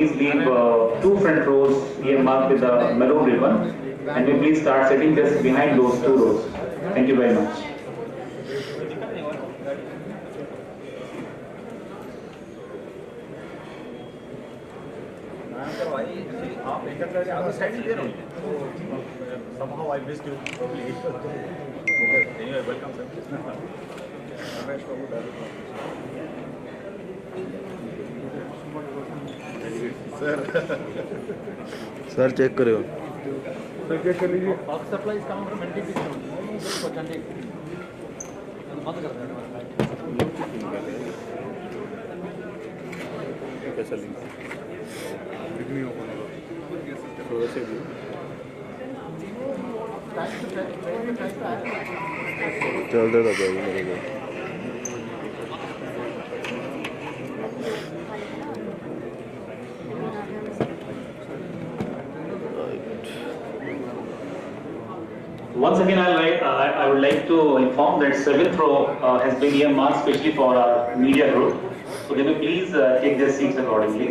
Please leave two front rows earmarked with the maroon ribbon, and we please start sitting just behind those two rows. Thank you very much. Somehow I missed you probably. Anyway, welcome sir. Sir check करो sir check कर लीजिए. Power supply is coming from NTPC. बंद कर देना. कैसा link? नहीं हो पाएगा. थोड़ा से भी. चल देगा भाई मेरे को. Once again, I would like to inform that seventh row has been earmarked specially for our media group. So they may please take their seats accordingly.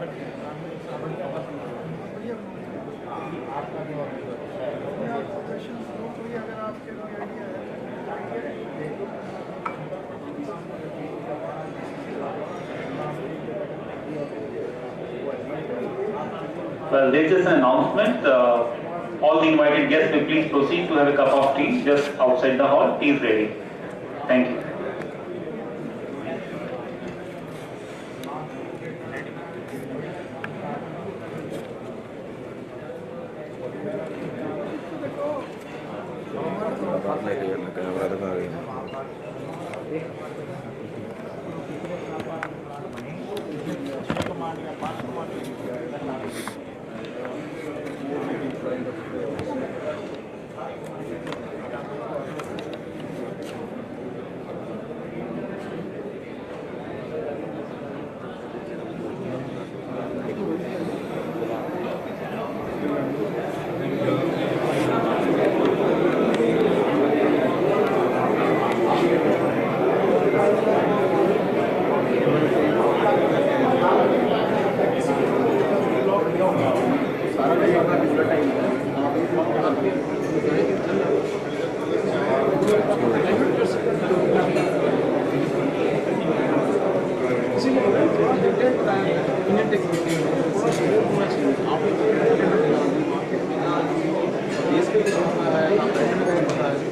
Well, this is an announcement. All the invited guests may please proceed to have a cup of tea just outside the hall. Tea is ready. Thank you. Camera दिखा रही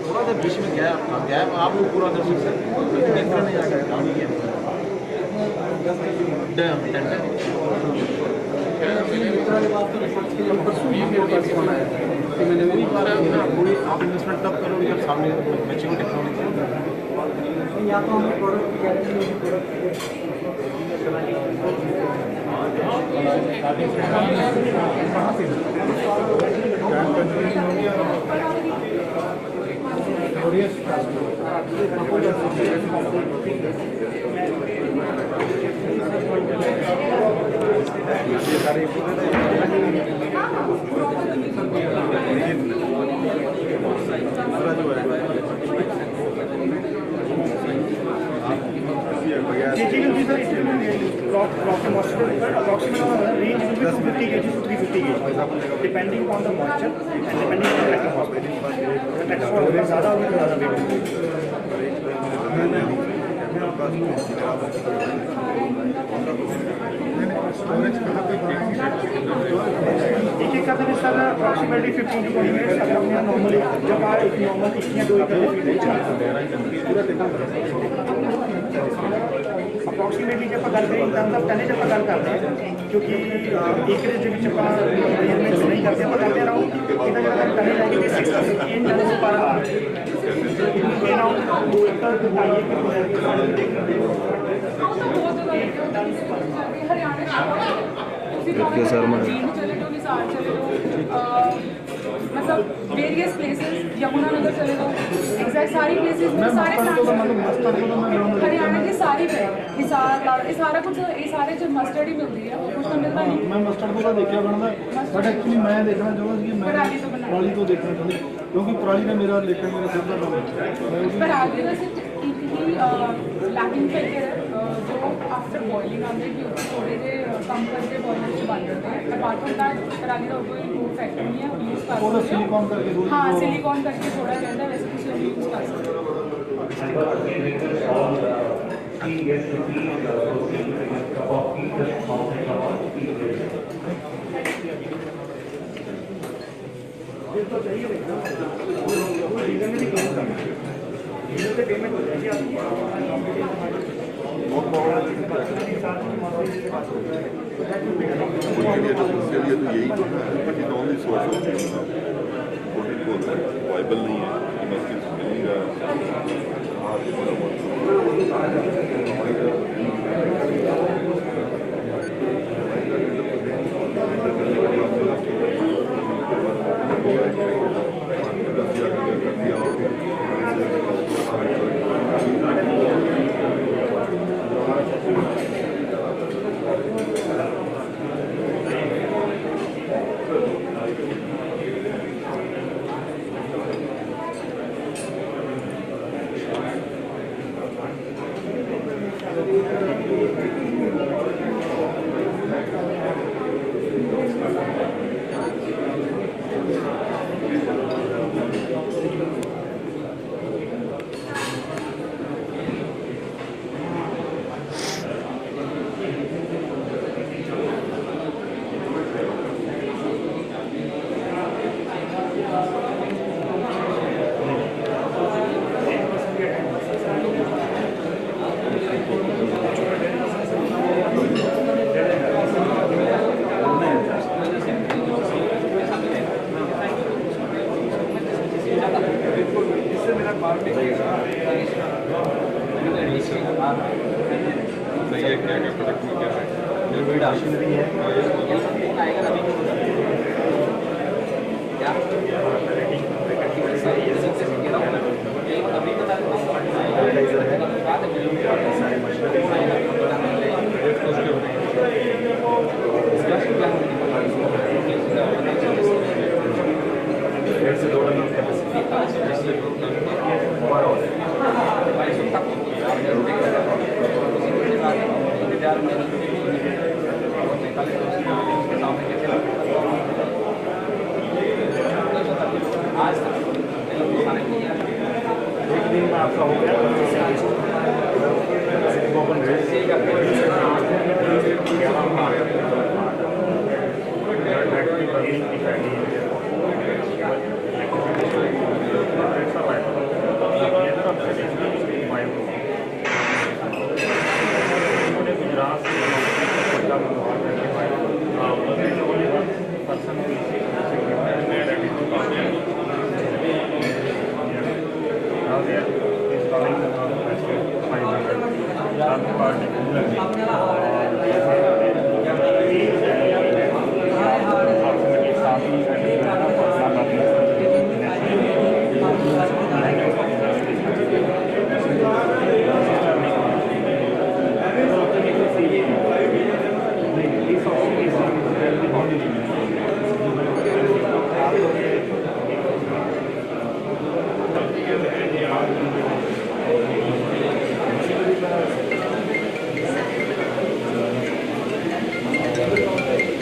थोड़ा सा बीच में gap आप लोग पूरा कर सकते हैं निकल नहीं आएगा पूरी आप इन्वेस्टमेंट तब करोगे जब सामने मैचिंग टेक्नोलॉजी या तो हमें range will be 250 kg to 350 kg, depending on the moisture and depending on the lactic phosphate. Lactic phosphate ज़्यादा होगी तो ज़्यादा एक एक का तो सर अप्रॉक्सीमेटली 15 to 20 मिनट्स अगर हमने नॉर्मली जब एक नॉर्मल एक या दो अप्रॉक्सीमेटली जब अपन करते हैं इन टर्म्स ऑफ टनेज अपन गल करते हैं क्योंकि एकरेज ਦੇ ਵਿੱਚ ਆਪਾਂ मेजरमेंट्स नहीं करते अपन करते रहो इधर जब टनेज आएगी 60 टन पर आवर ये ना 2 एकड़ के सर में मतलब वेरियस प्लेसेस यमुनानगर चले जाओ एग्जैक्ट सारी प्लेसेस में सारे हरियाणा की सारी पे हिसार ये सारा कुछ ये सारे जो मस्टर्ड ही मिलती है कुछ तो मिलता नहीं मैं मस्टर्ड तो देखा बनता बट एक्चुअली मैं देखना चाहूँगा कि मैं पराली तो देखना चाहती क्योंकि पराली में मेरा लेकिन मेरा सिर का काम पराली का सिर्फ एक ही लैकिंग फैक्टर है जो आफ्टर बॉइलिंग आते हैं कि थोड़े से कम करके बॉइलर से बन जाते हैं अपार्ट फ्रॉम दैट पराली का कोई वो फैक्टर नहीं है यूज़ कर सकते सिलिकॉन करके हाँ सिलिकॉन करके थोड़ा रहता है वैसे कुछ यूज़ कर सकते हैं पेमेंट हो जाएगी यही तो वाइबल नहीं है सही है, क्या क्या प्रोडक्ट में क्या है? मशीनरी है सैनिटाइजर है, सारे मशीनरी डेढ़ से 2 टन कैपेसिटी एक दिन में आपका हो गया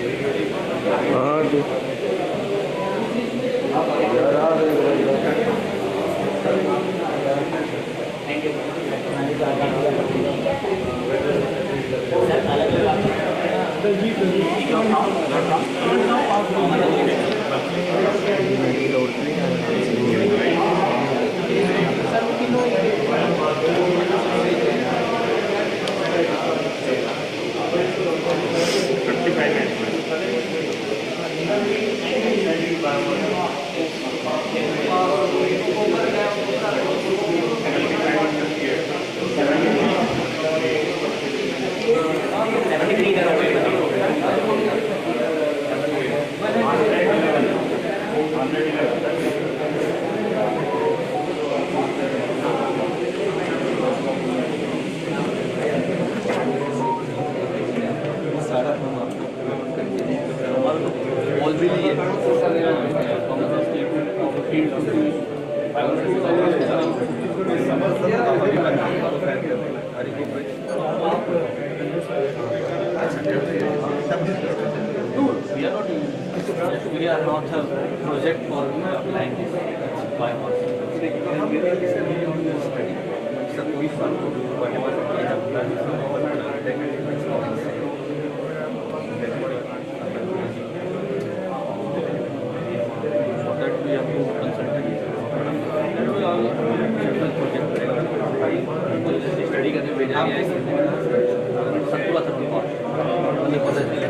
हाँ जी We are not a project for applying this biomass. It's a we fund to do whatever we have done. For that we have to consult and we all several project study करने भेजा गया है संतुला संतुला मतलब पता चला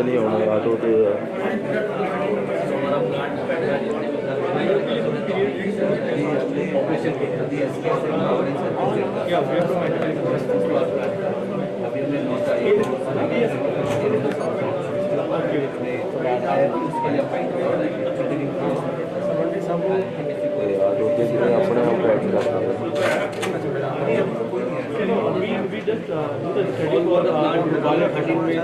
नहीं होना auto पे ऑटो के लिए अपने आप बैठ सकते हैं we just do the study for the plant 13 में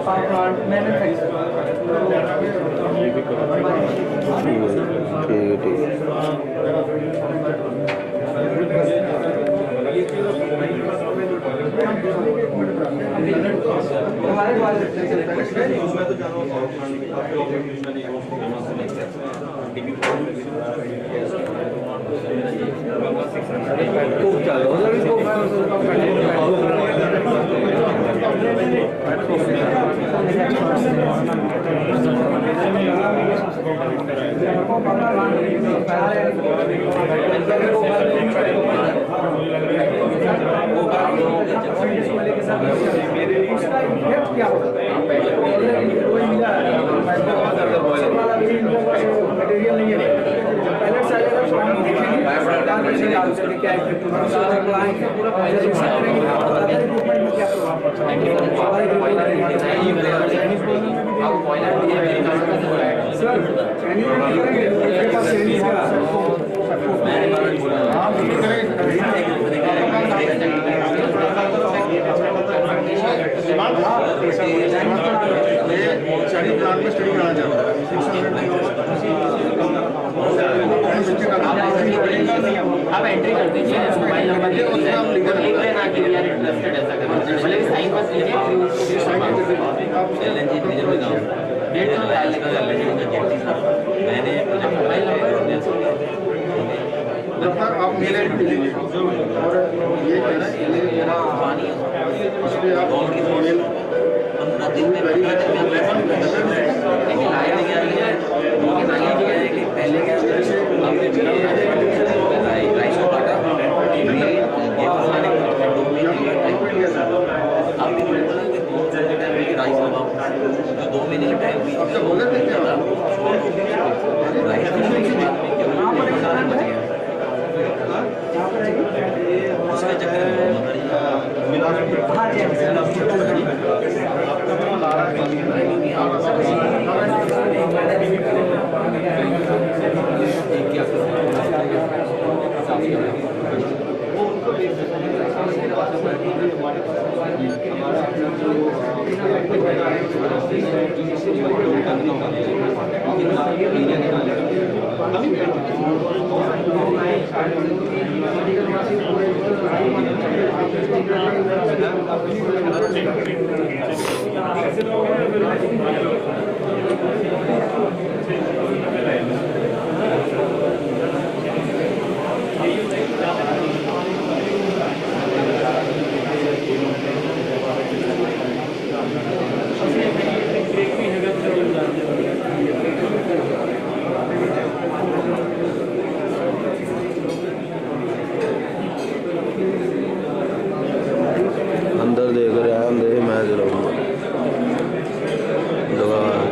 पावर प्लांट मैन्युफैक्चर ठीक है मटेरियल नहीं है पहले से अगर हम देखेंगे क्या पूरा स्टडी प्लान में स्टडी करा जाता है आप एंट्री कर दीजिए मोबाइल नंबर लिख दीजिए लिख लेना कि यार इंटरेस्टेड ऐसा करना भले भी साइन पास लीजिए एलएनजी डीजल में जाओ डेट तो डाल लेगा एलएनजी का जेटी सर मैंने मोबाइल नंबर जब तक आप मेल आईडी दीजिए और ये कहना पानी इसलिए आप मेल 15 दिन में लेकिन आया क्या है कि पहले क्या हमने राइस को काटा ये बनाने के 2 महीने टाइम आप भी राइस लगाओ तो 2 महीने का टाइम भी बोले थे क्या राइस बनाने के बाद में क्यों मसाला बच गया उसके चक्कर अंदर देख रहे हैं अंदर ही मैं चलाऊंगा ਜਿਹੜਾ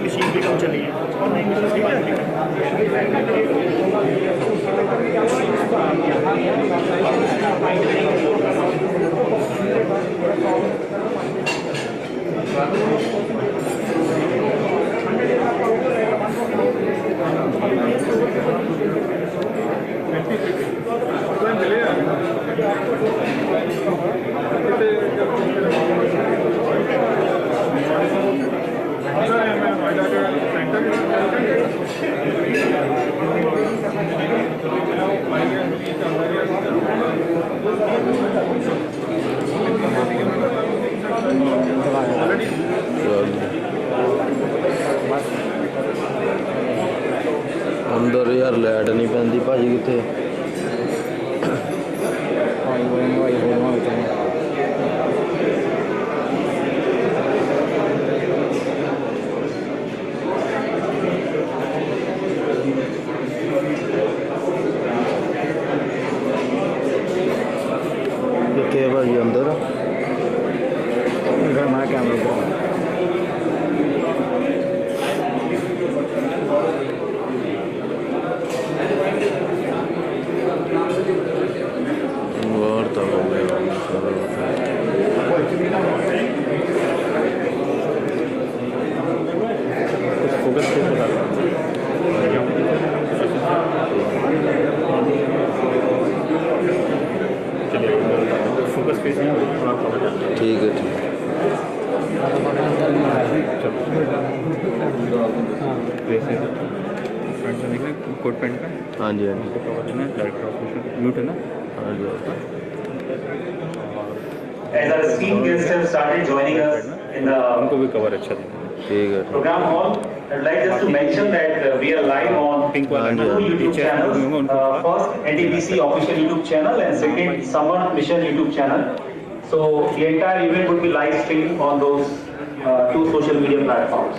मशीन भी कम चली है और नई मशीन भी बन अंदर यार लाइट नहीं पैंदी भाजी कितने कितने भाजी अंदर मैं कैमरा फोकस फेस ठीक है ठीक फ्रंट में देखना कोट पैंट का हाँ जी हाँ जी कवर देना डायरेक्ट ऑपरेशन म्यूट है ना हाँ जी As our esteemed guests have started joining us in उनको the भी कवर अच्छा देना ठीक है program hall, I'd like just to mention that we are live on pink वाला हाँ ना जी, two YouTube पीछे channels. उनको First, NTPC official YouTube channel and second, Summer Mission YouTube channel. So the entire event would be live streamed on those two social media platforms.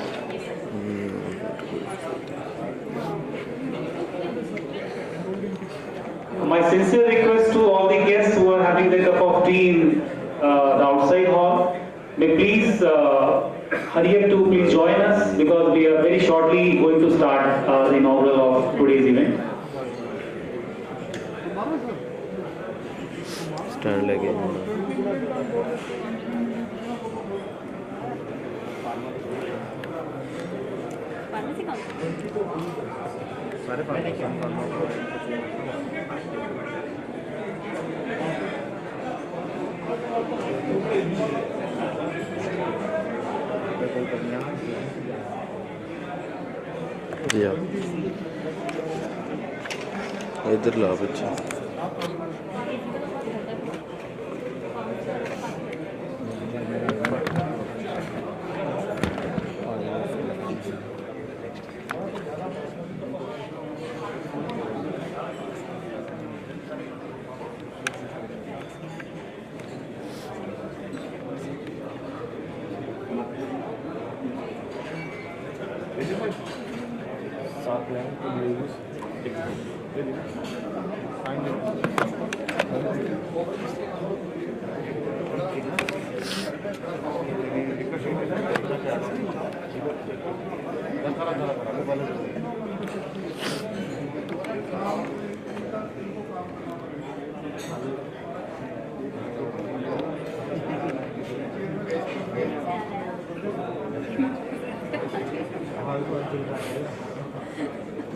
My sincere request to all the guests who are having their cup of tea in the outside hall, may please hurry up to please join us because we are very shortly going to start the inaugural of today's event. Stand लगे या इधर ला बच्चे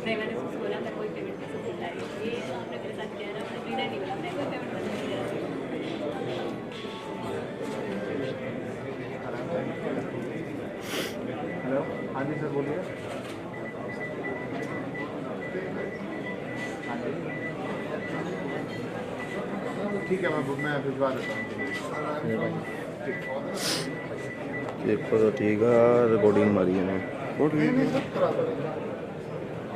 मैंने उसको बोला मैं कोई payment कैसे नहीं लाई, ये आपने मेरे साथ किया ना, मैं फ्रीलाइन नहीं बोला, मैं कोई पेमेंट नहीं किया। हेलो, हाँ जी सर बोलिए। ठीक है, मैं भिजवा देता हूँ। देखो तो ठीक है, रिकॉर्डिंग मारी है नहीं सर करा सकते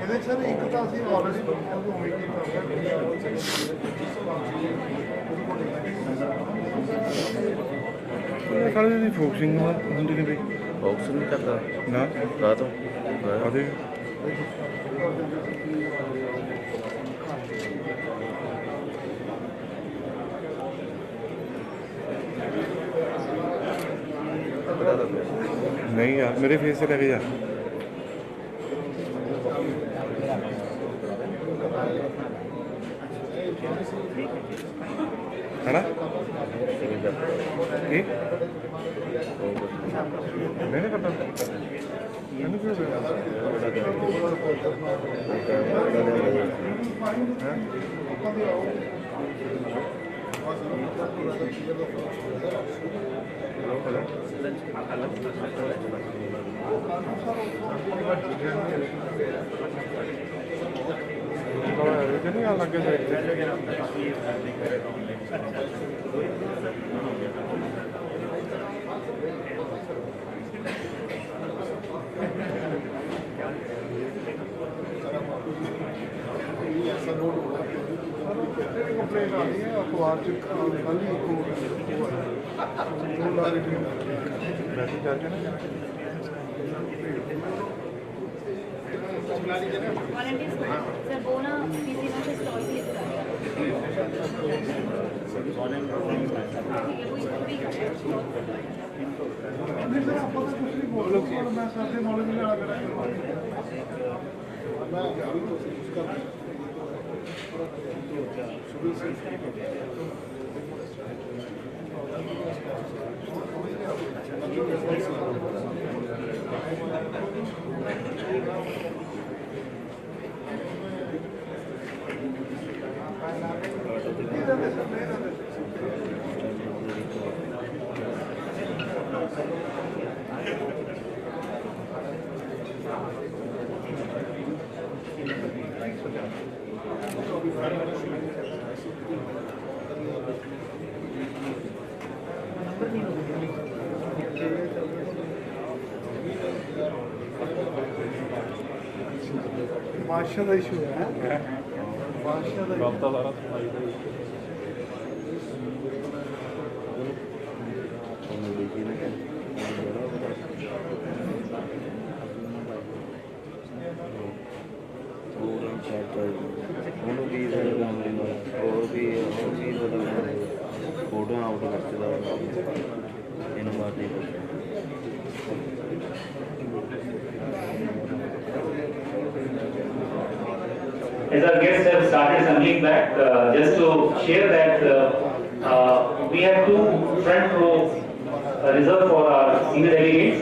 ਇਹਦੇ ਸਰ ਇੱਕ ਤਾਂ ਅਸੀਂ ਆਲਰੇਡੀ ਉਹਨੂੰ ਉਮੀਦ ਕੀਤਾ ਹੋਇਆ ਕੱਲ ਦੀ ਫੋਕਸਿੰਗ ਹੁੰਦੀ ਨਹੀਂ ਬਈ बॉक्स नहीं करता ਨਾ कहा तो ਆਦੇ नहीं यार मेरे फेस से लगे जा है ना ये मैंने करता मैंने क्यों नहीं आ लगे कंप्लेंट आ रही है अखबार च कल ही मैसेज आ गया ना वॉलंटियर्स को सर वो ना पीसी में से स्टॉल भी लेकर आएगा। ठीक है, वो भी नहीं सर आप कुछ नहीं बोल रहे हो, मैं सर से नॉलेज लेना कर रहा हूँ। मैं अभी कोशिश कर रहा हूँ। बादशाह का इशू है बादशाह का रास्ता सारा ਉਹਨੂੰ ਕੀ ਹੋਰ ਵੀ ਫੋਟੋਆਂ ਆਊਟ ਕਰਦਾ ਇਹਨੂੰ ਬਾਅਦ ਨਹੀਂ ਪੁੱਛਿਆ As our guests have started assembling back, just to share that we have two front row reserved for our senior delegates,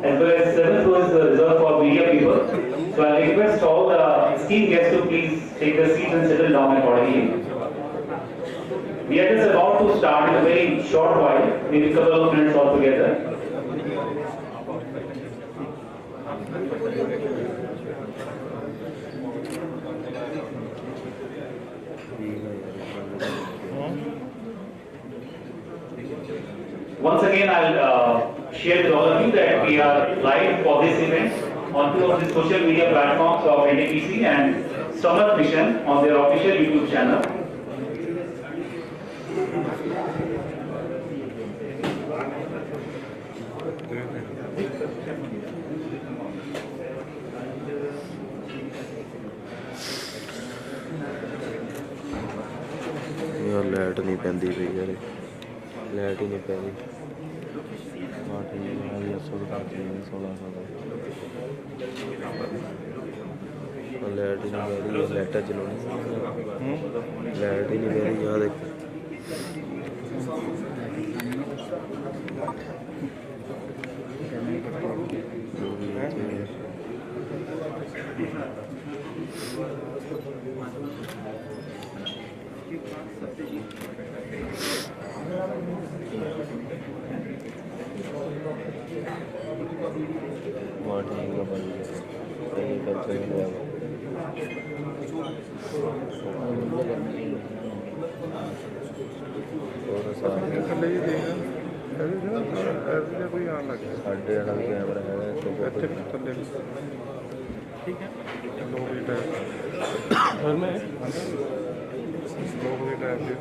as well as 7th row is reserved for media people. So I request all the esteemed guests to please take their seats and settle down accordingly. We are just about to start in a very short while, maybe a couple of minutes altogether. Once again, I'll share with all of you that we are live for this event on two of the social media platforms of NTPC and Stomach Mission on their official YouTube channel. यार light नहीं पैंदी पई यार light ही नहीं पैंदी हाँ ठीक है अभी 1600 लाइट ही नहीं पै रही लाइटा चलानी लाइट ही नहीं पै रही यार देख वहाँ ठीक है भाई, सही कर चलेगा। और सारे थल्ले ही देगा ऐसे कोई आने लग गया साढ़े वाला भी कैमरा है तो ਇੱਥੇ ਵੀ ਥੱਲੇ ਵੀ ਠੀਕ ਹੈ 2 ਵਜੇ ਟਾਈਮ घर में 2 ਵਜੇ ਟਾਈਮ ਦੇ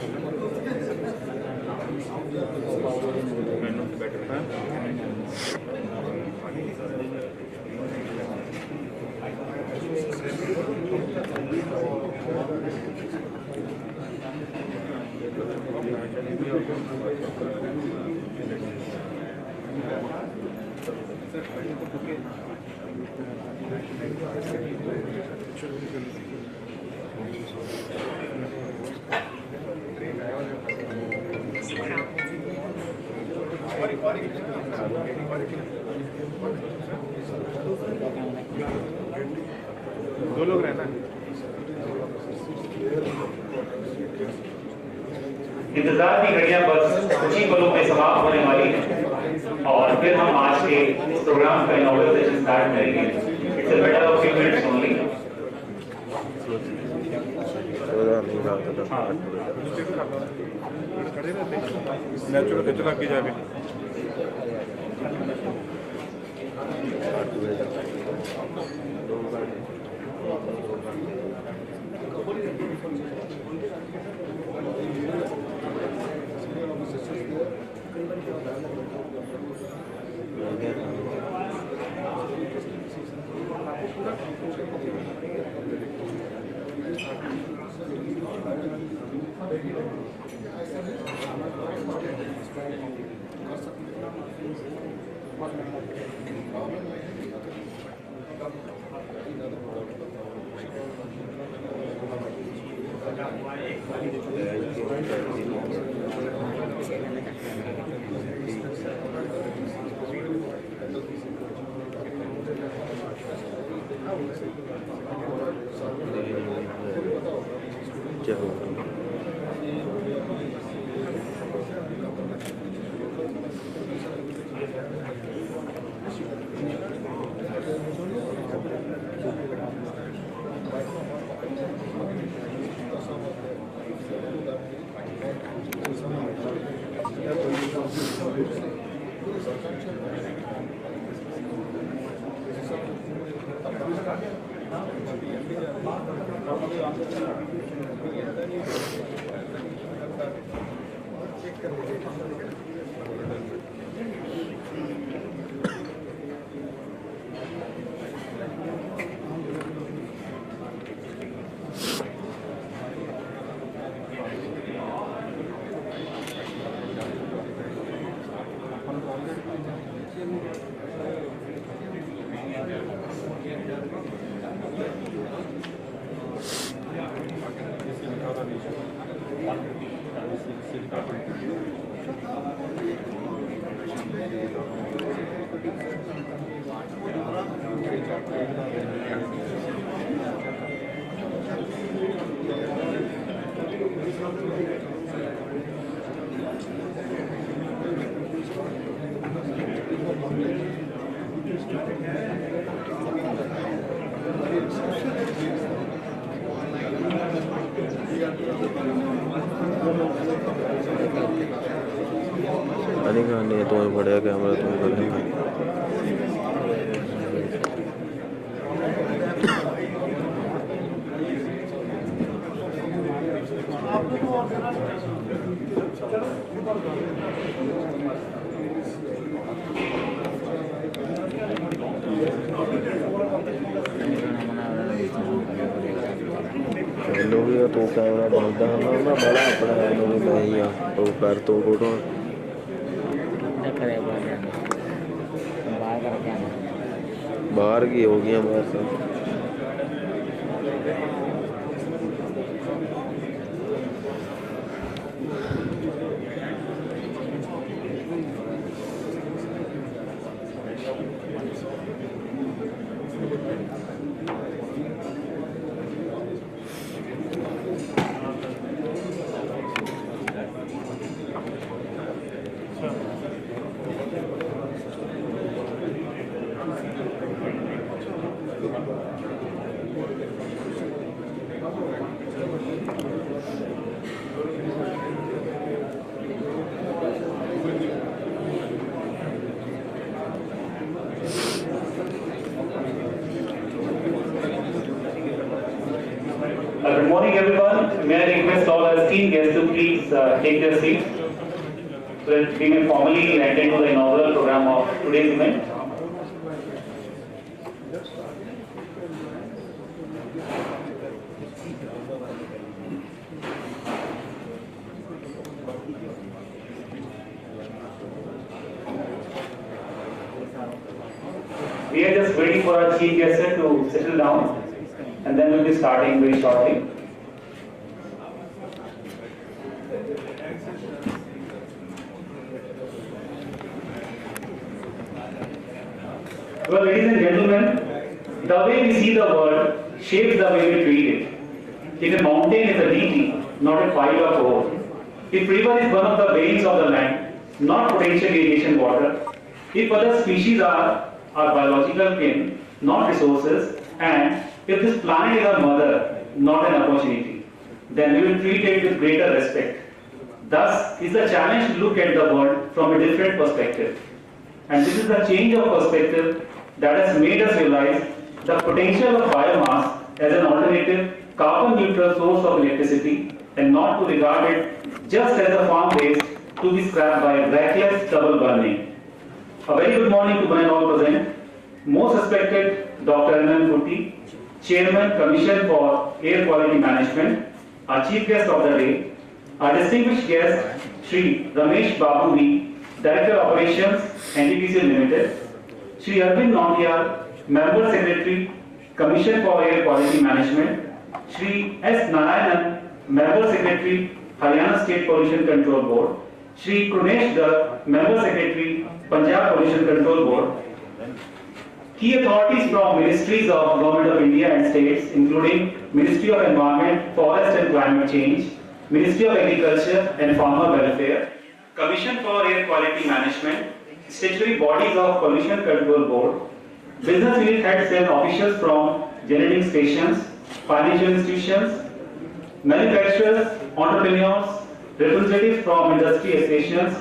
ਮੈਨੂੰ ਬੈਟਰ ਹੈ दो लोग रहना है इंतजार की घड़ियां बस कुछ ही पलों में समाप्त होने वाली हैं और फिर हम आज के इस प्रोग्राम का इनॉग्रेशन सेशन स्टार्ट करेंगे। It's a matter of few minutes only. खड़े रहते नेचुरल खिंच लग जाए क्या होगा अली खान ने तो बढ़िया कैमरा तुम करेंगे लोग तो कैमरा बनता है ना बड़ा अपना लोग नहीं तो कर तो फोटो बाहर की हो गई बस Good morning, everyone. May I request all our esteemed guests to please take their seats so that we may formally attend to the inaugural program of today's event. We are just waiting for our chief guest to settle down, and then we'll be starting very shortly. Well, ladies and gentlemen, the way we see the world shapes the way we treat it. If a mountain is a deity, not a pile of ore. If river is one of the veins of the land, not potential irrigation water. If other species are our biological kin, not resources, and if this planet is our mother, not an opportunity, then we will treat it with greater respect. Thus is the challenge to look at the world from a different perspective. And this is the change of perspective that has made us realize the potential of biomass as an alternative carbon neutral source of electricity and not to regard it just as a farm waste to be scrapped by reckless double burning. A very good morning to one and all present. Most respected Dr. M. Putti, Chairman, Commission for Air Quality Management, our chief guest of the day, our distinguished guest, Shri Ramesh Babu V, Director Operations, NTPC Limited, Shri Arvind Nautiyal, Member Secretary, Commission for Air Quality Management, Shri S. Narayanan, Member Secretary, Haryana State Pollution Control Board, Shri Krunesh Dutt, Member Secretary, Punjab Pollution Control Board, key authorities from Ministries of Government of India and States, including Ministry of Environment, Forest and Climate Change, Ministry of Agriculture and Farmer Welfare, Commission for Air Quality Management, statutory bodies of Pollution Control Board, business unit heads and officials from generating stations, financial institutions, manufacturers, entrepreneurs, representatives from industry associations,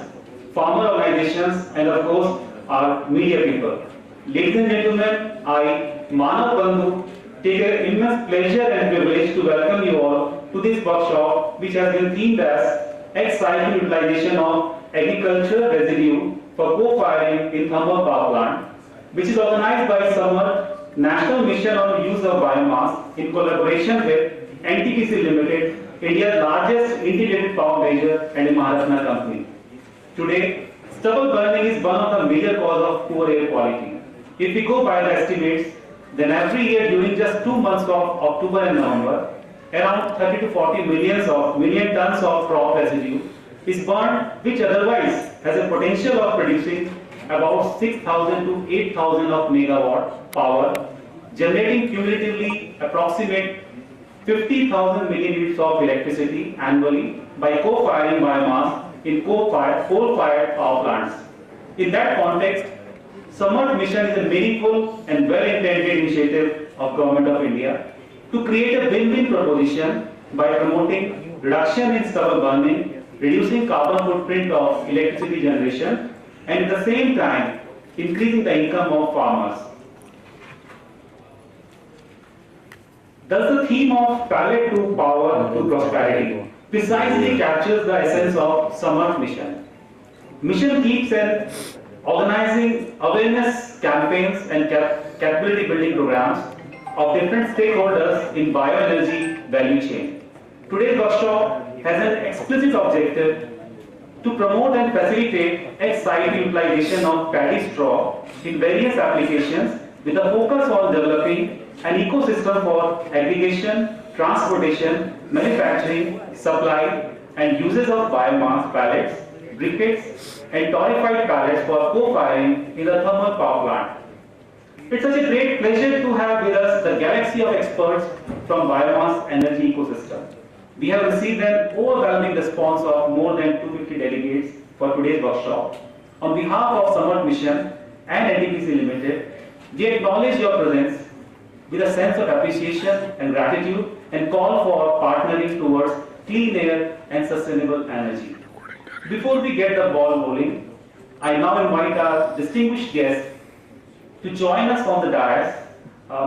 farmer organizations, and of course, our media people. Ladies and gentlemen, I, Manav Bandhu, take an immense pleasure and privilege to welcome you all to this workshop, which has been themed as Ex-situ utilization of agricultural residue for co-firing in thermal power plant, which is organized by SAMAR National Mission on Use of Biomass in collaboration with NTPC Limited, India's largest integrated power major and a Maharashtra company. Today, stubble burning is one of the major causes of poor air quality. If we go by the estimates, then every year during just 2 months of October and November, around 30 to 40 million tons of crop residue is burned, which otherwise has a potential of producing about 6,000 to 8,000 of megawatt power, generating cumulatively approximate 50,000 million units of electricity annually by co-firing biomass in coal-fired power plants. In that context, SAMAR mission is a meaningful and well-intended initiative of Government of India to create a win-win proposition by promoting reduction in stubble burning, reducing carbon footprint of electricity generation, and at the same time increasing the income of farmers. Thus the theme of pallet to power to prosperity precisely captures the essence of SAMAR mission. Mission keeps organizing awareness campaigns and capability building programs of different stakeholders in bioenergy value chain. Today's workshop has an explicit objective to promote and facilitate ex-situ utilization of paddy straw in various applications with a focus on developing an ecosystem for aggregation, transportation, manufacturing, supply and uses of biomass pellets, briquettes and torrefied pellets for co-firing in the thermal power plant. It's such a great pleasure to have with us the galaxy of experts from biomass energy ecosystem. We have received an overwhelming response of more than 250 delegates for today's workshop. On behalf of SAMAR Mission and NTPC Limited, we acknowledge your presence with a sense of appreciation and gratitude and call for partnering towards clean air and sustainable energy. Before we get the ball rolling, I now invite our distinguished guest to join us on the dais.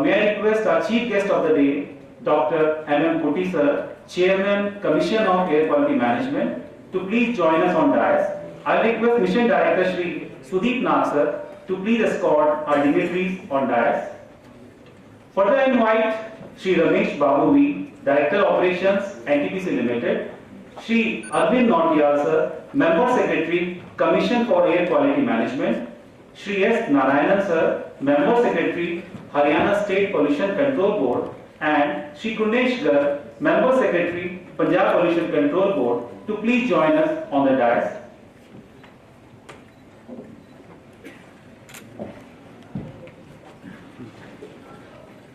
May I request our chief guest of the day, Dr. M.M. Putty sir, Chairman, Commission of Air Quality Management, to please join us on dais. I request Mission Director Shri Sudeep Nath sir to please escort our dignitaries on dais. Further, I invite Shri Ramesh Babu V, Director Operations, NTPC Limited, Shri Arvind Nautiyal sir, Member Secretary, Commission for Air Quality Management, Shri S. Narayanan sir, Member Secretary, Haryana State Pollution Control Board, and Shri Kundesh Garg, Member Secretary, Punjab Pollution Control Board, to please join us on the dais.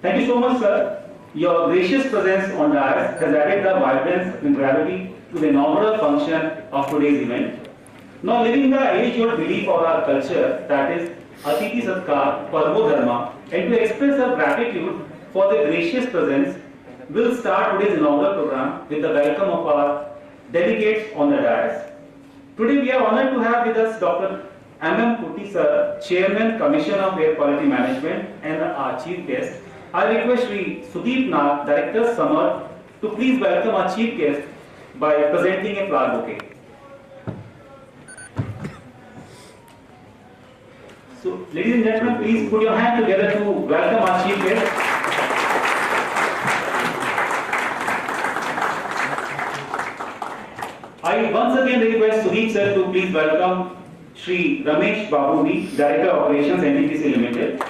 Thank you so much, sir. Your gracious presence on dais has added the vibrance and gravity to the inaugural function of today's event. Now, living the age-old belief of our culture, that is Atiti Satkar, Parmo Dharma, and to express our gratitude for the gracious presence, we'll start today's inaugural program with the welcome of our delegates on the dais. Today, we are honored to have with us Dr. M.M. Putty sir, Chairman, Commission of Air Quality Management, and our chief guest. I request Shri Sudeep Nath, Director Summer, to please welcome our chief guest by presenting a flower bouquet. So, ladies and gentlemen, please put your hand together to welcome our chief guest. I once again request Sudeep sir to please welcome Shri Ramesh Babu V, Director Operations, NTPC Limited.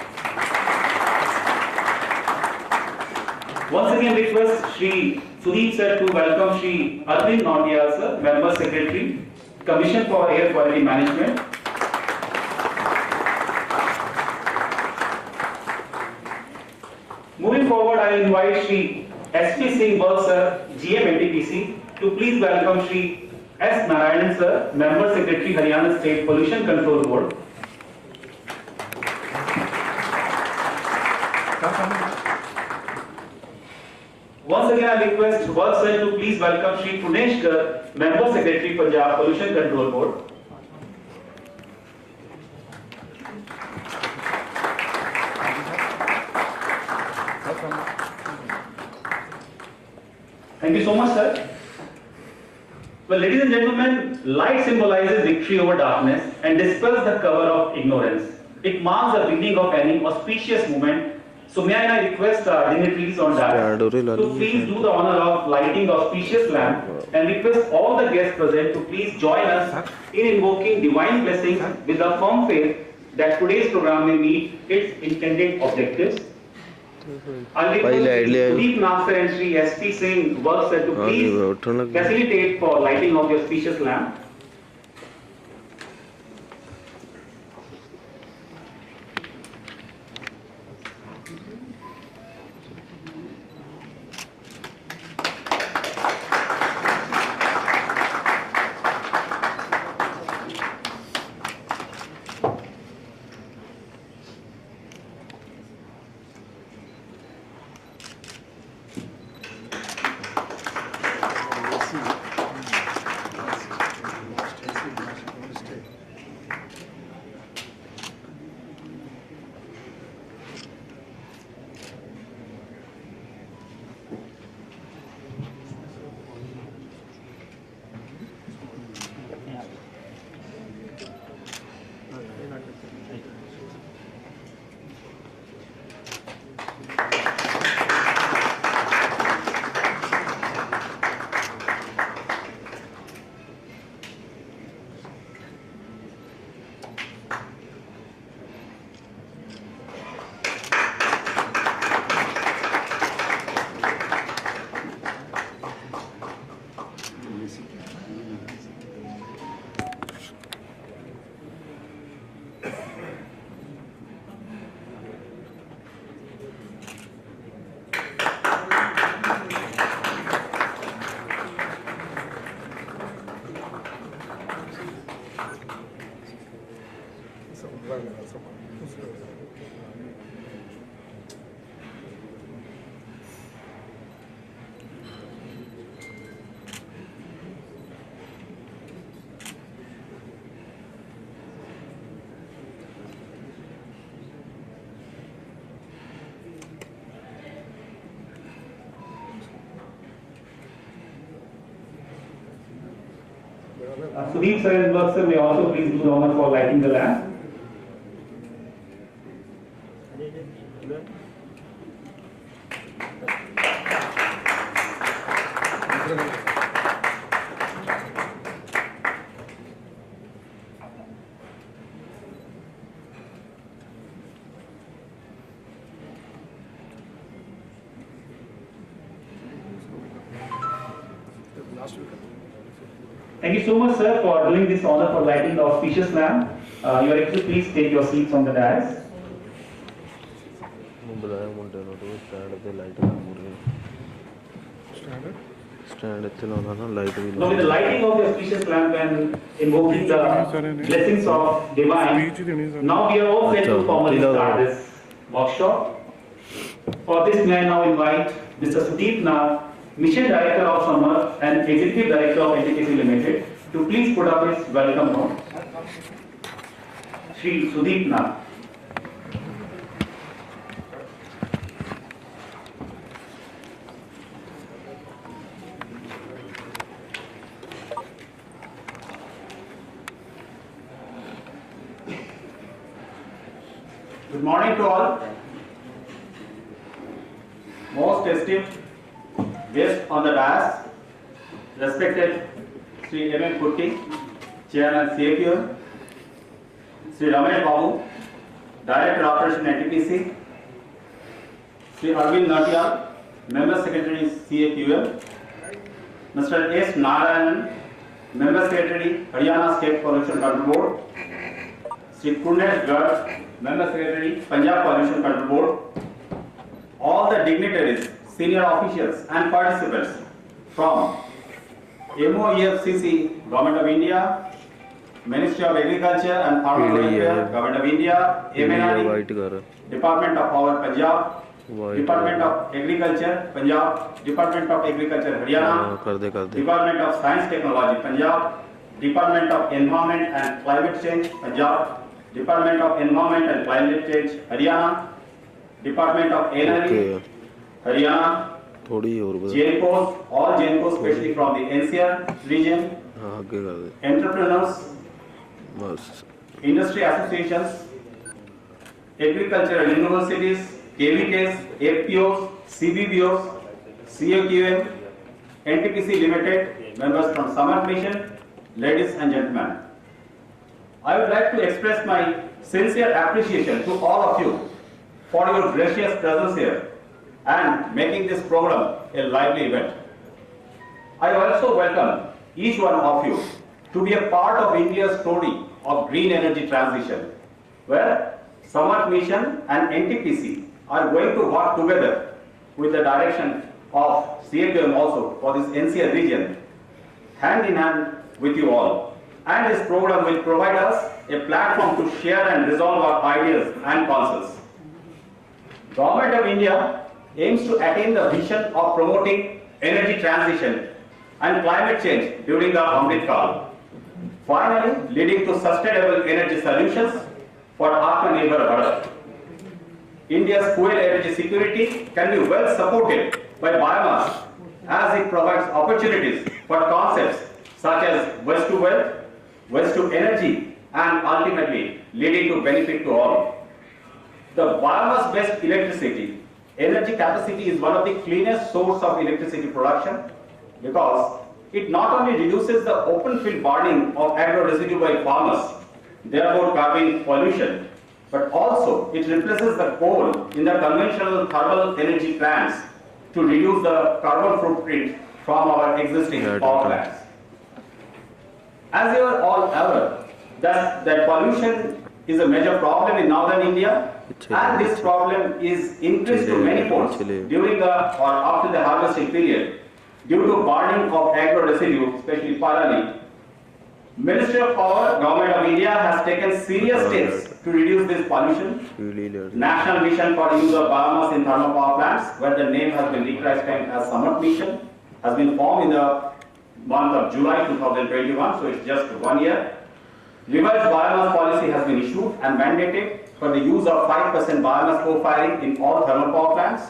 Once again request Shri Sudeep sir to welcome Shri Arvind Nautiyal sir, Member Secretary, Commission for Air Quality Management. Moving forward, I invite Shri S.P. Singh Burke sir, GM NTPC, to please welcome Shri S. Narayanan sir, Member Secretary, Haryana State Pollution Control Board. Once again, I request Burke sir to please welcome Shri Kundesh Garg, Member Secretary, Punjab Pollution Control Board. Thank you so much, sir. Well, ladies and gentlemen, light symbolizes victory over darkness and dispels the cover of ignorance. It marks the beginning of any auspicious movement. So may I request dignitaries on that to please do the honor of lighting the auspicious lamp, and request all the guests present to please join us in invoking divine blessings with a firm faith that today's program may meet its intended objectives. I request Sudeep Nath and Shri S.P. Singh Burke sir to please facilitate for lighting of the auspicious lamp. Sudeep sir and Work sir may also please do the honor for lighting the lamp. Thank you so much, sir, for doing this honor for lighting the auspicious lamp. You are able to please take your seats on the dais. ਬੁਲਾਇਆ ਮੁੰਡੇ ਨੂੰ ਤੂੰ stand ਤੇ light ਲਾ ਮੂਰੇ stand ਇੱਥੇ ਲਾਉਣਾ ਨਾ ਲਾਈਟ ਵੀ Now, with the lighting of the auspicious lamp and invoking the blessings of divine, now we are all set to formally start this workshop. For this, may I now invite Mr. Sudeep Nath, Mission Director of Summer and Executive Director of NTPC Limited, to please put up his welcome note. Shri Sudeep Nath. Good morning to all. Most esteemed guests on the dais, respected Sri M.M. Kurti, Chairman CAPU, Sri Ramesh Babu, Director of Operation NTPC, Sri Arvind Natyal, Member Secretary CAPUM, Mr. S. Narayanan, Member Secretary Haryana State Pollution Control Board, Sri Kurnesh Garg, Member Secretary Punjab Pollution Control Board, all the dignitaries, senior officials and participants from MOEFCC, Government of India, Ministry of Agriculture and Farmer Welfare, Government of India, MNRE, Department of Power Punjab, Department of Agriculture Punjab, Department of Agriculture Haryana, Department of Science Technology Punjab, Department of Environment and Climate Change Punjab, Department of Environment and Climate Change Haryana, Department of Energy Haryana, JNCOs, all JNCOs especially from the NCR region, entrepreneurs, industry associations, agricultural universities, KVKs, FPOs, CBBOs, CAQM, NTPC Limited, members from Samart Mission, ladies and gentlemen. I would like to express my sincere appreciation to all of you for your gracious presence here and making this program a lively event. I also welcome each one of you to be a part of India's story of green energy transition, where Samart Mission and NTPC are going to work together with the direction of CAPM also for this NCR region, hand in hand with you all. And this program will provide us a platform to share and resolve our ideas and concerns. Government of India aims to attain the vision of promoting energy transition and climate change during the Amrit Kal, finally leading to sustainable energy solutions for Atmanirbhar Bharat. India's fuel energy security can be well supported by biomass as it provides opportunities for concepts such as waste to wealth, waste to energy, and ultimately leading to benefit to all. The biomass-based electricity energy capacity is one of the cleanest source of electricity production because it not only reduces the open field burning of agro residue by farmers, therefore curbing pollution, but also it replaces the coal in the conventional thermal energy plants to reduce the carbon footprint from our existing power plants. As you are all aware, that pollution is a major problem in northern India, and this problem is increased to many folds during the or after the harvesting period due to burning of agro residue, especially parali. Ministry of Power, Government of India has taken serious steps to reduce this pollution. National Mission for Use of Biomass in Thermal Power Plants, where the name has been reclassified as Samart Mission, has been formed in the month of July 2021, so it's just 1 year. Revised biomass policy has been issued and mandated for the use of 5% biomass co-firing in all thermal power plants.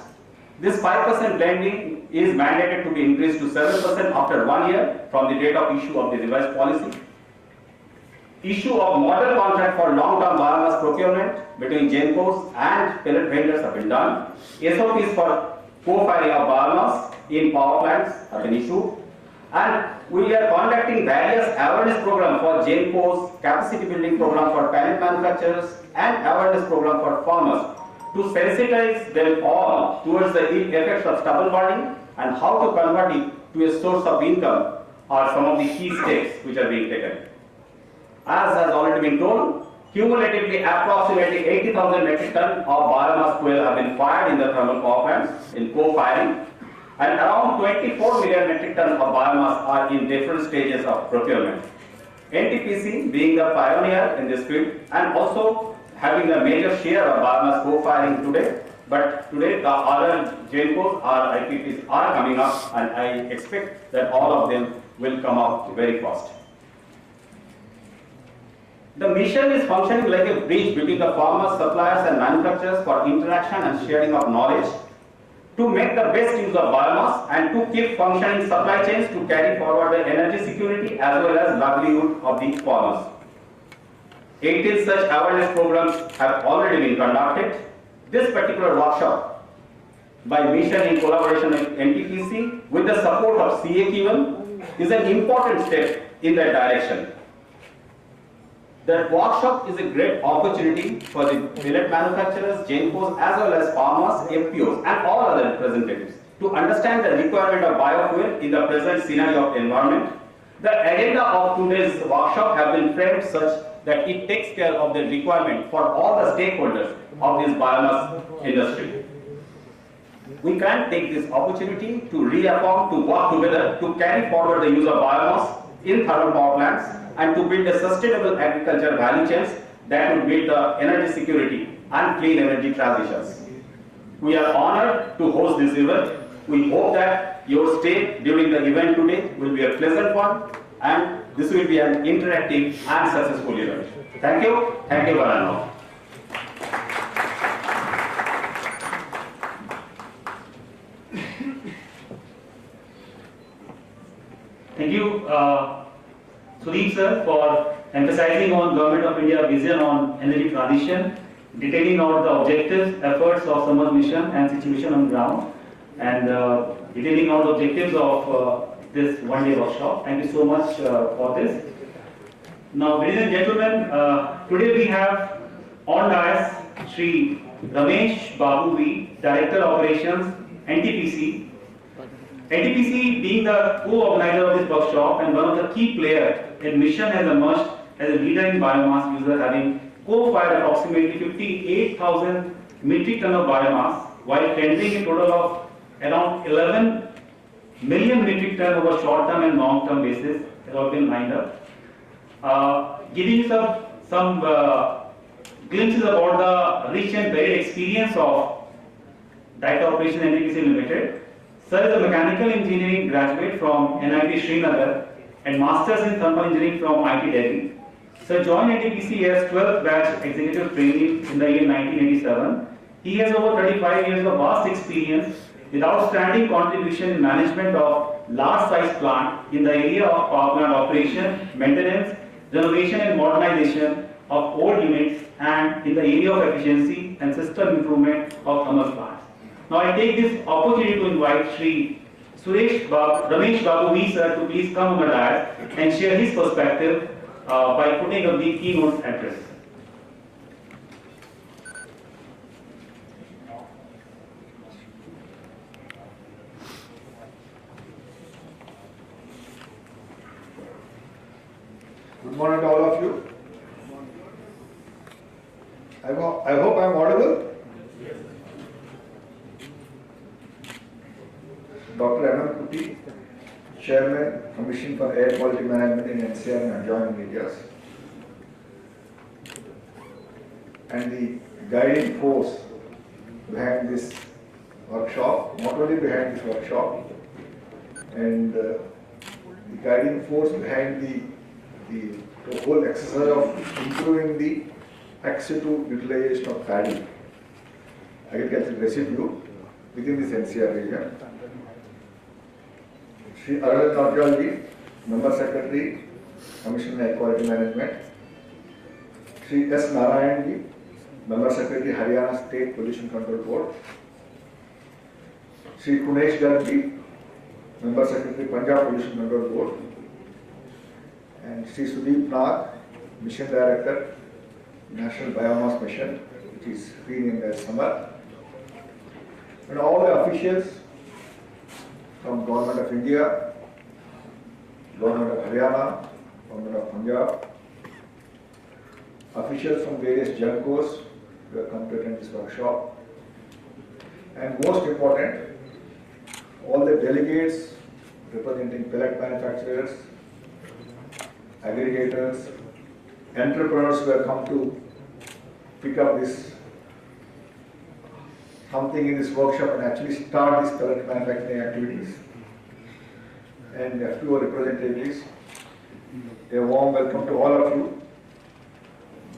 This 5% blending is mandated to be increased to 7% after 1 year from the date of issue of the revised policy. issue of model contract for long-term biomass procurement between GENCOs and pellet vendors have been done. SOPs for co-firing of biomass in power plants have been issued. And we are conducting various awareness programs for GENCOs, capacity building program for pellet manufacturers, and awareness program for farmers to sensitize them all towards the ill effects of stubble burning and how to convert it to a source of income are some of the key steps which are being taken. As has already been told, cumulatively approximately 80,000 metric tons of biomass fuel have been fired in the thermal power plants in co-firing, and around 24 million metric tons of biomass are in different stages of procurement. NTPC being the pioneer in this field and also having a major share of biomass co-firing today, but today the other GENCOs or IPPs are coming up, and I expect that all of them will come up very fast. The mission is functioning like a bridge between the farmers, suppliers and manufacturers for interaction and sharing of knowledge to make the best use of biomass and to keep functioning supply chains to carry forward the energy security as well as livelihood of the farmers. 18 such awareness programs have already been conducted. This particular workshop by mission in collaboration with NTPC with the support of CAQ1 is an important step in that direction. The workshop is a great opportunity for the pellet manufacturers, GENCOs as well as farmers, FPOs and all other representatives to understand the requirement of biofuel in the present scenario of environment. The agenda of today's workshop have been framed such that it takes care of the requirement for all the stakeholders of this biomass industry. We can take this opportunity to reaffirm, to work together, to carry forward the use of biomass in thermal power plants and to build a sustainable agriculture value chains that will build the energy security and clean energy transitions. We are honored to host this event. We hope that your stay during the event today will be a pleasant one and this will be an interactive and successful event. Thank you. Thank you, Varano. Thank you, Sudeep sir, for emphasizing on Government of India vision on energy transition, detailing out the objectives, efforts of Samad mission and situation on ground, and detailing out the objectives of this one-day workshop. Thank you so much for this. Now, ladies and gentlemen, today we have on dais Shri Ramesh Babu V, Director Operations, NTPC. NTPC being the co-organizer of this workshop and one of the key players in mission has emerged as a leader in biomass user, having co-fired approximately 58,000 metric ton of biomass while tendering a total of around 11 million metric ton over short-term and long-term basis has all been lined up. Giving you some glimpses about the rich and varied experience of Director Operations NTPC Limited. Sir is a mechanical engineering graduate from NIT Srinagar and Masters in Thermal Engineering from IT Delhi. Sir joined NTPC as 12th batch executive trainee in the year 1987. He has over 35 years of vast experience with outstanding contribution in management of large size plant in the area of power plant operation, maintenance, renovation and modernization of old units and in the area of efficiency and system improvement of thermal plants. Now I take this opportunity to invite Shri Ramesh Babu V sir to please come on the dais and share his perspective by putting up the keynote address. Good morning to all of you. I hope I am audible. Dr. M. Kuti, Chairman, Commission for Air Quality Management in NCR and adjoining areas, and the guiding force behind this workshop, not only behind this workshop, and the guiding force behind the whole exercise of improving the ex-situ utilization of paddy, agricultural residue within this NCR region. Shri Arvind Nautiyal ji, Member Secretary, Commission on Air Quality Management, Sri S. Narayan Ji, Member Secretary, Haryana State Pollution Control Board. Sri Kunesh Garg Ji, Member Secretary, Punjab Pollution Control Board. And Sri Sudeep Nag, Mission Director, National Biomass Mission, which is renamed as Summer. And all the officials from Government of India, Government of Haryana, Government of Punjab, officials from various JANCOs who have come to attend this workshop, and most important, all the delegates representing pellet manufacturers, aggregators, entrepreneurs who have come to pick up this something in this workshop and actually start these pellet manufacturing activities, and a few representatives. A warm welcome to all of you.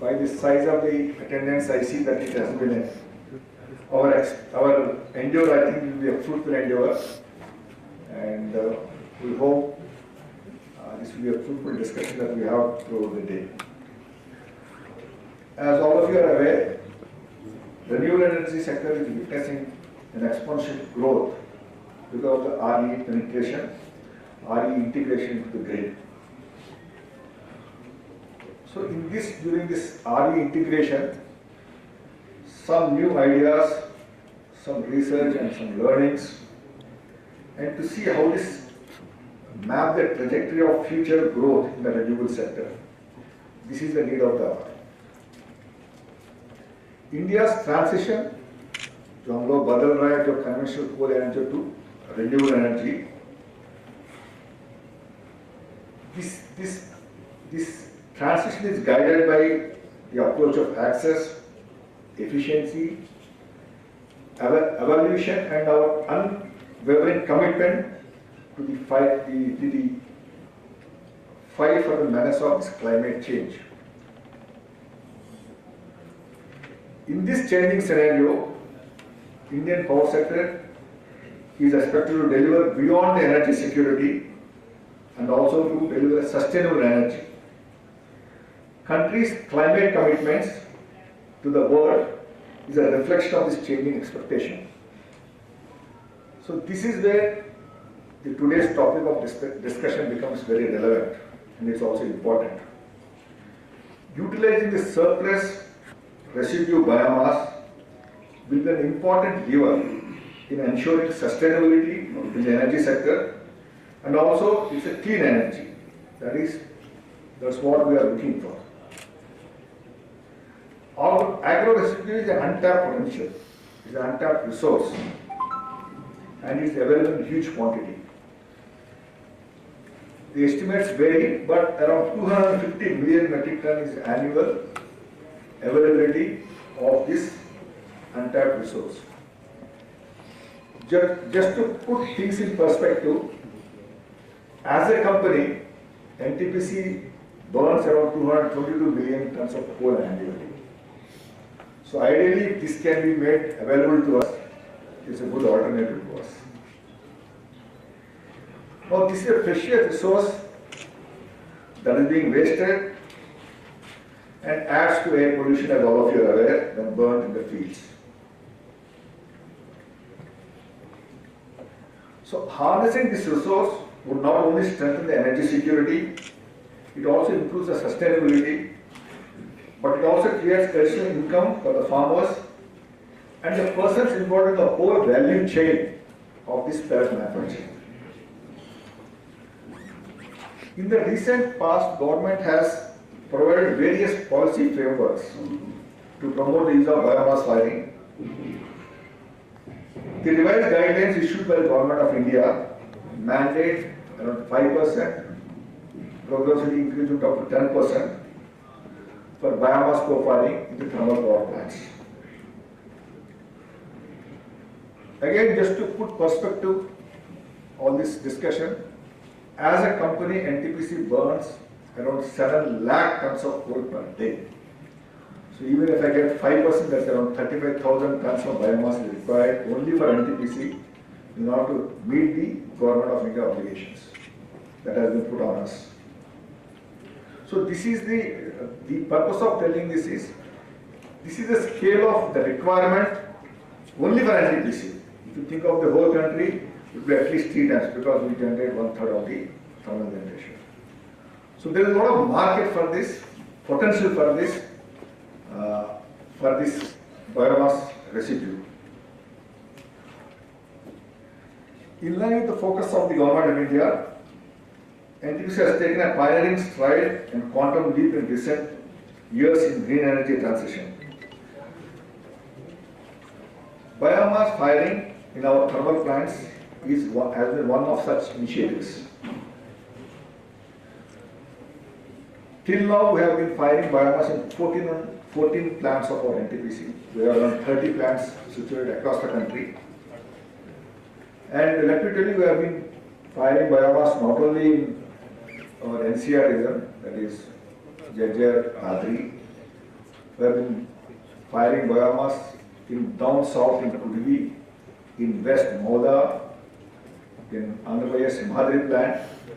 By the size of the attendance, I see that it has been our endeavor, I think, will be a fruitful endeavor, and we hope this will be a fruitful discussion that we have throughout the day. As all of you are aware, the renewable energy sector is witnessing an exponential growth because of the RE penetration, RE integration into the grid. So during this RE integration, some new ideas, some research and some learnings, and to see how this map the trajectory of future growth in the renewable sector. This is the need of the hour. India's transition जो हम लोग बदल रहे हैं जो conventional coal energy to renewable energy, this transition is guided by the approach of access, efficiency, evaluation, and our unwavering commitment to the fight for the menace of this climate change. In this changing scenario, Indian power sector is expected to deliver beyond the energy security and also to deliver sustainable energy. Countries' climate commitments to the world is a reflection of this changing expectation. So this is where today's topic of discussion becomes very relevant, and it's also important. Utilizing the surplus residue biomass will be an important lever in ensuring sustainability in the energy sector, and also it's a clean energy. That's what we are looking for. Our agro residue is an untapped potential, it's an untapped resource, and it's available in huge quantity. The estimates vary, but around 250 million metric tons is annual availability of this untapped resource. Just to put things in perspective, as a company, NTPC burns around 222 million tons of coal annually. So ideally, if this can be made available to us, it's a good alternative to us. Now, this is a precious resource that is being wasted and adds to air pollution, as all of you are aware, when burned in the fields. So harnessing this resource would not only strengthen the energy security, it also improves the sustainability, but it also creates additional income for the farmers and the persons involved in the whole value chain of this pellet manufacturing. In the recent past, government has provided various policy frameworks to promote the use of biomass firing. The revised guidelines issued by the Government of India mandate around 5%, progressively increasing to up to 10% for biomass co-firing in the thermal power plants. Again, just to put perspective on this discussion, as a company, NTPC burns around 7 lakh tons of coal per day. So even if I get 5%, that's around 35,000 tons of biomass is required only for NTPC in order to meet the Government of India obligations that has been put on us. So this is the purpose of telling this is the scale of the requirement only for NTPC. If you think of the whole country, it will be at least 3 times because we generate 1/3 of the thermal generation. So there is a lot of market for this, potential for this biomass residue. In line with the focus of the Government of India, NTPC has taken a pioneering stride and quantum leap in recent years in green energy transition. Biomass firing in our thermal plants has been one of such initiatives. Till now, we have been firing biomass in 14 plants of our NTPC. We have around 30 plants situated across the country. And let me tell you, we have been firing biomass not only in our NCR region, that is Jajjar, Adri. We have been firing biomass in down south in Kudvi, in West Moda, in Andhra Pradesh Simhadri plant.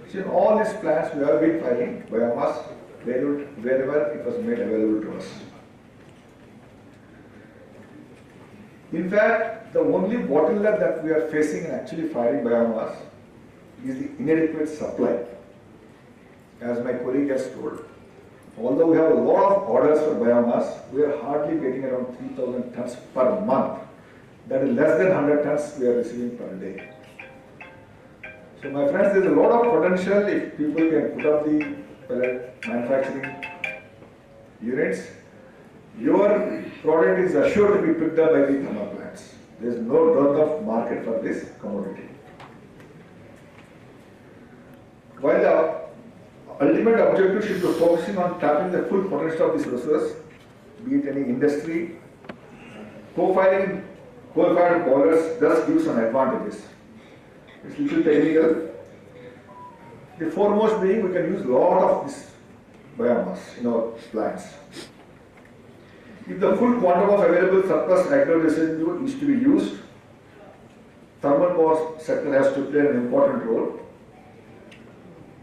So in all these plants, we have been firing biomass wherever it was made available to us. In fact, the only bottleneck that we are facing in actually firing biomass is the inadequate supply. As my colleague has told, although we have a lot of orders for biomass, we are hardly getting around 3,000 tons per month. That is less than 100 tons we are receiving per day. So my friends, there is a lot of potential if people can put up the pellet manufacturing units. Your product is assured to be picked up by the thermal plants. There is no dearth of market for this commodity. While the ultimate objective should be focusing on tapping the full potential of this resource, be it any industry, co-firing coal-fired boilers does give some advantages. It's a little technical. The foremost being we can use a lot of this biomass in our plants. If the full quantum of available surplus regular residue is to be used, thermal power sector has to play an important role.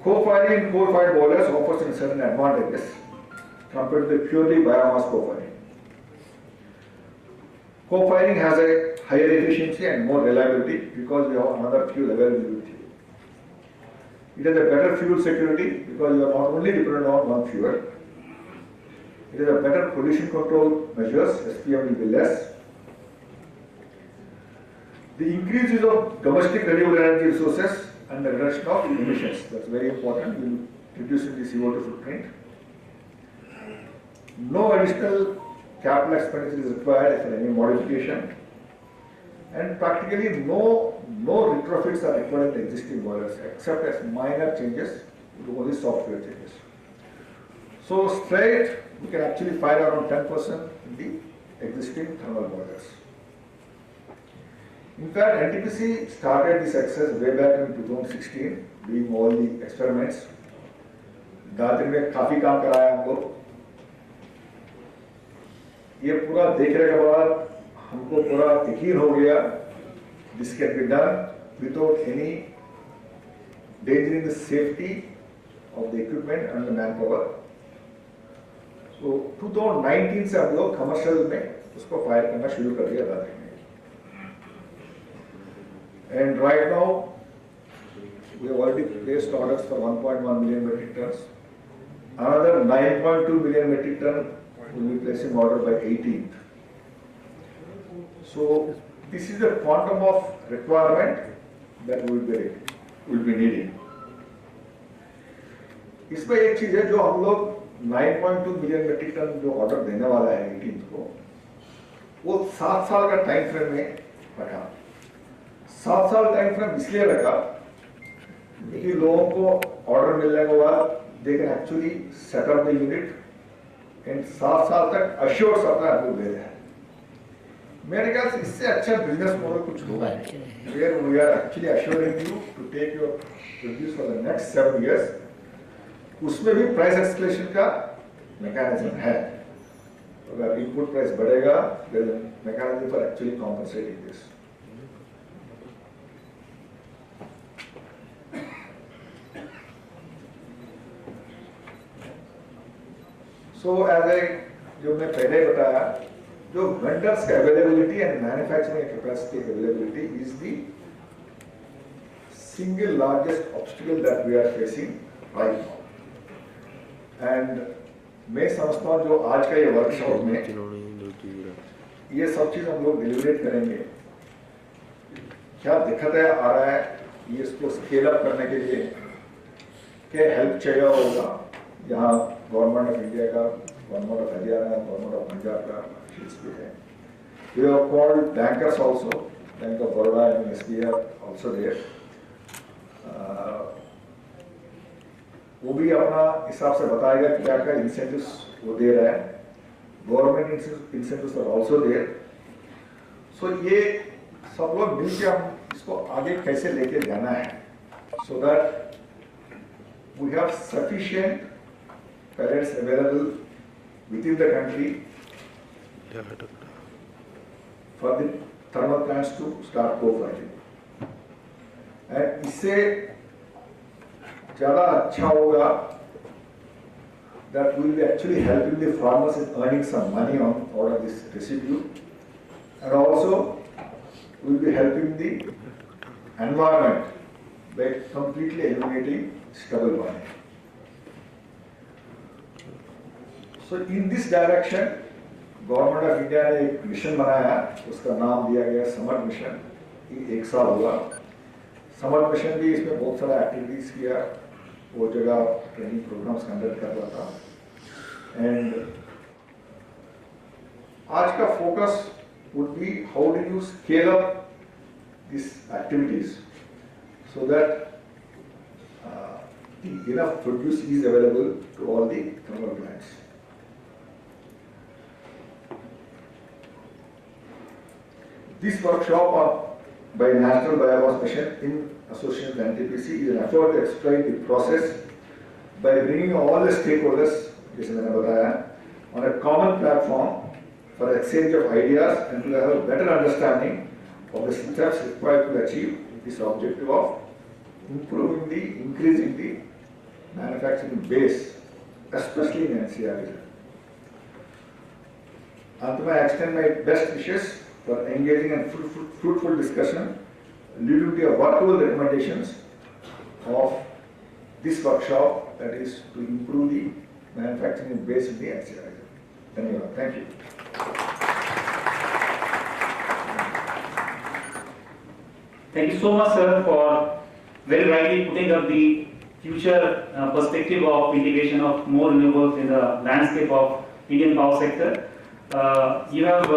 Co-firing in coal-fired boilers offers certain advantages compared to the purely biomass co-firing. Co-firing has a higher efficiency and more reliability because we have another fuel available with you. It has a better fuel security because you are not only dependent on one fuel. It has a better pollution control measures, SPM will be less. The increase use of domestic renewable energy resources and the reduction of emissions, that's very important, will reduce the CO2 footprint. No additional capital expenditure is required for any modification, and practically no retrofits are required in the existing boilers except as minor changes, only software changes. So straight, we can actually fire around 10% in the existing thermal boilers. In fact, NTPC started this exercise way back in 2016, doing all the experiments. Dadri में काफी काम कराया हमको. ये पूरा देखने के बाद हमको पूरा यकीन हो गया, this can be done without any endangering the safety of the equipment and the manpower. So 2019 से हम लोग कमर्शियल में उसको फायर करना शुरू कर दिया दादरी में. And right now we have already placed orders for 1.1 million metric tons. Another 9.2 million metric ton will be placing order by 18th. So this is the quantum of requirement that we will be needing. इसमें एक चीज है जो हम लोग 9.2 million metric ton जो order देने वाला है 18th को, वो 7 साल का टाइम फ्रेम में रखा. 7 साल टाइम फ्रेम इसलिए रखा कि लोगों को ऑर्डर मिलने के बाद they can actually set up the unit and 7 साल तक assured सप्लाई आपको दे रहे हैं. मेरे ख्याल से इससे अच्छा बिजनेस मॉडल कुछ होगा नहीं. Where we are actually assuring you to take your produce for the next 7 years. उसमें भी प्राइस एक्सक्लेशन का मैकेनिज्म है. अगर इनपुट प्राइस बढ़ेगा, there is a mechanism for actually compensating this. So जो मैं पहले बताया, जो vendors का availability and manufacturing capacity availability is the single largest obstacle that we are facing right now. And मैं समझता हूँ जो आज का ये वर्कशॉप में ये सब चीज हम लोग डिलीवरेट करेंगे। क्या दिक्कतें आ रहा है, ये इसको स्केल अप करने के लिए क्या हेल्प चाहिए होगा, यहाँ गवर्नमेंट ऑफ इंडिया का, government of Haryana, government of Punjab का शीट्स भी है। We have called bankers also, Bank of Baroda and SBI are also there. वो भी अपना हिसाब से बताएगा कि क्या क्या इंसेंटिव्स वो दे रहा है। Government incentives are also there. So ये सब लोग मिलकर हम इसको आगे कैसे लेके जाना है, so that we have sufficient pellets available within the country for the thermal plants to start cofiring. And इससे ज़्यादा अच्छा होगा that we will be actually helping the farmers in earning some money on out of this residue, and also we will be helping the environment by completely eliminating stubble burning. So in this direction, Government of India ने एक mission बनाया, उसका नाम दिया गया summer mission. ये 1 साल हुआ। समर मिशन भी इसमें बहुत सारा एक्टिविटीज किया, वो जगह ट्रेनिंग प्रोग्राम्स कंडक्ट कर रहा था। एंड आज का focus would be how do you scale up this activities so that enough produce is available to all the thermal plants. This workshop by National Biomass Mission in association with NTPC is an effort to explain the process by bringing all the stakeholders, जैसे मैंने बताया, on a common platform for exchange of ideas and to have a better understanding of the steps required to achieve this objective of increasing the manufacturing base, especially in NCR region. And I extend my best wishes for engaging and fruitful discussion leading to workable recommendations of this workshop, that is to improve the manufacturing base in the NCR region. Thank you. Thank you so much, sir, for very rightly putting up the future perspective of integration of more renewables in the landscape of Indian power sector. You have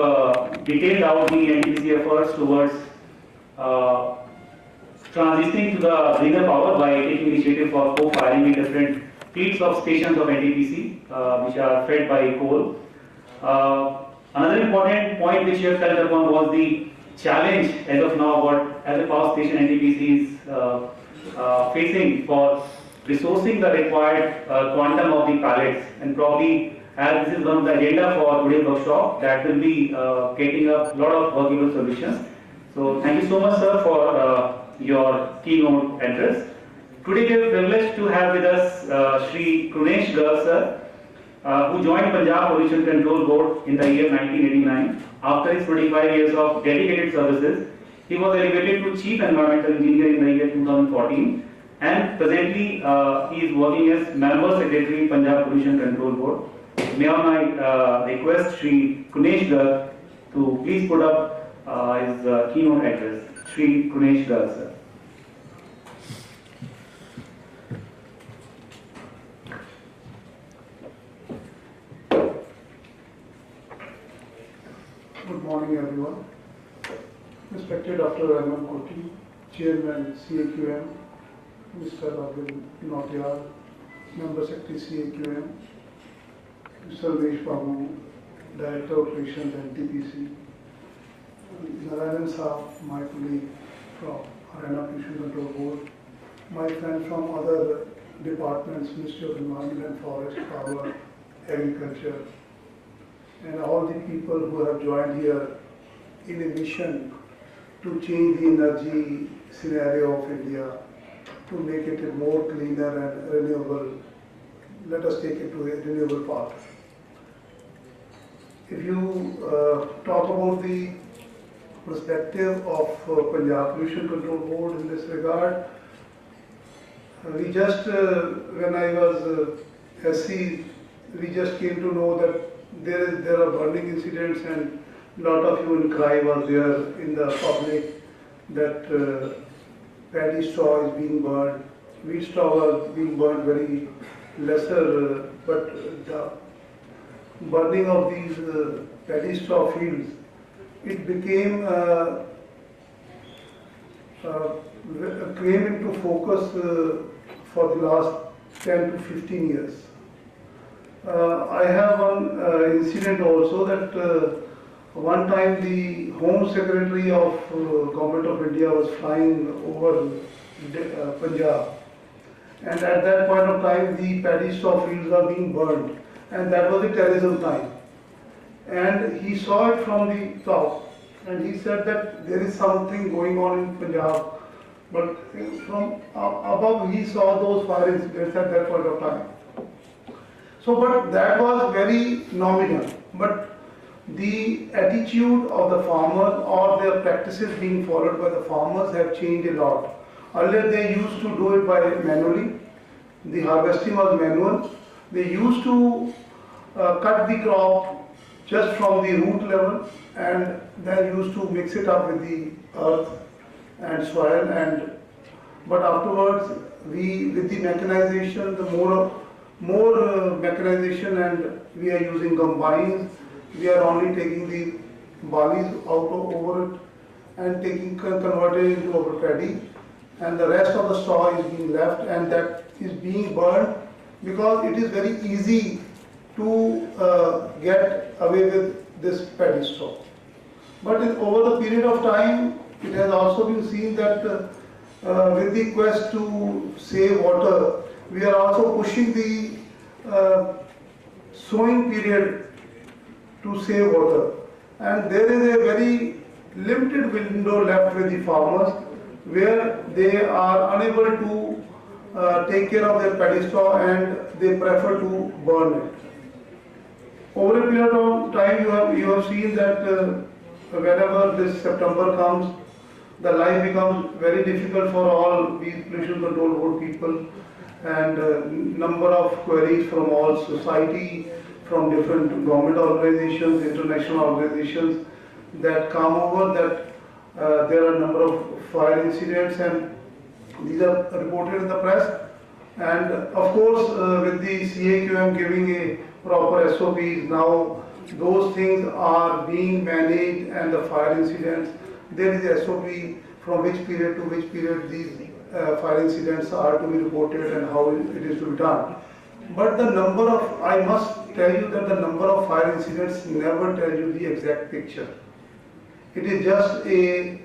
detailed out the NTPC efforts towards transitioning to the greener power by taking initiative for co-firing in different fleets of stations of NTPC which are fed by coal. Another important point which you have touched upon was the challenge as of now what as a power station NTPC is facing for resourcing the required quantum of the pallets, and probably as this is one of the agenda for today's workshop, that will be getting a lot of workable solutions. So thank you so much, sir, for your keynote address. Today we are privileged to have with us Shri Kunesh Garg, sir, who joined Punjab Pollution Control Board in the year 1989. After his 25 years of dedicated services, he was elevated to Chief Environmental Engineer in the year 2014, and presently he is working as Member Secretary Punjab Pollution Control Board. May I request Shri Kunesh Garg to please put up his keynote address. Shri Kunesh Garg, sir. Good morning, everyone. Respected Dr. Rahman Koti, Chairman CAQM, Mr. Abdul Nautiyar, Member Secretary CAQM, Mr. Vesh Babu, Director of Operations NTPC, Narayan Saab, my colleague from Haryana Pollution Control Board, my friends from other departments, Ministry of Environment and Forest, Power, Agriculture, and all the people who have joined here in a mission to change the energy scenario of India, to make it a more cleaner and renewable. Let us take it to a renewable path. if you talk about the perspective of Punjab Pollution Control Board in this regard, we just, when I was SC, we just came to know that there are burning incidents, and lot of hue and cry was there in the public that paddy straw is being burned, wheat straw was being burned very lesser, but the burning of these paddy straw fields, it became came into focus for the last 10 to 15 years. I have one incident also that one time the Home Secretary of Government of India was flying over Punjab, and at that point of time the paddy straw fields were being burned, and that was the terrorism time. And he saw it from the top, and he said that there is something going on in Punjab, but from above he saw those fire incidents at that point of time. So, but that was very nominal. But the attitude of the farmer or their practices being followed by the farmers have changed a lot. Earlier they used to do it by manually. The harvesting was manual. They used to cut the crop just from the root level, and then used to mix it up with the earth and soil. And but afterwards, with the mechanization, the more mechanization, and we are using combines. We are only taking the barley over it and converting it into our paddy, and the rest of the straw is being left, and that is being burned because it is very easy to get away with this paddy straw. But over the period of time, it has also been seen that with the quest to save water, we are also pushing the sowing period to save water, and there is a very limited window left with the farmers where they are unable to take care of their paddy straw, and they prefer to burn it. Over a period of time, you have seen that whenever this September comes, the life becomes very difficult for all these pollution control board people, and number of queries from all society, from different government organizations, international organizations that come over that there are a number of fire incidents, and these are reported in the press. And of course, with the CAQM giving a proper SOPs, now those things are being managed, and the fire incidents, there is a SOP from which period to which period these fire incidents are to be reported and how it is to be done. But the number of, I must tell you that the number of fire incidents never tell you the exact picture. It is just a,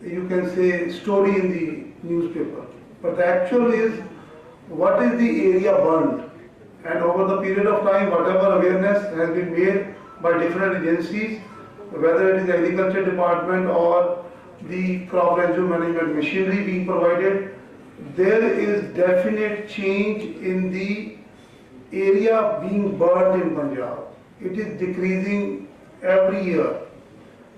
you can say, story in the newspaper. But the actual is, what is the area burned? And over the period of time, whatever awareness has been made by different agencies, whether it is agriculture department or the crop residue management machinery being provided, there is definite change in the area being burned in Punjab. It is decreasing every year,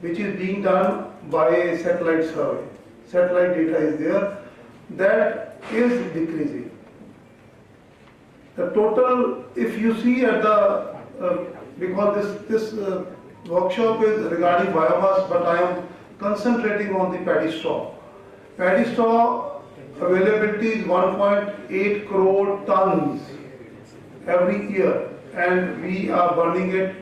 which is being done by a satellite survey. Satellite data is there, that is decreasing. The total, if you see at the, because this workshop is regarding biomass, but I am concentrating on the paddy straw. Paddy straw availability is 1.8 crore tons every year, and we are burning it,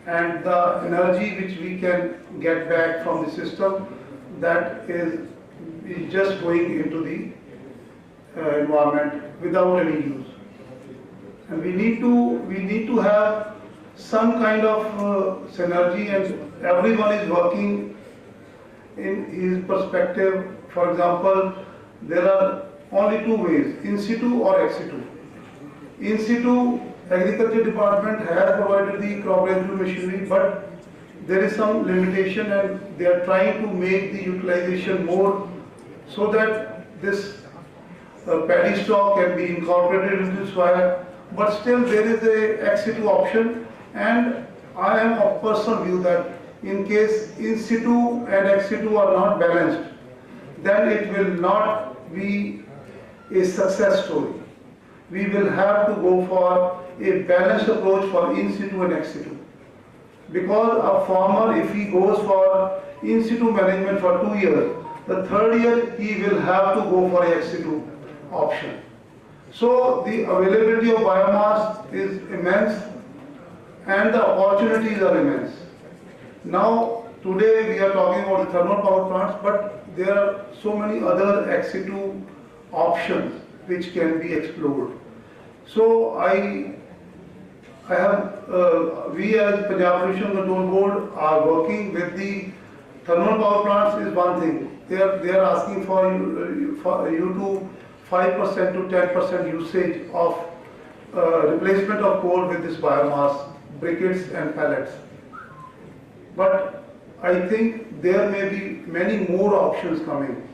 and the energy which we can get back from the system, that is just going into the environment without any use. And we need to have some kind of synergy, and everyone is working in his perspective. For example, there are only two ways, in situ or ex-situ. In situ, agriculture department has provided the crop residue machinery, but there is some limitation, and they are trying to make the utilization more so that this paddy straw can be incorporated into soil. But still there is a ex-situ option, and I am of personal view that in case in situ and ex situ are not balanced, then it will not be a success story. We will have to go for a balanced approach for in situ and ex situ. Because a farmer, if he goes for in situ management for 2 years, the third year he will have to go for ex situ option. So the availability of biomass is immense and the opportunities are immense. Now today we are talking about the thermal power plants, but there are so many other ex situ options which can be explored. So we as Punjab Pollution Control Board are working with the thermal power plants is one thing. They are asking for you to 5% to 10% usage of replacement of coal with this biomass, briquettes and pellets. But I think there may be many more options coming.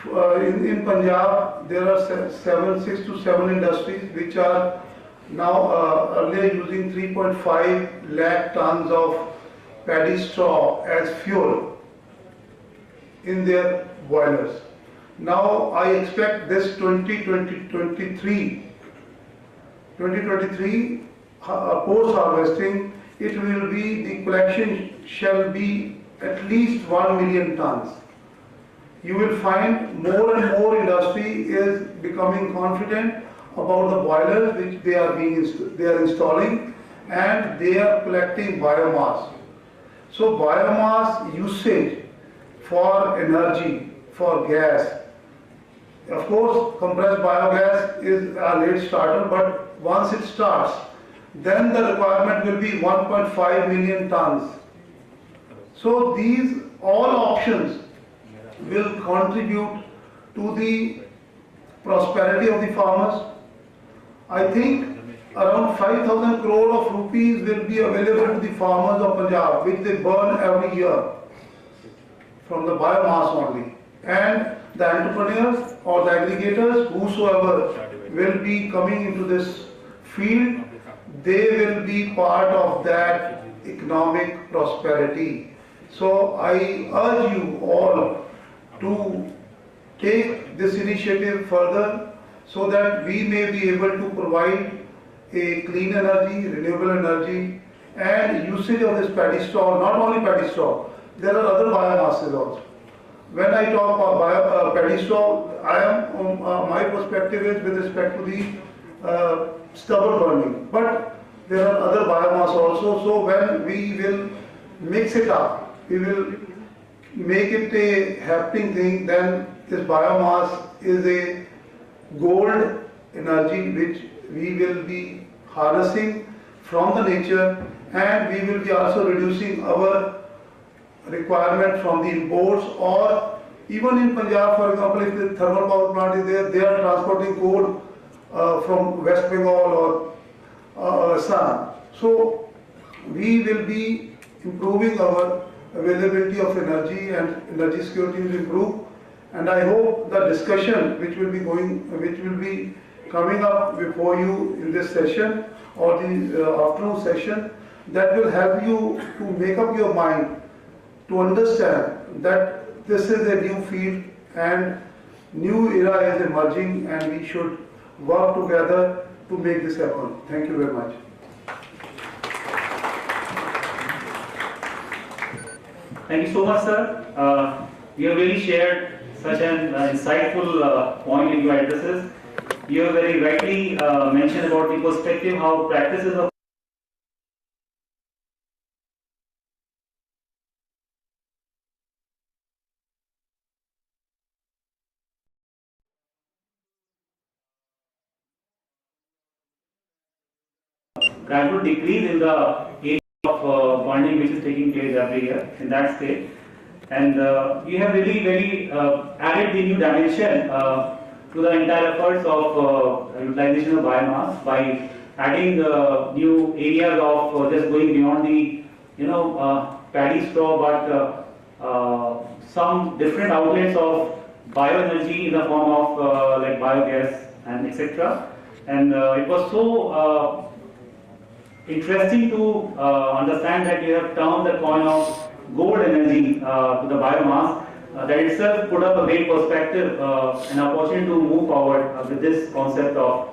In Punjab, there are 6 to 7 industries which are now earlier using 3.5 lakh tons of paddy straw as fuel in their boilers. Now I expect this 2023 post-harvesting, it will be, the collection shall be at least 1 million tons. You will find more and more industry is becoming confident about the boilers which they are installing, and they are collecting biomass. So biomass usage for energy, for gas. Of course, compressed biogas is a late starter, but once it starts, then the requirement will be 1.5 million tons. So these all options will contribute to the prosperity of the farmers. I think around 5,000 crore of rupees will be available to the farmers of Punjab, which they burn every year from the biomass only. And the entrepreneurs or the aggregators, whosoever will be coming into this field, they will be part of that economic prosperity. So I urge you all to take this initiative further so that we may be able to provide a clean energy, renewable energy, and usage of this paddy straw, not only paddy straw, there are other biomasses also. When I talk about paddy straw, my perspective is with respect to the stubble burning, but there are other biomass also. So when we will mix it up, we will make it a happening thing, then this biomass is a gold energy which we will be harnessing from the nature, and we will be also reducing our requirement from the imports. Or even in Punjab, for example, if the thermal power plant is there, they are transporting coal from West Bengal or Assam. So we will be improving our availability of energy, and energy security will improve. And I hope the discussion which will be coming up before you in this session or the afternoon session, that will help you to make up your mind to understand that this is a new field and new era is emerging, and we should work together to make this happen. Thank you very much. Thank you so much, sir. You have really shared such an insightful point in your addresses. You have very rightly mentioned about the perspective, how practices of gradual decrease in the area of bonding which is taking place every year in that state. And you have really very added the new dimension to the entire efforts of utilization of biomass by adding new areas of just going beyond the paddy straw, but some different outlets of bioenergy in the form of like biogas and etc. And it was so interesting to understand that you have turned the coin of gold energy to the biomass. That itself put up a great perspective, an opportunity to move forward with this concept of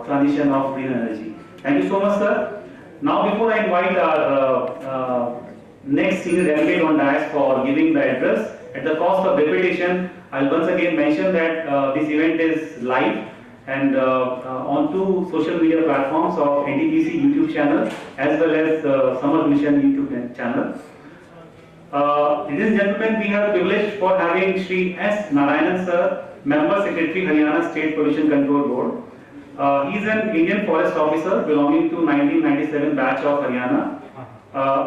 transition of green energy. Thank you so much, sir. Now, before I invite our next senior delegate on dais for giving the address, at the cost of repetition, I'll once again mention that this event is live and on two social media platforms of NTPC YouTube channel as well as Summer Mission YouTube channel. Ladies and gentlemen, we have privilege for having Shri S. Narayanan sir, Member Secretary, Haryana State Pollution Control Board. He is an Indian Forest Officer belonging to 1997 batch of Haryana.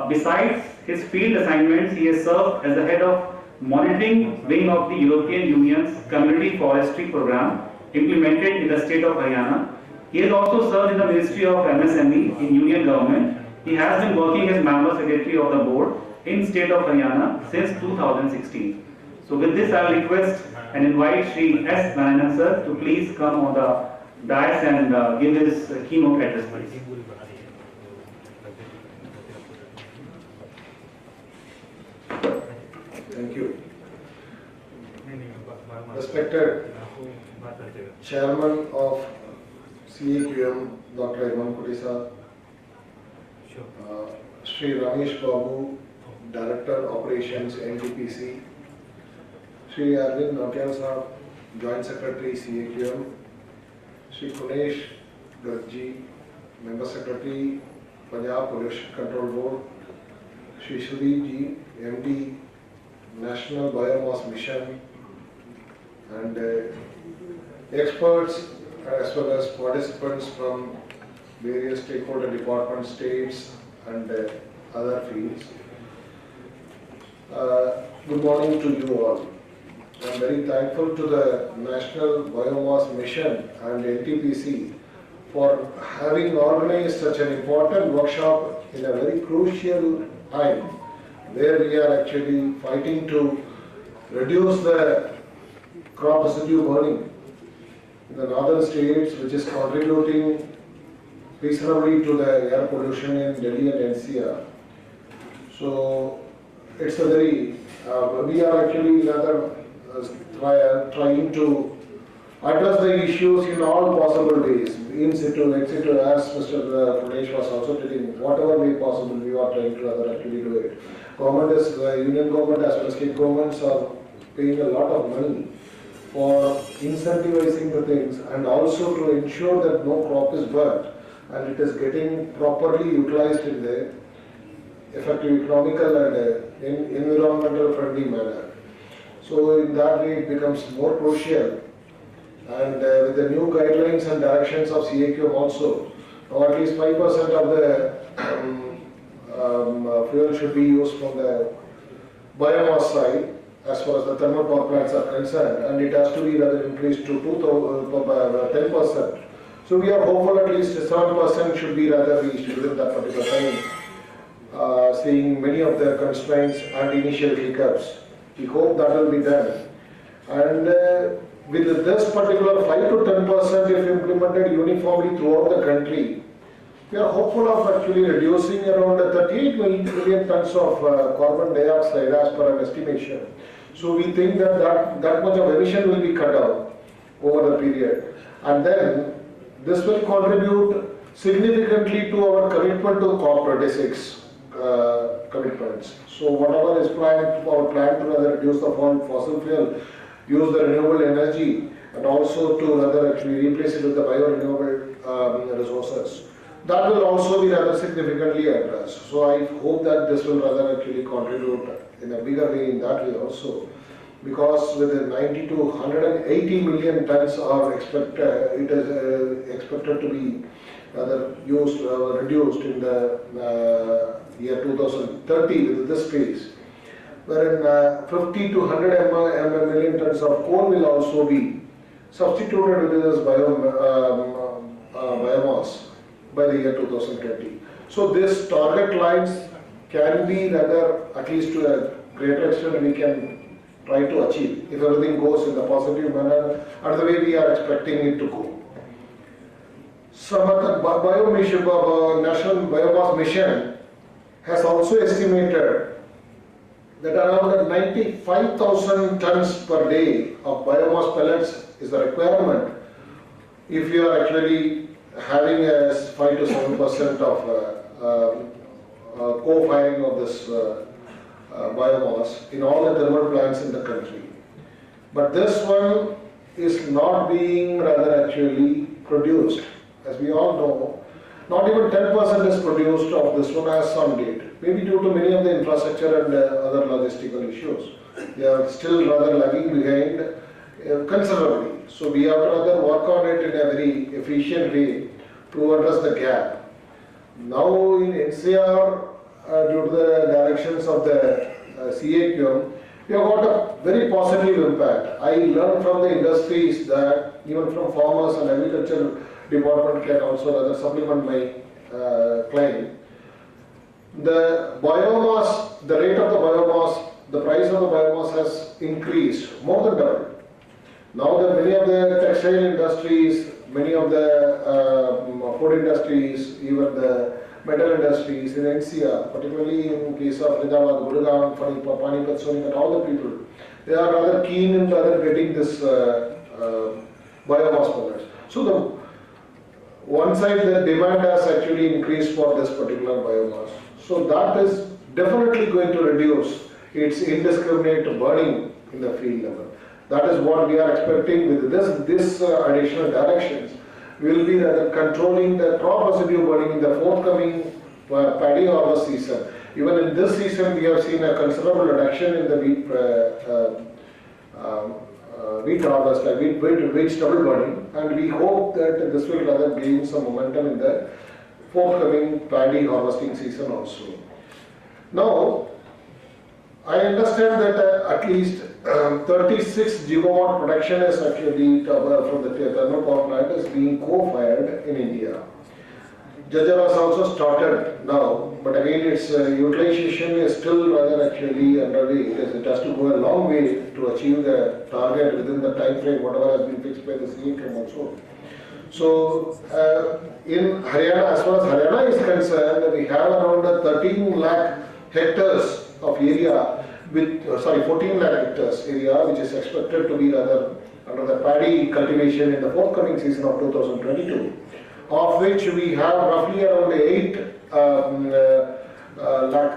Besides his field assignments, he has served as the head of monitoring wing of the European Union's Community Forestry Program implemented in the state of Haryana. He has also served in the Ministry of MSME in Union Government. He has been working as Member Secretary of the Board in state of Haryana since 2016. So with this, I will request and invite Shri S. Narayanan sir to please come on the dais and give his keynote address, please. Thank you. Respected Chairman of CAQM, Dr. Iman Kutisa, Sri Ramesh Babu, Director Operations NTPC, Sri Arvind Nautiyal Sahab, Joint Secretary CAQM, Sri Kunesh Garji, Member Secretary Punjab Pollution Control Board, Sri Sudeep Ji, MD National Biomass Mission, and experts as well as participants from various stakeholder departments, states and other fields. Good morning to you all. I am very thankful to the National Biomass Mission and NTPC for having organized such an important workshop in a very crucial time where we are actually fighting to reduce the crop residue burning in the northern states, which is contributing reasonably to the air pollution in Delhi and NCR. So it's a very, we are actually rather trying to address the issues in all possible ways, in situ, ex situ, as Mr. Pradesh was also telling, whatever way possible we are trying to rather actually do it. Government is, union government as well as state governments are paying a lot of money for incentivizing the things and also to ensure that no crop is burnt and it is getting properly utilized in the effective economical and environmental friendly manner. So in that way it becomes more crucial, and with the new guidelines and directions of CAQM also, now at least 5% of the fuel should be used from the biomass side as far as the thermal power plants are concerned, and it has to be rather increased to 10%. So we are hopeful at least 7% should be rather reached within that particular time, seeing many of the constraints and initial hiccups. We hope that will be done. And with this particular 5 to 10% if implemented uniformly throughout the country, we are hopeful of actually reducing around 38 million tons of carbon dioxide as per an estimation. So we think that that much of emission will be cut out over the period. And then this will contribute significantly to our commitment to COP26 commitments. So whatever is planned, our plan to rather reduce the fossil fuel, use the renewable energy, and also to rather actually replace it with the bio-renewable resources. That will also be rather significantly addressed. So I hope that this will rather actually contribute in a bigger way in that way also. Because with the 90 to 180 million tons are expected, it is expected to be rather used, reduced in the year 2030 with this phase, wherein 50 to 100 million tons of coal will also be substituted with this biomass by the year 2020. So this target lines can be rather, at least to a greater extent, we can try to achieve if everything goes in the positive manner and the way we are expecting it to go. some other National Biomass Mission has also estimated that around 95,000 tons per day of biomass pellets is the requirement if you are actually having a 5 to 7% of co-firing of this biomass in all the thermal plants in the country. But this one is not being rather actually produced. As we all know, not even 10% is produced of this one as on date. Maybe due to many of the infrastructure and other logistical issues. They are still rather lagging behind considerably. So we have to rather work on it in a very efficient way to address the gap. Now in NCR, due to the directions of the CAQM, we have got a very positive impact. I learned from the industries that even from farmers and agriculture department can also rather supplement my claim. The biomass, the rate of the biomass, the price of the biomass has increased more than double. Now that many of the textile industries, many of the food industries, even the metal industries in NCR, particularly in case of Ridawad, Gurgaon, Panipat, Sonipat, all the people, they are rather keen in rather getting this biomass pellets. So the one side the demand has actually increased for this particular biomass. So that is definitely going to reduce its indiscriminate burning in the field level. That is what we are expecting with this additional directions. We will be rather controlling the crop residue burning in the forthcoming paddy harvest season. Even in this season, we have seen a considerable reduction in the wheat harvest, like wheat stubble burning, and we hope that this will rather gain some momentum in the forthcoming paddy harvesting season also. Now, I understand that at least 36 gigawatt production is actually from the thermal power plant is being co-fired in India. Jajjar has also started now, but again its utilization is still rather actually underway. It has to go a long way to achieve the target within the time frame, whatever has been fixed by the CAQM also. So in Haryana, as far as Haryana is concerned, we have around 13 lakh hectares of area with 14 lakh hectares area, which is expected to be rather under the paddy cultivation in the forthcoming season of 2022, of which we have roughly around 8 lakh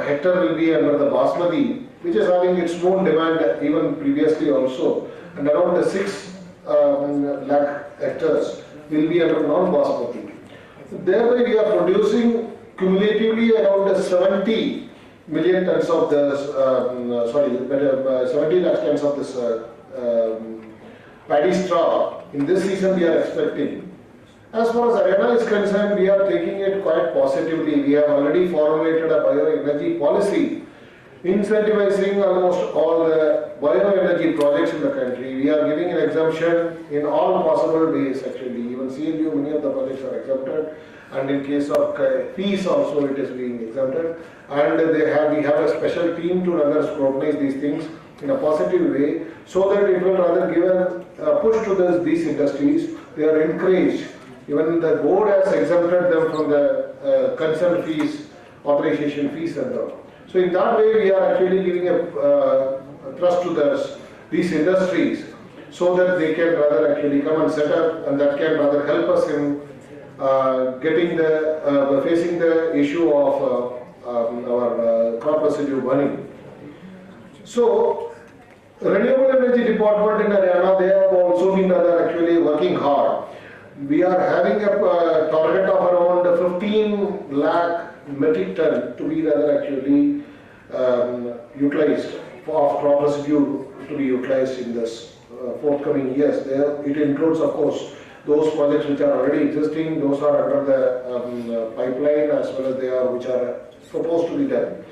hectare will be under the basmati, which is having its own demand even previously also, and around 6 lakh hectares will be under non-basmati. Thereby we are producing cumulatively around 70 million tons of this, 70 lakh tons of this paddy straw. In this season we are expecting. As far as Haryana is concerned, we are taking it quite positively. We have already formulated a bioenergy policy incentivizing almost all the bioenergy projects in the country. We are giving an exemption in all possible ways actually. Even CNU, many of the projects are exempted, and in case of fees also it is being exempted. And we have a special team to rather scrutinize these things in a positive way, so that it will rather give a push to these industries. They are encouraged. Even the board has exempted them from the consent fees, authorization fees and all. So in that way we are actually giving a trust to these industries, so that they can rather actually come and set up, and that can rather help us in facing the issue of our crop residue burning. So, Renewable Energy Department in Haryana, they have also been rather actually working hard. We are having a target of around 15 lakh metric ton to be rather actually utilized, of crop residue to be utilized in this forthcoming years. It includes, of course, those projects which are already existing, those are under the pipeline, as well as they are which are proposed to be done.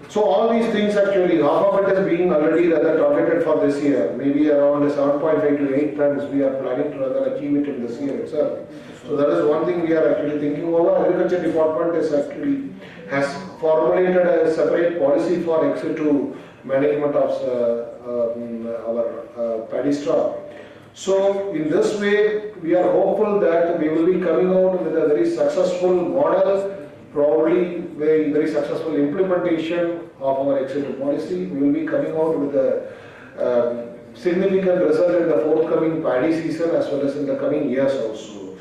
So all these things actually, half of it is being already rather targeted for this year. Maybe around 7.5 to 8 tons we are planning to rather achieve it in this year itself. So that is one thing we are actually thinking over. Agriculture department has formulated a separate policy for Ex-situ management of our paddy straw. So in this way, we are hopeful that we will be coming out with a very successful model, probably very successful implementation of our Ex-situ policy. We will be coming out with a significant result in the forthcoming paddy season as well as in the coming years also,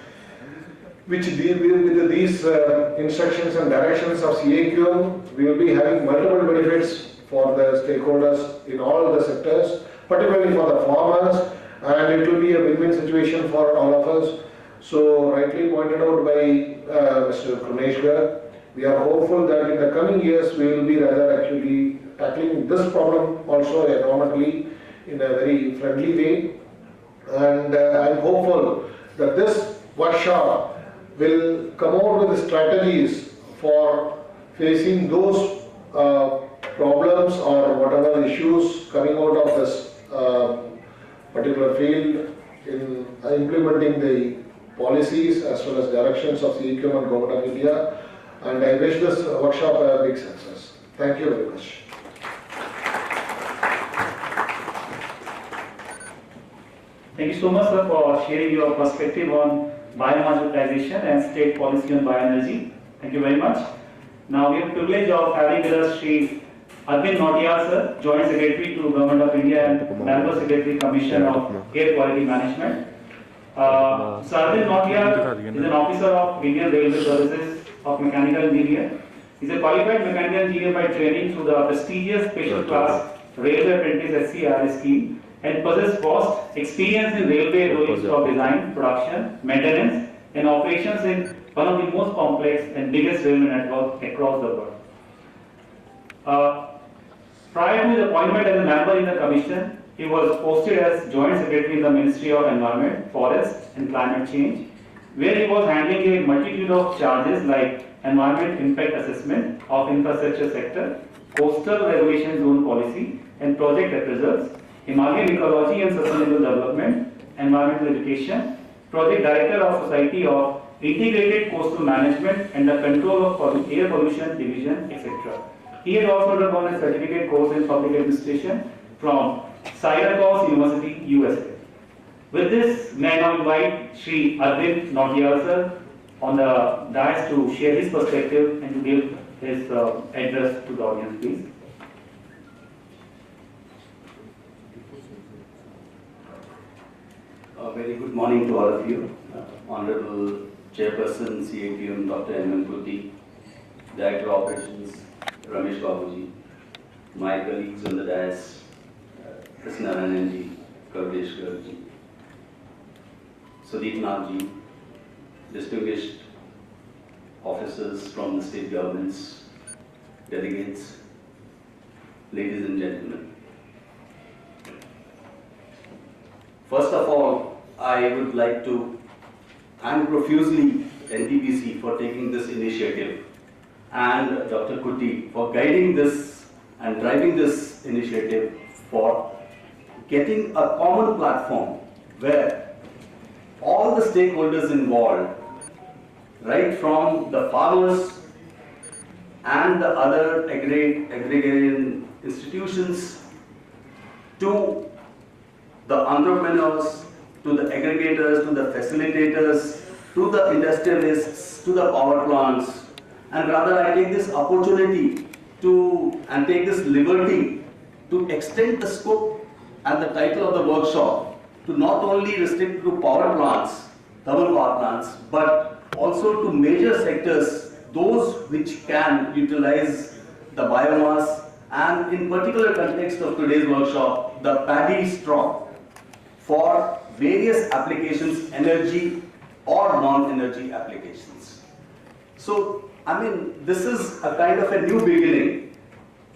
which with these instructions and directions of CAQM, we will be having multiple benefits for the stakeholders in all the sectors, particularly for the farmers, and it will be a win-win situation for all of us. So rightly pointed out by Mr. Kruneshgar, we are hopeful that in the coming years we will be rather actually tackling this problem also environmentally in a very friendly way, and I am hopeful that this workshop will come out with strategies for facing those problems or whatever issues coming out of this particular field in implementing the policies as well as directions of CAQM and Government of India, and I wish this workshop a big success. Thank you very much. Thank you so much, sir, for sharing your perspective on biomass utilization and state policy on bioenergy. Thank you very much. Now we have the privilege of having with us Sri Arvind Nautiyal, sir, Joint Secretary to Government of India and Member Secretary Commission of Air Quality Management. Sir Arvind Nautiyal is an officer of Indian Railway Services of Mechanical Engineer. He is a qualified mechanical engineer by training through the prestigious special class Railway Apprentice SCRS scheme, and possesses vast experience in railway rolling stock design, production, maintenance, and operations in one of the most complex and biggest railway networks across the world. Prior to his appointment as a member in the Commission, he was posted as Joint Secretary in the Ministry of Environment, Forest and Climate Change, where he was handling a multitude of charges like environment impact assessment of infrastructure sector, coastal regulation zone policy and project appraisals, Himalayan ecology and sustainable development, environmental education, project director of Society of Integrated Coastal Management and the control of air pollution division, etc. He has also undergone a certificate course in public administration from Syracuse University, USA. With this, may I now invite Sri Arvind Nautiyal, sir, on the dais to share his perspective and to give his address to the audience, please. Very good morning to all of you. Honorable Chairperson CAQM Dr. M. Kuti, Director of Operations Ramesh Babuji, my colleagues on the dais, Krishna Rananji, Kavdesh Garji, Sudeep Nathji, distinguished officers from the state governments, delegates, ladies and gentlemen. First of all, I would like to thank profusely NTPC for taking this initiative and Dr. Kuti for guiding this and driving this initiative for getting a common platform where all the stakeholders involved, right from the farmers and the other agrarian institutions to the entrepreneurs, to the aggregators, to the facilitators, to the industrialists, to the power plants, and rather I take this opportunity and take this liberty to extend the scope and the title of the workshop to not only restrict to power plants, thermal power plants, but also to major sectors, those which can utilize the biomass, and in particular context of today's workshop, the paddy straw for various applications, energy or non-energy applications. So, I mean, this is a kind of a new beginning.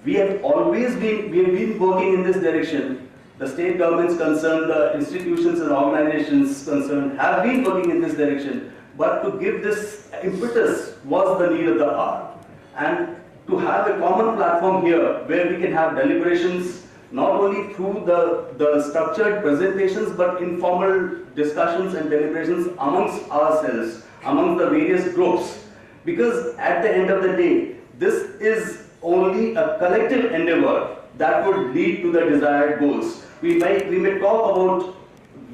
We have been working in this direction. The state governments concerned, the institutions and organizations concerned have been working in this direction. But to give this impetus was the need of the hour. And to have a common platform here where we can have deliberations not only through the structured presentations but informal discussions and deliberations amongst ourselves, amongst the various groups. Because at the end of the day, this is only a collective endeavor that would lead to the desired goals. We may talk about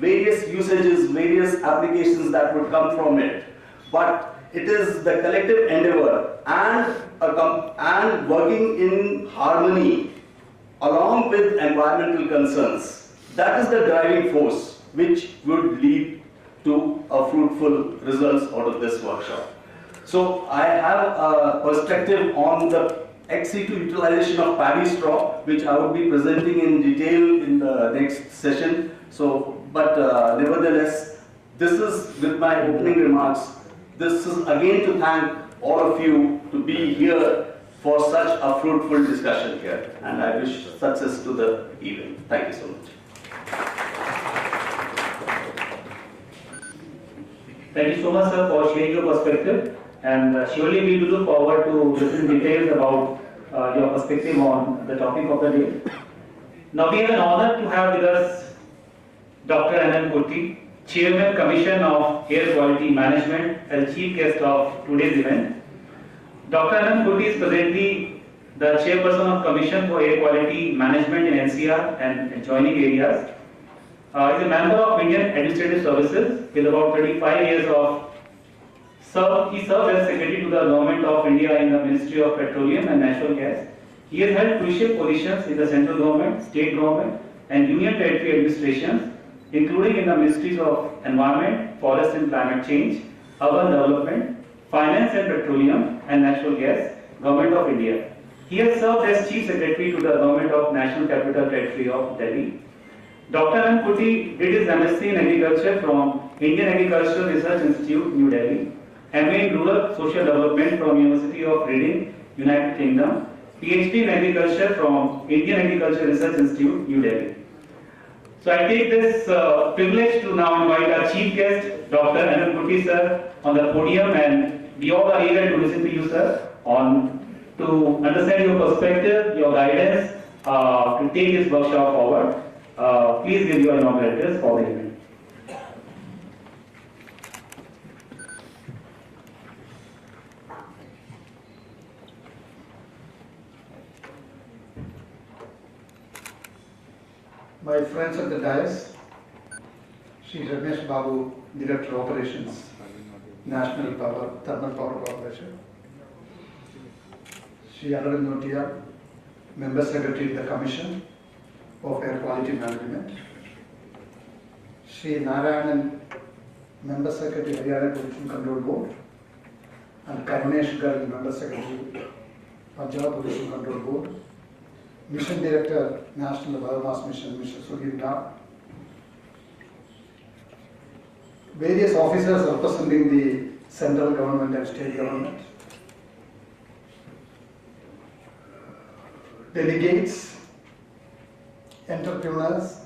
various usages, various applications that would come from it. But it is the collective endeavor and working in harmony along with environmental concerns. That is the driving force which would lead to a fruitful results out of this workshop. So I have a perspective on the ex-situ utilization of paddy straw, which I would be presenting in detail in the next session. So, but nevertheless, this is with my opening remarks. This is again to thank all of you to be here for such a fruitful discussion here. And I wish success to the event. Thank you so much. Thank you so much, sir, for sharing your perspective. And surely we do look forward to listen details about your perspective on the topic of the day. Now we have an honor to have with us Dr. Anand Kurti, Chairman Commission of Air Quality Management, as chief guest of today's event. Dr. Anand Kurti is presently the Chairperson of Commission for Air Quality Management in NCR and adjoining areas. He is a member of Indian Administrative Services with about 35 years of he served as Secretary to the Government of India in the Ministry of Petroleum and Natural Gas. He has held crucial positions in the central government, state government and union territory administrations, including in the Ministries of Environment, Forest and Climate Change, Urban Development, Finance and Petroleum and Natural Gas, Government of India. He has served as Chief Secretary to the Government of National Capital Territory of Delhi. Dr. Anand Kurti did his MSc in Agriculture from Indian Agricultural Research Institute, New Delhi, MA in Rural Social Development from University of Reading, United Kingdom, PhD in Agriculture from Indian Agricultural Research Institute, New Delhi. So I take this privilege to now invite our chief guest, Dr. Anand Kurti sir, on the podium, and we all are eager to listen to you, sir, to understand your perspective, your guidance, to take this workshop forward. Please give your inaugural address for the event. My friends at the dais, Shri Ramesh Babu, Director Operations, National Thermal Power Corporation, Shri Aravind Notia, Member Secretary of the Commission of Air Quality Management, Shri Narayanan, Member Secretary Haryana Pollution Control Board, and Karunesh Garg, Member Secretary Punjab Pollution Control Board, Mission Director, National Biomass Mission, Mr. Sudhir Nath, various officers representing the central government and state government, delegates, entrepreneurs,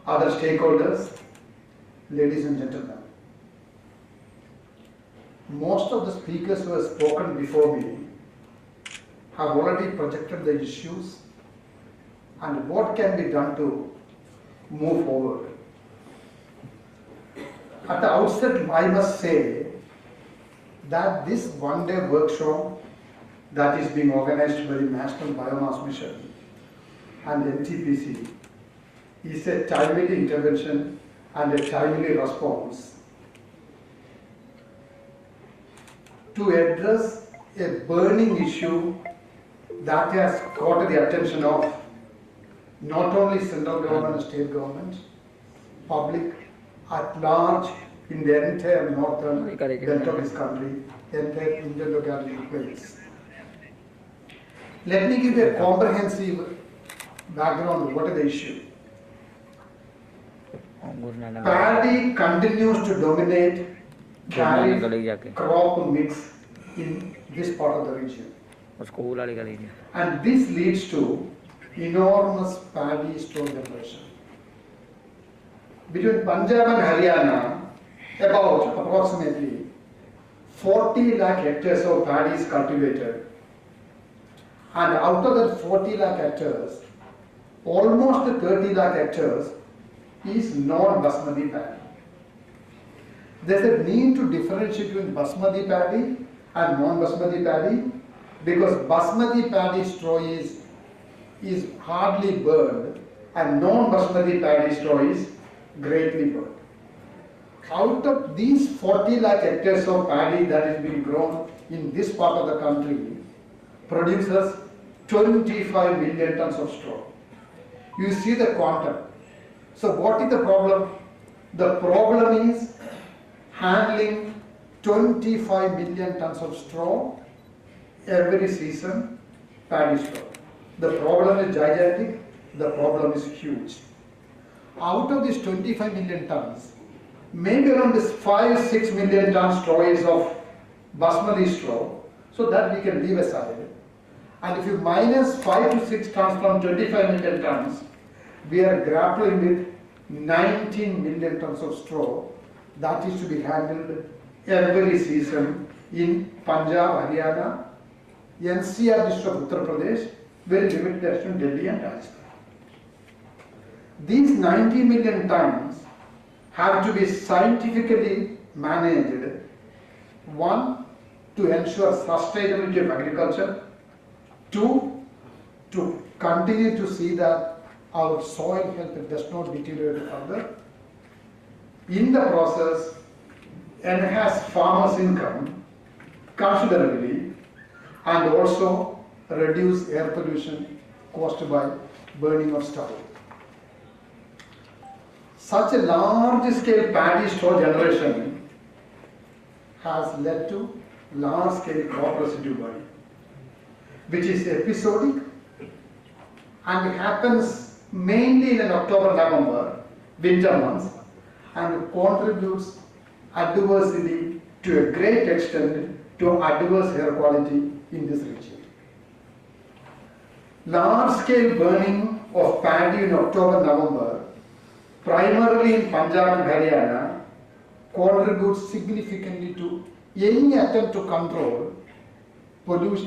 other stakeholders, ladies and gentlemen. Most of the speakers who have spoken before me have already projected the issues and what can be done to move forward. At the outset, I must say that this one-day workshop that is being organized by the National Biomass Mission and NTPC is a timely intervention and a timely response to address a burning issue that has caught the attention of not only central government and state government, public at large in the entire northern belt of this country, entire Indian locality places. Let me give a comprehensive background of what is the issue. Paddy continues to dominate kharif crop mix in this part of the region. And this leads to enormous paddy store generation. Between Punjab and Haryana, about approximately 40 lakh hectares of paddy is cultivated. And out of that 40 lakh hectares, almost 30 lakh hectares is non-basmati paddy. There is a need to differentiate between basmati paddy and non-basmati paddy because basmati paddy straw is hardly burned and non-basmati paddy straw is greatly burned. Out of these 40 lakh hectares of paddy that is being grown in this part of the country, produces 25 million tons of straw. You see the quantum. So what is the problem? The problem is handling 25 million tons of straw every season, paddy straw. The problem is gigantic, the problem is huge. Out of these 25 million tons, maybe around this 5-6 million tons straw is of basmati straw, so that we can leave aside. And if you minus 5 to 6 tons from 25 million tons, we are grappling with 19 million tons of straw that is to be handled every season in Punjab, Haryana, NCR district of Uttar Pradesh, very limited extent Delhi and Rajasthan. These 90 million tons have to be scientifically managed. One, to ensure sustainability of agriculture. Two, to continue to see that our soil health does not deteriorate further. In the process, enhance farmers' income considerably and also reduce air pollution caused by burning of stubble. Such a large-scale paddy straw generation has led to large-scale crop residue burning, which is episodic and happens mainly in October-November, winter months, and contributes adversely to a great extent to adverse air quality in this region. Large-scale burning of paddy in October-November, primarily in Punjab and Haryana, contributes significantly to any attempt to control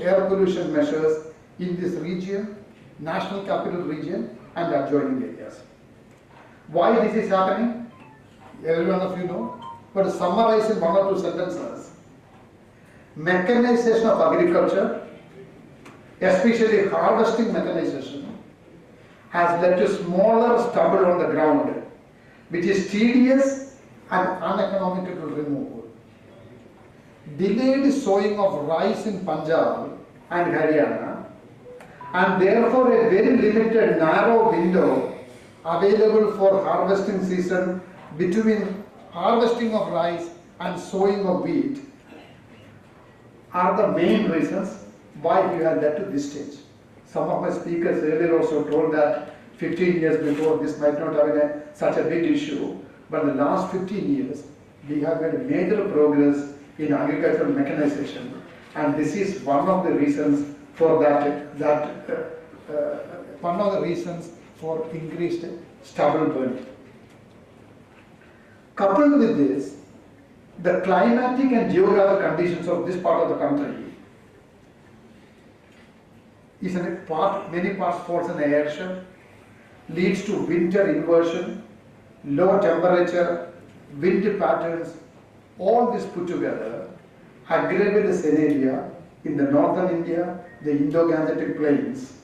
air pollution measures in this region, National Capital Region and adjoining areas. Why this is happening? Every one of you know, but to summarize in 1 or 2 sentences, mechanization of agriculture, especially harvesting mechanization, has led to smaller stubble on the ground, which is tedious and uneconomical to remove. Delayed sowing of rice in Punjab and Haryana, and therefore a very limited narrow window available for harvesting season between harvesting of rice and sowing of wheat, are the main reasons why we are led to this stage. Some of my speakers earlier also told that 15 years before this might not have been such a big issue, but in the last 15 years we have made major progress in agricultural mechanization, and this is one of the reasons for one of the reasons for increased stubble burning. Coupled with this, the climatic and geographic conditions of this part of the country is in a part, many parts falls in the airshed, leads to winter inversion, low temperature, wind patterns, all this put together aggravate the scenario in the northern India, the Indo-Gangetic plains,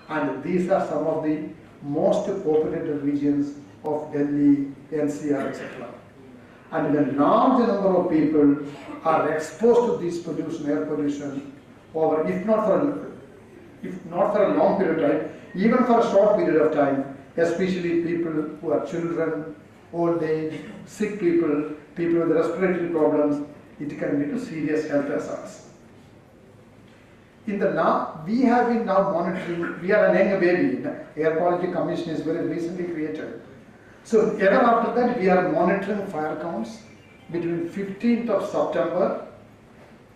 and these are some of the most populated regions of Delhi, NCR, etc. And a large number of people are exposed to this pollution, air pollution, over if not for a long period of time, even for a short period of time, especially people who are children, old age, sick people, people with respiratory problems, it can lead to serious health hazards. We have been now monitoring, we are an young baby, Air Quality Commission is very recently created. So ever after that, we are monitoring fire counts between 15th of September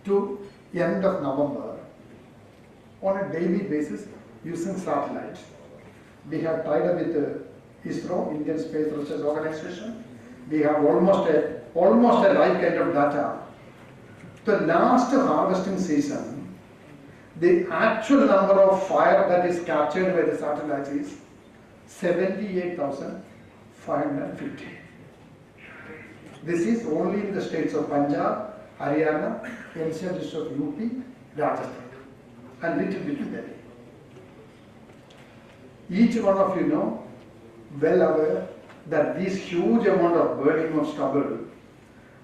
to end of November on a daily basis using satellite. We have tied up with ISRO, Indian Space Research Organization. We have almost a live kind of data. The last harvesting season, the actual number of fire that is captured by the satellite is 78,550. This is only in the states of Punjab, Haryana, NCR district of UP, Rajasthan, and little bit in Delhi. Each one of you know, well aware, that this huge amount of burning of stubble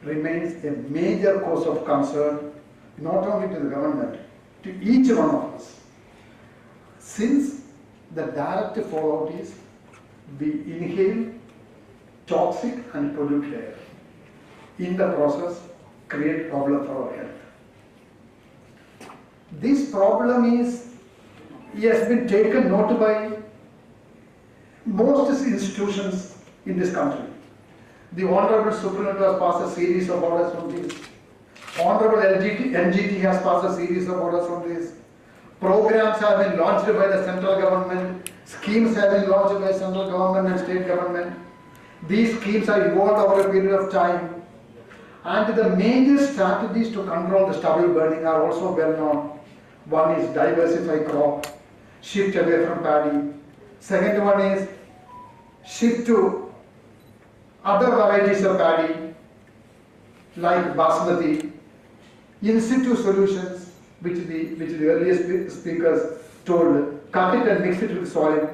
remains a major cause of concern, not only to the government, to each one of us. Since the direct fallout is we inhale toxic and polluted air. In the process, create problem for our health. This problem has been taken note by most institutions in this country. The Honorable Supreme Court has passed a series of orders on this. Honorable NGT has passed a series of orders on this. Programs have been launched by the central government. Schemes have been launched by central government and state government. These schemes are evolved over a period of time. And the major strategies to control the stubble burning are also well known. One is diversify crop, shift away from paddy. Second one is shift to other varieties of paddy like basmati. In-situ solutions, which the earlier speakers told, cut it and mix it with soil,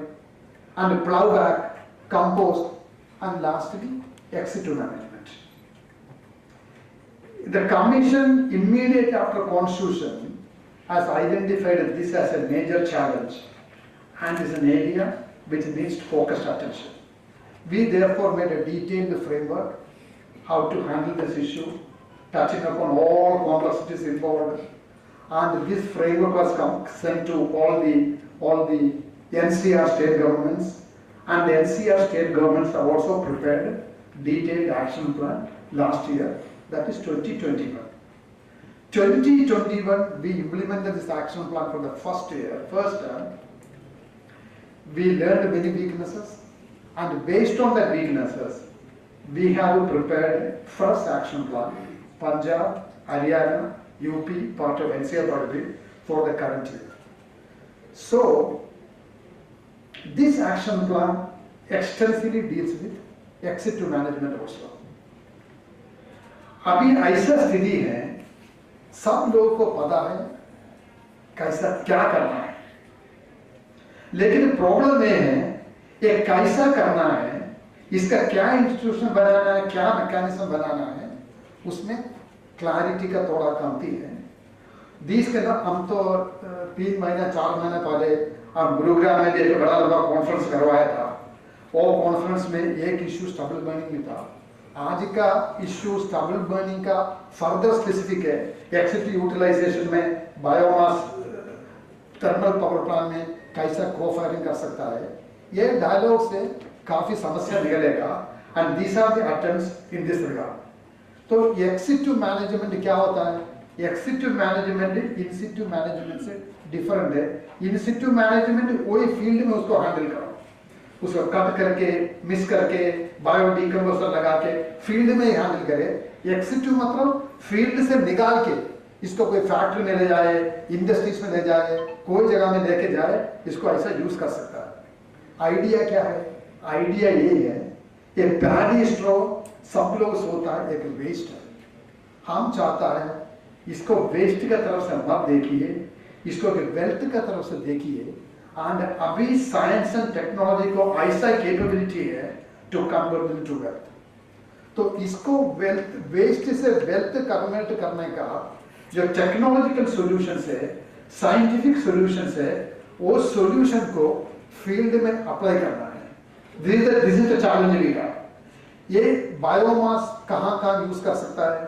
and plow back, compost, and lastly, ex-situ management. The Commission, immediately after Constitution, has identified this as a major challenge and is an area which needs focused attention. We therefore made a detailed framework how to handle this issue, touching upon all complexities involved. And this framework was sent to all the NCR state governments, and the NCR state governments have also prepared detailed action plan last year, that is 2021. 2021, we implemented this action plan for the first term. We learned many weaknesses, and based on the weaknesses, we have prepared first action plan, Punjab, Haryana, UP, part of NCR part of it, for the current year. So, this action plan extensively deals with ex-situ management also. अभी ऐसा स्थिति है, सब लोगों को पता है कैसा क्या करना है, लेकिन प्रॉब्लम ये है ये कैसा करना है, इसका क्या इंस्टीट्यूशन बनाना है, क्या मैकेनिज्म बनाना है, उसमें क्लैरिटी का थोड़ा कमती है. दिस के हम तो 3 महीना 4 महीना पहले हम गुरुग्राम में एक बड़ा लंबा कॉन्फ्रेंस करवाया था. वो कॉन्फ्रेंस में एक इश्यू स्टबल बर्निंग में था. आज का इश्यू स्टबल बर्निंग का फर्दर स्पेसिफिक है. एक्स-सिtu यूटिलाइजेशन में बायोमास थर्मल पावर प्लांट में कैसा को फायरिंग कर सकता है. ये डायलॉग से काफी समस्या निकलेगा, and these are the attempts in this regard. तो एक्स-सिtu मैनेजमेंट क्या होता है? एक्स-सिtu मैनेजमेंट इन-सिtu मैनेजमेंट से डिफरेंट है. इन-सिtu मैनेजमेंट वही फील्ड में उसको हैंडल करो, उसको कट करके, मिस करके, बायो डिकम्पोजर लगा के फील्ड में ही हैंडल करे. एक्स-सिtu मतलब फील्ड से निकाल के इसको कोई फैक्ट्री में ले जाए, इंडस्ट्रीज में ले जाए, कोई जगह में लेके जाए, इसको ऐसा यूज कर सकता है. आइडिया क्या है? आइडिया ये है, ये पैडी स्ट्रॉ सब लोग सोता है एक वेस्ट है. हम चाहता है इसको वेस्ट का तरफ से मत देखिए, इसको वेल्थ का तरफ से देखिए. एंड अभी साइंस एंड टेक्नोलॉजी को ऐसा कैपेबिलिटी है टू कन्वर्ट इनटू वेल्थ. तो इसको वेस्ट से वेल्थ कन्वर्ट करने का जो टेक्नोलॉजिकल सॉल्यूशंस है, साइंटिफिक सॉल्यूशंस है, वो सॉल्यूशन को फील्ड में अप्लाई करना है. This is the challenge we have. ये बायोमास कहाँ कहाँ यूज कर सकता है?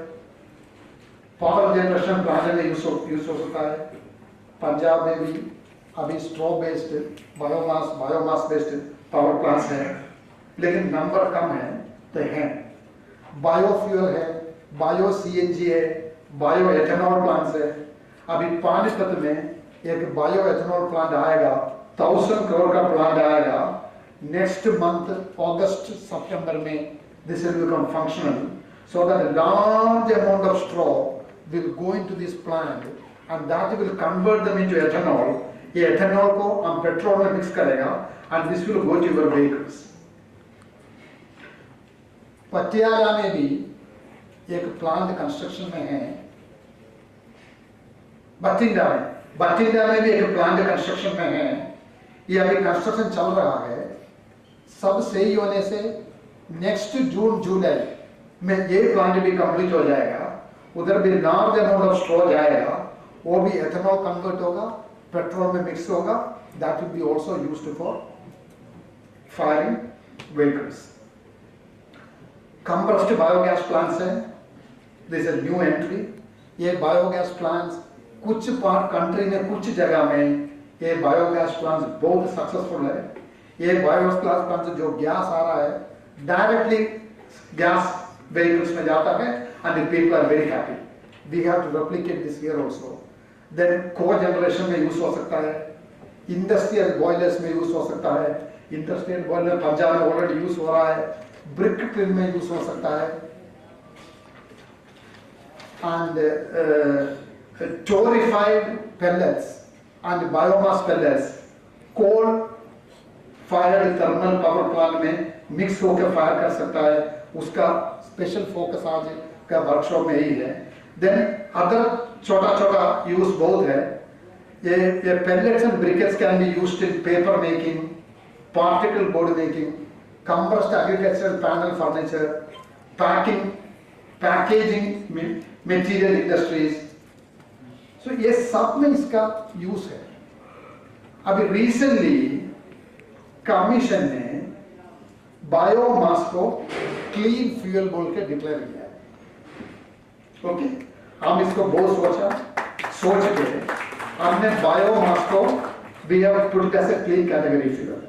पावर जनरेशन प्लांट में यूज हो सकता है. पंजाब में भी अभी straw based biomass based power plants है, लेकिन नंबर कम है. तो है बायोफ्यूल है, बायो CNG है, बायो एथेनॉल प्लांट्स है. अभी पानीपत में एक बायो एथेनॉल प्लांट आएगा, 1000 करोड़ का प्लांट आएगा. नेक्स्ट मंथ अगस्त सितंबर में this will become functional, so that a large amount of straw will go into this plant and that will convert them into ethanol. ये ethanol को हम पेट्रोल में mix करेगा and this will go to your vehicles. Patiala में भी एक plant construction में है. बठिंडा में भी एक प्लांट कंस्ट्रक्शन में है. ये अभी कंस्ट्रक्शन चल रहा है. सब सही होने से नेक्स्ट जून जुलाई में ये प्लांट भी कंप्लीट हो जाएगा, उधर भी लार्ज अमाउंट ऑफ स्टोरेज आएगा, वो भी एथेनॉल कन्वर्ट होगा, पेट्रोल में मिक्स होगा, that will be also used for firing vehicles. Compressed biogas plants है, दिस इज न्यू एंट्री। ये बायोगैस प्लांट्स कुछ पार्ट कंट्री में कुछ जगह में ये बायोगैस प्लांट्स बहुत सक्सेसफुल है। ये बायोगैस प्लांट्स जो गैस आ रहा है डायरेक्टली गैस व्हीकल्स में जाता है and people are very happy. We have to replicate this here also. Then cogeneration में यूज हो सकता है, इंडस्ट्रियल बॉयलर्स में यूज हो सकता है, इंडस्ट्रियल बॉयलर पंजाब में ऑलरेडी यूज हो रहा है, ब्रिक ट्रिल में यूज हो सकता है, and torrefied pellets and biomass pellets coal fired thermal power plant में मिक्स होकर फायर कर सकता है। उसका स्पेशल फोकस आज का वर्कशॉप में ही है। देन अदर छोटा छोटा यूज बहुत है। ये pellets and briquettes can be used in paper making, particle board making, compressed agricultural panel furniture, packaging material industries। So ये सब में इसका यूज है। अभी रिसेंटली कमीशन ने बायोमास को क्लीन फ्यूल बोल के डिक्लेयर किया है। ओके, हम इसको बहुत सोच के हमने बायोमास को we have put as a clean category fuel.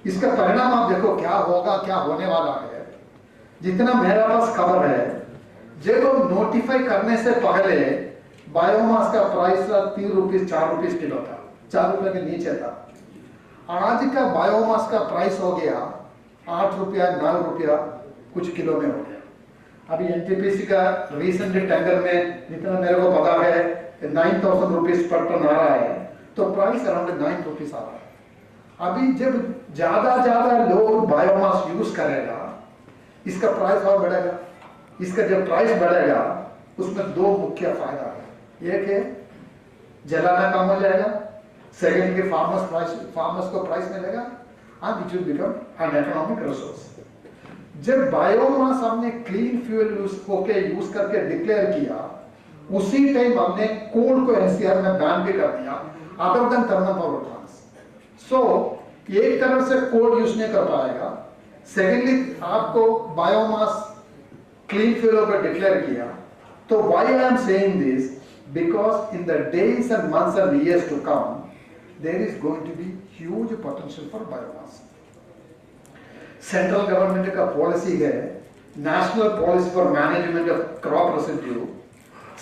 इसका परिणाम आप देखो क्या होगा, क्या होने वाला है। जितना मेरे पास खबर है, जब नोटिफाई करने से पहले बायोमास का प्राइस 3 रुपीस 4 रुपीस किलो था, 4 रुपए के नीचे था। आज का बायोमास का प्राइस हो गया 8 रुपया 9 रुपया कुछ किलो में हो गया। अभी एनटीपीसी का रिसेंट टेंडर में जितना मेरे को पता है 9,000 रुपीस पर टन आ रहा है, तो प्राइस अराउंड 9 रुपीस आ रहा है। अभी जब ज्यादा लोग बायोमास यूज करेगा, इसका प्राइस और बढ़ेगा। इसका जब प्राइस बढ़ेगा उसमें 2 मुख्य फायदा है। एक है जलाना कम हो जाएगा, सेकेंड के फार्मर्स को प्राइस मिलेगा and it will become an economic resource. जब बायोमास हमने क्लीन फ्यूल यूज करके डिक्लेयर किया, उसी टाइम हमने कोल को एनसीआर में बैन भी कर दिया, other than thermal power plants. So एक तरफ से कोल यूज नहीं कर पाएगा, सेकेंडली आपको बायोमास क्लीन फ्यूल पर डिक्लेयर किया। तो why I am saying this, because in the days and months and years to come there is going to be huge potential for biomass. Central government का policy है national policy for management of crop residue,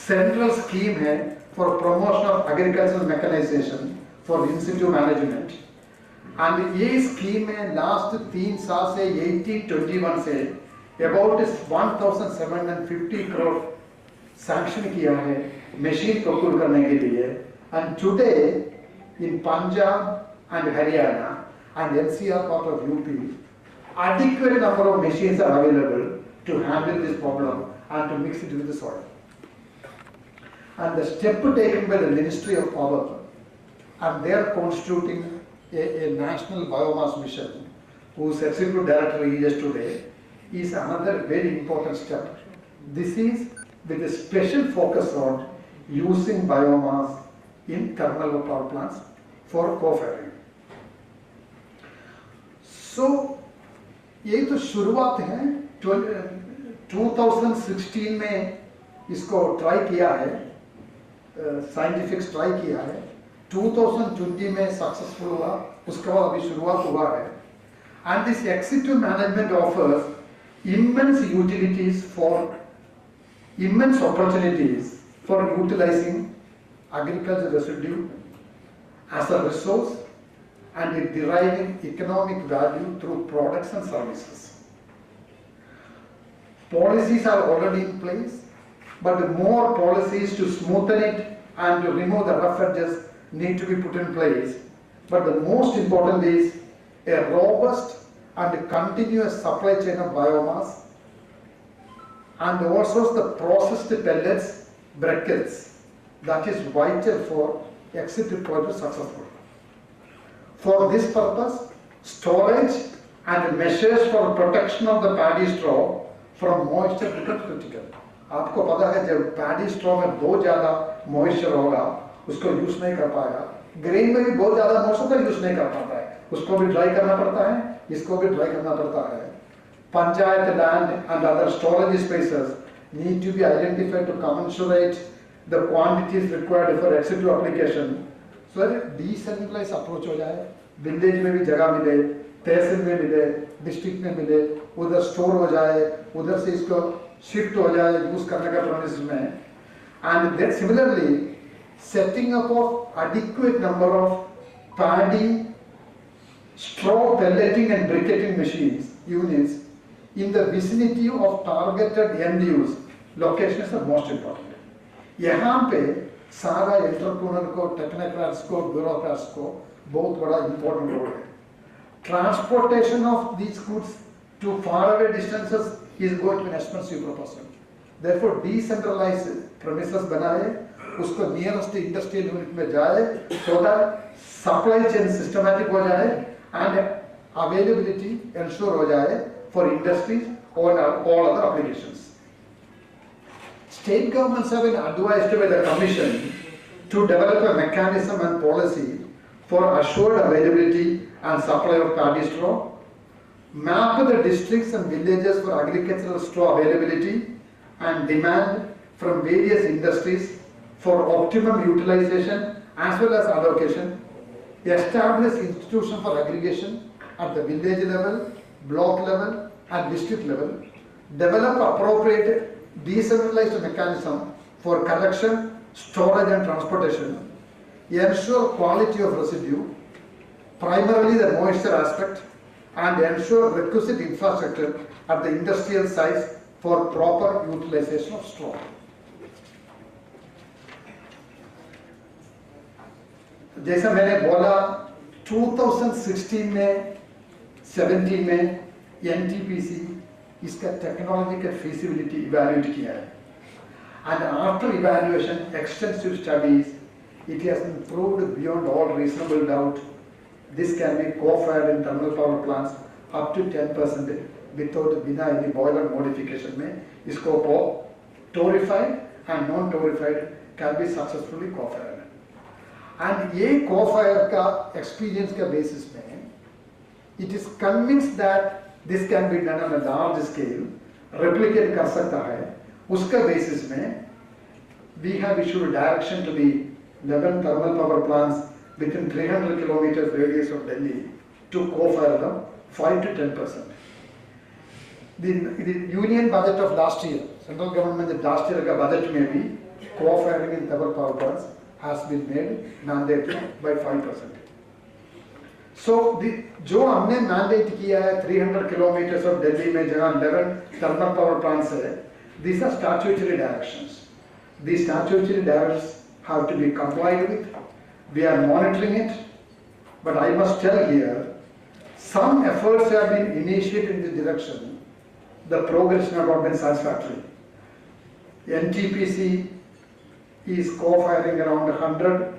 central scheme है for promotion of agricultural mechanisation for in situ management. And ये scheme में last 3 साल से 1821 say about 1750 crore sanction किया है machine procure करने के लिए। And today in Punjab and Haryana and NCR part of UP adequate number of machines are available to handle this problem and to mix it with the soil. And the step taken by the Ministry of Power, and they are constituting a national biomass mission, whose executive director is today, is another very important step. This is with a special focus on using biomass in thermal power plants for co-firing. So, ये तो शुरुआत है। 2016 में इसको try किया है, scientific try किया है। 2020 में सक्सेसफुल हुआ, उसके बाद अभी शुरुआत हुआ है। And this ex-situ management offers immense utilities for immense opportunities for utilizing agricultural residue as a resource and deriving economic value through products and services. Policies are already in place, but more policies to smoothen it and to remove the rough edges need to be put in place. But the most important is a robust and continuous supply chain of biomass, and also the processed pellets, briquettes, that is vital for ex-situ project successful. For this purpose, storage and measures for protection of the paddy straw from moisture become critical. आपको पता है जब paddy straw में बहुत ज़्यादा moisture होगा उसको use नहीं कर पाएगा, ग्रेन में भी बहुत ज़्यादा मॉइस्चर का यूज़ नहीं कर पाता है, उसको भी ड्राई करना पड़ता है, इसको भी ड्राई करना पड़ता है. Panchayat land and other storage spaces need to be identified to commensurate the quantities required for ex-situ application. So that decentralized approach हो जाए, विलेज में भी जगह मिले, तहसील में मिले, डिस्ट्रिक्ट में मिले, उधर स्टोर हो जाए, उधर से इसको शिफ्ट हो जाए यूज करने का प्रोसेस में. And then similarly, setting up of adequate number of paddy, straw pelleting and briquetting machines, units, in the vicinity of targeted end use locations are most important. यहाँ पे सारा एंटरप्रेन्योर को, technocrats को, bureaucrats को बहुत बड़ा important role है. Transportation of these goods to faraway distances is going to be an expensive proposal. Therefore, decentralized premises बनाए, उसको nearest industrial unit में जाए, so that supply chain systematic हो जाए and availability ensure हो जाए for industries or all other applications. State governments have been advised by the Commission to develop a mechanism and policy for assured availability and supply of paddy straw, map the districts and villages for agricultural straw availability and demand from various industries for optimum utilization as well as allocation, establish institutions for aggregation at the village level, block level and district level, develop appropriate decentralized mechanism for collection, storage and transportation, ensure quality of residue, primarily the moisture aspect, and ensure requisite infrastructure at the industrial sites for proper utilization of straw. जैसा मैंने बोला 2016 में 17 में NTPC इसका technological feasibility evaluate किया है, and after evaluation, extensive studies, it has been proved beyond all reasonable doubt this can be co-fired in thermal power plants up to 10% without बिना any boiler modification में इसको torrefied and non-torrefied can be successfully co-fired. And ये co-fire का experience का basis में it is convinced that this can be done on a large scale, replicate कर सकता है, उसका basis में we have issued direction to the 11 thermal power plants within 300 kilometers radius of Delhi to co-fire them 5 to 10%. The union budget of last year, central government last year का budget में भी co-firing in thermal power plants has been made mandatory by 5%. So जो हमने mandate किया है 300 kilometers of Delhi में जहाँ 11 thermal power plants है, these are statutory directions. These statutory directions have to be complied with. We are monitoring it, but I must tell here, some efforts have been initiated in this direction. The progress has not been satisfactory. NTPC is co-firing around 100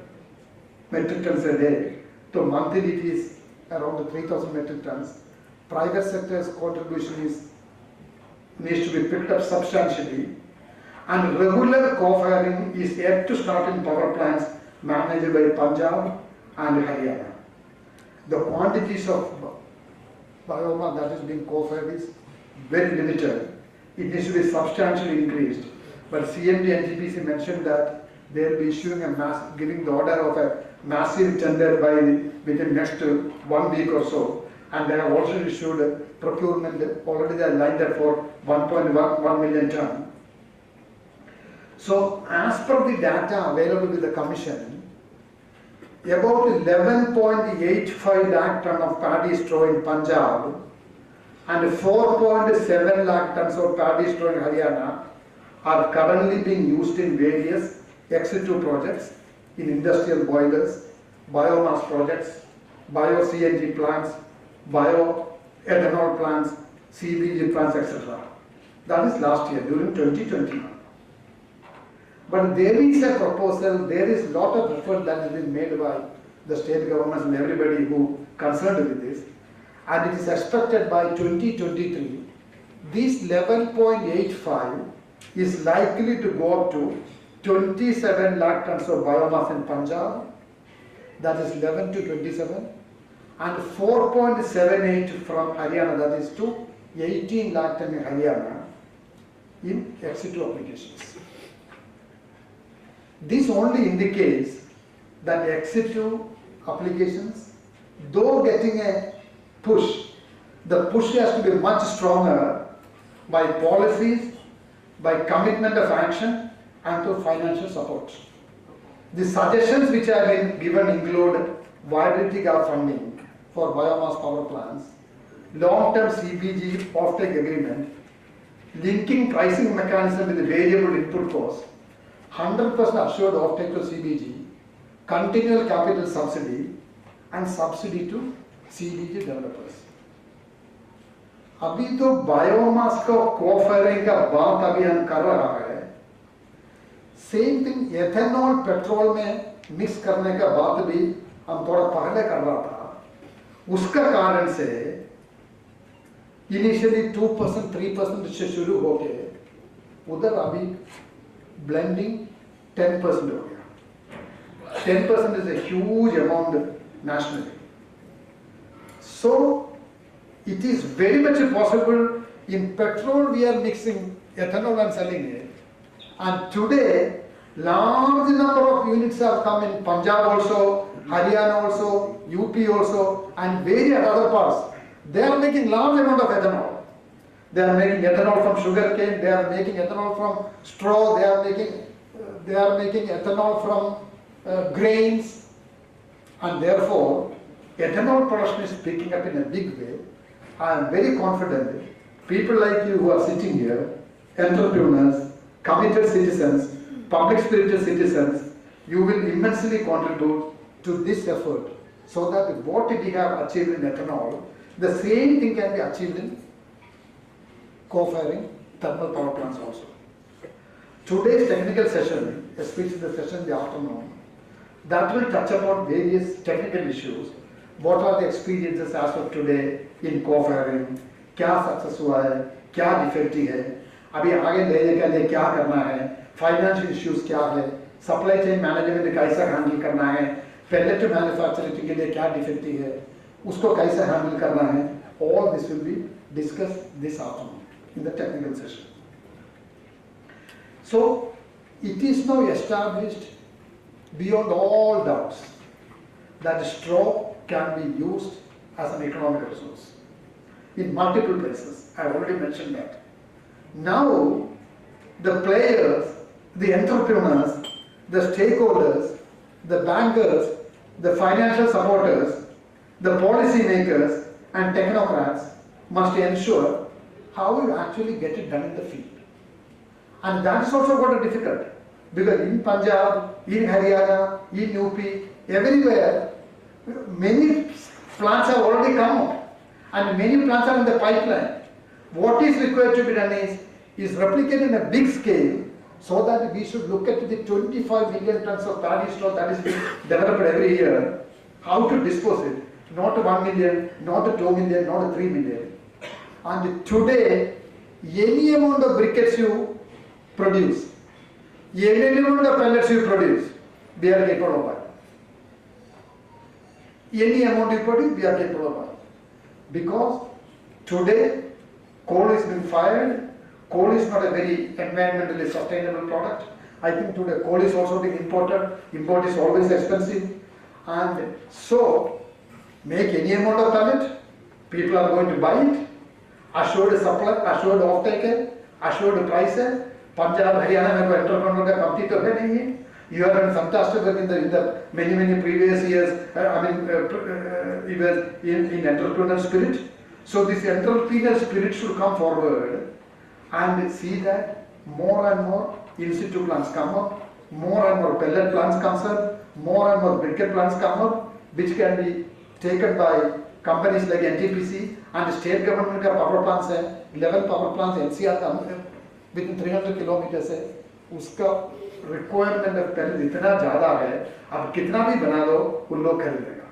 metric tons a day. So monthly it is around 3,000 metric tons. Private sector's contribution needs to be picked up substantially. And regular co-firing is yet to start in power plants managed by Punjab and Haryana. The quantities of biomass that is being co-fired is very limited. It needs to be substantially increased. But CMD and NTPC mentioned that they will be issuing giving the order of a massive tender within next 1 week or so. And they have also issued a procurement, already they are lined up for 1.1 million ton. So as per the data available with the Commission, about 11.85 lakh ton of paddy straw in Punjab and 4.7 lakh tons of paddy straw in Haryana are currently being used in various ex-situ projects, in industrial boilers, biomass projects, bio-CNG plants, bio-ethanol plants, CBG plants, etc. That is last year, during 2021. But there is a proposal, there is a lot of effort that has been made by the state governments and everybody who concerned with this. and it is expected by 2023, this 11.85 is likely to go up to 27 lakh tons of biomass in Punjab, that is 11 to 27, and 4.78 from Haryana, that is to 18 lakh tons in Haryana in Ex-situ applications. This only indicates that Ex-situ applications, though getting a push, the push has to be much stronger by policies, by commitment of action, and through financial support. The suggestions which have been given include viability gap funding for biomass power plants, long-term CBG offtake agreement, linking pricing mechanism with the variable input cost, 100% assured offtake to CBG, continual capital subsidy, and subsidy to CBG developers. अभी तो biomass का कोफायरिंग का बात अभी हम कर रहा है, सेम थिंग एथेनॉल पेट्रोल में मिक्स करने का बात भी हम थोड़ा पहले कर रहा था, उसका कारण से इनिशियली 2% 3% से शुरू होके उधर अभी ब्लेंडिंग 10% हो गया. 10% is a huge amount nationally. So it is very much possible. In petrol we are mixing ethanol and selling it, and today large number of units have come in Punjab also, Haryana also, UP also, and various other parts. They are making large amount of ethanol. They are making ethanol from sugarcane, they are making ethanol from straw, they are making ethanol from grains, and therefore ethanol production is picking up in a big way. I am very confident people like you who are sitting here, entrepreneurs, committed citizens, public spirited citizens, you will immensely contribute to this effort, so that what we have achieved in ethanol, the same thing can be achieved in co-firing thermal power plants also. Today's technical session, especially the session in the afternoon, that will touch upon various technical issues. What are the experiences as of today in co-firing? क्या success हुआ है, क्या डिफेक्टी है, अभी आगे लेने के लिए क्या करना है, फाइनेंशियल इश्यूज क्या है, सप्लाई चेन मैनेजमेंट कैसे हैंडल करना है, pellet to मैन्युफैक्चरिंग के लिए क्या डिफेक्टी है, उसको कैसे हैंडल करना है. All this will be discussed this afternoon in the technical session. So it is now established beyond all doubts that straw can be used as an economic resource in multiple places. I have already mentioned that. Now the players, the entrepreneurs, the stakeholders, the bankers, the financial supporters, the policy makers and technocrats must ensure how you actually get it done in the field. And that is also quite difficult, because in Punjab, in Haryana, in UP, everywhere, many plants have already come out and many plants are in the pipeline. What is required to be done is replicated in a big scale, so that we should look at the 25 million tons of paddy straw that is being developed every year, how to dispose it, not to 1 million, not to 2 million, not to 3 million. And today, any amount of briquettes you produce, any amount of pellets you produce, we are capable of buying. Any amount you produce, we are capable of buying. Because today, coal is being fired. Coal is not a very environmentally sustainable product. I think today coal is also being imported. Import is always expensive. And so, make any amount of pellet, people are going to buy it. Assured supply, assured offtake, assured price. Punjab, Haryana में कोई entrepreneur का company तो है नहीं है. You have done fantastic work in the many previous years. In entrepreneurial spirit. So this entrepreneurial spirit should come forward and see that more and more in-situ plants come up, more and more pellet plants come up, more and more briquette plants come up, which can be taken by companies like NTPC and state government का power plants है, 11 power plants NCR का within 300 kilometers है, उसका requirement of pellet इतना ज़्यादा है, अब कितना भी बना लो उन लोग खरीदेगा.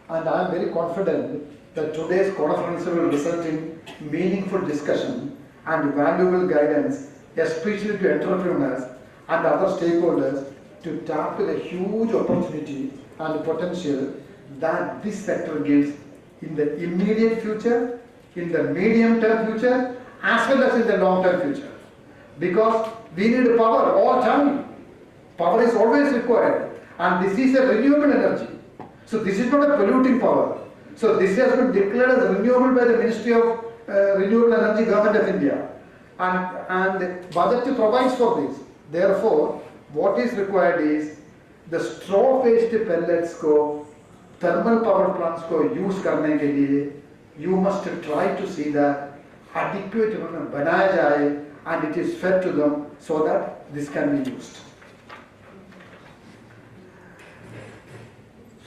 And I am very confident that today's conference will result in meaningful discussion and valuable guidance, especially to entrepreneurs and other stakeholders, to tackle a huge opportunity and potential that this sector gives in the immediate future, in the medium-term future, as well as in the long-term future. Because we need power all time. Power is always required, and this is a renewable energy. So this is not a polluting power. So this has been declared as renewable by the Ministry of Renewable Energy, Government of India. And the budget provides for this. Therefore, what is required is the straw-based pellets को thermal power plants को use करने के लिए you must try to see that adequate बनाया जाए and it is fed to them so that this can be used.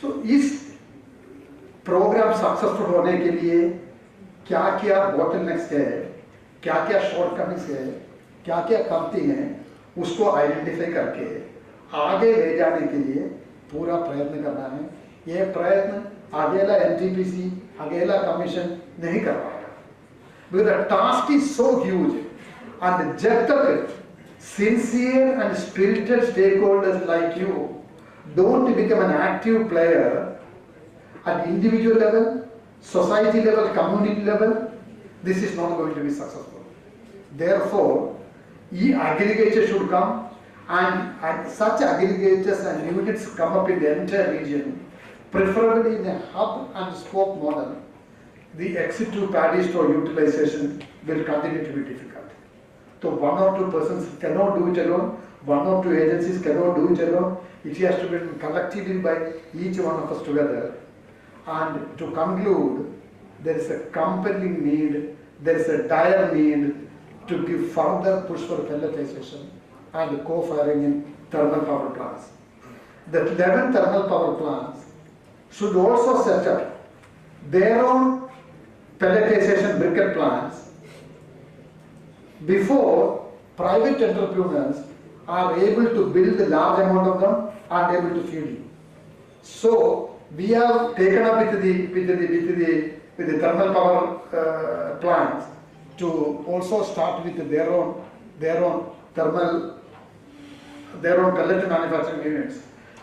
So इस programme successful होने के लिए क्या क्या बॉटलनेक्स है, क्या क्या शॉर्टकमिंग्स है, क्या क्या कमती हैं, उसको आइडेंटिफाई करके आगे ले जाने के लिए पूरा प्रयत्न करना है. ये प्रयत्न अकेला एनटीपीसी, अकेला कमीशन नहीं कर पाएगा. Because the task is so huge, and जब तक sincere and spirited stakeholders like you don't become an active player at individual level, society level, community level, this is not going to be successful. Therefore, aggregators should come, and such aggregators and units come up in the entire region, preferably in a hub and spoke model. The Ex-situ paddy store utilization will continue to be difficult. So one or two persons cannot do it alone, one or two agencies cannot do it alone. It has to be done collectively by each one of us together. And to conclude, there is a compelling need, there is a dire need to give further push for pelletization and co-firing in thermal power plants. The 11 thermal power plants should also set up their own pelletization briquette plants before private entrepreneurs are able to build a large amount of them and able to feed you. So we have taken up with the thermal power plants to also start with their own pellet manufacturing units.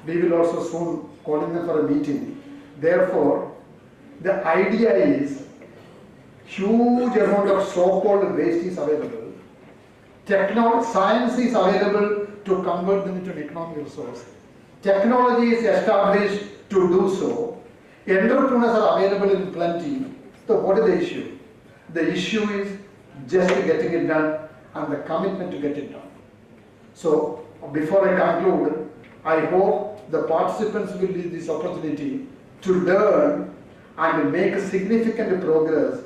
We will also soon calling them for a meeting. Therefore, the idea is huge amount of so-called waste is available. Science is available to convert them into an economic resource. Technology is established to do so. Entrepreneurs are available in plenty. So what is the issue? The issue is just getting it done and the commitment to get it done. So before I conclude, I hope the participants will use this opportunity to learn and make a significant progress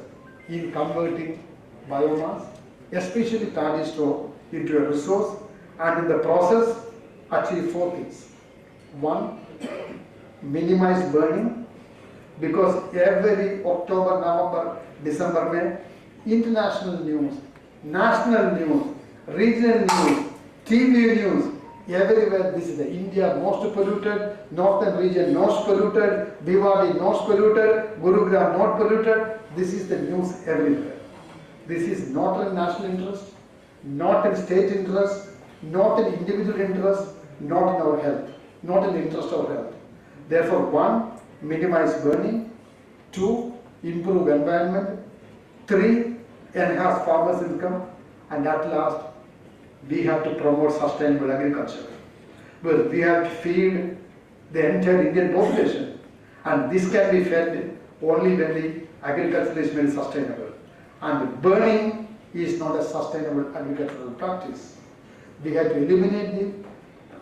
in converting biomass, especially paddy straw, into a resource, and in the process achieve 4 things. 1, minimize burning, because every October, November, December, international news, national news, regional news, TV news, everywhere this is the India most polluted, northern region most polluted, Diwali most polluted, Gurugram not polluted. This is the news everywhere. This is not in national interest, not in state interest, not in individual interest, not in our health, not in the interest of health. Therefore, 1, minimize burning, 2, improve environment, 3, enhance farmers' income, and at last, we have to promote sustainable agriculture. Well, we have to feed the entire Indian population, and this can be fed only when the agriculture is made sustainable. And burning is not a sustainable agricultural practice. We have to eliminate it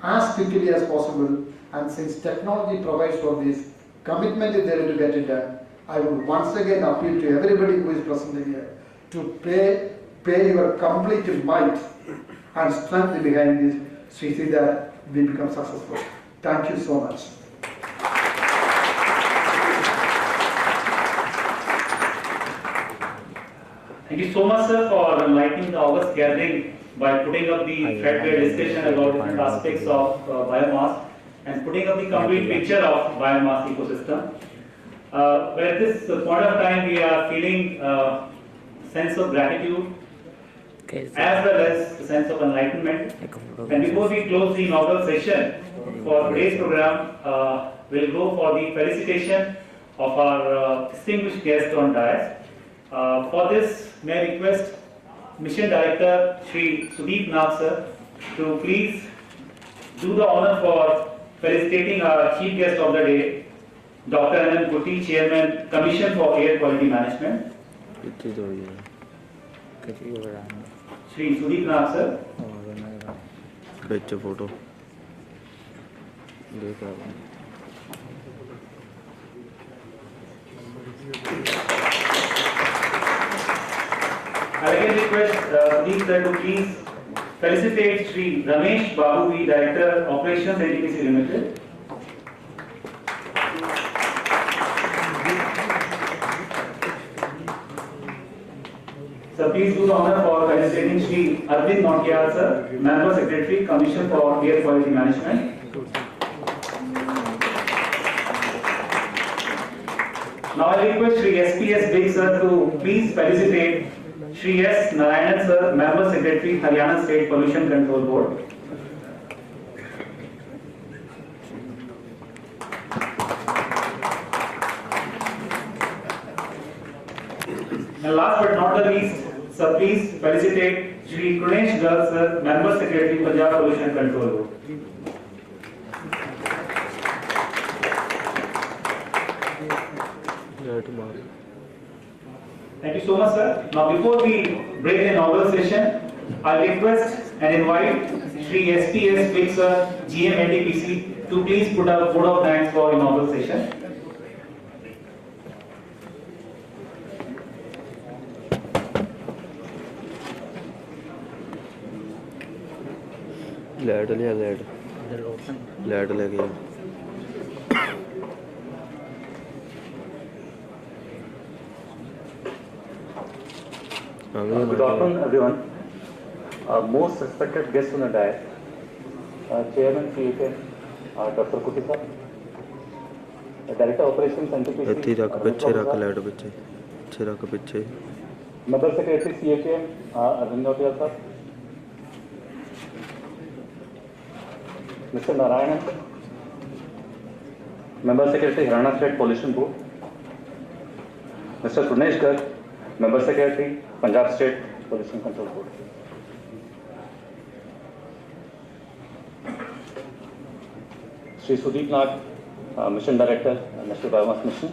as quickly as possible, and since technology provides for this, commitment is there to get it done. I would once again appeal to everybody who is present here to pay your complete might and strength behind this, so you see that we become successful. Thank you so much. Thank you so much, sir, for enlightening the August gathering by putting up the threadbare discussion about different aspects of biomass and putting up the complete picture of biomass ecosystem. But at this point of time, we are feeling sense of gratitude as well as a sense of enlightenment. And before we close the inaugural session for today's program, we'll go for the felicitation of our distinguished guest on dais. For this, may I request Mission Director Shri Sudeep Nag sir to please do the honor for felicitating our chief guest of the day, Dr. M. Kutti, Chairman, Commission for Air Quality Management. Shri Sudeep Nag sir. Picture photo. I again request Sudeep sir to please felicitate Shri Ramesh Babu, Director, Operations NTPC Limited. Sir, please do the honor for felicitating Shri Arvind Nautiyal sir, Member Secretary, Commission for Air Quality Management. Now I request Shri SPS Big sir to please felicitate Shri S. Narayanan sir, Member Secretary, Haryana State Pollution Control Board. And last but not the least, sir, please felicitate Shri Kunesh Garg sir, Member Secretary, Punjab Pollution Control Board. Thank you so much, sir. Now, before we break the inaugural session, I request and invite Shri SPS Big sir, GM NTPC, to please put up a vote of thanks for inaugural session. Light लिया light ले गया Good afternoon, everyone. Most respected guests on the dais, Chairman CHM, Dr. Kutti sir, Director Operations NTPC, ਇੱਥੇ ਰੱਖ ਪਿੱਛੇ ਰੱਖ light ਪਿੱਛੇ ਰੱਖ ਪਿੱਛੇ Member Secretary CHM, Arvind Nautiyal sir, Mr. Narayanan, Member Secretary, Haryana State Pollution Board, Mr. Kunesh Garg, Member Secretary, Punjab State Pollution Control Board. Shri Sudeep Nag, Mission Director, National Biomass Mission.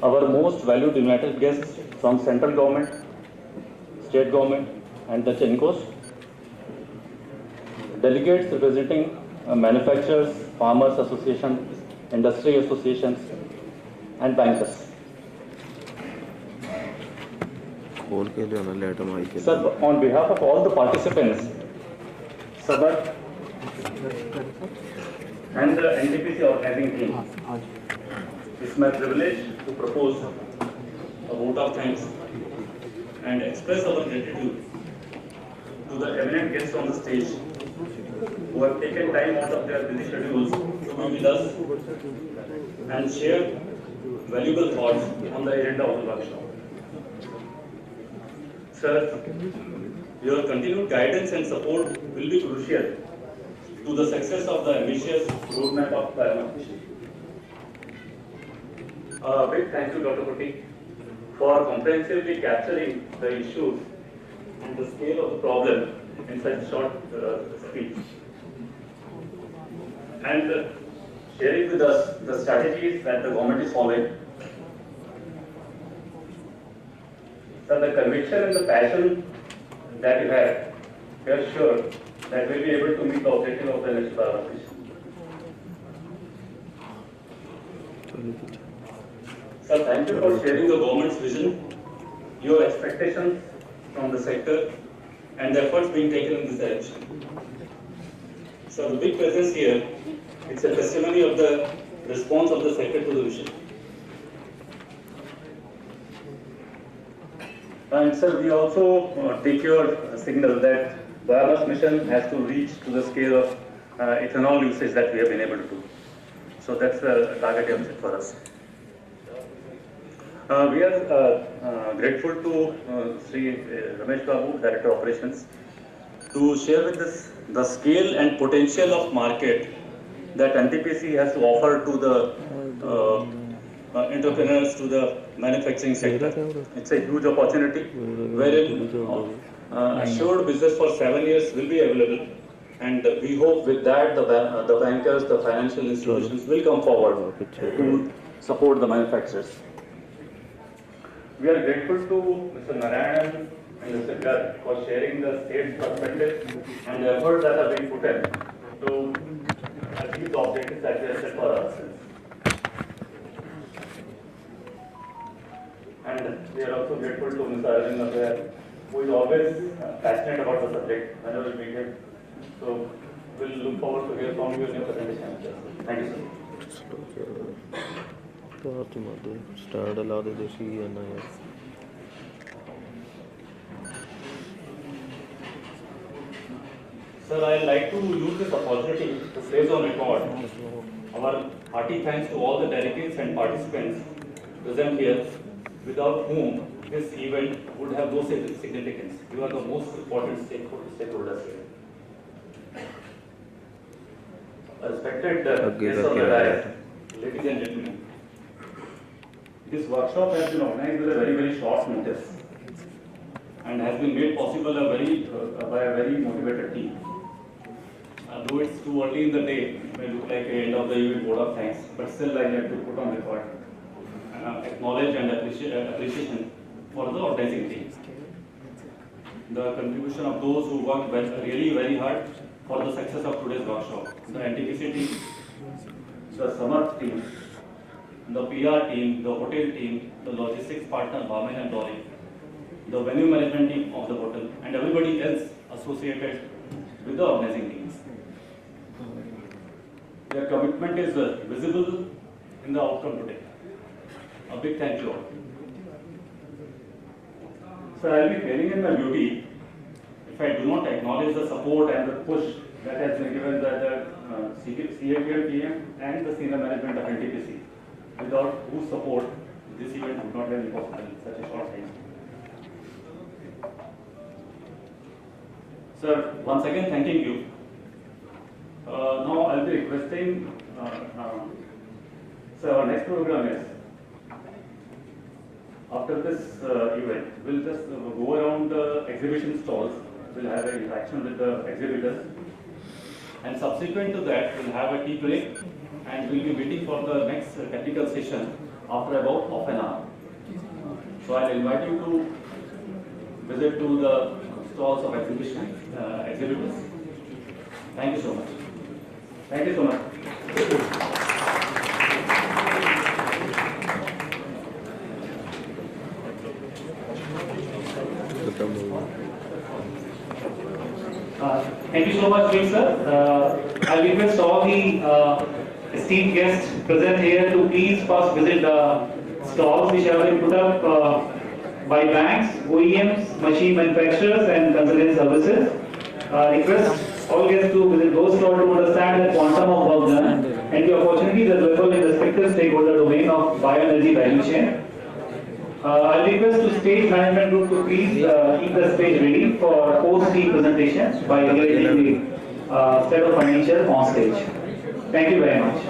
Our most valued invited guests from central government, state government, and the Chencos. Delegates representing manufacturers, farmers associations, industry associations, and bankers. Sir, on behalf of all the participants, Sabat and the NTPC organizing team, it's my privilege to propose a vote of thanks and express our gratitude to the eminent guests on the stage who have taken time out of their busy schedules to be with us and share valuable thoughts on the agenda of the workshop. Sir, your continued guidance and support will be crucial to the success of the ambitious roadmap of biomass mission. A big thank you, Dr. Kutti, for comprehensively capturing the issues and the scale of the problem in such short speech. And sharing with us the strategies that the government is following. So the conviction and the passion that you have, we are sure that we'll be able to meet the objective of the next biomass mission. Sir, thank you for sharing the government's vision, your expectations from the sector, and the efforts being taken in this direction. So the big presence here, it's a testimony of the response of the sector to the vision. And sir, we also take your signal that biomass mission has to reach to the scale of ethanol usage that we have been able to do. So that's the target you have set for us. We are grateful to Sri Ramesh Babu, Director Operations, to share with us the scale and potential of market that NTPC has to offer to the entrepreneurs, to the manufacturing sector. It's a huge opportunity wherein assured business for 7 years will be available, and we hope with that the bankers, the financial institutions will come forward to support the manufacturers. We are grateful to Mr. Narayanan and Mr. Garg for sharing the state's perspective and the efforts that have been put in to achieve the objectives that we have set for ourselves. And we are also grateful to Mr. Arvind Nathwar, who is always passionate about the subject whenever we meet him. So we'll look forward to hear from you in your presentation. Thank you, sir. Start ला दे देसी जाना यार Sir, I would like to use this opportunity to place on record our hearty thanks to all the delegates and participants present here, without whom this event would have no significance. You are the most important stakeholders here. Respected guests of the dais, ladies and gentlemen, this workshop has been organized with a very short notice and has been made possible by a very motivated team. Though it's too early in the day, it may look like the end of the event vote of thanks, but still I like to put on record acknowledge and appreciation for the organizing team. The contribution of those who worked really very hard for the success of today's workshop. The NTPC team, the Samarth team, the PR team, the hotel team, the logistics partner Bhaman and Dolly, the venue management team of the hotel, and everybody else associated with the organizing teams. Their commitment is visible in the outcome today. A big thank you all. So I will be failing in my duty if I do not acknowledge the support and the push that has been given by the CAQM team and the senior management of NTPC, without whose support this event would not have been possible in such a short time. Sir, once again thanking you. Now I will be requesting, so our next program is, after this event, we'll just go around the exhibition stalls, we'll have an interaction with the exhibitors, and subsequent to that, we'll have a tea break, and we'll be waiting for the next technical session after about half an hour. So I'll invite you to visit to the stalls of exhibitors. Thank you so much. Thank you so much. Thank you so much, sir. I request all the esteemed guests present here to please first visit the stalls which have been put up by banks, OEMs, machine manufacturers and consulting services. Request all guests to visit those stalls to understand the quantum of work done and the opportunities available in the respective stakeholder domain of bioenergy value chain. I request to stage management group to please keep the stage ready for post-tea presentations by engaging the set of financials on stage. Thank you very much.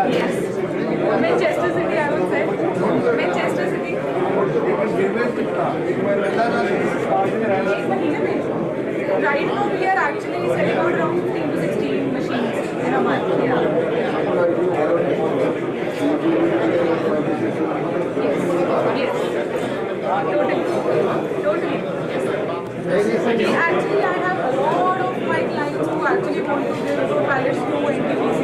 Yes. Manchester City, I would say. मैं Chester city right now we are actually selling out around 15 to 16 machines in a month. Yes. Totally. Actually, I have a lot of my clients who actually want to give pallets to NTPC.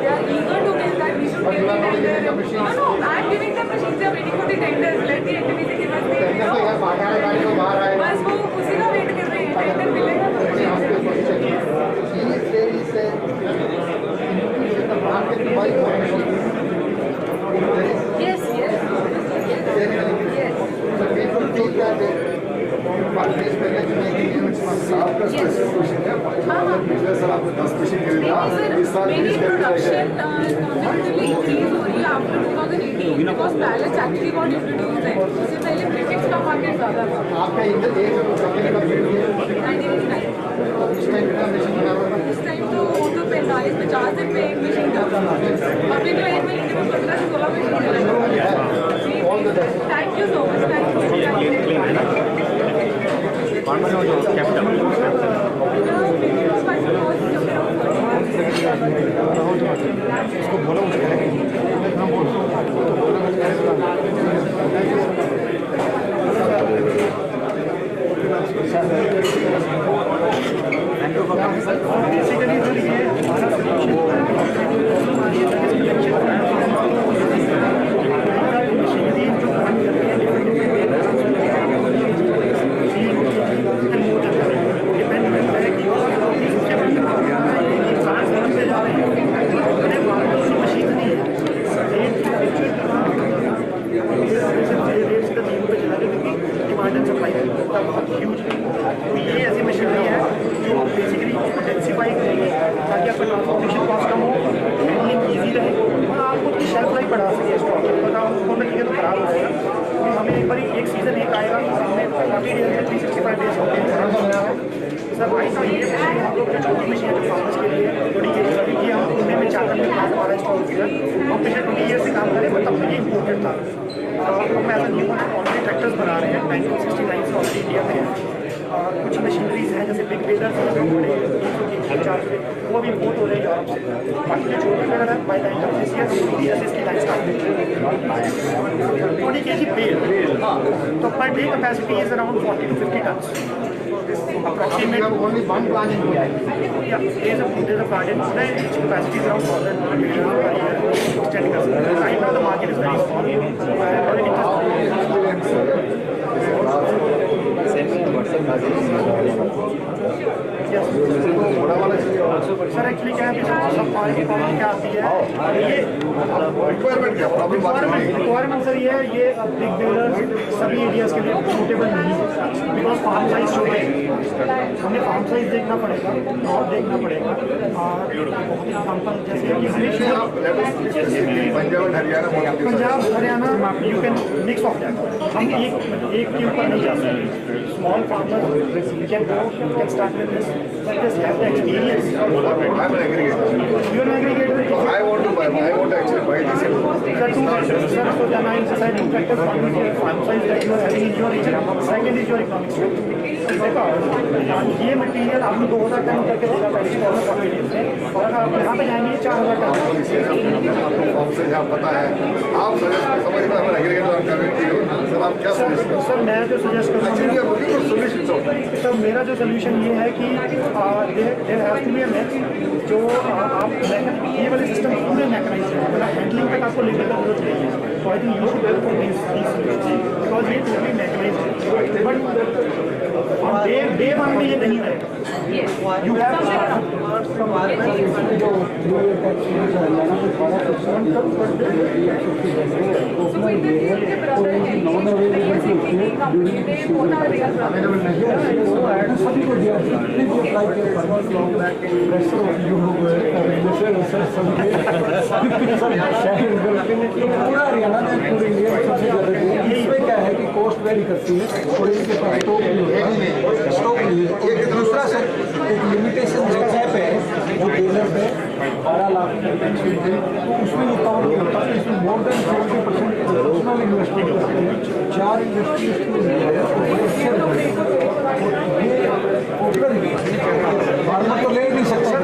They are eager to get that. We should give the tender. No, I am giving them machines. They are waiting for the tenders. Let the NTPC give us the tender. बस वो उसी का wait कर रहे हैं. Tender मिलेगा तो yes. मेरी प्रोडक्शन कंपैरेटिवली इंक्रीज हो रही है after 2018 because pellets actually got introduced है. उससे पहले ब्रिकेट्स का मार्केट ज़्यादा था. इस टाइम तो 45-50 दिन में एक मशीन था. अभी तो एक महीने में 15 से 16 machine. Thank you so much. इसको बोलो कुछ मशीनरीज हैं जैसे बिग बेलर्स वो भी इम्पोर्ट हो रहे हैं यूरोप से. बाकी जो छोटे बेलर है by the end of this year इसकी लाइन स्टार्ट 20 kg बेल. तो per day capacity is around 40 to 50 tons. Approximate only one plant in Pune. Yeah, there's a plant in Pune which capacity is around 1,000 per year. Extending us. Right now the market is very small. Sir actually क्या है सब पानी problem क्या आती है ये requirement sir ये है ये बिग बेलर्स सभी एरियाज के लिए सूटेबल नहीं है बिकॉज फार्म साइज छोटे हमें फार्म साइज देखना पड़ेगा और देखना पड़ेगा और एग्जाम्पल जैसे Punjab Haryana you can mix of that. हम एक के ऊपर नहीं जा सकते. Small farmers can start with this, but just have the experience. I'm an aggregator. You're an aggregator. I want to actually buy this. Sir, two versions, sir. So then I'm deciding factor one is your farm size that you are having in your region. Second is your economic strength. ये material आपको 2000 ton करके देगा पहले stock में 40 days में और आप यहाँ पे जाएंगे 4000 टन. फॉर्म से यहाँ पता है आप समझ में हमारे एग्रीगेटर सर आप क्या सजेस्ट. सर मैं जो सजेस्ट करूँगा सोल्यूशन सर मेरा जो सोल्यूशन ये है कि there has to be a match जो आप ये वाले सिस्टम पूरे मैकेनाइज्ड है मतलब हैंडलिंग तक आपको लेने का जरूरत नहीं है. तो I think you should help for this because ये टोटली मैकेनाइज्ड है बट डे वन में ये नहीं है. यू हैव सभी को दिया पूरा हरियाणा में पूरी इंडिया में सबसे ज़्यादा इसमें क्या है कि कॉस्ट वेरी करती है और इनके पास स्टॉक नहीं है. एक दूसरा सर एक लिमिटेशन जो कैप है जो डीलर पे 12 लाख के टैक्स थे, तो उसमें ये काम नहीं होता है। इसमें मोर देन 70% इंटरनेशनल इन्वेस्टमेंट करते हैं। 4 इंडस्ट्रीज की है और बड़े अच्छे ये फार्मर तो ले नहीं सकता।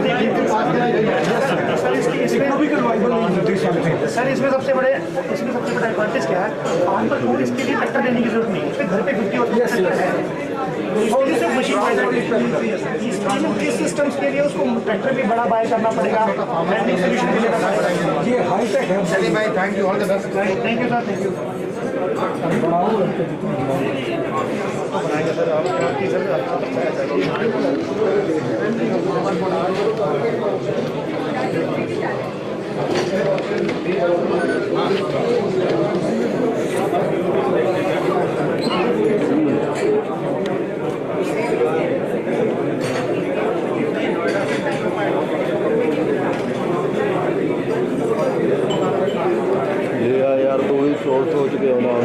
इकोनॉमिकल वाइबल नहीं होती समथिंग। सर इसमें सबसे बड़ा एडवांटेज क्या है, फार्मर को इसके लिए ट्रैक्टर लेने की जरूरत नहीं है, उसके घर पे 50 और 60 है। इस सिस्टम्स के लिए उसको ट्रैक्टर भी बड़ा बाय करना पड़ेगा, लैंडिंग सोल्यूशन भी लेना पड़ेगा। ये हाईटेक है। चलिए भाई, thank you, all the best. Thank you sir, thank you. यार तू भी सोच के आना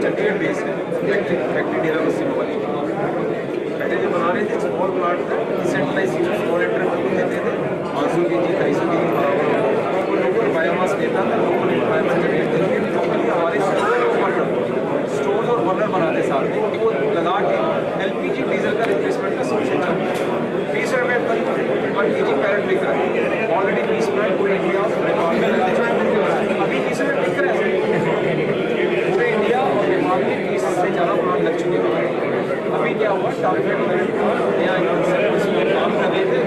चंडीगढ़ बेस है, फैक्ट्री डेरा बस्सी वाली। पहले जो बना रहे थे स्मॉल प्लांट था, डिसेंट्रलाइज स्मॉल एंटरप्रेन्योर देते थे, 500 के जी 250 के जी लोकल बायोमास लेता था, लोकल बायोमास का रेट देते थे। लोकली हमारे स्टोव और बर्नर बनाते साथ में, वो लगा के LPG डीजल का रिप्लेसमेंट का सोल्यूशन चल रहा है। 20 रुपये पर kg पैरेट बिक रहा है, ऑलरेडी 20 रुपये पूरे इंडिया अभी 20 रुपये बिक रहा है पूरे इंडिया और नेपाल में 20 से ज़्यादा प्लांट लग चुके हैं। अभी क्या हुआ, टारगेट नया काम कर रहे थे,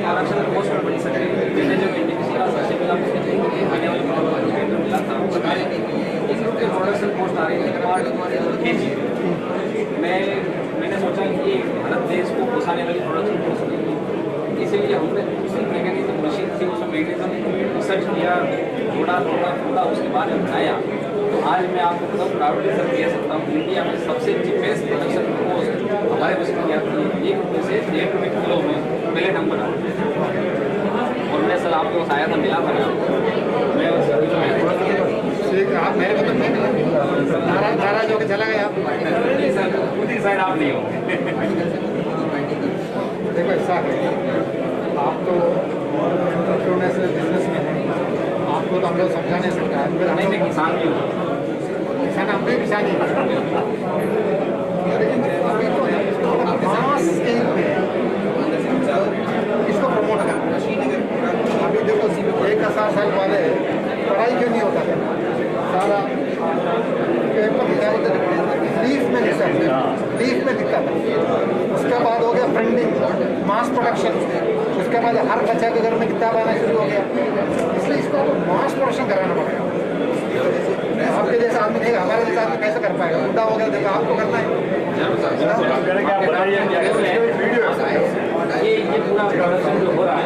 आरक्षण पोस्ट पर बनी सकती है। मैंने जब एनटीपीसी से मिला उसके लिए आने वाले में मिला था वो बता रहे थे कि इनके प्रोडक्शन पोस्ट आ रही है केजी। मैंने सोचा कि भारत देश को पोसाने वाली प्रोडक्शन पोस्ट नहीं, इसीलिए हमने दूसरी मैकेनिज्म मशीन थी उसमें मैकेनिज्म रिसर्च किया, थोड़ा उसके बाद बनाया। तो आज मैं आपको बहुत प्राउडली सर कह सकता हूँ इंडिया में सबसे चीपेस्ट प्रोडक्शन पोस्ट हमारे मशीन की आती है। 1 रुपये से 1.5 रुपये किलो में पहले नंबर आता है। और मैं सर आपको शायद मिला था मैं आप मेरे को तो नाराज होकर चला गया सर, खुद ही शायद आप नहीं हो। देखो ऐसा है, आप तो इंटरनेशनल बिजनेस में हैं, आपको तो हम लोग समझा नहीं सकता है। फिर नहीं, मैं किसान भी हूँ, किसान हम भी किसान ही लेकिन अभी तो मास स्केल पे इसको प्रमोट करना। अभी देखो 1,000 साल पहले पढ़ाई क्यों नहीं होता था, सारा पेपर क्या होता था, लीफ में लिखता था, लीफ में लिखता था। उसके बाद हो गया प्रिंटिंग, मास प्रोडक्शन, उसके बाद हर बच्चा के घर में किताब आना शुरू हो गया। इसलिए इसको मास प्रोडक्शन कराना पड़ेगा। आपके जैसा आदमी नहीं, हमारे जैसा आदमी कैसे कर पाएगा, बुढ़ा हो गया, देखो आपको करना है। ये पूरा प्रोडक्शन जो हो रहा है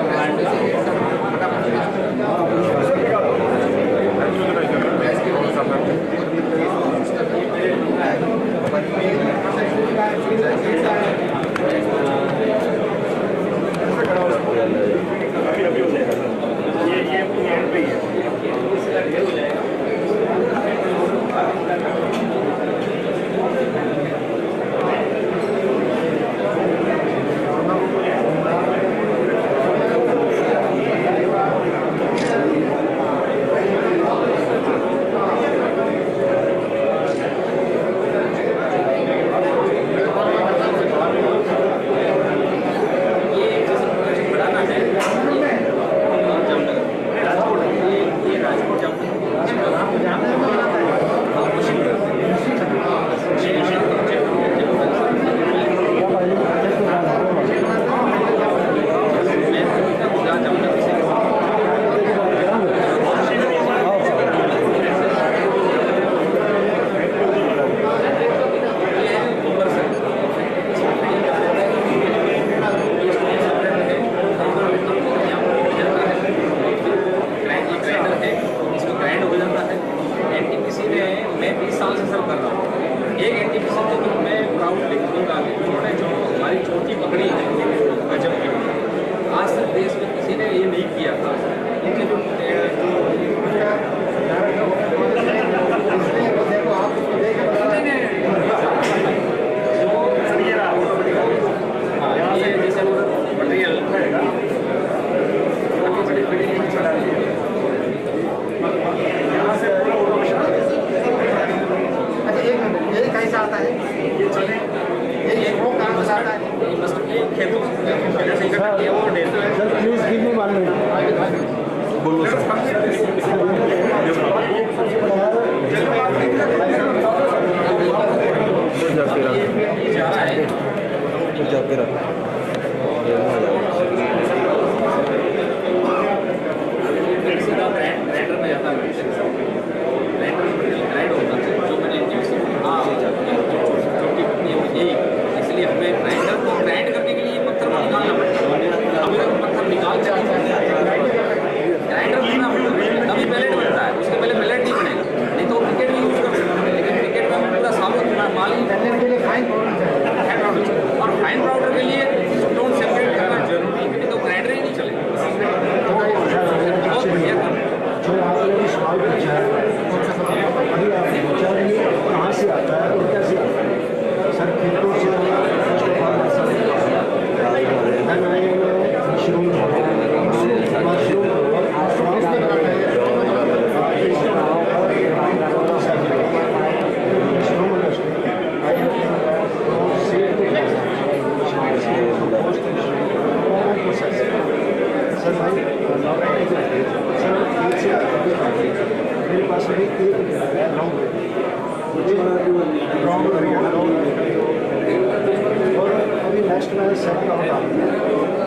और अभी नेक्स्ट मैं सेकंड आउट आ गया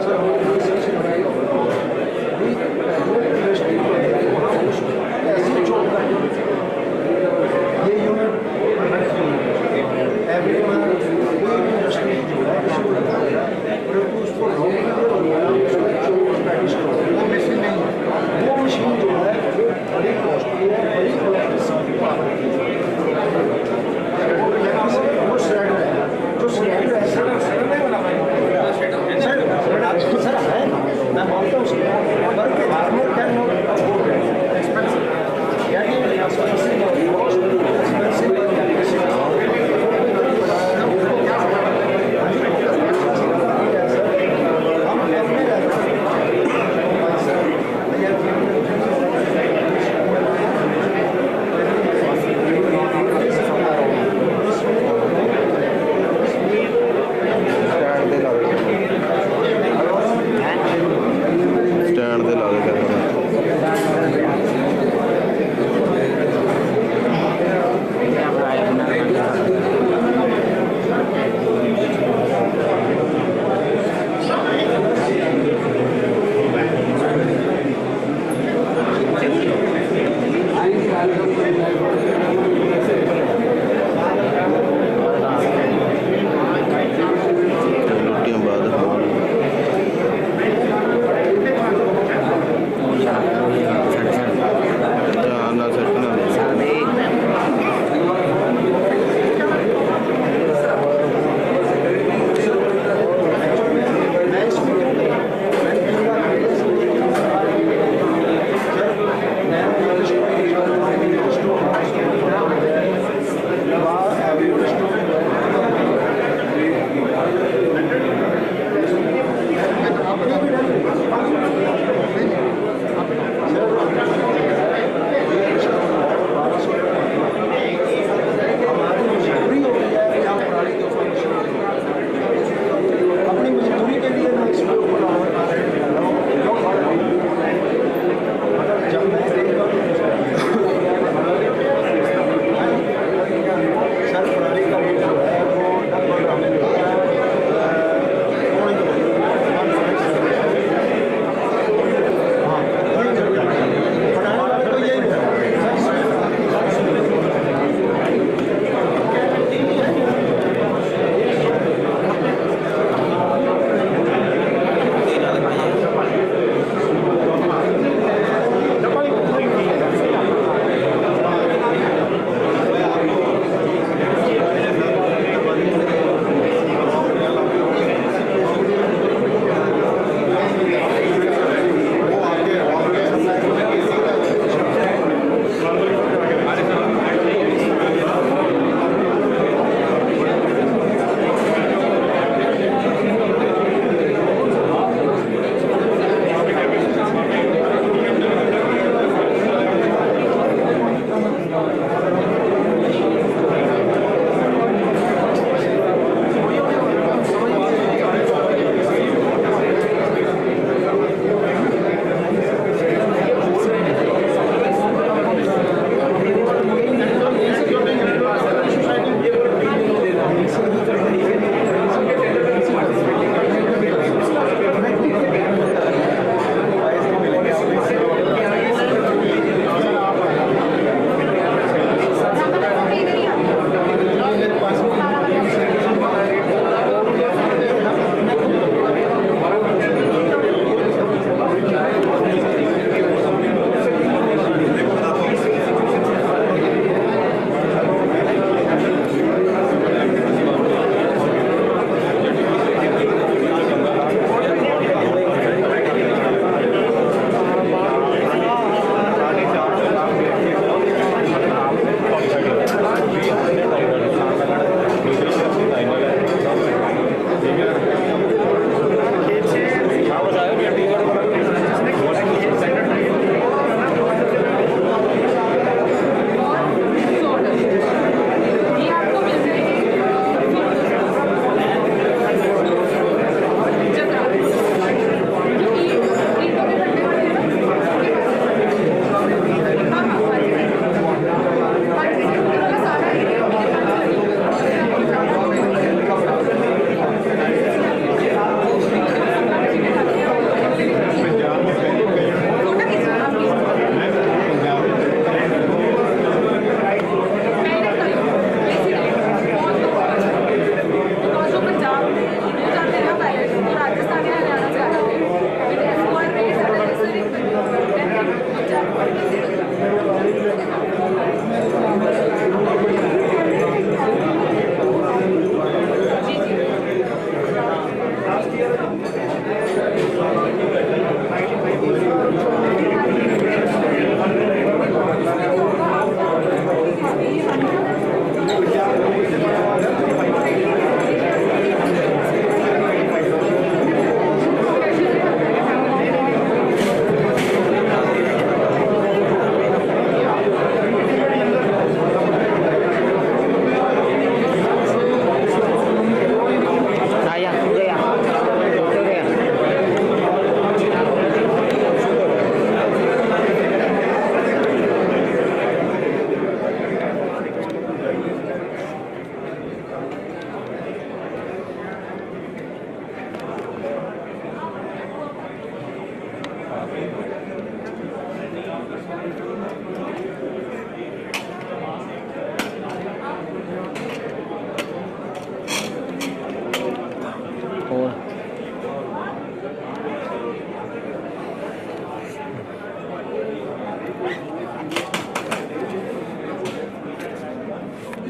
सर, इंडस्ट्री ऐसी जो ये यूनिट एवरी कोई इंडस्ट्री जो है परंतु उसको वो मशीन नहीं है, वो मशीन जो है बड़ी कॉस्टली है, बड़ी इलेक्ट्रिसिटी वो सिलेंडर है, जो सिलेंडर है सर है, मैं मानता हूँ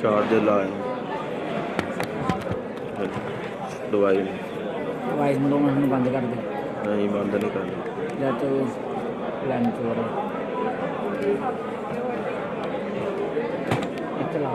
चार्जर लाए दवाई वाइस में 2 मिनट में बंद कर दे नहीं बंद नहीं करनी या तो प्लान चोर चला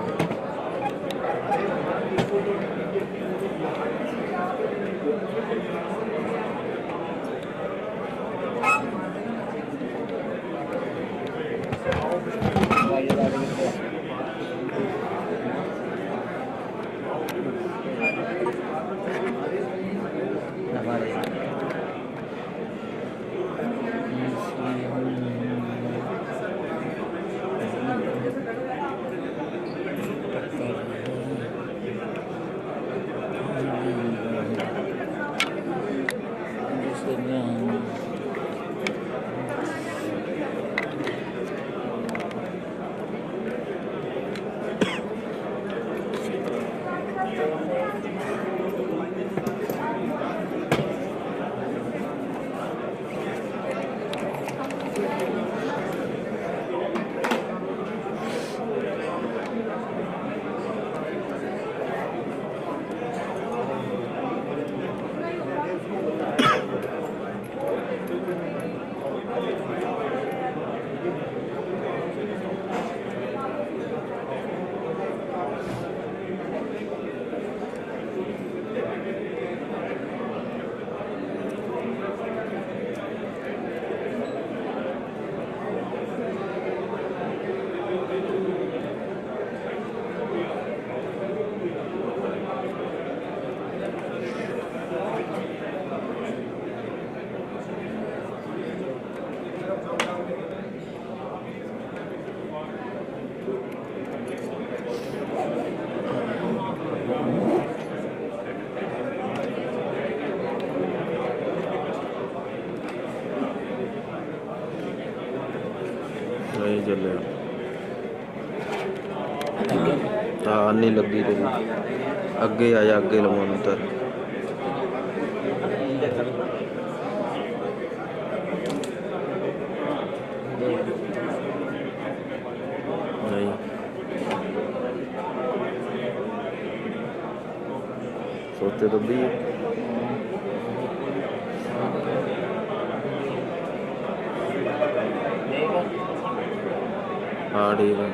नहीं चले हाँ नहीं लगी तो अगे आया अगे लवाना तर नहीं सोचे तो भी हाँ ठीक है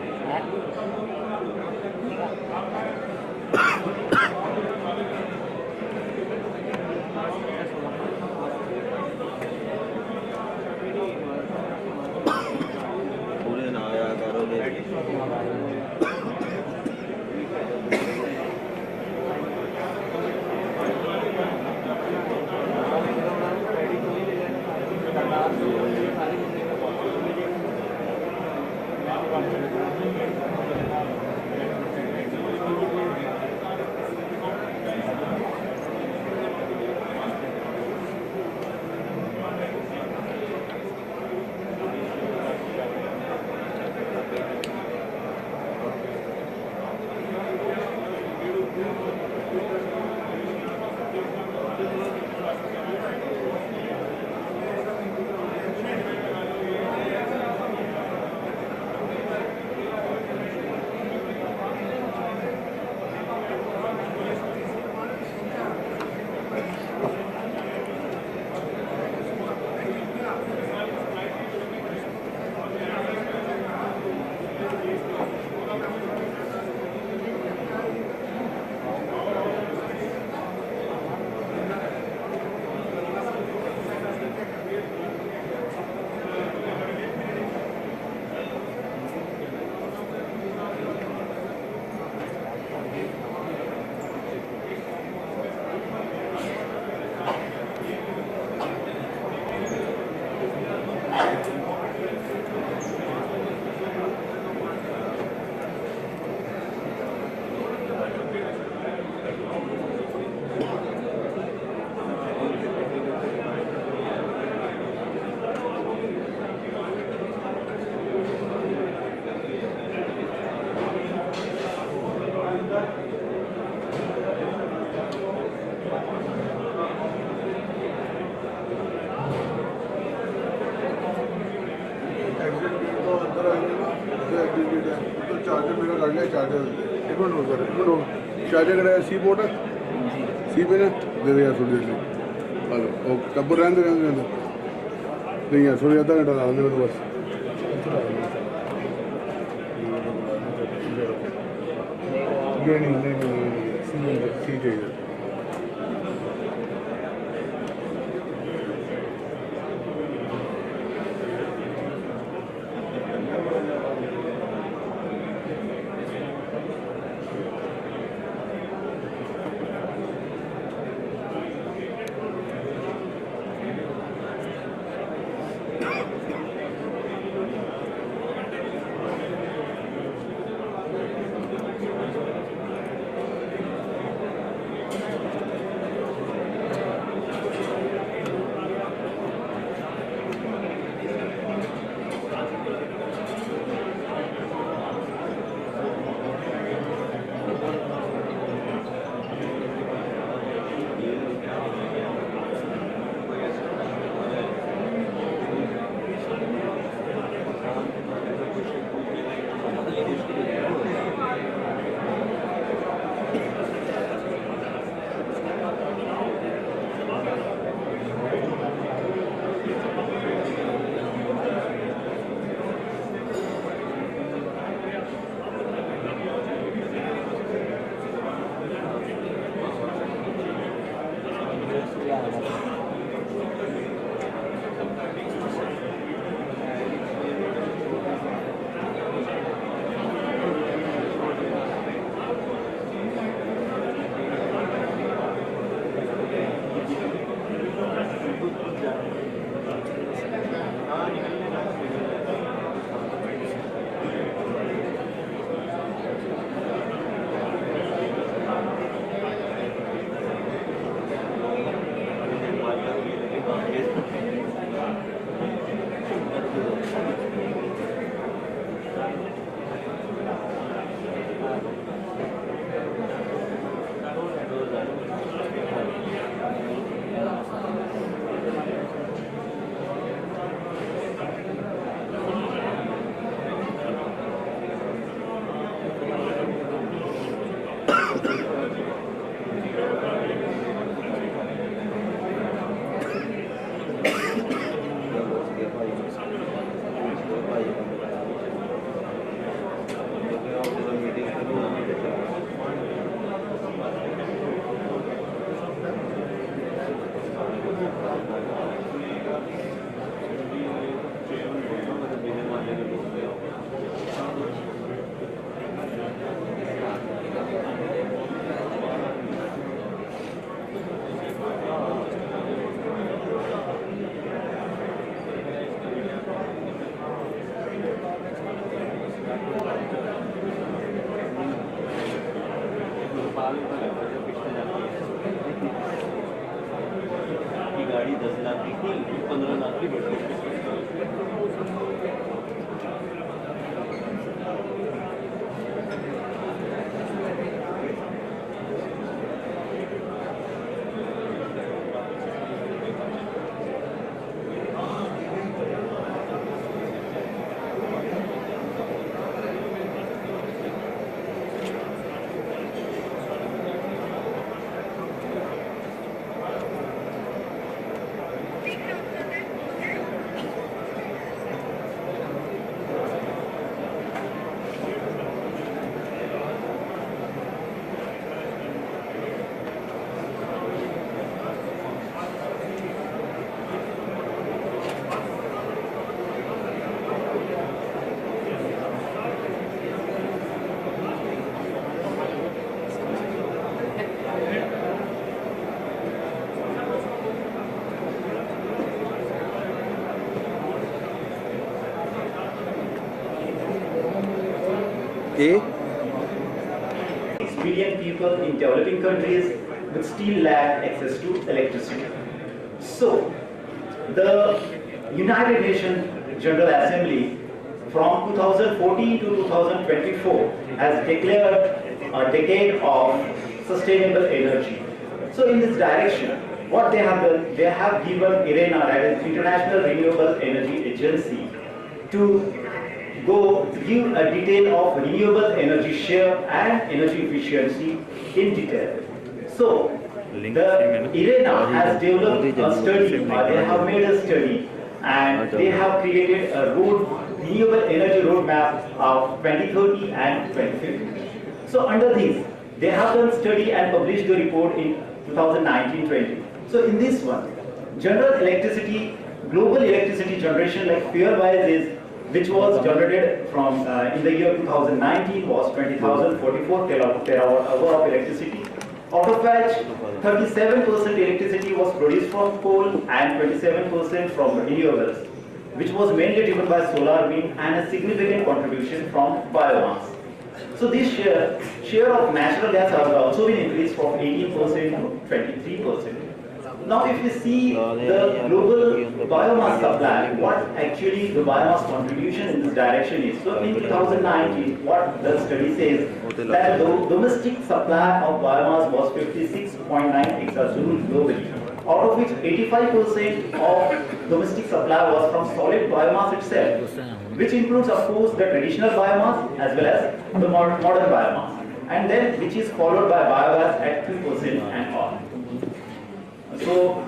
पूरे ना आया करो Thank you. एक मिनट सर, एक मिनट। क्या जगह है? सी बोर्ड है? सी पे ना? दे दे यार थोड़ी देर लिए। हेलो, ओ कब रहने दे। नहीं यार, थोड़ी आधा घंटा डाल दे बस। ये नहीं, सी चाहिए। गाड़ी 10 लाख की थी, 15 लाख की बढ़ गई। Billion people in developing countries but still lack access to electricity. So, the United Nations General Assembly from 2014 to 2024 has declared a decade of sustainable energy. So, in this direction, what they have done, they have given IRENA, that is International Renewable Energy Agency, to give a detail of renewable energy share and energy efficiency in detail. So, the IRENA has developed a study, they have made a study, and they have created a renewable energy roadmap of 2030 and 2050. So, under this, they have done study and published the report in 2019-20. So, in this one, general electricity, global electricity generation, like fuel-wise, is which was generated from in the year 2019 was 20,044 terawatt hour of electricity, out of which 37% electricity was produced from coal and 27% from renewables, which was mainly driven by solar, wind, and a significant contribution from biomass. So this share of natural gas has also been increased from 18% to 23%. Now, if you see the global biomass supply, what actually the biomass contribution in this direction is. So, in 2019, what the study says that the domestic supply of biomass was 56.9 exajoule globally, out of which 85% of domestic supply was from solid biomass itself, which includes, of course, the traditional biomass as well as the modern biomass, and then which is followed by biogas at 2% and all. So,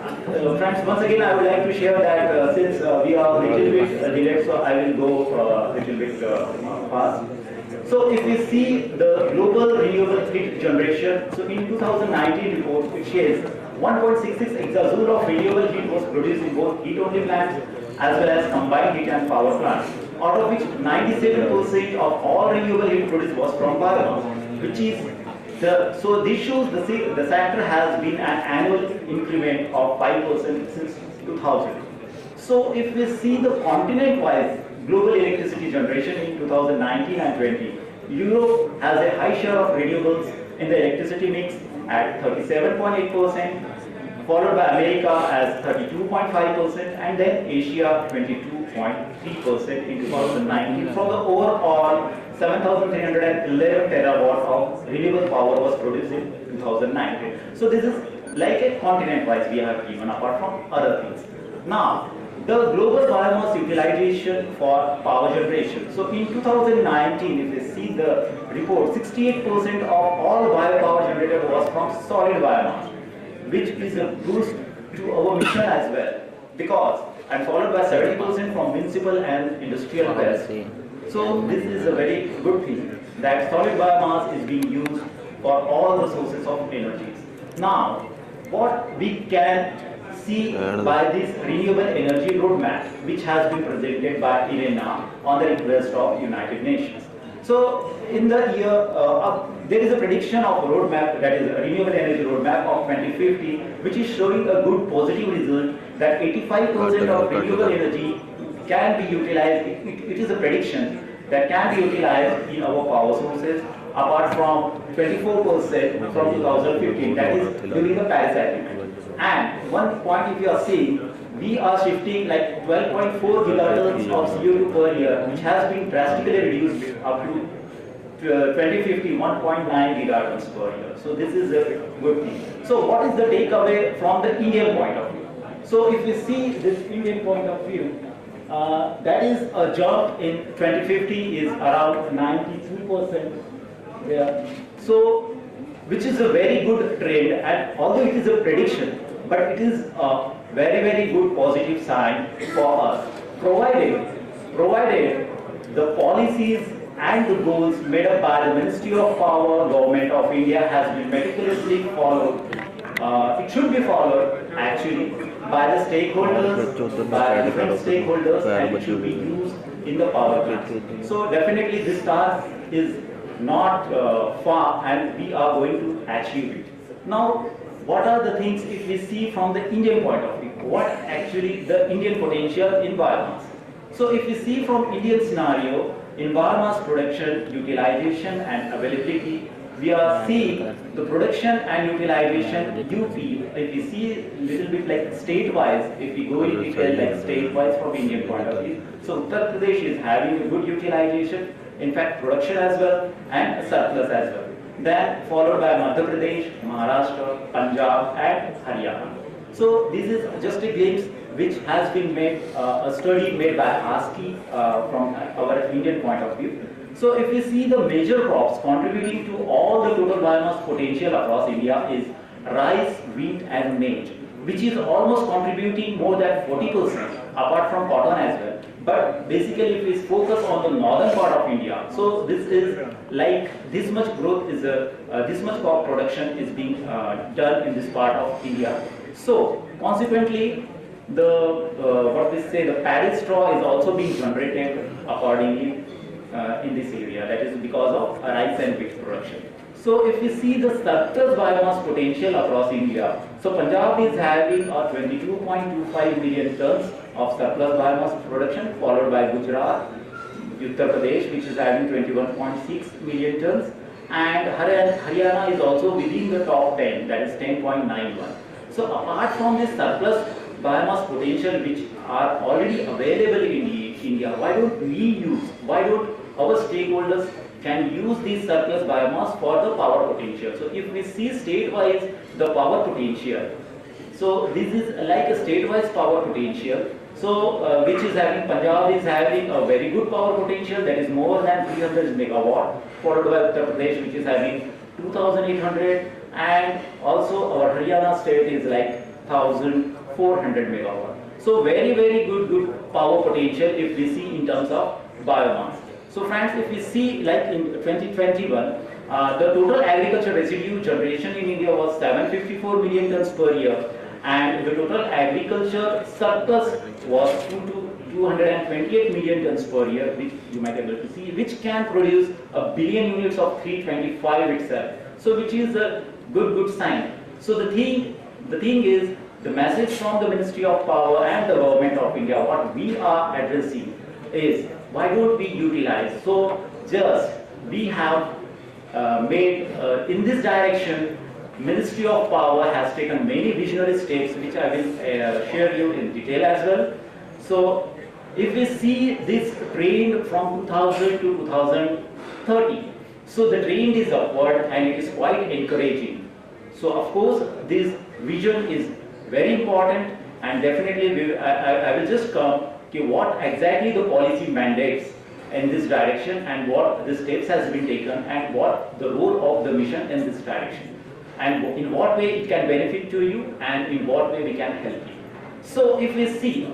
friends, once again, I would like to share that since we are a little bit delayed, so I will go a little bit fast. So, if we see the global renewable heat generation, so in 2019 report, it shows 1.66 exajoule of renewable heat was produced in both heat-only plants as well as combined heat and power plants, out of which 97% of all renewable heat produced was from biomass, which is so this shows the sector has been an annual increment of 5% since 2000. So if we see the continent-wise global electricity generation in 2019 and 20, Europe has a high share of renewables in the electricity mix at 37.8%, followed by America as 32.5%, and then Asia 22.3% in 2019 from the overall 7,311 terawatt of renewable power was produced in 2019. So this is like a continent-wise we have given apart from other things. Now, the global biomass utilization for power generation. So in 2019, if you see the report, 68% of all biopower generated was from solid biomass, which is a boost to our mission as well, because and followed by 70% from municipal and industrial waste. So this is a very good thing that solid biomass is being used for all the sources of energies. Now, what we can see by this renewable energy roadmap, which has been presented by IRENA on the request of United Nations. So, in the year, there is a prediction of a roadmap, that is a renewable energy roadmap of 2050, which is showing a good positive result that 85% of renewable energy can be utilized. It is a prediction that can be utilized in our power sources, apart from 24% from 2015, that is during the Paris Agreement. And one point, if you are seeing, we are shifting like 12.4 gigatons of CO2 per year, which has been drastically reduced up to 2050, 1.9 gigatons per year. So this is a good thing. So what is the takeaway from the Indian point of view? So if you see this Indian point of view, that is a jump in 2050 is around 93% there. So, which is a very good trend, and although it is a prediction, but it is a very, very good positive sign for us, provided the policies and the goals made up by the Ministry of Power, Government of India has been meticulously followed. It should be followed actually by the stakeholders, by different stakeholders, and it should be used in the power plants. So definitely this task is not far, and we are going to achieve it. Now, what are the things if we see from the Indian point of view? What actually the Indian potential in biomass? So if we see from Indian scenario, in biomass production, utilization and availability, we are seeing the production and utilization UP. If we see a little bit like state-wise, if we go in detail like state-wise from Indian point of view, so Uttar Pradesh is having a good utilization, in fact production as well, and surplus as well. Then followed by Madhya Pradesh, Maharashtra, Punjab and Haryana. So this is just a glimpse which has been made, a study made by ASCII from our Indian point of view. So if we see the major crops contributing to all the total biomass potential across India is rice, wheat and maize, which is almost contributing more than 40% apart from cotton as well. But basically if we focus on the northern part of India, so this is like this much growth is, this much crop production is being done in this part of India. So consequently, the what we say, the paddy straw is also being generated accordingly in this area. That is because of rice and wheat production. So if we see the surplus biomass potential across India, so Punjab is having a 22.25 million tons of surplus biomass production, followed by Gujarat, Uttar Pradesh, which is having 21.6 million tons, and Haryana is also within the top 10, that is 10.91. So apart from this surplus biomass potential which are already available in India, why don't our stakeholders can use this surplus biomass for the power potential? So if we see state-wise the power potential, so this is like a state-wise power potential. So which is having, Punjab is having a very good power potential, that is more than 300 megawatt, followed by Uttar Pradesh which is having 2,800, and also our Haryana state is like 1,400 megawatt. So very good power potential if we see in terms of biomass. So friends, if we see like in 2021, the total agriculture residue generation in India was 754 million tons per year, and the total agriculture surplus was 228 million tons per year, which you might be able to see, which can produce a billion units of 325 itself. So which is a good sign. So the thing is, the message from the Ministry of Power and the Government of India, what we are addressing is, why don't we utilize? So just we have made in this direction, Ministry of Power has taken many visionary steps which I will share you in detail as well. So if we see this trend from 2000 to 2030, so the trend is upward and it is quite encouraging. So of course this vision is very important, and definitely I will just come to what exactly the policy mandates in this direction and what the steps has been taken and what the role of the mission in this direction, and in what way it can benefit to you and in what way we can help you. So if we see,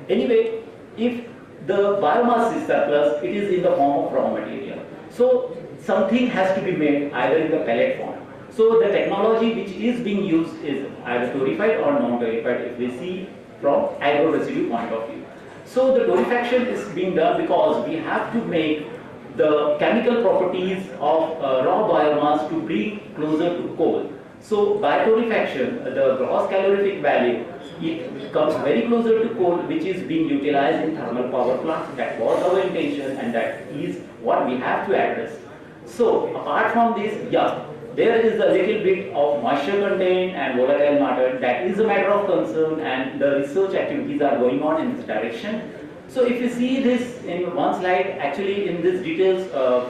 anyway, if the biomass is surplus, it is in the form of raw material. So something has to be made either in the pellet form. So the technology which is being used is either torrefied or non-torrefied if we see from agro residue point of view. So the torrefaction is being done because we have to make the chemical properties of raw biomass to bring closer to coal. So by torrefaction, the gross calorific value, it comes very closer to coal, which is being utilized in thermal power plants. That was our intention and that is what we have to address. So apart from this, yeah, there is a little bit of moisture content and volatile matter. That is a matter of concern, and the research activities are going on in this direction. So if you see this in one slide, actually in this details,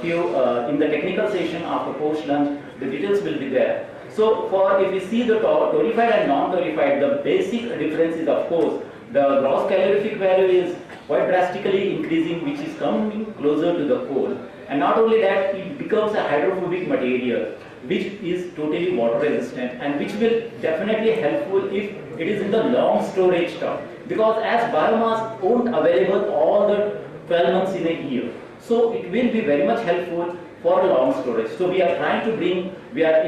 in the technical session after post lunch, the details will be there. So for if you see the torrefied and non-torrefied, the basic difference is of course the gross calorific value is quite drastically increasing, which is coming closer to the coal. And not only that, it becomes a hydrophobic material which is totally water resistant and which will definitely helpful if it is in the long storage term, because as biomass won't available all the 12 months in a year, so it will be very much helpful for long storage. So we are trying to bring, we are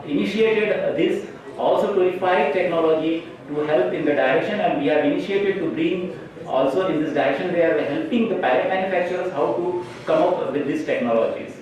initiated this also torrefied technology to help in the direction, and we have initiated to bring also in this direction. We are helping the pellet manufacturers how to come up with these technologies.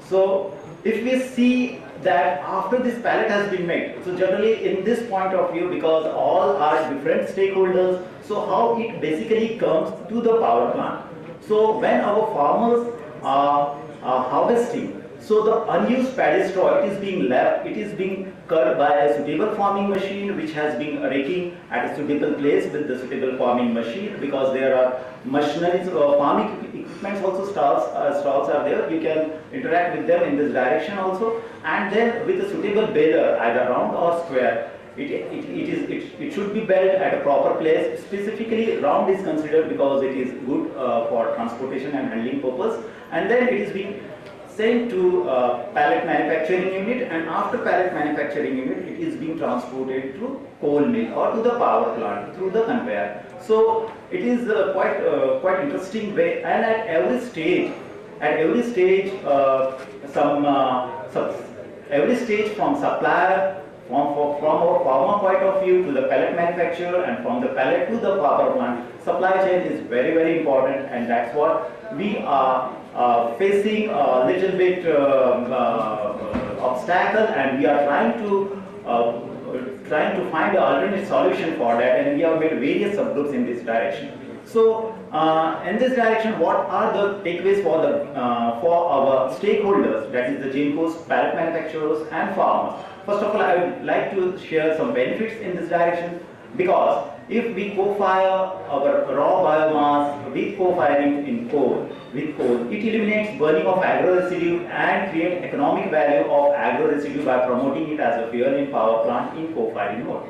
So if we see that after this pellet has been made, so generally in this point of view, because all are different stakeholders, so how it basically comes to the power plant. So when our farmers are harvesting, So the unused paddy straw, it is being left, it is being cut by a suitable farming machine which has been raking at a suitable place with the suitable farming machine, because there are machineries or farming equipments also, stalls are there. You can interact with them in this direction also, and then with a suitable baler, either round or square. It should be built at a proper place. Specifically, round is considered because it is good for transportation and handling purpose, and then it is being sent to pallet manufacturing unit, and after pallet manufacturing unit, it is being transported to coal mill or to the power plant through the conveyor. So it is quite interesting way, and at every stage, every stage from supplier, from our farmer point of view to the pellet manufacturer, and from the pellet to the power plant, supply chain is very important, and that's what we are facing a little bit obstacle, and we are trying to find an alternate solution for that, and we have made various subgroups in this direction. So in this direction, what are the takeaways for our stakeholders, that is the GENCOs, pallet manufacturers and farmers? First of all, I would like to share some benefits in this direction, because if we co-fire our raw biomass with co-firing in coal, it eliminates burning of agro-residue and create economic value of agro-residue by promoting it as a fuel in power plant in co-firing mode.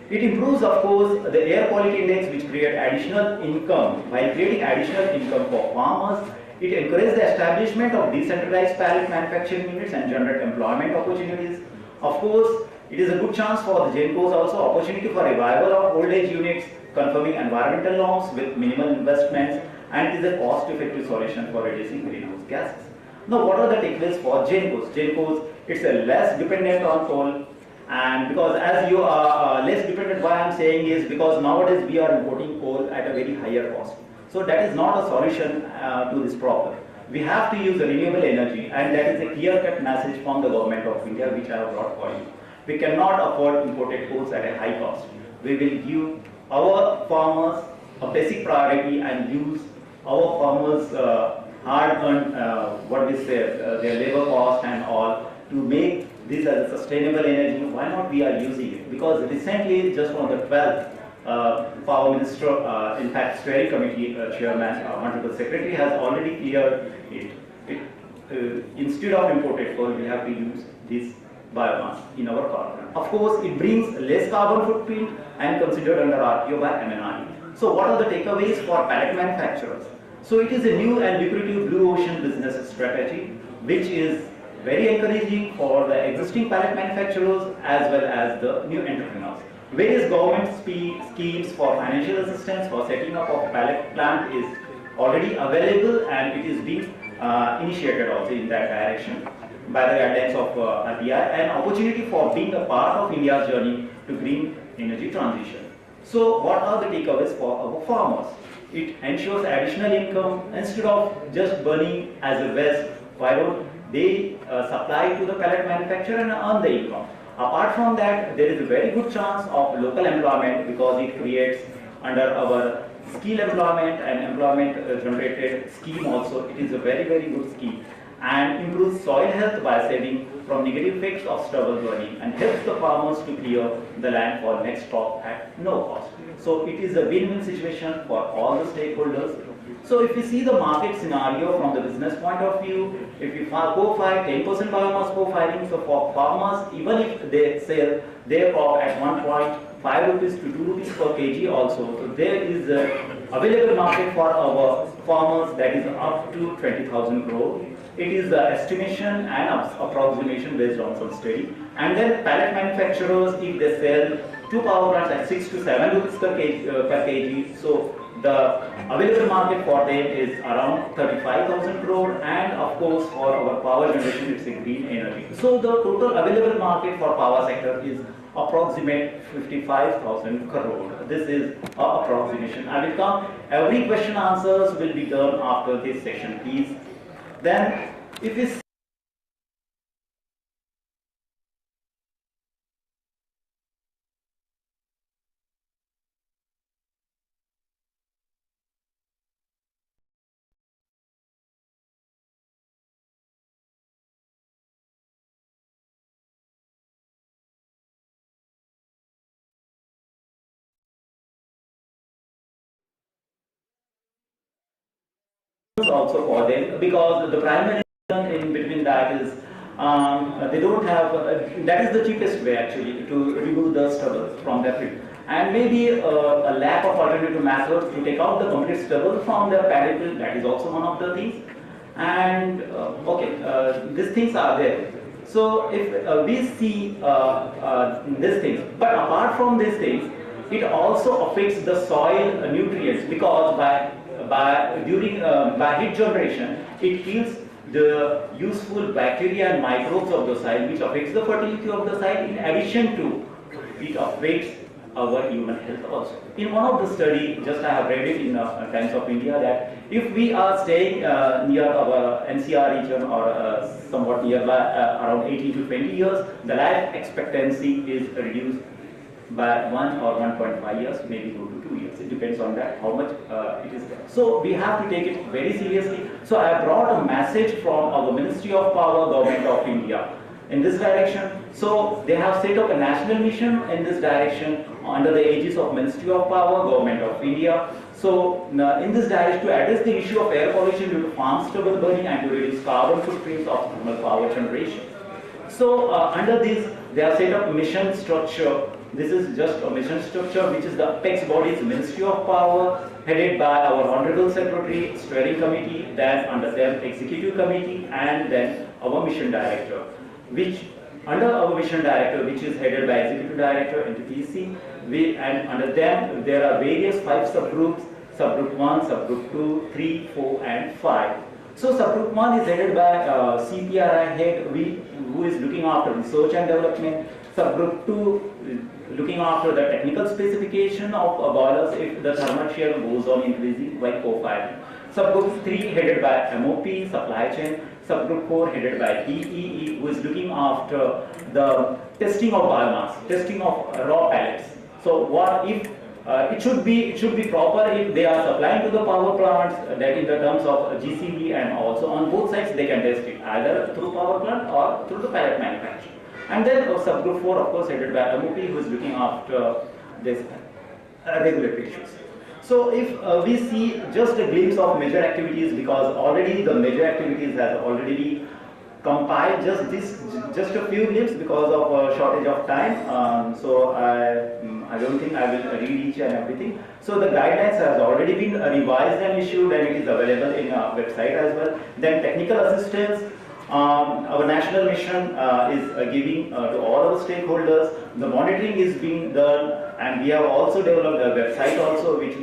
It improves, of course, the air quality index, which create additional income. While creating additional income for farmers, it encourages the establishment of decentralized pallet manufacturing units and generate employment opportunities. Of course, it is a good chance for the GENCOs also, opportunity for revival of old age units, confirming environmental norms with minimal investments, and it is a cost-effective solution for reducing greenhouse gases. Now, what are the takeaways for GENCOs? GENCOs, it's a less dependent on coal, and because as you are less dependent, why I am saying is because nowadays we are importing coal at a very higher cost. So that is not a solution to this problem. We have to use renewable energy, and that is a clear-cut message from the government of India, which I have brought for you. We cannot afford imported coals at a high cost. We will give our farmers a basic priority and use our farmers' hard-earned, their labor cost and all, to make this as a sustainable energy. Why not we are using it? Because recently, just on the 12th, Power Minister, in fact, Steering Committee Chairman, Honorable Secretary has already cleared it. Instead of imported coal, we have to use this biomass in our power plant. Of course, it brings less carbon footprint and considered under RTO by MNRE. So what are the takeaways for pallet manufacturers? So it is a new and lucrative blue ocean business strategy, which is very encouraging for the existing pallet manufacturers as well as the new entrepreneurs. Various government schemes for financial assistance for setting up of pallet plant is already available, and it is being initiated also in that direction by the guidelines of RBI, an opportunity for being a part of India's journey to green energy transition. So what are the takeaways for our farmers? It ensures additional income. Instead of just burning as a waste, why don't they supply to the pellet manufacturer and earn the income? Apart from that, there is a very good chance of local employment, because it creates under our skill employment and employment generated scheme also. It is a very good scheme, and improves soil health by saving from negative effects of stubble burning, and helps the farmers to clear the land for next crop at no cost. So it is a win-win situation for all the stakeholders. So if you see the market scenario from the business point of view, if you co-fire 10% biomass co-firing, so for farmers, even if they sell their crop at 1.5 rupees to 2 rupees per kg also, so there is a available market for our farmers that is up to 20,000 crore. It is the estimation and approximation based on some study. And then pallet manufacturers, if they sell two power plants at 6 to 7 rupees per kg, so the available market for them is around 35,000 crore, and of course for our power generation it's a green energy. So the total available market for power sector is approximate 55,000 crore. This is an approximation. I will come, every question answers will be done after this session, please. Then if we also for them, because the primary reason in between that is they don't have, that is the cheapest way actually to remove the stubble from their field. And maybe a lack of alternative methods to take out the complete stubble from their paddy field, that is also one of the things. And these things are there. So if we see these things, but apart from these things, it also affects the soil nutrients, because by heat generation, it kills the useful bacteria and microbes of the soil, which affects the fertility of the soil. In addition to, it affects our human health also. In one of the study, just I have read it in Times of India, that if we are staying near our NCR region or somewhat nearby, around 18 to 20 years, the life expectancy is reduced by 1 or 1.5 years, maybe 2 to 2 years. It depends on that, how much it is there. So we have to take it very seriously. So I brought a message from our Ministry of Power, Government of India, in this direction. So they have set up a national mission in this direction under the aegis of Ministry of Power, Government of India. So in this direction, to address the issue of air pollution due to farm stubble burning and to reduce carbon footprints of thermal power generation. So under this, they have set up mission structure. This is just a mission structure which is the apex body's Ministry of Power, headed by our Honorable Secretary, Steering Committee, then under them Executive Committee, and then our Mission Director, which under our Mission Director, which is headed by Executive Director, NTPC, and under them there are various 5 subgroups, subgroup 1, subgroup 2, 3, 4 and 5. So subgroup 1 is headed by CPRI head, who is looking after research and development. Subgroup 2 looking after the technical specification of boilers if the thermal share goes on increasing by co-firing. Subgroup 3 headed by MOP, supply chain. Subgroup 4 headed by EEE, who is looking after the testing of biomass, testing of raw pellets. So what if it should be proper if they are supplying to the power plants, that in the terms of GCV, and also on both sides they can test it either through power plant or through the pellet manufacturer. And then subgroup 4, of course, headed by MOP, who is looking after this regulatory issues. So if we see just a glimpse of major activities, because already the major activities has already been compiled, just a few glimpses because of a shortage of time. So I don't think I will read each and everything. So the guidelines has already been revised and issued, and it is available in our website as well. Then technical assistance. Our national mission is giving to all our stakeholders. The monitoring is being done, and we have also developed a website also, which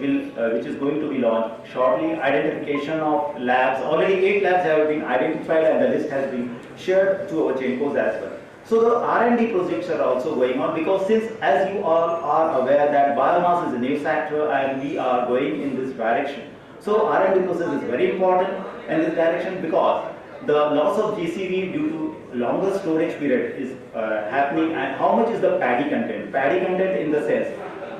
is going to be launched shortly. Identification of labs. Already 8 labs have been identified, and the list has been shared to our GENCOs as well. So the R&D projects are also going on, because since, as you all are aware, that biomass is a new sector and we are going in this direction. So R&D process is very important in this direction, because the loss of GCV due to longer storage period is happening. And how much is the paddy content? Paddy content in the sense,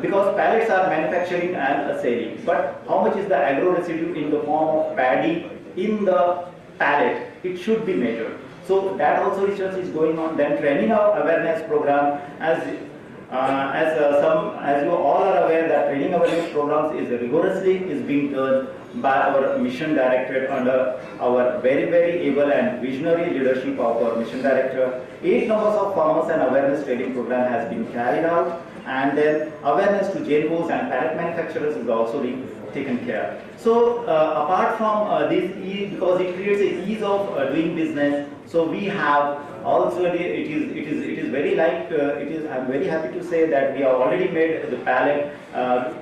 because pellets are manufacturing and selling, but how much is the agro residue in the form of paddy in the pellet? It should be measured. So that also research is going on. Then training awareness program, as you all are aware, that training awareness programs is rigorously being done by our mission director under our very able and visionary leadership of our mission director. 8 numbers of farmers and awareness training program has been carried out, and then awareness to GENCOs and pellet manufacturers is also being taken care. So apart from this ease, because it creates a ease of doing business, so we have also it is very like I'm very happy to say that we have already made the pellet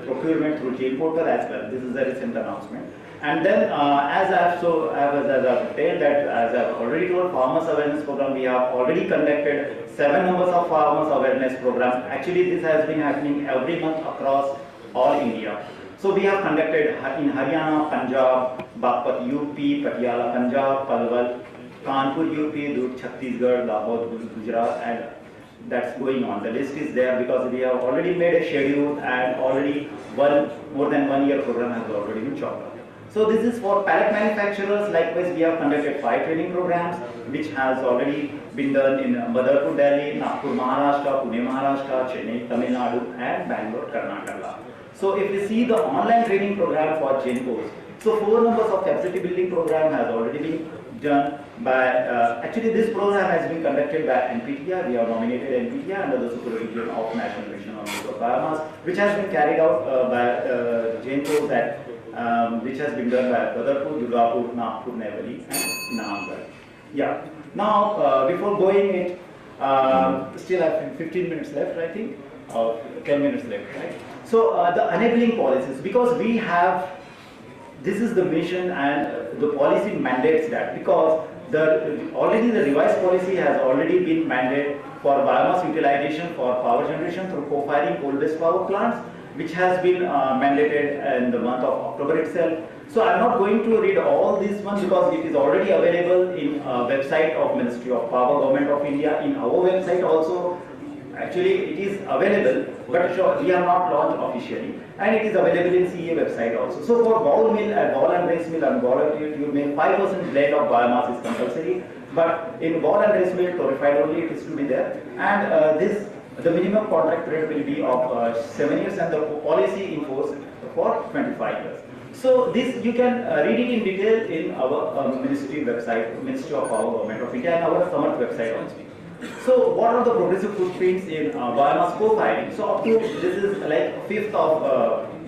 procurement through GEN portal as well. This is a recent announcement. And then as I've told that, as I've already told, farmers awareness program, we have already conducted 7 numbers of farmers awareness programs. Actually, this has been happening every month across all India. So we have conducted in Haryana, Punjab, Baghpat UP, Patiala Punjab, Palwal, Kanpur UP, Durg Chhattisgarh, Lahore Gujarat, and that's going on. The list is there because we have already made a schedule, and already more than 1 year program has already been chalked out. So this is for pellet manufacturers. Likewise, we have conducted 5 training programs, which has already been done in Madhurpur, Delhi, Nagpur, Maharashtra, Pune, Maharashtra, Chennai, Tamil Nadu, and Bangalore, Karnataka. So if we see the online training program for GENCOs, So 4 numbers of capacity building program has already been done by, actually this program has been conducted by NPTR. We have nominated NPTR under the supervision of National Mission on Use of Biomass, which has been carried out by JNCO, that which has been done by Badarpur, Durgapur, Nagpur, Nevali and Nahamgarh. Yeah. Now, before going it, still I have 15 minutes left, I think, or 10 minutes left, right? So the enabling policies, because we have, this is the mission and the policy mandates that, because already the revised policy has already been mandated for biomass utilization for power generation through co-firing coal-based power plants, which has been mandated in the month of October itself. So I'm not going to read all this one because it is already available in website of Ministry of Power, Government of India, in our website also. Actually, it is available, but we have not launched officially, and it is available in CA website also. So for ball mill, ball and rice mill and ball and tube mill, 5% blend of biomass is compulsory, but in ball and rice mill, torrefied only it is to be there. And the minimum contract period will be of 7 years, and the policy in force for 25 years. So this you can read it in detail in our ministry website, Ministry of Power, Government of India, and our Samarth website also. So what are the progressive footprints in biomass co-firing? So up to, this is like 5th of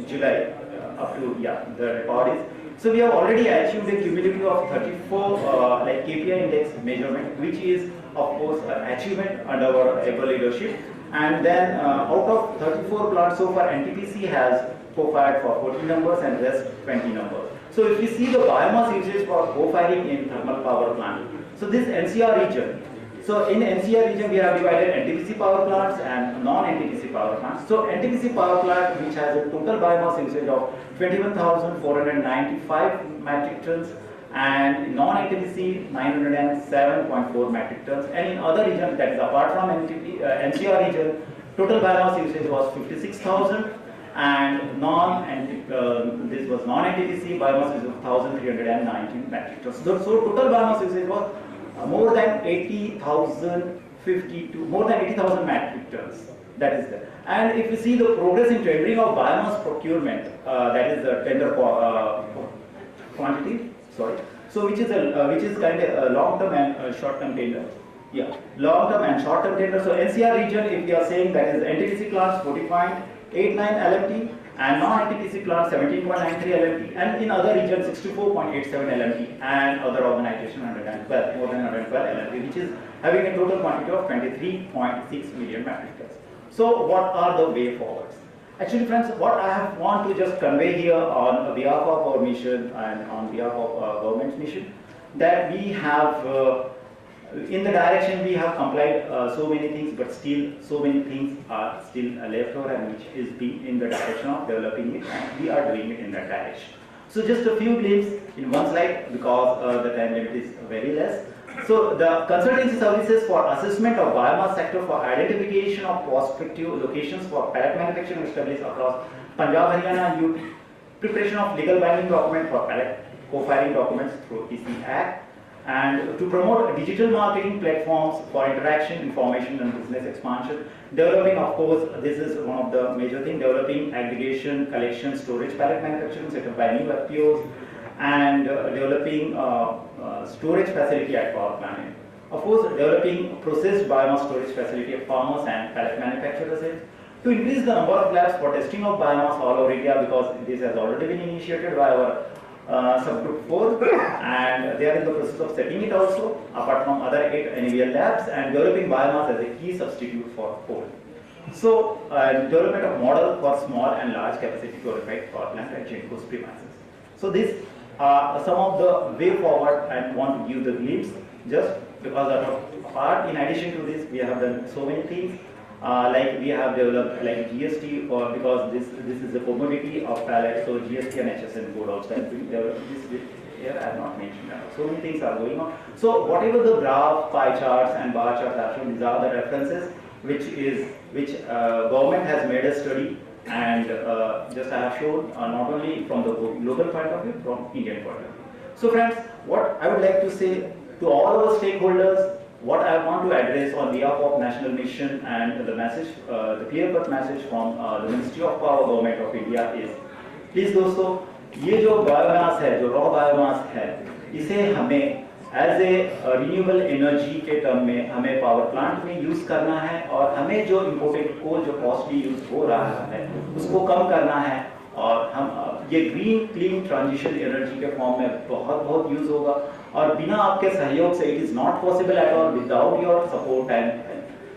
July, up to, yeah, the record is. So we have already achieved a cumulative of 34 like KPI index measurement, which is of course achievement under our able leadership. And then out of 34 plants so far, NTPC has co-fired for 14 numbers and rest 20 numbers. So if you see the biomass usage for co-firing in thermal power plant, so this NCR region, so in NCR region we have divided NTPC power plants and non-NTPC power plants. So NTPC power plant, which has a total biomass usage of 21,495 metric tons, and non-NTPC 907.4 metric tons, and in other regions, that is apart from NCR region, total biomass usage was 56,000, and this was non-NTPC biomass usage of 1,319 metric tons. So total biomass usage was more than 80,052, more than 80,000 metric tons. That is there. And if you see the progress in tendering of biomass procurement, that is the tender quantity. Sorry. So which is kind of a long-term and short-term tender. Yeah, long-term and short-term tender. So NCR region, if we are saying that is NTPC plants 40.89 LMT and non-NTPC plants 17.93 LMT, and in other regions 64.87 LMT, and other organization 112, more than 112 LMT, which is having a total quantity of 23.6 million metric tons. So what are the way forwards? Actually, friends, what I want to just convey here on behalf of our mission and on behalf of government's mission, that we have, in the direction we have complied so many things, but still so many things are still left over, and which is being in the direction of developing it, and we are doing it in that direction. So just a few glimpses in one slide, because the time limit is very less. So the consultancy services for assessment of biomass sector for identification of prospective locations for pellet manufacturing established across Punjab, Haryana, and UP. Preparation of legal binding document for pellet co-firing documents through EC Act, and to promote digital marketing platforms for interaction, information, and business expansion. Developing, of course, this is one of the major things, developing aggregation, collection, storage, pellet manufacturing set up by new FPOs, and developing storage facility at power plant. Of course, developing processed biomass storage facility at farmers and pellet manufacturers. To increase the number of labs for testing of biomass all over India, because this has already been initiated by our subgroup 4, and they are in the process of setting it also, apart from other 8 NAVL labs, and developing biomass as a key substitute for coal. So, development of model for small and large capacity torrefied power plant at GENCO's premises. So these are some of the way forward, and want to give the glimpse, just because apart, in addition to this, we have done so many things. Like we have developed like GST, or because this is a commodity of pellet, so GST and HSN code also has been developed. This here I have not mentioned that. So many things are going on. So whatever the graph, pie charts and bar charts have shown, these are the references which government has made a study, and just I have shown not only from the global point of view, from Indian point of view. So friends, what I would like to say to all our stakeholders, what I want to address on behalf of National Mission, and the message, the clear-cut message from the Ministry of Power, Government of India is, please dosto, ये जो biomass है, जो raw biomass है, इसे हमें as a renewable energy के term में हमें पावर प्लांट में यूज करना है, और हमें जो इम्पोर्टेड कोल जो कॉस्टली यूज हो रहा है उसको कम करना है, और हम ये ग्रीन क्लीन ट्रांजिशन एनर्जी के फॉर्म में बहुत यूज होगा, और बिना आपके सहयोग से it is not possible at all without your support and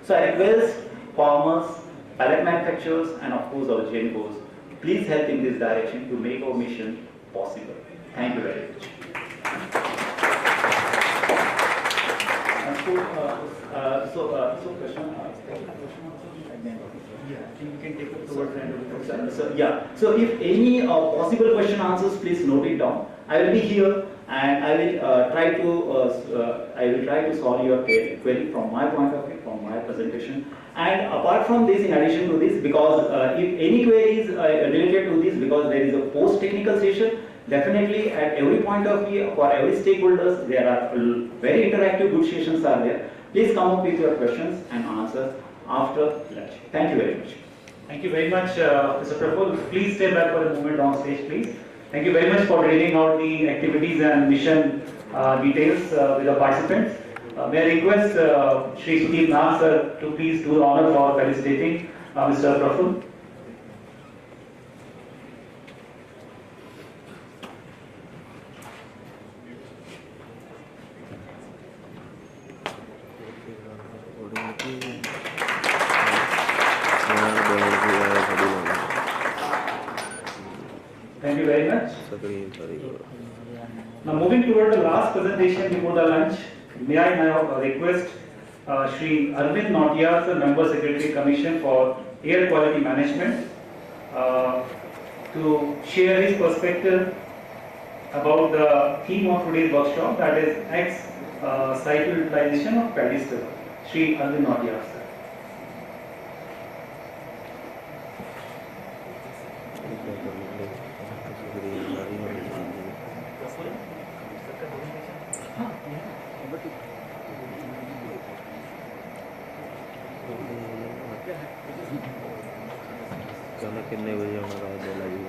so I request farmers, pellet manufacturers, and of course our GENCOs, please help in this direction to make our mission possible. Thank you very much. So if any possible question answers, please note it down. I will be here and I will try to solve your query from my point of view, from my presentation. And apart from this, in addition to this, because if any query is related to this, because there is a post-technical session, definitely at every point of view, for every stakeholders, there are very interactive good sessions are there. Please come up with your questions and answers after lunch. Thank you very much. Thank you very much, Mr. Praful. Please stay back for a moment on stage, please. Thank you very much for reading out the activities and mission details with the participants. May I request Shri Sudeep Nag sir to please do the honor for felicitating Mr. Praful. Thank you very much. Now moving toward the last presentation before the lunch, may I now request Shri Arvind Nautiyar, sir, Member Secretary Commission for Air Quality Management, to share his perspective about the theme of today's workshop, that is ex-situ utilization of paddy straw. Shri Arvind Nautiyar, sir. कितने बजे आना रात में लगी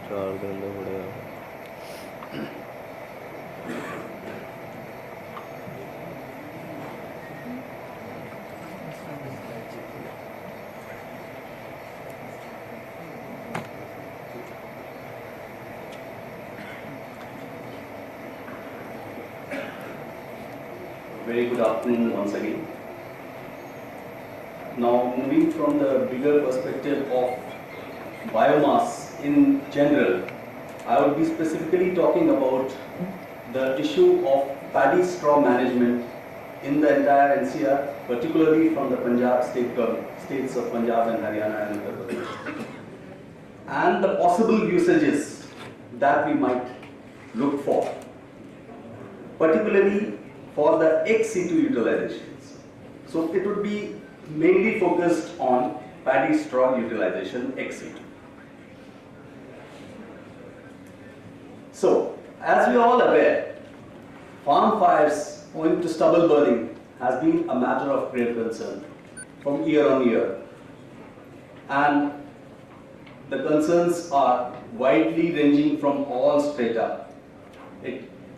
4 दिन तो हो गया Very good afternoon once again. Now, moving from the bigger perspective of biomass in general, I will be specifically talking about the issue of paddy straw management in the entire NCR, particularly from the Punjab states of Punjab and Haryana and Uttar Pradesh, and the possible usages that we might look for, particularly for the ex-situ utilizations. So it would be mainly focused on paddy straw utilization ex-situ. So, as we are all aware, farm fires owing to stubble burning has been a matter of great concern from year on year, and the concerns are widely ranging from all strata.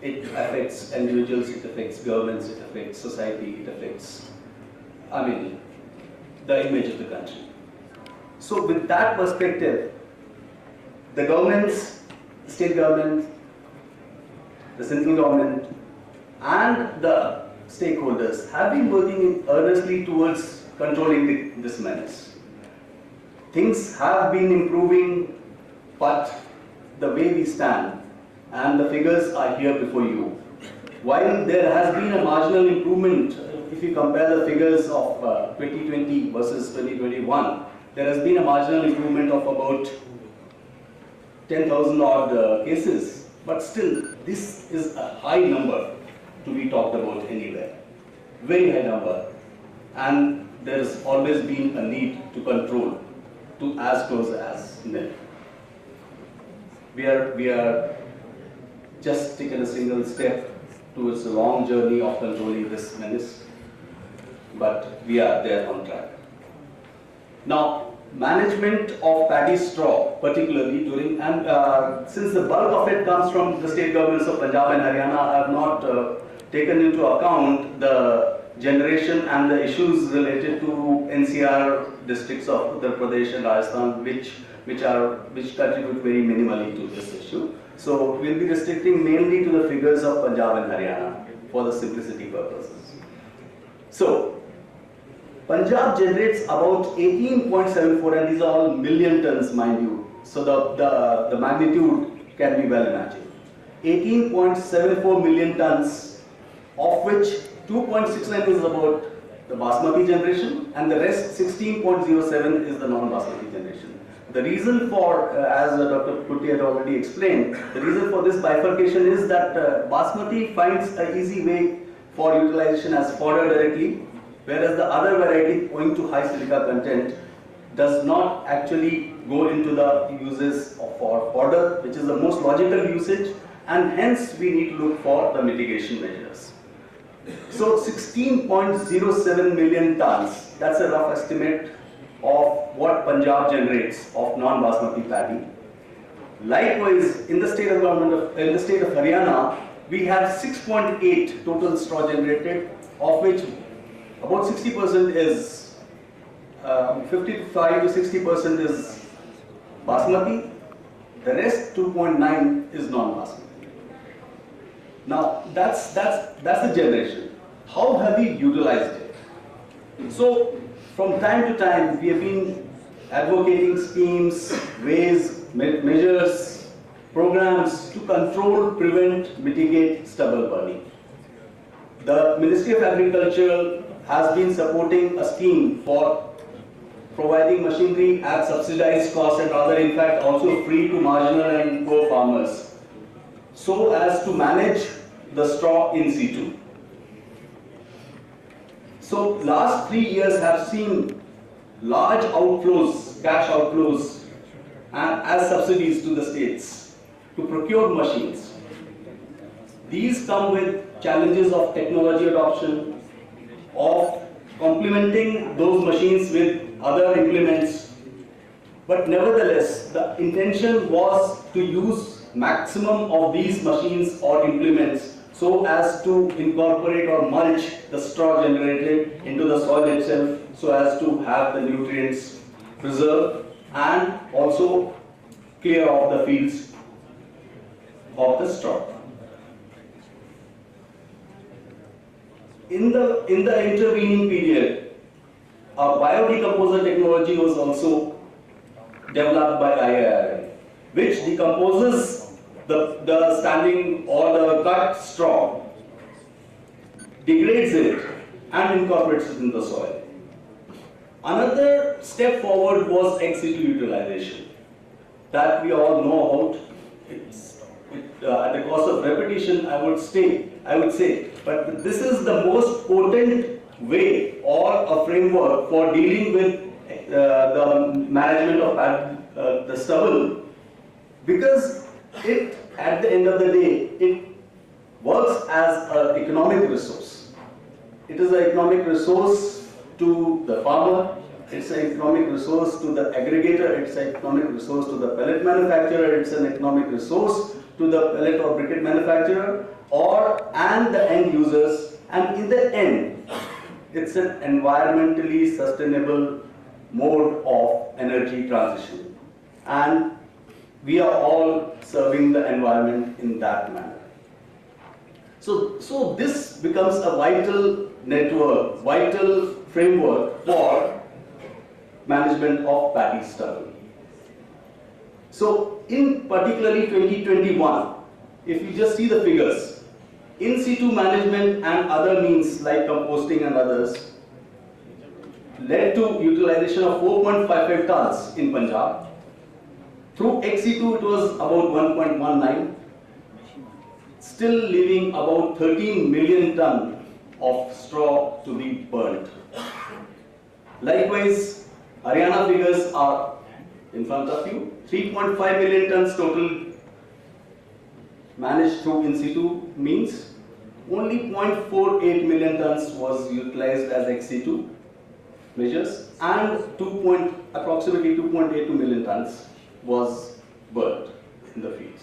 It affects individuals, it affects governments, it affects society, it affects, the image of the country. So with that perspective, the governments, state government, the central government, and the stakeholders have been working earnestly towards controlling this menace. Things have been improving, but the way we stand, and the figures are here before you. While there has been a marginal improvement, if you compare the figures of 2020 versus 2021, there has been a marginal improvement of about 10,000 odd cases, but still this is a high number to be talked about anywhere. Very high number, and there has always been a need to control to as close as nil. We are just taken a single step towards a long journey of controlling this menace, but we are there on track. Now, management of paddy straw, particularly during, and since the bulk of it comes from the state governments of Punjab and Haryana, I have not taken into account the generation and the issues related to NCR districts of Uttar Pradesh and Rajasthan, which contribute very minimally to this issue. So we'll be restricting mainly to the figures of Punjab and Haryana for the simplicity purposes. So Punjab generates about 18.74, and these are all million tons, mind you. So the magnitude can be well imagined. 18.74 million tons, of which 2.69 is about the basmati generation, and the rest 16.07 is the non-basmati generation. The reason for, as Dr. Kuti had already explained, the reason for this bifurcation is that basmati finds an easy way for utilization as fodder directly, whereas the other variety, owing to high silica content, does not actually go into the uses for fodder, which is the most logical usage, and hence we need to look for the mitigation measures. So 16.07 million tons, that's a rough estimate of what Punjab generates of non-basmati paddy. Likewise, in the state of Haryana, we have 6.8 total straw generated, of which about 60% is 55 to 60% is basmati. The rest 2.9 is non-basmati. Now that's the generation. How have we utilized it? So from time to time we have been advocating schemes, ways, measures, programs to control, prevent, mitigate stubble burning. The Ministry of Agriculture has been supporting a scheme for providing machinery at subsidized cost, and rather in fact also free to marginal and poor farmers, so as to manage the straw in situ. So last 3 years have seen large outflows, cash outflows as subsidies to the states to procure machines. These come with challenges of technology adoption, of complementing those machines with other implements, but nevertheless the intention was to use maximum of these machines or implements so as to incorporate or mulch the straw generated into the soil itself, so as to have the nutrients preserved and also clear off the fields of the straw. In the intervening period, a biodecomposer technology was also developed by IIRL, which decomposes the standing or the cut straw, degrades it and incorporates it in the soil. Another step forward was ex-situ utilization that we all know about. At the cost of repetition, I would say, but this is the most potent way or a framework for dealing with the management of the stubble, because it, at the end of the day, it works as an economic resource. It is an economic resource to the farmer, it's an economic resource to the aggregator, it's an economic resource to the pellet manufacturer, it's an economic resource to the pellet or briquette manufacturer and the end users, and in the end, it's an environmentally sustainable mode of energy transition. And we are all serving the environment in that manner. So this becomes a vital network, vital framework for management of paddy stubble. So in particularly 2021, if you just see the figures, in situ management and other means like composting and others led to utilization of 4.55 tons in Punjab. Through ex-situ it was about 1.19, still leaving about 13 million ton of straw to be burnt. Likewise, Haryana figures are in front of you. 3.5 million tons total managed through in situ means. Only 0.48 million tons was utilized as ex-situ. measures, and approximately 2.82 million tons was burnt in the fields.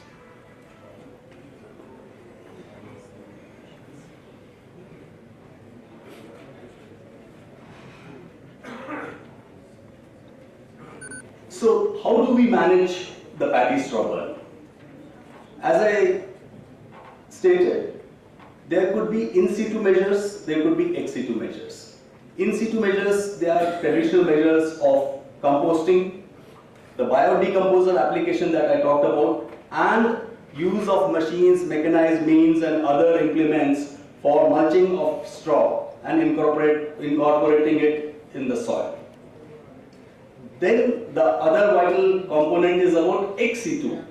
So how do we manage the paddy straw burn? As I stated, there could be in-situ measures, there could be ex-situ measures. In-situ measures, they are traditional measures of composting, the biodecomposer application that I talked about, and use of machines, mechanized means and other implements for mulching of straw and incorporating it in the soil. Then the other vital component is about ex-situ.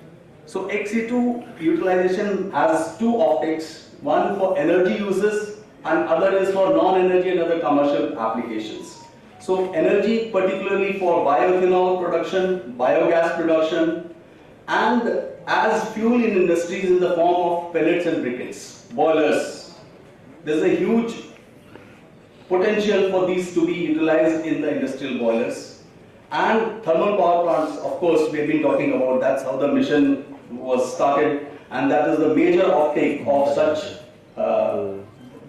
So ex-situ utilization has two optics, one for energy uses and other is for non-energy and other commercial applications. So energy particularly for bioethanol production, biogas production, and as fuel in industries in the form of pellets and briquettes, boilers. There's a huge potential for these to be utilized in the industrial boilers. And thermal power plants, of course, we have been talking about, that's how the mission was started, and that is the major uptake of such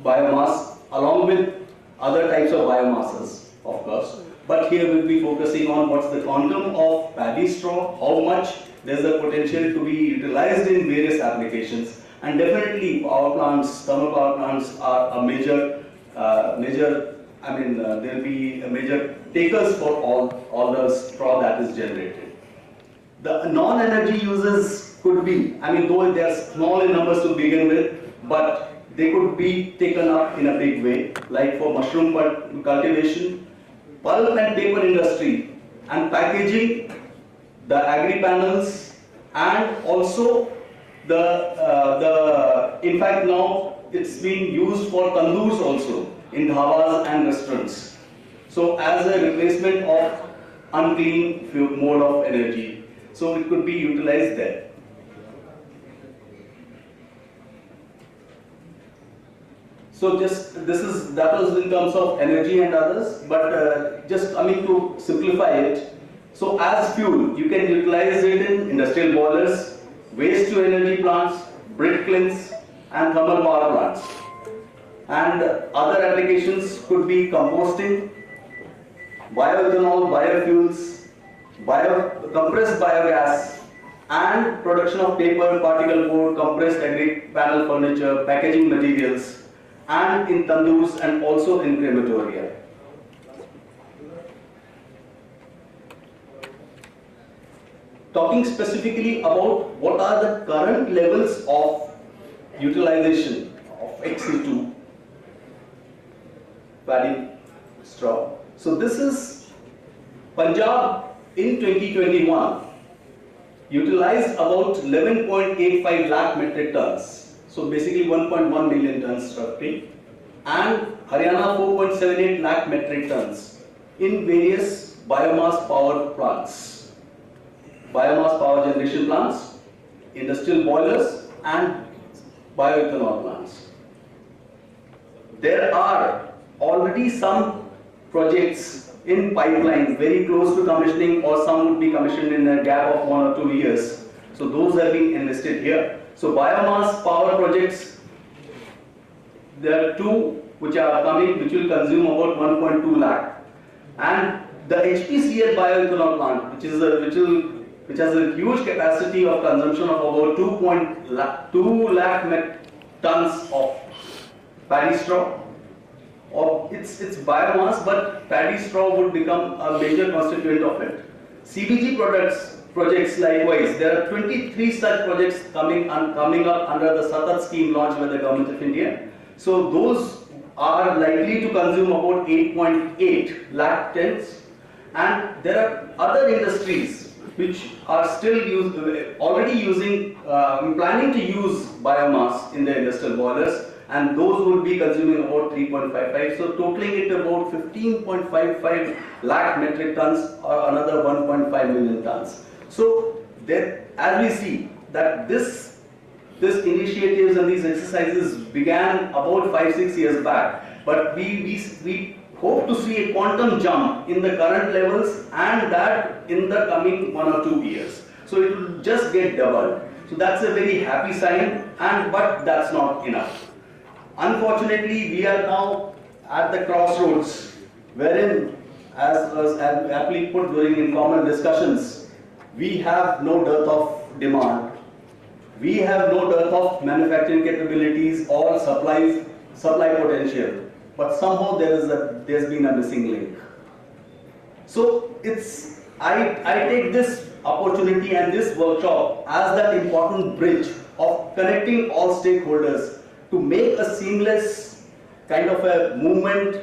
biomass, along with other types of biomasses, of course. But here we'll be focusing on what's the quantum of paddy straw, how much there's the potential to be utilized in various applications. And definitely power plants, thermal power plants are a major, there'll be a major takers for all the straw that is generated. The non-energy uses could be, though they are small in numbers to begin with, but they could be taken up in a big way, like for mushroom cultivation, pulp and paper industry, and packaging, the agri panels, and also in fact now it's being used for tandoors also in dhabas and restaurants. So as a replacement of unclean mode of energy, so it could be utilized there. So that was in terms of energy and others, but just coming to simplify it. So as fuel, you can utilize it in industrial boilers, waste to energy plants, brick kilns, and thermal power plants. And other applications could be composting, bioethanol, biofuels, compressed biogas, and production of paper, particle board, compressed agri panel furniture, packaging materials, and in tandoors and also in crematoria. Talking specifically about what are the current levels of utilization of ex-situ paddy straw. So this is Punjab in 2021 utilized about 11.85 lakh metric tons. So basically 1.1 million tons roughly, and Haryana 4.78 lakh metric tons in various biomass power plants, biomass power generation plants, industrial boilers, and bioethanol plants. There are already some projects in pipeline very close to commissioning, or some would be commissioned in a gap of 1 or 2 years. So those have been enlisted here. So biomass power projects, there are 2 which are coming, which will consume about 1.2 lakh. And the HPCL bioethanol plant, which has a huge capacity of consumption of about 2 lakh tons of paddy straw. It's biomass, but paddy straw would become a major constituent of it. CBG projects likewise, there are 23 such projects coming up under the Satat scheme launched by the Government of India. So those are likely to consume about 8.8 lakh tons, and there are other industries which are still already planning to use biomass in their industrial boilers, and those would be consuming about 3.55, so totaling it about 15.55 lakh metric tons or another 1.5 million tons. So there, as we see that this initiatives and these exercises began about 5-6 years back, but we hope to see a quantum jump in the current levels and that in the coming 1 or 2 years. So it will just get doubled. So that's a very happy sign, but that's not enough. Unfortunately, we are now at the crossroads wherein, as was aptly put during informal discussions, we have no dearth of demand. We have no dearth of manufacturing capabilities or supply potential. But somehow there's been a missing link. So I take this opportunity and this workshop as that important bridge of connecting all stakeholders to make a seamless kind of a movement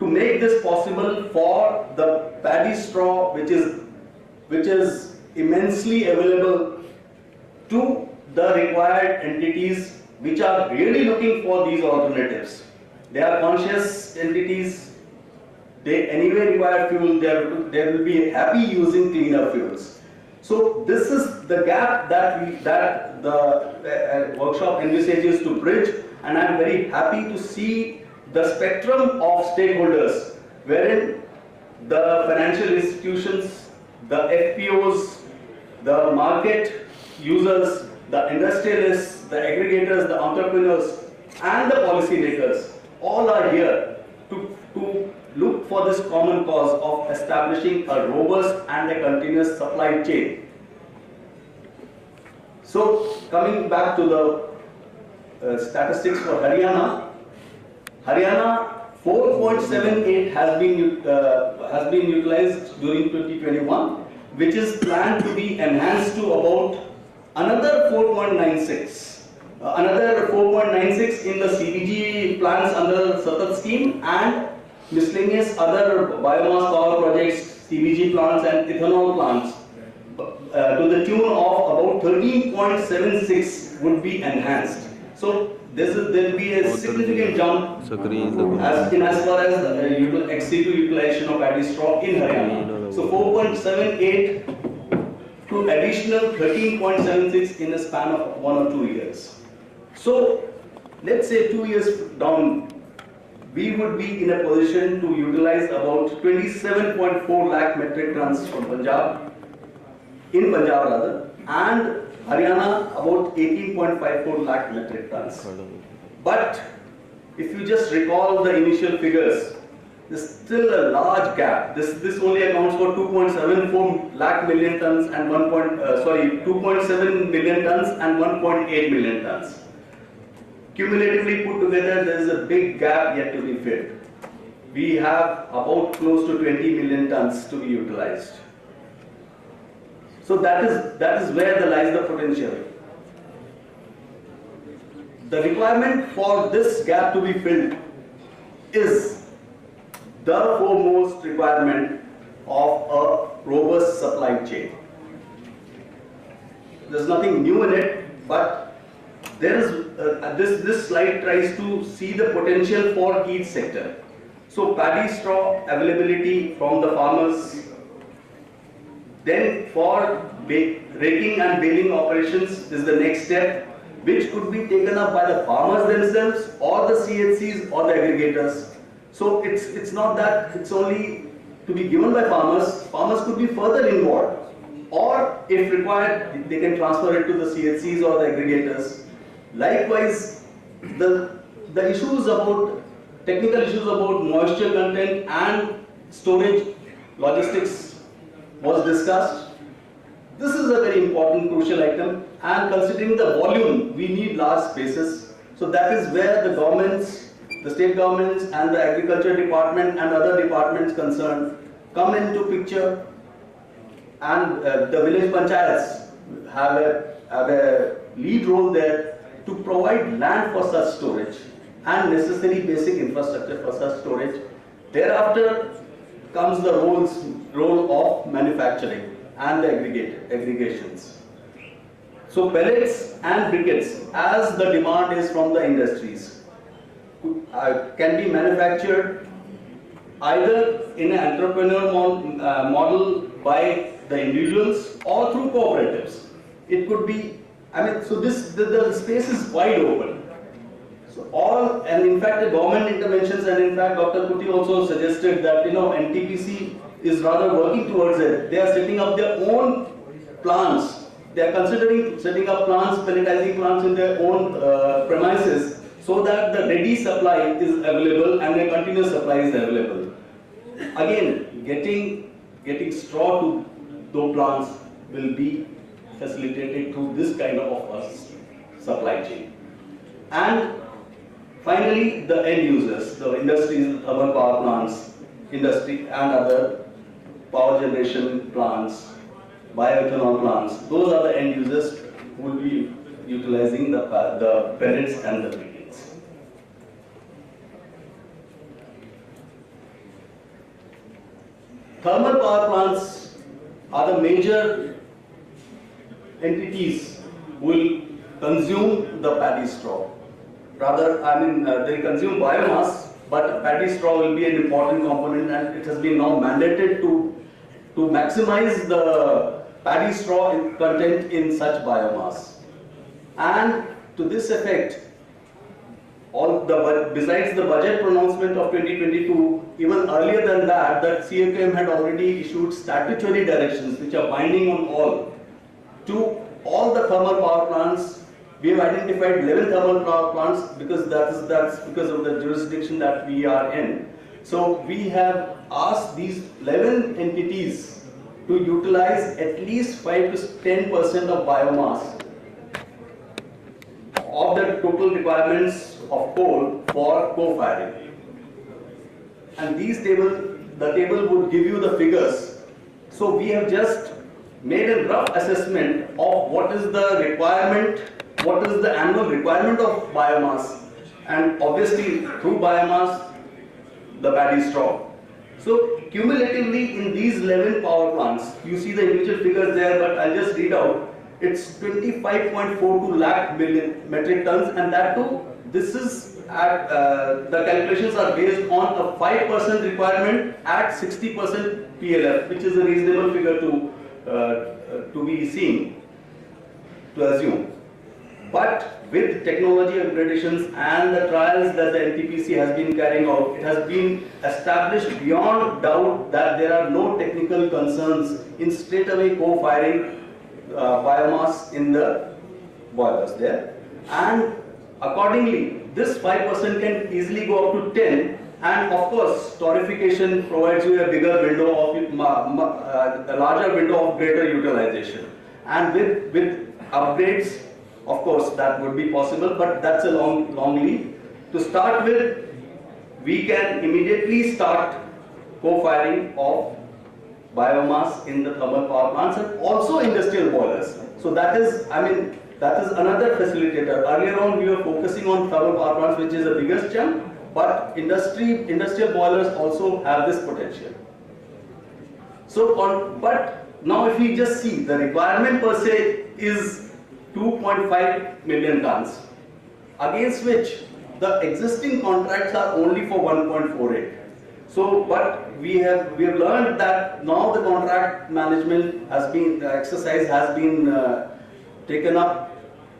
to make this possible for the paddy straw, which is immensely available to the required entities which are really looking for these alternatives. They are conscious entities. They anyway require fuel. They will be happy using cleaner fuels. So this is the gap that the workshop envisages to bridge, and I am very happy to see the spectrum of stakeholders, wherein the financial institutions, the FPOs, the market users, the industrialists, the aggregators, the entrepreneurs, and the policymakers all are here to look for this common cause of establishing a robust and a continuous supply chain. So coming back to the statistics for Haryana, 4.78 has been utilized during 2021, which is planned to be enhanced to about another 4.96. Another 4.96 in the CBG plants under the Satat scheme and miscellaneous other biomass power projects, CBG plants and ethanol plants to the tune of about 13.76 would be enhanced. So there will be a significant jump as far as ex-situ utilization of paddy straw in Haryana. So 4.78 to additional 13.76 in a span of 1 or 2 years. So let's say 2 years down, we would be in a position to utilize about 27.4 lakh metric tons from Punjab, and Haryana about 18.54 lakh metric tons. But if you just recall the initial figures, there's still a large gap. This only accounts for 2.74 lakh million tons and 2.7 million tons and 1.8 million tons. Cumulatively put together, there is a big gap yet to be filled. We have about close to 20 million tons to be utilized. So that is where lies the potential. The requirement for this gap to be filled is the foremost requirement of a robust supply chain. There's nothing new in it, but there is this slide tries to see the potential for each sector. So paddy straw availability from the farmers, then for raking and baling operations is the next step, which could be taken up by the farmers themselves or the CHCs or the aggregators. So it's not that it's only to be given by farmers. Farmers could be further involved, or if required, they can transfer it to the CHCs or the aggregators. Likewise, the technical issues about moisture content and storage logistics was discussed. This is a very important crucial item, and considering the volume, we need large spaces. So that is where the governments, the state governments and the agriculture department and other departments concerned come into picture, and the village panchayats have a lead role there to provide land for such storage and necessary basic infrastructure for such storage. Thereafter comes the role of manufacturing and the aggregations. So pellets and briquettes, as the demand is from the industries, can be manufactured either in an entrepreneur model by the individuals or through cooperatives. It could be, so the space is wide open. So all all, and in fact the government interventions, and in fact Dr. Kuti also suggested that NTPC is rather working towards it. They are setting up their own plants. They are considering setting up plants, pelletizing plants in their own premises, so that the ready supply is available and the continuous supply is available. Again, getting straw to those plants will be facilitated through this kind of supply chain. And finally, the end users, the industries, thermal power plants, industry and other power generation plants, bioethanol plants, those are the end users who will be utilizing the pellets and the briquettes. Thermal power plants are the major entities who will consume the paddy straw. Rather, they consume biomass, but paddy straw will be an important component, and it has been now mandated to maximize the paddy straw content in such biomass. And to this effect, besides the budget pronouncement of 2022, even earlier than that, CAQM had already issued statutory directions which are binding on all the thermal power plants. We have identified 11 thermal power plants because that's because of the jurisdiction that we are in. So we have asked these 11 entities to utilize at least 5 to 10% of biomass of the total requirements of coal for co-firing. And the table would give you the figures. So we have just made a rough assessment of what is the requirement, what is the annual requirement of biomass, and obviously through biomass, the paddy straw. So cumulatively in these 11 power plants, you see the individual figures there, but I'll just read out. It's 25.42 lakh million metric tons, and that too, this is at, the calculations are based on a 5% requirement at 60% PLF, which is a reasonable figure to be seen, to assume. But with technology upgradations and the trials that the NTPC has been carrying out, it has been established beyond doubt that there are no technical concerns in straightaway co-firing biomass in the boilers there. And accordingly, this 5% can easily go up to 10, and of course, torrefication provides you a bigger window of, a larger window of greater utilization. And with upgrades, of course, that would be possible, but that's a long lead. To start with, we can immediately start co-firing of biomass in the thermal power plants and also industrial boilers. So that is another facilitator. Earlier on, we were focusing on thermal power plants, which is the biggest chunk, but industrial boilers also have this potential. So, but now if we just see, the requirement per se is 2.5 million tons, against which the existing contracts are only for 1.48. So, but we have learned that now the contract management has been, the exercise has been taken up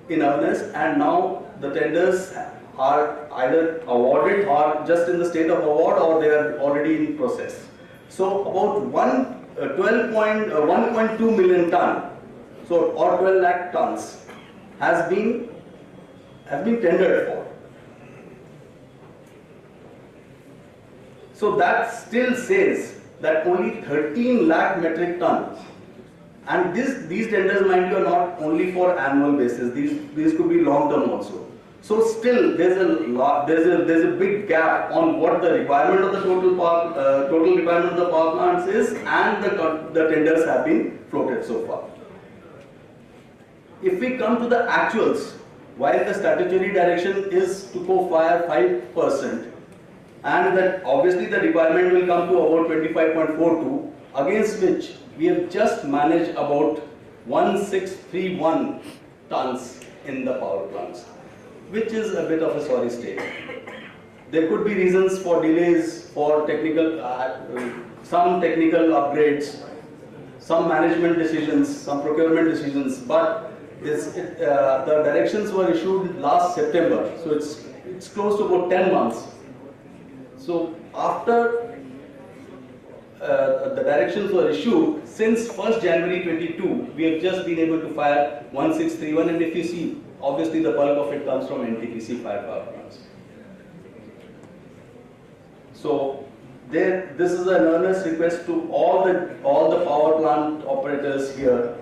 in earnest, and now the tenders are either awarded or just in the state of award, or they are already in process. So about 1.2 million ton, so or 12 lakh tons has been tendered for. So that still says that only 13 lakh metric tons, and these tenders, mind you, are not only for annual basis. These could be long term also. So still there's a big gap on what the requirement of the total requirement of the power plants is, and the tenders have been floated so far. If we come to the actuals, while the statutory direction is to co-fire 5%, and that obviously the requirement will come to about 25.42, against which we have just managed about 1631 tons in the power plants, which is a bit of a sorry state. There could be reasons for delays, for some technical upgrades, some management decisions, some procurement decisions, but the directions were issued last September, so it's it's close to about 10 months. So after the directions were issued, since 1st January 22, we have just been able to fire 1631, and if you see, obviously the bulk of it comes from NTPC fired power plants. So this is an earnest request to all the power plant operators here,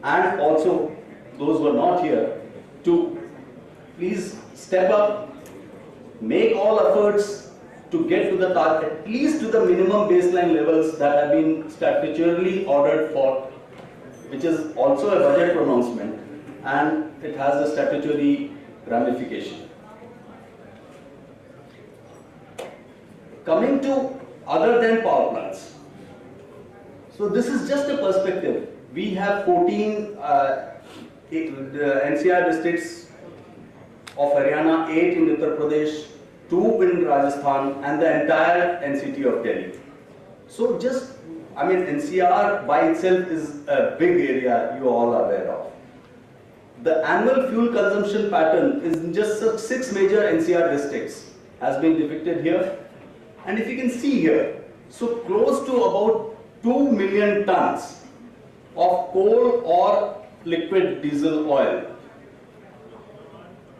and also those who are not here, to please step up, make all efforts to get to the target, at least to the minimum baseline levels that have been statutorily ordered for, which is also a budget pronouncement, and it has a statutory ramification. Coming to other than power plants. So this is just a perspective. We have 14 NCR districts of Haryana, 8 in Uttar Pradesh, 2 in Rajasthan, and the entire Ex-situ of Delhi. So just, I mean, NCR by itself is a big area you all are aware of. The annual fuel consumption pattern is in just 6 major NCR districts has been depicted here. And if you can see here, so close to about 2 million tons of coal or liquid diesel oil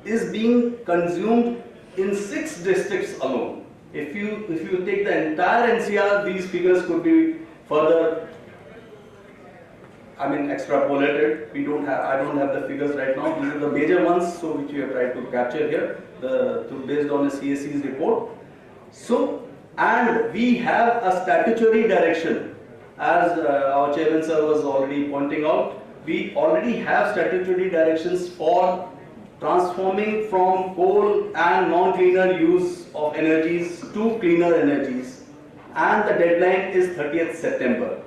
is being consumed in 6 districts alone. If you take the entire NCR, these figures could be further, I mean, extrapolated. I don't have the figures right now. These are the major ones, so which we have tried to capture here, based on a CAC's report. So, and we have a statutory direction, as our chairman sir was already pointing out. We already have statutory directions for transforming from coal and non-cleaner use of energies to cleaner energies, and the deadline is 30th September.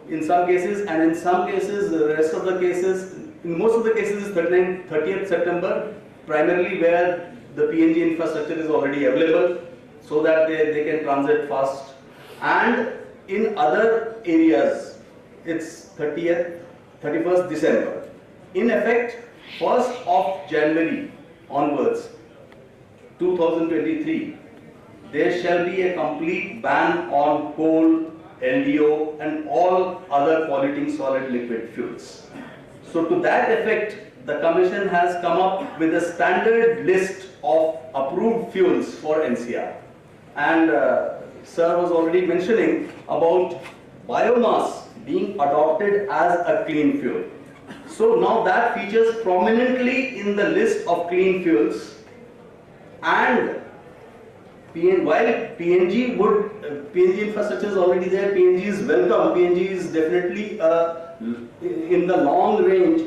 In some cases, and in some cases, the rest of the cases, in most of the cases is 30th September, primarily where the PNG infrastructure is already available, so that they can transit fast. And in other areas, it's 31st December. In effect, 1st of January onwards, 2023, there shall be a complete ban on coal, LDO, and all other polluting solid liquid fuels. So to that effect, the Commission has come up with a standard list of approved fuels for NCR. And Sir was already mentioning about biomass being adopted as a clean fuel. So now that features prominently in the list of clean fuels, and while PNG infrastructure is already there, PNG is welcome. PNG is definitely in the long range.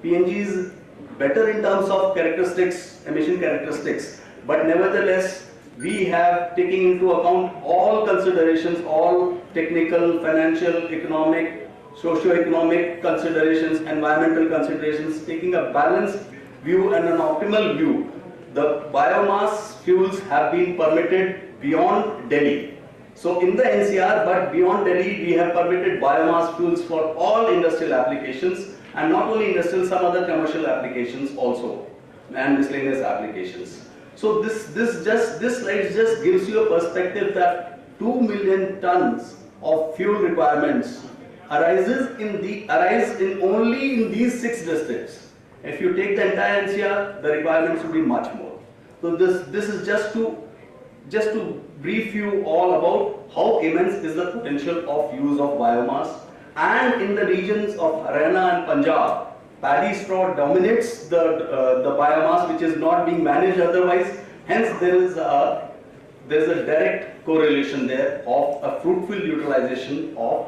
PNG is better in terms of characteristics, emission characteristics, but nevertheless, we have taken into account all considerations, all technical, financial, economic, socio-economic considerations, environmental considerations, taking a balanced view and an optimal view. The biomass fuels have been permitted beyond Delhi. So in the NCR, but beyond Delhi, we have permitted biomass fuels for all industrial applications, and not only industrial, some other commercial applications also, and miscellaneous applications. So this slide just gives you a perspective that 2 million tons of fuel requirements arise only in these 6 districts. If you take the entire NCR, the requirements will be much more. So this is just to brief you all about how immense is the potential of use of biomass. And in the regions of Haryana and Punjab, paddy straw dominates the biomass, which is not being managed otherwise. Hence, there is a direct correlation there of a fruitful utilization of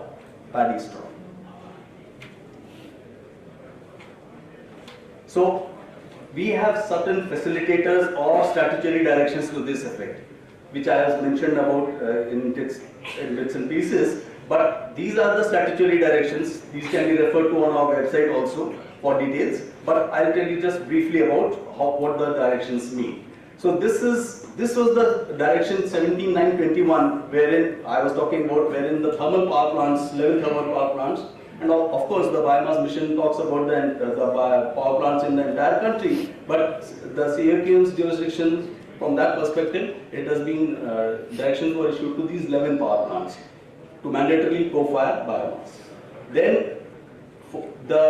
paddy straw. So, we have certain facilitators or statutory directions to this effect, which I have mentioned about in bits and pieces. But these are the statutory directions. These can be referred to on our website also for details. But I'll tell you just briefly about what the directions mean. So this was the direction 17921, wherein I was talking about, wherein the thermal power plants, 11 thermal power plants, and of course the biomass mission talks about the power plants in the entire country. But the CAQM's jurisdiction from that perspective, it has been directions were issued to these 11 power plants to mandatorily co-fire biomass. Then the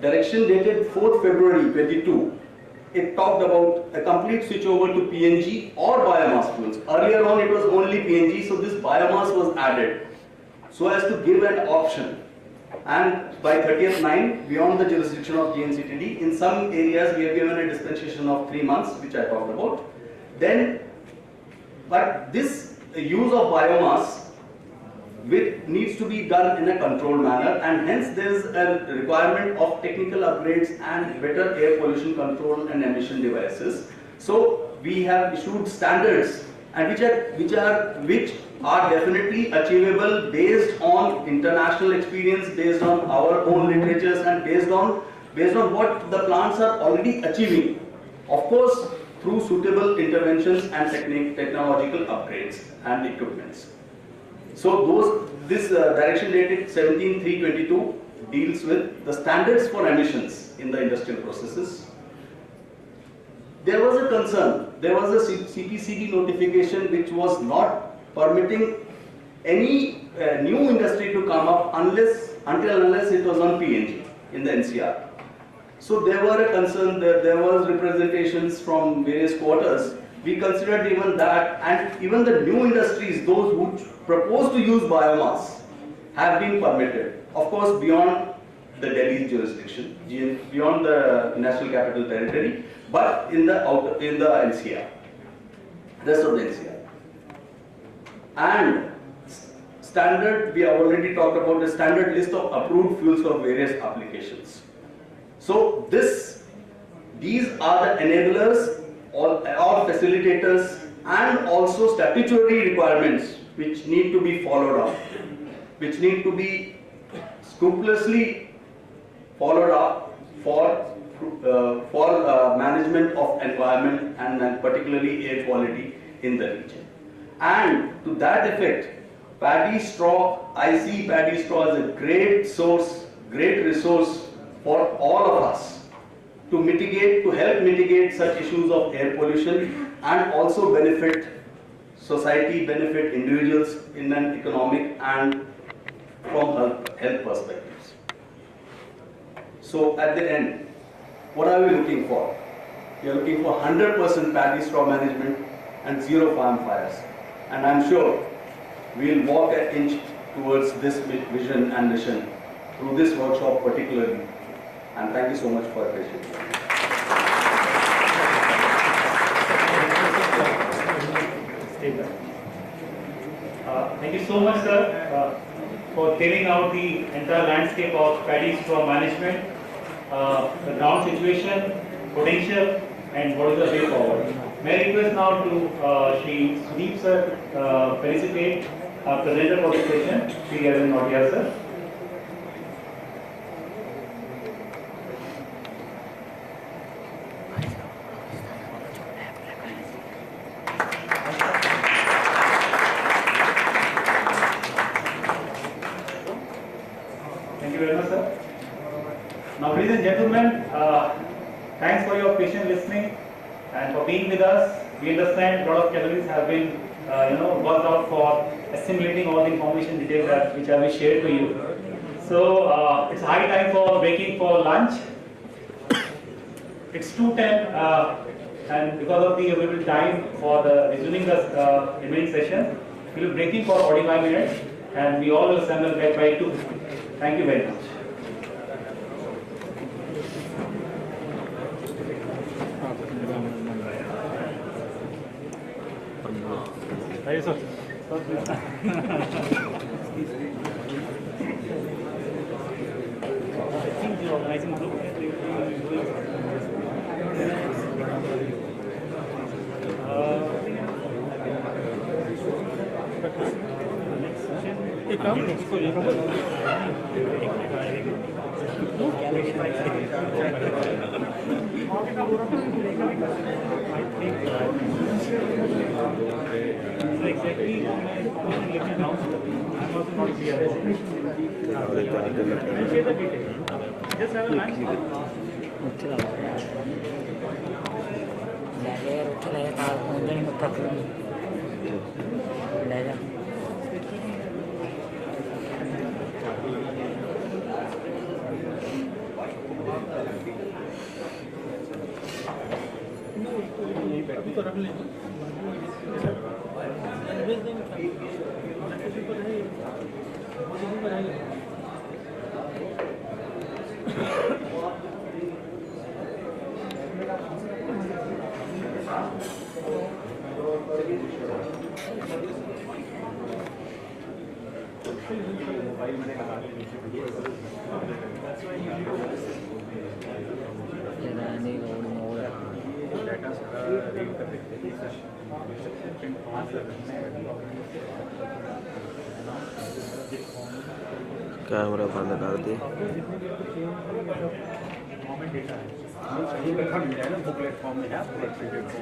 direction dated 4th February 22, it talked about a complete switch over to PNG or biomass fuels. Earlier on it was only PNG, so this biomass was added so as to give an option. And by 30th 9, beyond the jurisdiction of GNCTD, in some areas we have given a dispensation of 3 months, which I talked about. Then, but this use of biomass needs to be done in a controlled manner, and hence there is a requirement of technical upgrades and better air pollution control and emission devices. So we have issued standards, and which are definitely achievable based on international experience, based on our own literatures, and based on what the plants are already achieving. Of course, through suitable interventions and technological upgrades and equipments. So this direction dated 17/3/22 deals with the standards for emissions in the industrial processes. There was a concern. There was a CPCB notification which was not permitting any new industry to come up unless it was on PNG in the NCR. So there were a concern that there was representations from various quarters. We considered even that, and even the new industries, those who propose to use biomass, have been permitted. Of course, beyond the Delhi jurisdiction, beyond the National Capital Territory, but in the NCR, rest of the NCR. And standard, we have already talked about the standard list of approved fuels for various applications. So these are the enablers or facilitators and also statutory requirements which need to be followed up, which need to be scrupulously followed up for management of environment and particularly air quality in the region. And to that effect, paddy straw, I see paddy straw as a great resource for all of us to help mitigate such issues of air pollution and also benefit society, benefit individuals in an economic and from health perspectives. So at the end, what are we looking for? We are looking for 100% paddy straw management and zero farm fires. And I'm sure we'll walk an inch towards this vision and mission through this workshop particularly. And thank you so much for your patience. Thank you so much, sir, for telling out the entire landscape of paddy straw management, the ground situation, potential, and what is the way forward. May I request now to Shri Sudeep sir, felicitate our presenter for the session, Shri Arvind Nautiyal sir. Now, ladies and gentlemen, thanks for your patient listening and for being with us. We understand a lot of calories have been, worked out for assimilating all the information details which I will share to you. So it's high time for breaking for lunch. It's 2:10, and because of the available time for resuming the remaining session, we will be breaking for 45 minutes, and we all will assemble back by 2:50. Thank you very much. Thank you, sir. I think the organizing group exactly I'm also not clear. I'll share the details. Just have a lunch. ਲੈ ਜਾ ਯਾਰ ਉੱਥੇ ਲੈ ਜਾ ਕਾਰ ਪਹੁੰਚਣੀ ਉੱਥੇ ਲੈ ਜਾ camera बंद कर दे प्लेटफॉर्म में है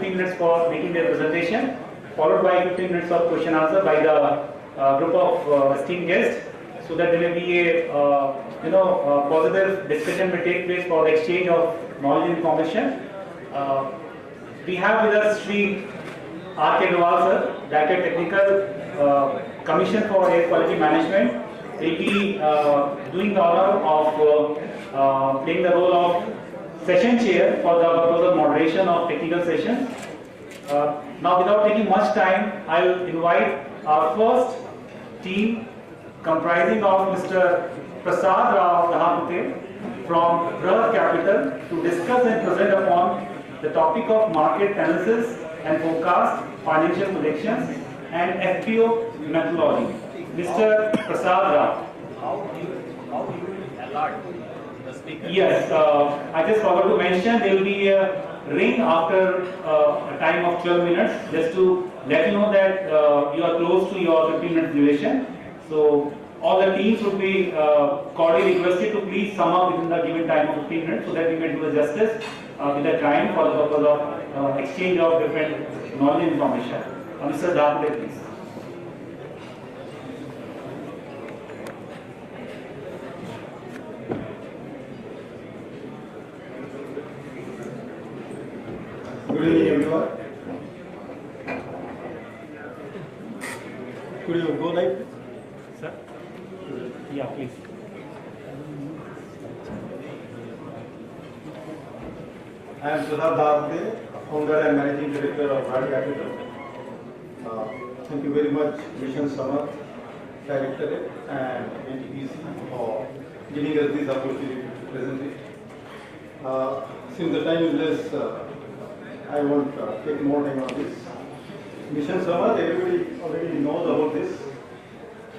15 minutes for making their presentation, followed by 15 minutes of question answer by the group of esteemed guests, so that there may be a positive discussion may take place for the exchange of knowledge and information. We have with us Sri R.K. Dawal sir, Director Technical Commission for Air Quality Management. Will be doing the honor of playing the role of session chair for the purpose of moderation of technical sessions. Now, without taking much time, I will invite our first team comprising of Mr. Prasad Rao Dahapute from Grah Capital to discuss and present upon the topic of market analysis and forecast, financial projections and FPO methodology. Mr. Prasad Rao. How do you alert the speaker? Yes, I just forgot to mention there will be a ring after a time of 12 minutes just to let you know that you are close to your 15 minutes duration. So all the teams would be cordially requested to please sum up within the given time of 15 minutes so that we may do the justice with the time for the purpose of exchange of different knowledge and information. Mr. Dahapute, please. Good evening, everyone. Could you go live? Sir? Yeah, please. I am Prasad Dahapute, founder and managing director of Grah Capital. Thank you very much, Mission Samarth Directorate and NTPC for giving us this opportunity to present it. Since the time is less, I won't take more time on this. Mission Samarth, everybody already knows about this.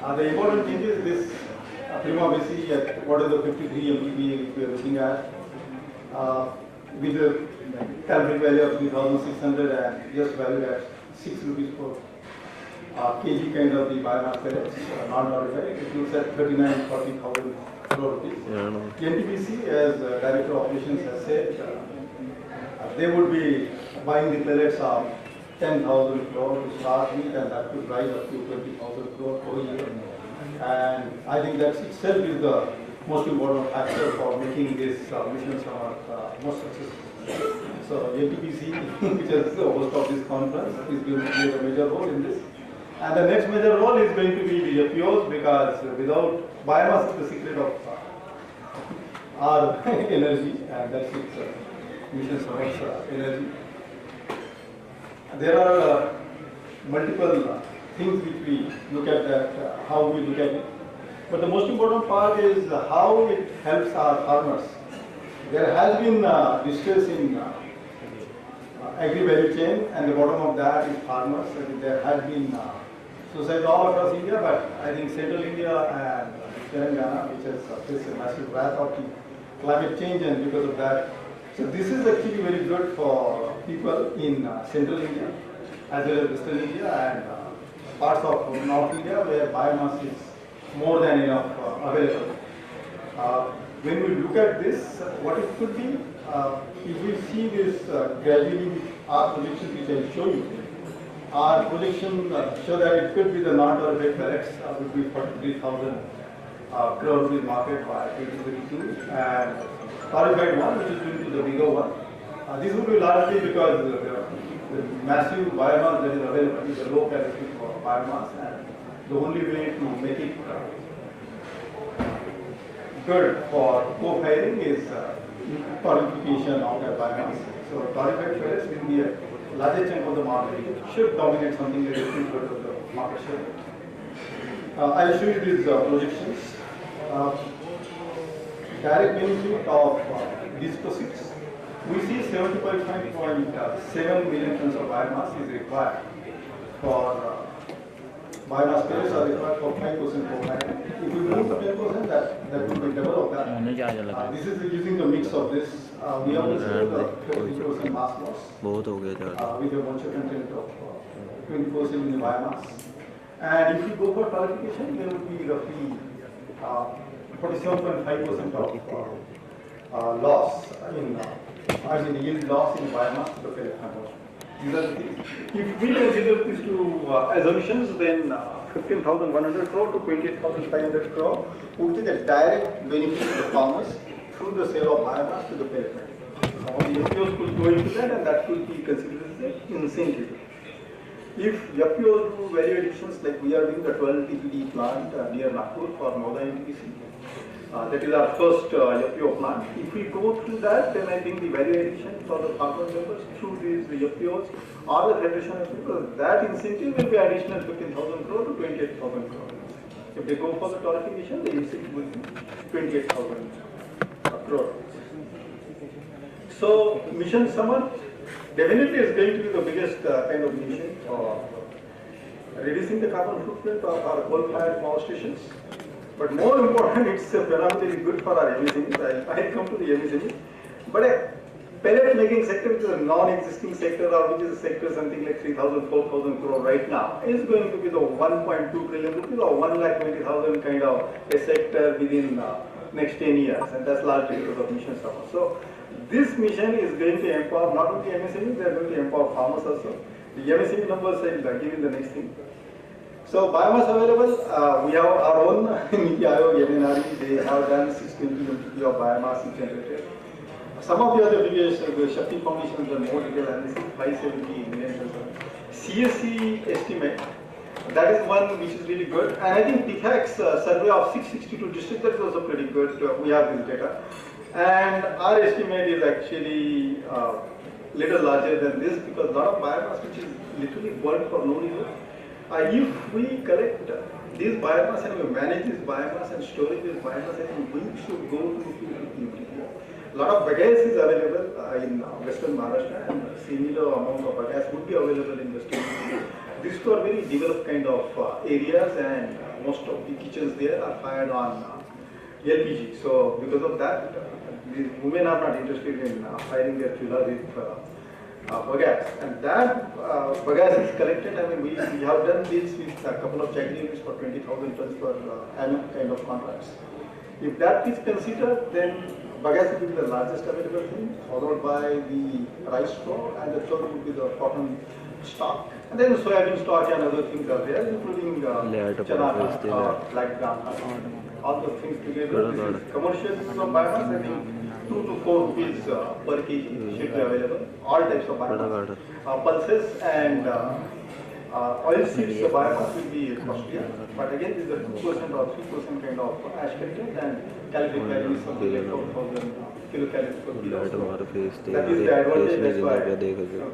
The important thing is this prima facie at what is the 53 MPPA we are looking at with a calorific value of 3,600 and just valued at 6 rupees per kg kind of the biomass pellets, non-modified. It looks at 39-40,000 crore rupees. NTPC, as Director of Operations has said, they would be buying the pellets of 10,000 crore to start with, and that could rise up to 20,000 crore per year. And I think that itself is the most important factor for making this mission most successful. So NTPC, which is the host of this conference, is going to play a major role in this. And the next major role is going to be the FPOs, because without biomass is the secret of our energy, and that's its mission energy. There are multiple things which we look at that, how we look at it. But the most important part is how it helps our farmers. There has been distress in agri-value chain, and the bottom of that is farmers. And there has been suicide all across India, but I think Central India and Telangana, which has faced a massive wrath of the climate change, and because of that. So this is actually very good for people in Central India as well as Western India and parts of North India where biomass is more than enough available. When we look at this, what it could be, if we see this gradually, our projection which I show you, our projection show that it could be the non-torrefied pellets would be 43,000 crore rupees market by 2022, and torrefied one, which is going to the bigger one. This would be largely because the massive biomass that is available is a low calorific biomass, and the only way to make it good for co-firing is torrefication of that biomass. So torrefied pellets will be a larger chunk of the market. It should dominate something like 50% of the market share. I'll show you these projections. Direct benefit of these proceeds. We see 75.7 million tons of biomass is required for biomass pellets are required for 5% per annum. If we move to 10%, that will be double of that. This is using the mix of this. We have also the 50% mass loss with a moisture content of 20% in the biomass. And if you go for torrefication, there will be roughly 47.5% of loss in yield loss in biomass to the pellet conversion. These are the things. If we consider these two assumptions, then 15,100 crore to 28,500 crore would be the direct benefit to the farmers through the sale of biomass to the pellet mill. Some of the FPOs could go into that, and that could be considered as an incentive. If FPOs do value additions like we are doing the 12 TPD plant near Nagpur for Noida NTPC, that is our first FPO plant. If we go through that, then I think the value addition for the farmer members through these FPOs or the federation of people, that incentive will be additional 15,000 crore to 28,000 crore. If they go for the tarification, the incentive will be 28,000 crore. So Mission Samar definitely is going to be the biggest kind of mission for reducing the carbon footprint of our coal-fired power stations. But more important, it's phenomenally good for our MSMEs. I'll come to the MSMEs. But a pellet making sector, which is a non-existing sector, or which is a sector something like 3,000, 4,000 crore right now, is going to be the 1.2 trillion rupees or 1,20,000 kind of a sector within next 10 years, and that's largely because of Mission Samar. So this mission is going to empower not only MSMEs, they are going to empower farmers also. The MSME numbers I'll give in the next thing. So biomass available, we have our own Niti Aayog, MNRE, they have done 620 MTP of biomass generated. Some of the other figures, the Shakti Foundation, the more detailed analysis, 570 million. CSC estimate, that is one which is really good. And I think PFAC's survey of 662 districts, that is also pretty good. We have this data. And our estimate is actually little larger than this because a lot of biomass which is literally burned for no reason. If we collect this biomass and we manage this biomass and storage this biomass, I think we should go to 250 MTP. A lot of bagasse is available in Western Maharashtra, and similar amount of bagasse would be available in Western India. These two are very developed kind of areas, and most of the kitchens there are fired on LPG. So because of that, the women are not interested in firing their chulha with bagasse. And that bagasse is collected. I mean, we have done this with a couple of chakri units for 20,000 tons per annum kind of contracts. If that is considered, then bagasse will be the largest available thing, followed by the rice straw, and the third would be the cotton stock. And then soybean stock and other things are there, including chana, black gram, all those things together. This is commercial use of biomass. I think 2 to 4 rupees per kg should be available. All types of biomass. Pulses and oil seeds biomass will be costlier. But again, this is a 2% or 3% kind of ash content, and calorific value is something like 4,000 kilocalories per kilo. So that is the advantage. That's why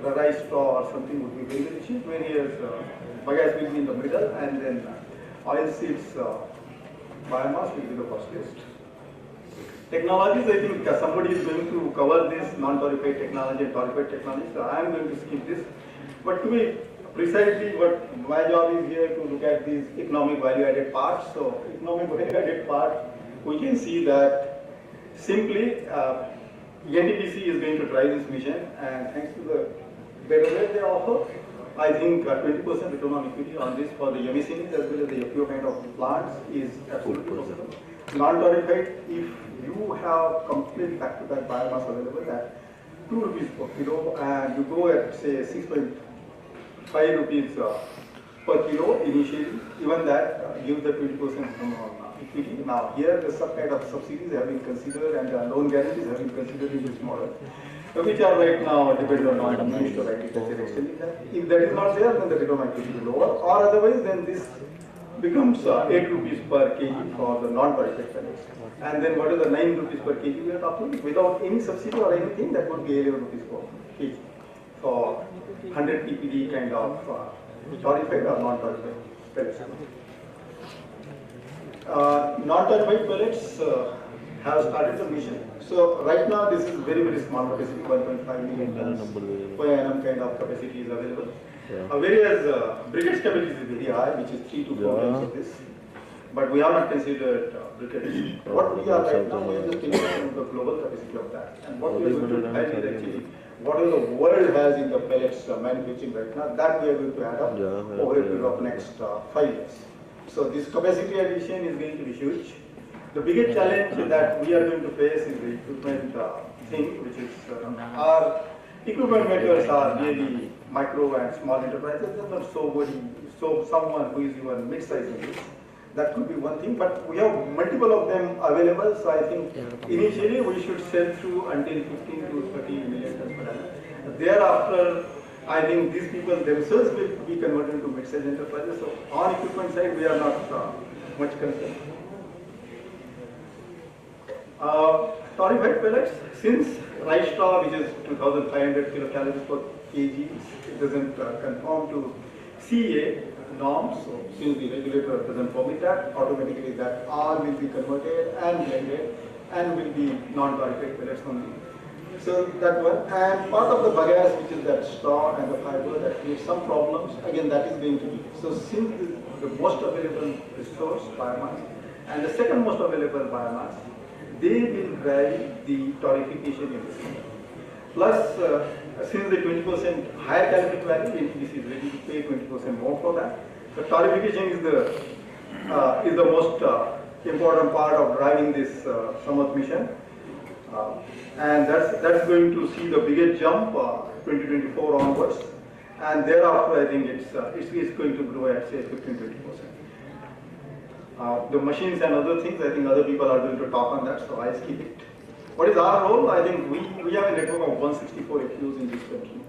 the rice straw or something would be very, very cheap, whereas bagasse will be in the middle, and then oil seeds biomass will be the costliest. Technologies, I think somebody is going to cover this non-torrefied technology and torrefied technology, so I am going to skip this. But to be precisely what my job is here to look at these economic value-added parts. So economic value-added part, we can see that simply NTPC is going to drive this mission, and thanks to the better rate they offer, I think 20% return on equity on this for the MSMEs as well as the FPO kind of plants is absolutely possible. Non-torrefied, if you have complete back-to-back biomass available at 2 rupees per kilo, and you go at say 6.5 rupees per kilo initially, even that gives the 20% return on equity. Now here the some kind of subsidies have been considered, and loan guarantees have been considered in this model, which are right now dependent on Minister of Agriculture extending that. If that is not there, then the return on equity will be lower, or otherwise then this becomes 8 rupees per kg for the non-torrefied pellets. And then what is the 9 rupees per kg we are talking? Without any subsidy or anything, that would be 11 rupees per kg for 100 ppd kind of torrefied or non-torrefied pellets. Non-torrefied pellets have started the mission. So right now this is very, very small capacity, 1.5 million tons per annum kind of capacity is available. Whereas briquettes capacity is very high, which is 3 to 4 times of this. But we have not considered briquettes. What we are right now, we are just taking the global capacity of that. And what we are going to find is actually whatever the world has in the pellets manufacturing right now, that we are going to add up over a period of next 5 years. So this capacity addition is going to be huge. The biggest challenge that we are going to face is the equipment thing, which is our equipment makers are really micro and small enterprises, there's not so someone who is even mid-sized in this. That could be one thing, but we have multiple of them available, so I think initially we should sell through until 15 to 30 million tons per annum. Thereafter, I think these people themselves will be converted to mid-sized enterprises, so on equipment side we are not much concerned. Torrefied pellets, since rice straw, which is 2,500 kilocalories per kg, it doesn't conform to CA norms, so since the regulator doesn't permit that, automatically that all will be converted and blended and will be non-torrefied pellets only. So that one, and part of the bagasse, which is that straw and the fiber that creates some problems, again that is going to be. So since the most available resource, biomass, and the second most available biomass, they will drive the torrefication in the system. Plus, since the 20% higher calorific value, NTPC is ready to pay 20% more for that. So torrefication is the most important part of driving this Samarth mission. And that's going to see the biggest jump 2024 onwards, and thereafter I think it's going to grow at say 15-20%. The machines and other things, I think other people are going to talk on that, so I'll skip it. What is our role? I think we have a network of 164 FPOs in this country.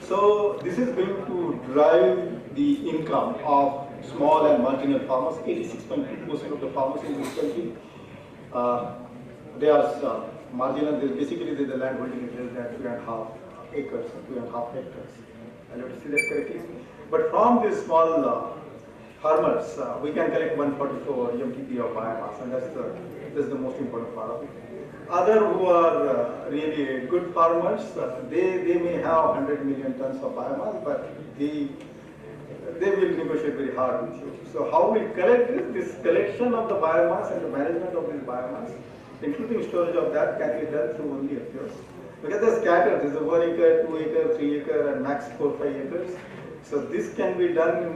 So this is going to drive the income of small and marginal farmers. 86.2% of the farmers in this country, they are marginal. Basically, the land holding is less than 2.5 acres, 2.5 hectares. I'll have to see that correctly. But from these small farmers, we can collect 144 MTP of biomass, and that's the most important part of it. Other who are really good farmers, they may have 100 million tons of biomass, but they will negotiate very hard with you. So how we collect this collection of the biomass and the management of this biomass, including storage of that, can be done through only FPOs. Because they're scattered, there's a 1 acre, 2 acre, 3 acre, and max 4-5 acres. So this can be done in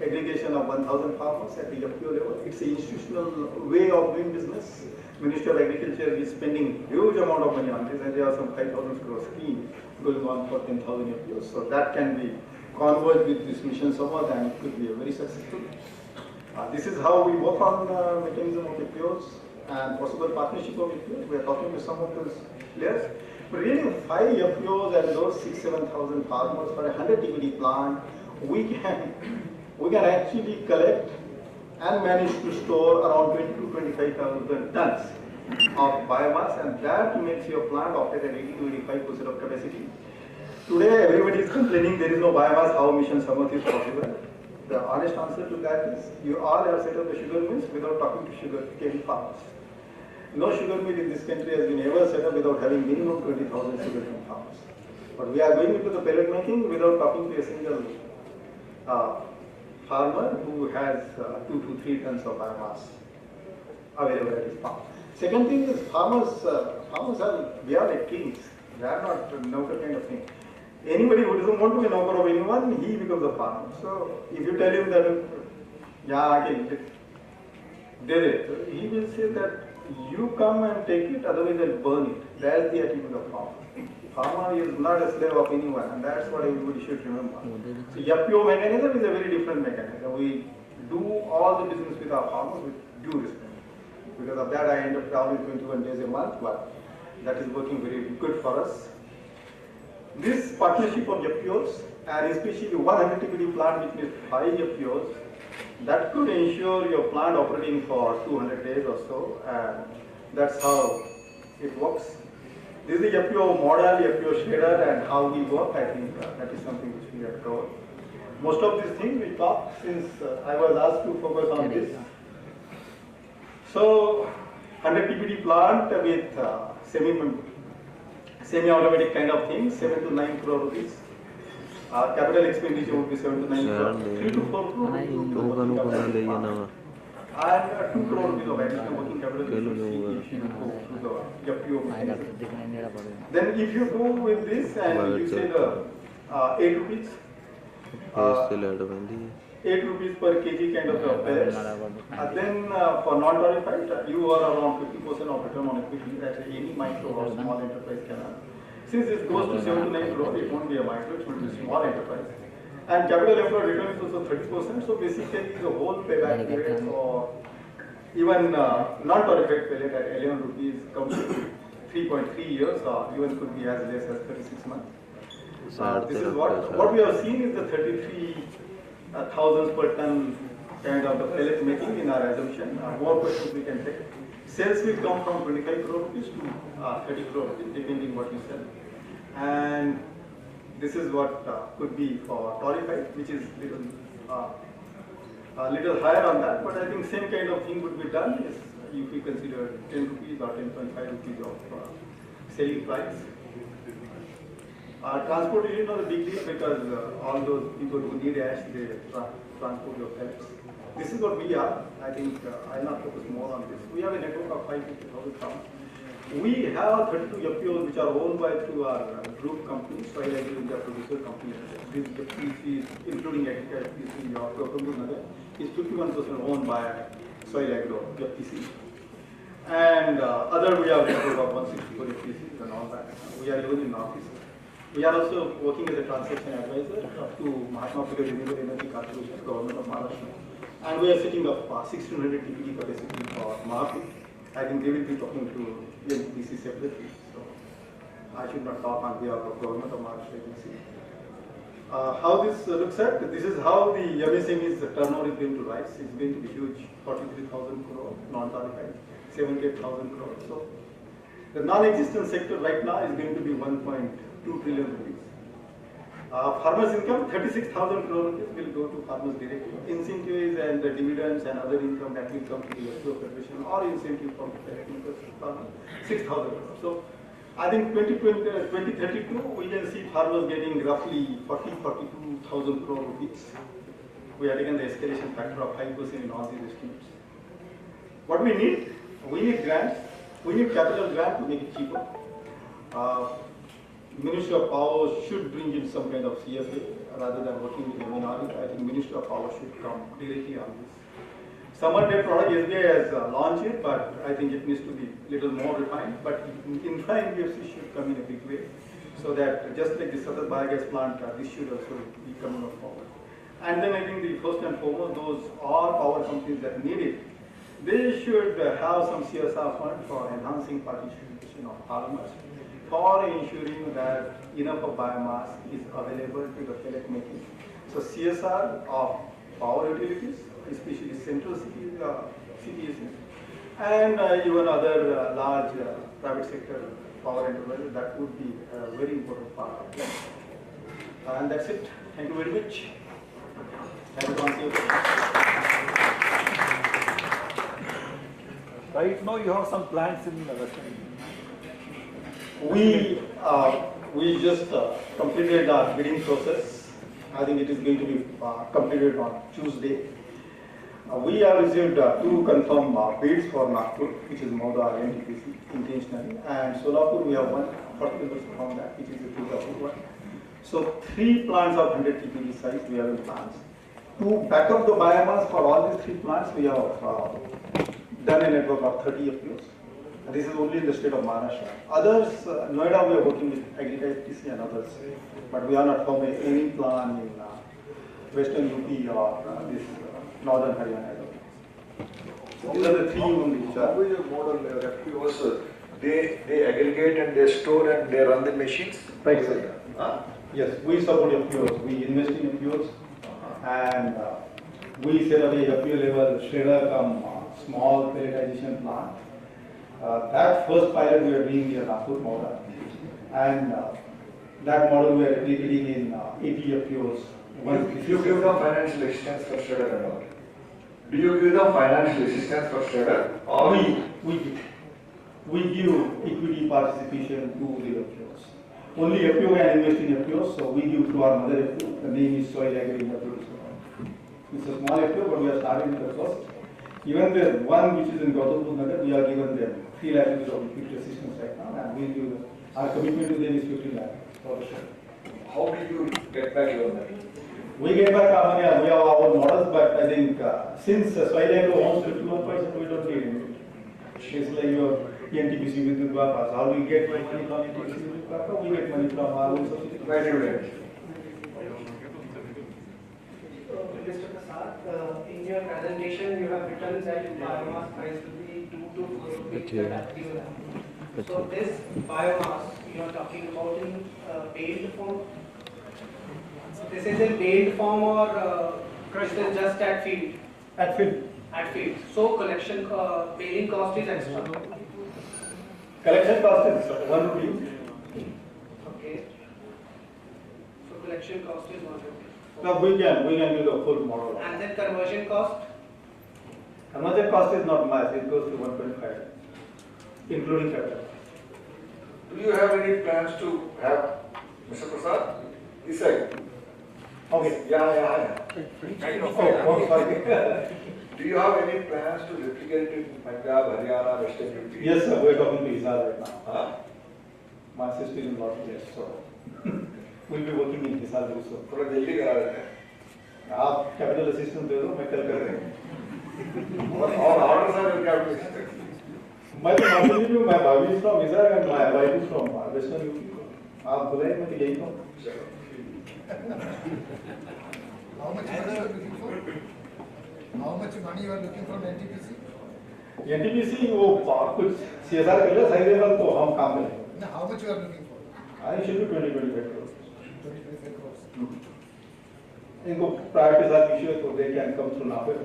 aggregation of 1,000 farmers at the FPO level. It's an institutional way of doing business. Ministry of Agriculture is spending huge amount of money on this, and there are some 5,000 crore scheme going on for 10,000 FPOs. So that can be converged with this mission Samarth, and it could be very successful. This is how we work on mechanism of FPOs and possible partnership of FPOs. We are talking to some of those players. But really 5 FPOs and those 6,000-7,000 farmers for a 100 TPD plant, we can actually collect and manage to store around 20 to 25,000 tons of biomass, and that makes your plant operate at 80 to 85% of capacity. Today, everybody is complaining there is no biomass. How Mission Samarth is possible? The honest answer to that is you all have set up the sugar mills without talking to sugar cane farmers. No sugar mill in this country has been ever set up without having minimum 20,000 sugar cane farmers. But we are going into the pellet making without talking to a single farmer who has 2 to 3 tons of biomass available at his farm. Second thing is farmers we are like kings. They are not a nokar kind of thing. Anybody who doesn't want to be a nokar of anyone, he becomes a farmer. So if you tell him that, he will say that you come and take it, otherwise I'll burn it. That's the attitude of farmer. Farmer is not a slave of anyone, and that's what everybody should remember. So FPO mechanism is a very different mechanism. We do all the business with our farmers with due respect. Because of that, I end up traveling 21 days a month, but that is working very good for us. This partnership of FPOs, and especially 100 TPD plant which needs 5 FPOs, that could ensure your plant operating for 200 days or so, and that's how it works. This is the FPO model, FPO shader, and how we work. I think that is something which we have covered. Most of these things we talked since I was asked to focus on this. So, 100 TPD plant with semi-automatic kind of thing, 7 to 9 crore rupees. Capital expenditure would be 7 to 9 crore, 3 to 4 crore. And 2 crore rupees of additional working capital Then if you go with this and you say the 8 rupees, 8 rupees per kg kind of pellets. Then for non-torrefied, you are around 50% of return on equity that any micro or small enterprise can have. Since it goes to 7 to 9 crore, it won't be a micro, it will be a small enterprise. And capital employed return is also 30%. So basically, the whole payback period or even non-tarified pellet at 11 rupees comes to 3.3 years, or even could be as less as 36 months. This is what we have seen is the 33,000 per ton kind of the pellet making in our assumption. More questions we can take. Sales will come from 25 crore rupees to 30 crore rupees, depending what you sell. And this is what could be for tarified, which is a little higher on that. But I think same kind of thing would be done if we consider 10 rupees or 10.5 rupees of selling price. Transport is not a big deal because all those people who need ash, they transport your pellets. This is what we are. I think I'll not focus more on this. We have a network of 550,000 towns. We have 32 FPOs which are owned by through our group companies, Soil Agri India Producer Company. This FPC, including Agriculture FPC, is 51% owned by Soil Agri FPC. And other we have a network of 164 FPCs and all that. We are even in Northeast. We are also working as a transaction advisor to Mahatma Phule Renewable Energy Corporation, Government of Maharashtra. And we are setting up 1600 TPD capacity for Mahape. I think they will be talking to NTPC separately. So I should not talk on behalf of Government of Maharashtra agency. How this looks at, this is how the MSME's turnover is going to rise. It's going to be huge, 43,000 crore, non-tarified, 78,000 crore. So the non-existent sector right now is going to be 1.2 trillion rupees. Farmers' income, 36,000 crore rupees will go to farmers directly. Incentives and the dividends and other income that will come to the FPO Federation or incentive from farmers, 6,000 crore. So I think 2032, we can see farmers getting roughly 42,000 crore rupees. We have taken the escalation factor of 5% in all these estimates. What we need grants. We need capital grant to make it cheaper. Ministry of Power should bring in some kind of CFA rather than working with the minority. I think Ministry of Power should come directly on this. Summer day product SBI has launched it, but I think it needs to be a little more refined. But infra NBFC should come in a big way, so that just like the Satat biogas plant, this should also be coming up forward. And then I think the first and foremost, those are power companies that need it. They should have some CSR fund for enhancing participation of farmers, for ensuring that enough of biomass is available to the pellet making. So CSR of power utilities, especially central cities, and even other large private sector power enterprises, that would be a very important part of it. And that's it. Thank you very much. Thank you. Right now you have some plants in Western. We just completed our bidding process. I think it is going to be completed on Tuesday. We have received two confirmed bids for Nagpur, which is Mauda NTPC intentionally, and Solapur we have one 40% from that, which is a 2,000 one. So 3 plants of 100 TPD size we have in plants. To back up the biomass for all these 3 plants, we have done a network of 30 FPOs. This is only in the state of Maharashtra. Others, Noida, we are working with Agriculture FTC and others, but we are not forming any plan in Western UP or this Northern Haryana. So these are the 3 only which are. How is your model FPOs? They aggregate and they store and they run the machines? Right, sir. Yes, we support FPOs. We invest in FPOs, and we set up a FPO level shredder come small pelletization plant. That first pilot we are doing in Nagpur model, and that model we are replicating in 80 FPOs. If you give them financial assistance for shredder and all, do you give them financial assistance for shredder? Or we give equity participation to the FPOs. Only FPO can invest in FPOs, so we give to our mother FPO. The name is Soil Agri India Producer. It's a small FPO, but we are starting with the first. Even the one which is in Gautam Nagar, we are given them 3 lakh rupees of equity assistance right now, and we give them, our commitment to them is 15 lakh for the share. How do you get back your money? We get back our money, we have our models, but I think since Soil Agri owns 51%, we don't need it. It's like your NTPC Vidyut Vikas. How we get money from NTPC Vidyut Vikas? We get money from our own subsidy. Mr. Prasad, in your presentation you have written that biomass price will be 2 to 4 rupees per active land. So this biomass you are talking about in baled form? So this is in baled form or this is just at field? At field. At field. So collection, baling cost is extra. Collection cost is 1 rupee. Okay. So collection cost is 1 rupee. No, we can do the full model. And then conversion cost? Conversion cost is not much, it goes to 1.5, including capital. Do you have any plans to have, Mr. Prasad, this side? Okay. Yeah. Oh, sorry. Do you have any plans to replicate it in Punjab, Haryana, Western UP? Yes, sir, we are talking to Hisar right now. Huh? My sister is not here, so we'll be working in Hisar also. थोड़ा जल्दी करा देते हैं। आप capital assistant दे दो, मैं कल कर देंगे। और ऑर्डर सर कैपिटल असिस्टेंट। मैं तो नॉर्मली भी मैं भाभी from Hisar and my wife is from western UP. आप बुलाइए, मैं तो यही हूँ। How much money you are looking for? How much money you are looking from NTPC? NTPC वो कुछ CSR कर ले सही लेवल तो हम काम करेंगे। No, how much you are looking for? I should be 20-25 crores. 20-25 crores. इनको प्रायोरिटी साथ इश्यू है तो they can come through NABED.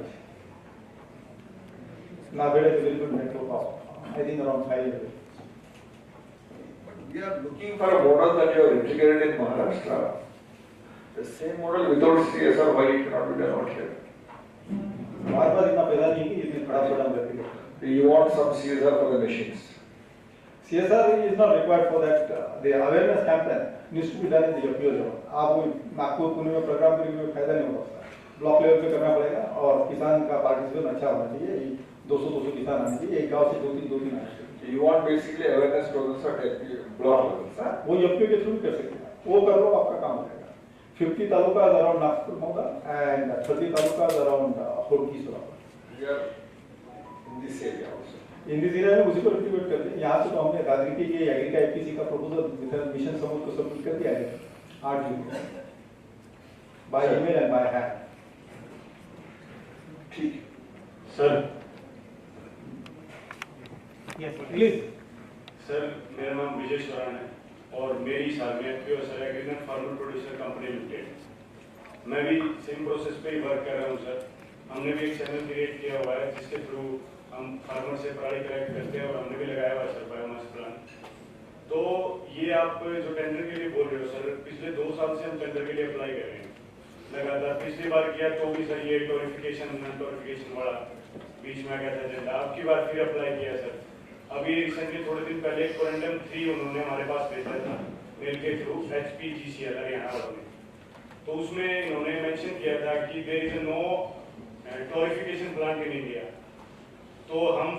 NABED is a very good network of I think around 5 years. We are looking for a model that you have integrated in Maharashtra. The same model without CSR, why it cannot be done out here? हमारे पास इतना पैसा नहीं है कि इतनी खड़ा करके। You want some CSR for the machines? CSR is not required for that. The awareness campaign needs to be done in the FPO level. आप नागपुर पुणे में प्रोग्राम करके कोई फायदा नहीं होगा। ब्लॉक लेवल पे करना पड़ेगा और किसान का पार्टिसिपेशन अच्छा होना चाहिए। 200 किसान आने चाहिए, एक गांव से 2-3 आने चाहिए। You want basically awareness programs at block level, sir? वो FPO के थ्रू कर सकते हैं। वो कर लो, आपका काम हो जाएगा। 50 talukas around Nagpur Moga and 30 talukas around Horki Surapa. We are in this area also. In this area में उसी को एक्टिवेट करते हैं। यहाँ से तो हमने राजनीति के एग्री का IPC का प्रपोजल मिशन समूह को सबमिट कर दिया है 8 जून को by email and by hand. ठीक। सर। Yes, please. सर, मेरा नाम विजय शरण है और मेरी सालमियत पे sir agreement farmer producer company limited. मैं भी सेम प्रोसेस पे ही वर्क कर रहा हूँ सर। हमने भी एक चैनल क्रिएट किया हुआ है जिसके थ्रू हम फार्मर से पराली कलेक्ट करते हैं और हमने भी लगाया हुआ है सर बायोमास प्लांट। तो ये आप जो टेंडर के लिए बोल रहे हो सर, पिछले 2 साल से हम टेंडर के लिए अप्लाई कर रहे हैं लगातार। पिछली बार किया तो भी सर ये टोरिफिकेशन नॉन टोरिफिकेशन वाला बीच में आ गया था एजेंडा। अब की बार फिर अप्लाई किया सर। अभी रिसेंटली थोड़े दिन पहले कोरेंडम 3 उन्होंने हमारे पास भेजा था मेल के थ्रू HPGCL हरियाणा वालों ने। तो उसमें इन्होंने मेंशन किया था कि there is no torrefaction plant in India, तो हम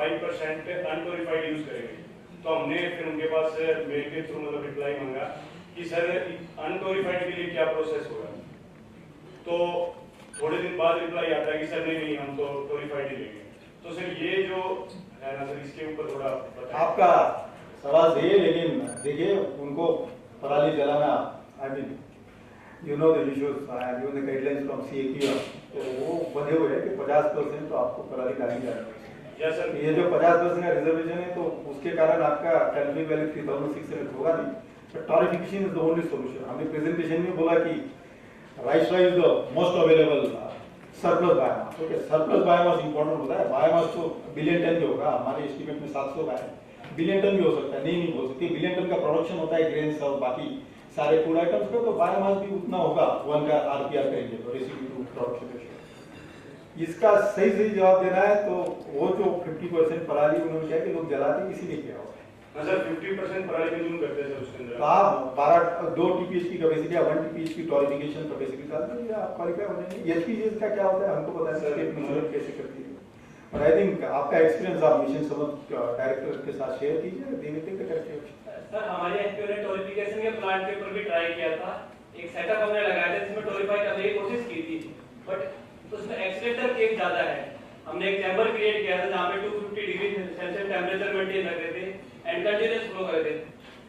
5% अनटोरिफाइड यूज करेंगे। तो हमने फिर उनके पास मेल के थ्रू मतलब रिप्लाई मांगा कि सर अनटोरिफाइड के लिए क्या प्रोसेस होगा। तो थोड़े दिन बाद रिप्लाई आता है कि सर नहीं हम तो टोरिफाइड ही लेंगे। तो सर ये जो है ना सर, इसके ऊपर थोड़ा आपका सवाल सही है, लेकिन देखिए उनको पराली जलाना I mean you know the issues and you know the guidelines from CAQ, तो वो बने हुए हैं कि 50% तो आपको पराली डाली जाएगी। Yes sir. ये जो 50% का रिजर्वेशन है तो उसके कारण आपका कैलोरी वैल्यू 3600 होगा नहीं, but torrefaction is the only solution. हमने प्रेजेंटेशन में बोला कि rice is the most available surplus biomass. Okay, surplus biomass important होता है। बायोमास तो बिलियन टन भी होगा, हमारे एस्टीमेट में 700 का है, बिलियन टन भी हो सकता है, नहीं बोल सकते। बिलियन टन का प्रोडक्शन होता है ग्रेन्स और बाकी सारे फूड आइटम्स का, तो बायोमास भी उतना होगा 1 का RPR करेंगे तो रेसिड्यू टू प्रोडक्शन रेशियो। इसका सही जवाब देना है तो वो जो 50% पराली उन्होंने क्या कि लोग जलाते इसीलिए किया होगा। सर 50% पराली कंज्यूम करते हैं सर उसके अंदर। आप 2 TPH की कैपेसिटी या 1 TPH की टोरिफिकेशन कैपेसिटी डालते हैं या आप क्वालिफाई हो जाएंगे। HPGs का क्या होता है हमको पता है, स्टेट मेजरमेंट कैसे करती है। और आई थिंक आपका एक्सपीरियंस आप मिशन समझ डायरेक्टर के साथ शेयर कीजिए, दे देते हैं करके। सर हमारे FPO ने टोरिफिकेशन के प्लांट के ऊपर भी ट्राई किया था। एक सेटअप हमने लगाया था जिसमें टोरिफाई करने की कोशिश की थी, बट उसमें एक्सीलेटर केक ज्यादा है। हमने एक चैम्बर क्रिएट किया था जहाँ पे 250 डिग्री सेल्सियस टेम्परेचर मेंटेन रखते थे एंड कंटिन्यूस फ्लो करते थे।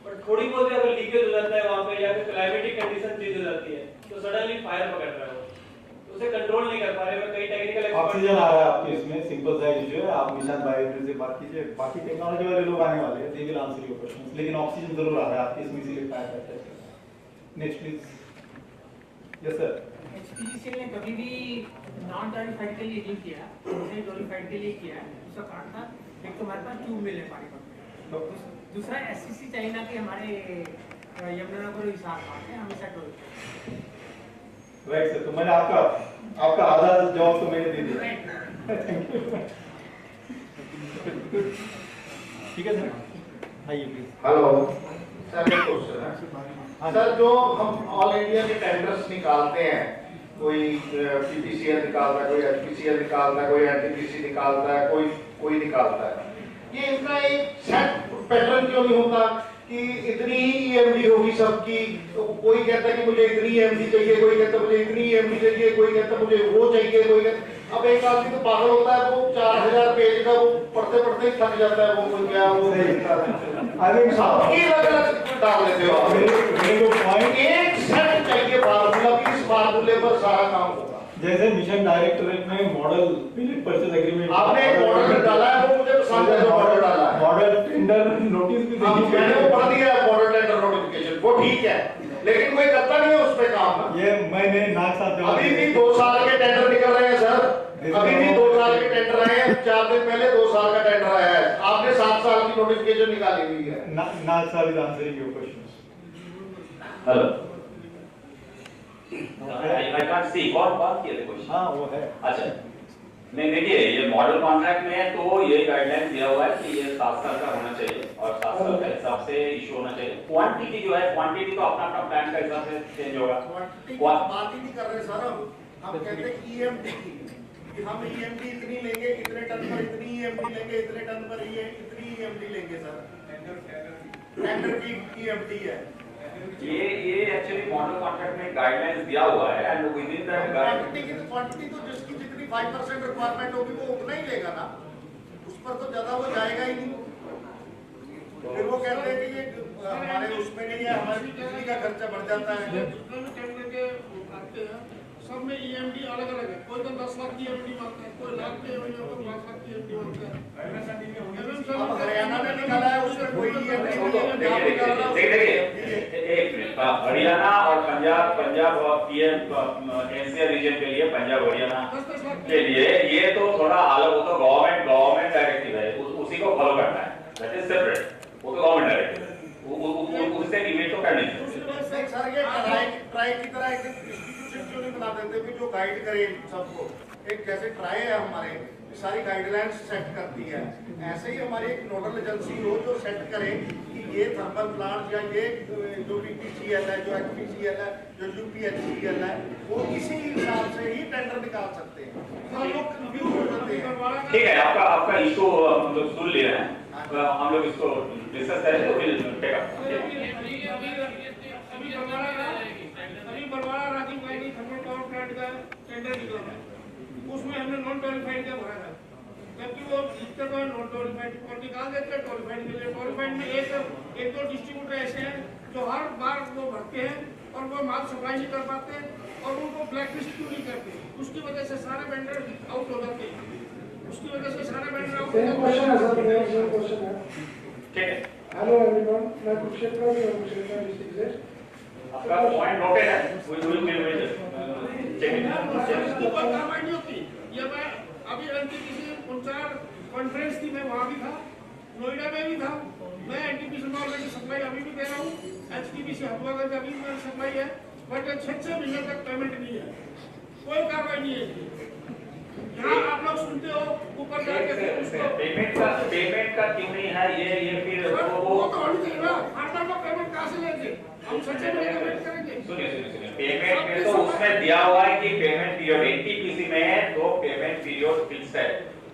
बट थोड़ी बहुत अगर लीकेज हो जाता है वहाँ पे या फिर क्लाइमेटिक कंडीशन चेंज हो जाती है तो सडनली फायर पकड़ रहा है वो, तो उसे कंट्रोल नहीं कर पा रहे। मैं कई टेक्निकल ऑक्सीजन आ रहा है आपके इसमें, सिंपल सा इशू है, आप निशान बायोफ्यूल से बात कीजिए, बाकी टेक्नोलॉजी वाले लोग आने वाले हैं, they will answer your questions, लेकिन ऑक्सीजन जरूर आ रहा है आपके इसमें, इसीलिए फायर करता है। Next please. Yes sir. HPGCL ने कभी भी नॉन टॉरिफाइड के लिए नहीं किया, उसने टॉरिफाइड के लिए किया। उसका कारण था एक तो हमारे पास ट्यूब मिल है पानीपत में, दूसरा एससीसी चाइना के हमारे यमुनानगर हिसाब है हमेशा टॉरिफाइड। राइट सर, तो मैंने आपका आधा जवाब तो मैंने दे दिया। Thank you. ठीक है सर, आइए प्लीज। हेलो सर, एक क्वेश्चन है सर, जो हम ऑल इंडिया के टेंडर्स निकालते हैं, कोई पीपीसीएल निकालता है, कोई एचपीसीएल निकालता है, कोई एनटीपीसी निकालता है, कोई निकालता है, ये इनका एक सेट पैटर्न क्यों नहीं होता कि इतनी ही ईएमडी होगी सबकी? तो कोई कहता है कि मुझे इतनी ईएमडी चाहिए, कोई कहता है मुझे इतनी ईएमडी चाहिए, कोई कहता है मुझे वो चाहिए, कोई कहता। अब एक आदमी तो पागल होता है, वो 4000 पेज का वो पढ़ते पढ़ते ही थक जाता है, वो क्या वो सबकी अलग-अलग डाल देते हो। मेरे को पॉइंट एक सेट चाहिए फार्मूला की, इस फार्मूले पर सारा काम होगा। जैसे मिशन डायरेक्टरेट में मॉडल परचेज एग्रीमेंट आपने एक मॉडल डाला है, वो मुझे पसंद है, जो मॉडल डाला है। मॉडल टेंडर नोटिस भी मैंने वो पढ़ दिया मॉडल टेंडर नोटिफिकेशन, वो ठीक है, लेकिन कोई करता नहीं है उस पे काम। ये मैंने नाक साथ अभी भी 2 साल के टेंडर निकल रहे हैं सर, अभी भी 2 साल के टेंडर आए हैं। 4 दिन पहले 2 साल का टेंडर आया है, आपने 7 साल की नोटिफिकेशन निकाली हुई है। नाक साथ is answering your questions. Hello, I can't see कौन बात किया था क्वेश्चन? हाँ वो है। अच्छा, नहीं देखिए, ये मॉडल कॉन्ट्रैक्ट में है तो ये गाइडलाइन दिया हुआ है कि ये 7 साल का होना चाहिए और 7 साल के हिसाब से इशू होना चाहिए। क्वांटिटी जो है, क्वांटिटी तो अपना अपना प्लान का हिसाब से चेंज होगा। बात ही नहीं कर रहे सर, हम कहते हैं ईएमडी की, कि हम ईएमडी इतनी लेंगे, इतने टन पर इतनी ईएमडी लेंगे, इतने टन पर ये इतनी ईएमडी लेंगे सर। टेंडर की ईएमडी है ये एक्चुअली मॉडल कॉन्ट्रैक्ट में गाइडलाइंस दिया हुआ है and with in that quantity तो जिसकी जितनी 5% रिक्वायरमेंट होगी वो उतना ही लेगा ना, उस पर तो ज्यादा वो जाएगा ही नहीं। फिर वो कहते हैं कि ये हमारे उसमें नहीं है, हमारी बिजली का खर्चा बढ़ जाता है। सब में ईएमडी अलग अलग है, कोई तो 10 लाख की ईएमडी मांगता है, कोई लाख की ईएमडी मांगता है, 5 लाख की ईएमडी मांगता है। अब हरियाणा ने निकाला है, उसमें कोई ईएमडी नहीं है। देखिए एक मिनट, हरियाणा और पंजाब और पीएम एनसीआर रीजन के लिए, पंजाब हरियाणा के लिए ये तो थोड़ा अलग, वो तो गवर्नमेंट डायरेक्टिव है, उसी को फॉलो करना है, दैट इज सेपरेट, वो तो गवर्नमेंट डायरेक्टिव है, उससे डिबेट तो करनी चाहिए। सर ये ट्राई की तरह एक इंस्टीट्यूशन क्यों नहीं बना देते कि जो गाइड करे सबको? एक जैसे ट्राई है हमारे, सारी गाइडलाइंस सेट करती है, ऐसे ही हमारी एक नोडल एजेंसी हो जो सेट करे कि ये थर्मल प्लांट या ये जो बीपीसीएल है, जो एचपीसीएल है, जो यूपीएचसीएल है, वो इसी हिसाब से ही टेंडर निकाल सकते हैं। हम लोग कंफ्यूज हो जाते हैं। ठीक है, आपका इशू हम लोग सुन लिए हैं, हम लोग इसको डिस्कस करेंगे तो फिर टेक अप। अभी Barwada Rajiv Gandhi thermal power plant का टेंडर निकला है, उसमें हमने नॉन टॉरिफाइड का भरा था, जबकि वो लिखते तो नॉन टॉरिफाइड और निकाल देते हैं टॉरिफाइड के लिए। टॉरिफाइड में एक दो डिस्ट्रीब्यूटर ऐसे हैं जो हर बार वो भरते हैं और वो माल सप्लाई नहीं कर पाते और उनको ब्लैक लिस्ट क्यों नहीं करते, उसकी वजह से सारे वेंडर आउट हो जाते हैं, उसकी वजह से सारे वेंडर आउट हो जाते हैं। ठीक है, हेलो एवरीवन, मैं कुरुक्षेत्र डिस्ट्रिक्ट से। आपका पॉइंट नोटेड है, चेक इसकी कोई कार्रवाई नहीं होती। ये मैं अभी एनटीपीसी 4 कॉन्फ्रेंस थी, मैं वहाँ भी था, नोएडा में भी था, मैं एनटीपीसी में ऑलरेडी सप्लाई अभी भी दे रहा हूँ, एचटीपीसी हथुआगंज अभी भी सप्लाई है, बट 6 महीने तक पेमेंट नहीं है, कोई कार्रवाई नहीं है। यहाँ आप लोग सुनते हो ऊपर जाके पेमेंट का क्यों नहीं है, ये फिर वो तो होनी चाहिए ना, हर बार का पेमेंट कहाँ से लेंगे हम? 6 महीने का वेट करेंगे। सुनिए, पेमेंट में तो उसमें दिया हुआ है कि पेमेंट पीरियड, एनटीपीसी में तो पेमेंट पीरियड फिक्स है,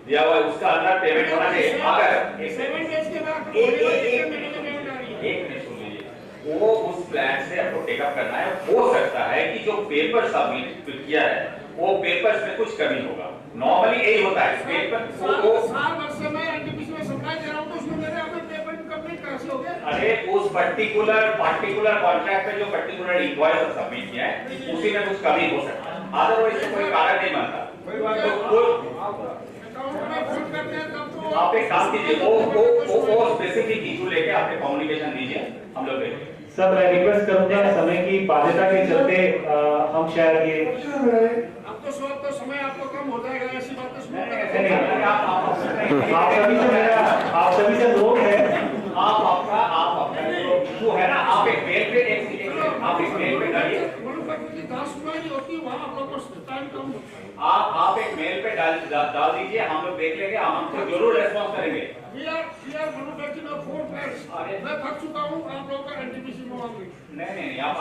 दिया हुआ है, उसका अंदर पेमेंट होना चाहिए। अगर 7 डेज के बाद एक मिनट सुन लीजिए, वो उस प्लान से आपको टेकअप करना है, हो सकता है कि जो पेपर सबमिट किया है वो पेपर्स में कुछ कमी होगा। नॉर्मली यही होता है पेपर साल भर से मैं एनटीपीसी में सप्लाई दे रहा हूं तो उसमें मेरे अपने पेपर कंप्लीट कैसे हो गए? अरे उस पर्टिकुलर कॉन्ट्रैक्ट पे जो पर्टिकुलर इनवॉइस सबमिट किया है उसी में कुछ कमी हो सकता है, अदरवाइज कोई कारण नहीं बनता। आप एक काम कीजिए, वो स्पेसिफिक इशू लेके आपने कम्युनिकेशन दीजिए, हम लोग देखेंगे। सर मैं रिक्वेस्ट करूंगा, समय की बाध्यता के चलते हम शायद ये अब तो समय आपको कम हो जाएगा, ऐसी बात तो आप सभी से लोग हैं, आप इशू है ना, आप एक मेल पे डालिए, आप एक मेल पे डाल दीजिए, हम लोग देख लेंगे, हम आपको जरूर रेस्पॉन्स करेंगे। मैं थक चुका हूँ आप लोगों का एनटीपीसी में मांगे। नहीं आप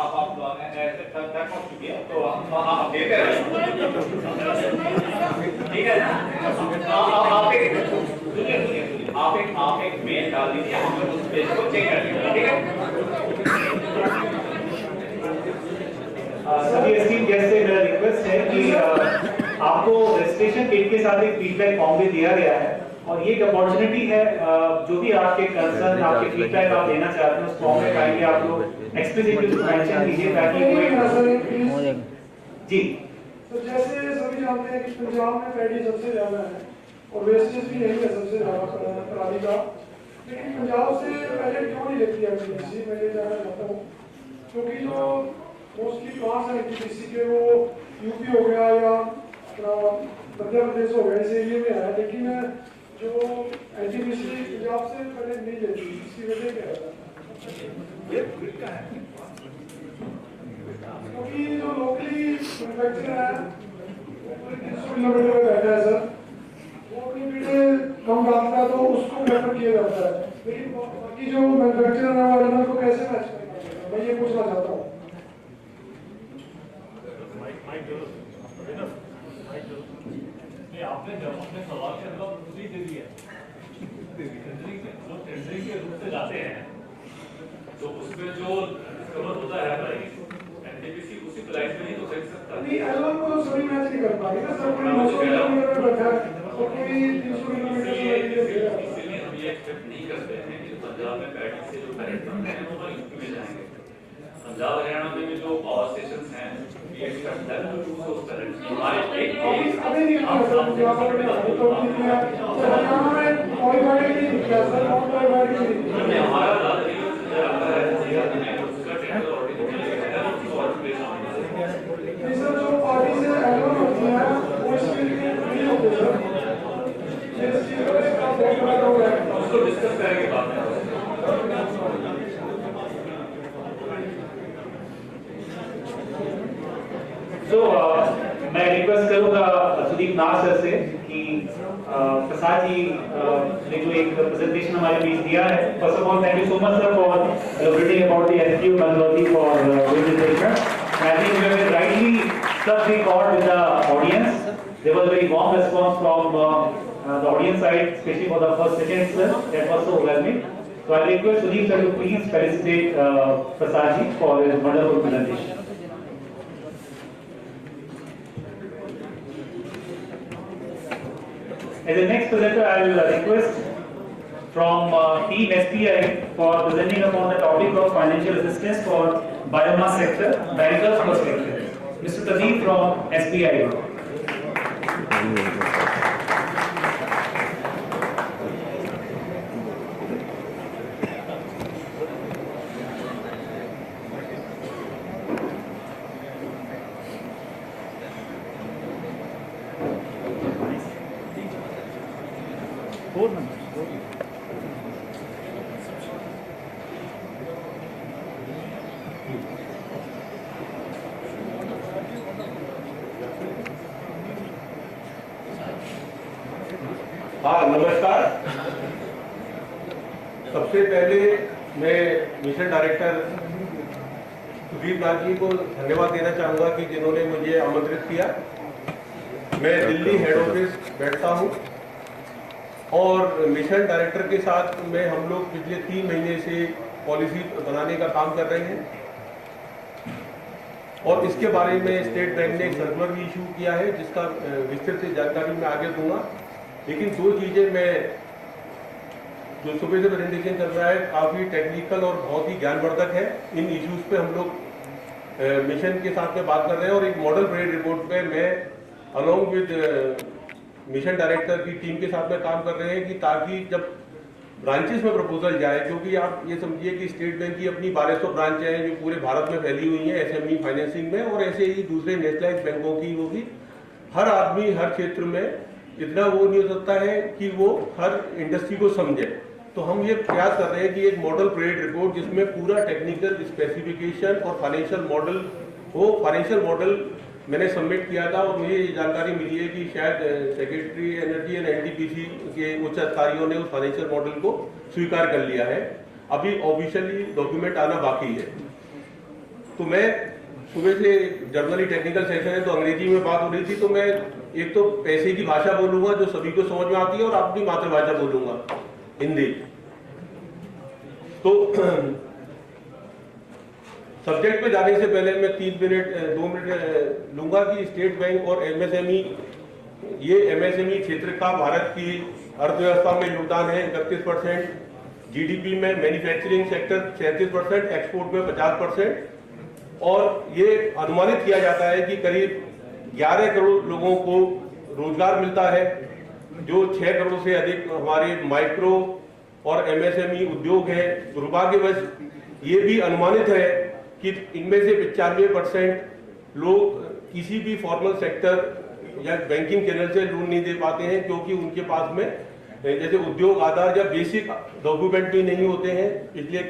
ऐसे तक पहुंच चुके हैं तो आप देते रहिए, ठीक है ना? आप एक मेल डाल दीजिए, हम लोग उस पेज को चेक कर लेंगे, ठीक है? सभी एस्टीम गेस्ट से मेरा रिक्वेस्ट है कि आपको रजिस्ट्रेशन किट के साथ एक फीडबैक फॉर्म भी दिया गया है और ये एक अपॉर्चुनिटी है, जो भी आपके कंसर्न, आपके फीडबैक आप देना चाहते हैं उस फॉर्म में काइंडली आप लोग एक्सप्लिसिटली मेंशन कीजिए ताकि जी। तो जैसे सभी जानते हैं कि पंजाब में पैडी सबसे ज़्यादा है और वेस्टेज भी यही है सबसे ज़्यादा पराली का, लेकिन पंजाब से पहले क्यों नहीं लेती है एनटीपीसी? मैं ये जानना चाहता हूँ, क्योंकि जो मोस्टली प्लांट्स हैं एनटीपीसी के वो यूपी हो गया या मध्य प्रदेश हो गया, इस एरिया में है, लेकिन जो एनटीपीसी पंजाब से पहले नहीं लेती, इसकी वजह क्या है? क्योंकि जो लोकली मैन्युफैक्चरर है वो पूरे 300 किलोमीटर में रहता है सर, वो अपनी पीढ़ी कम डालता है तो उसको प्रेफर किया जाता है, लेकिन बाकी जो मैन्युफैक्चरर है वो एनिमल को कैसे मैच करेगा? मैं ये पूछना चाहता हूँ। आपने जब अपने सवाल के जवाब खुद ही दे दिया, टेंडरिंग के रूप से जाते हैं तो उसमें जो कवर होता है प्राइस, एनटीपीसी उसी प्राइस में ही तो खरीद सकता है। नहीं एलवन को तो सभी मैच नहीं कर पाएंगे ना सर, कोई 900 किलोमीटर में बैठा है और कोई 300 किलोमीटर से इसलिए हम ये एक्सपेक्ट नहीं करते हैं कि पंजाब में पैडी से जो करेक्ट बनते हैं वो यूपी में जाएंगे। पंजाब हरियाणा में जो पावर स्टेशन हैं ये expect that to use those current हमारे अभी नहीं कर सकते यहाँ पर तो हरियाणा में कोई गाड़ी नहीं दिखता सर, कोई गाड़ी नहीं दिखती हमारा ज्यादा नहीं उसका टेंडर ऑलरेडी सर, जो पार्टी से एलवन होती है वो इसके लिए नहीं होते सर, इस चीज को इसका बहुत बड़ा रोल है, उसको डिस्कस करेंगे बाद में। तो मैं रिक्वेस्ट करूंगा सुदीप नाथ सर से कि प्रसाद जी ने जो एक प्रेजेंटेशन हमारे बीच दिया है, first of all thank you so much sir for elaborating about the SQ methodology for presentation. I think we have rightly struck the chord with the audience. There was a very warm response from the audience side, especially for the first second sir. That was so welcoming. So I request Sudeep sir to please felicitate Prasad ji for his wonderful presentation. As the next presenter, I will request from Team SPI for presenting upon the topic of financial assistance for biomass sector, bankers perspective. Mr. Pradeep from SPI. हाँ नमस्कार। सबसे पहले मैं mission director Sudeep Nath ji को धन्यवाद देना चाहूँगा कि जिन्होंने मुझे आमंत्रित किया। मैं दिल्ली हेड ऑफिस बैठता हूँ और मिशन डायरेक्टर के साथ में हम लोग पिछले 3 महीने से पॉलिसी बनाने का काम कर रहे हैं और इसके बारे में स्टेट बैंक ने एक सर्कुलर भी इशू किया है, जिसका विस्तृत से जानकारी मैं आगे दूंगा। लेकिन दो चीज़ें मैं, जो सुबह से प्रेजेंटेशन चल रहा है काफ़ी टेक्निकल और बहुत ही ज्ञानवर्धक है। इन इश्यूज पे हम लोग मिशन के साथ में बात कर रहे हैं और एक मॉडल परेड रिपोर्ट पे मैं अलॉन्ग विद मिशन डायरेक्टर की टीम के साथ में काम कर रहे हैं कि ताकि जब ब्रांचेस में प्रपोजल जाए, क्योंकि आप ये समझिए कि स्टेट बैंक की अपनी 1200 ब्रांचें हैं जो पूरे भारत में फैली हुई हैं एसएमई फाइनेंसिंग में, और ऐसे ही दूसरे नेशनलाइज बैंकों की होगी। हर आदमी हर क्षेत्र में इतना वो नहीं हो सकता है कि वो हर इंडस्ट्री को समझे। तो हम ये प्रयास कर रहे हैं कि एक मॉडल परेड रिपोर्ट जिसमें पूरा टेक्निकल स्पेसिफिकेशन और फाइनेंशियल मॉडल हो। फाइनेंशियल मॉडल मैंने सबमिट किया था और मुझे ये जानकारी मिली है कि शायद सेक्रेटरी एनर्जी एंड एनटीपीसी के उच्च अधिकारियों ने उस फाइनेंशियल मॉडल को स्वीकार कर लिया है। अभी ऑफिशियली डॉक्यूमेंट आना बाकी है। तो मैं सुबह से जर्नली टेक्निकल सेशन है तो अंग्रेजी में बात हो रही थी, तो मैं एक तो पैसे की भाषा बोलूंगा जो सभी को समझ में आती है और अपनी मातृभाषा बोलूंगा हिंदी। तो सब्जेक्ट पे जाने से पहले मैं 2 मिनट लूंगा कि स्टेट बैंक और एमएसएमई, ये एमएसएमई क्षेत्र का भारत की अर्थव्यवस्था में योगदान है 31%, जीडीपी में मैन्युफैक्चरिंग सेक्टर 37%, एक्सपोर्ट में 50%, और ये अनुमानित किया जाता है कि करीब 11 करोड़ लोगों को रोजगार मिलता है। जो 6 करोड़ से अधिक हमारे माइक्रो और एमएसएमई उद्योग हैं। दुर्भाग्यवश ये भी अनुमानित है कि इनमें से 95% लोग किसी भी फॉर्मल सेक्टर या बैंकिंग चैनल से लोन नहीं दे पाते हैं, क्योंकि उनके पास में जैसे उद्योग आधार या बेसिक डॉक्यूमेंट भी नहीं होते हैं। पिछले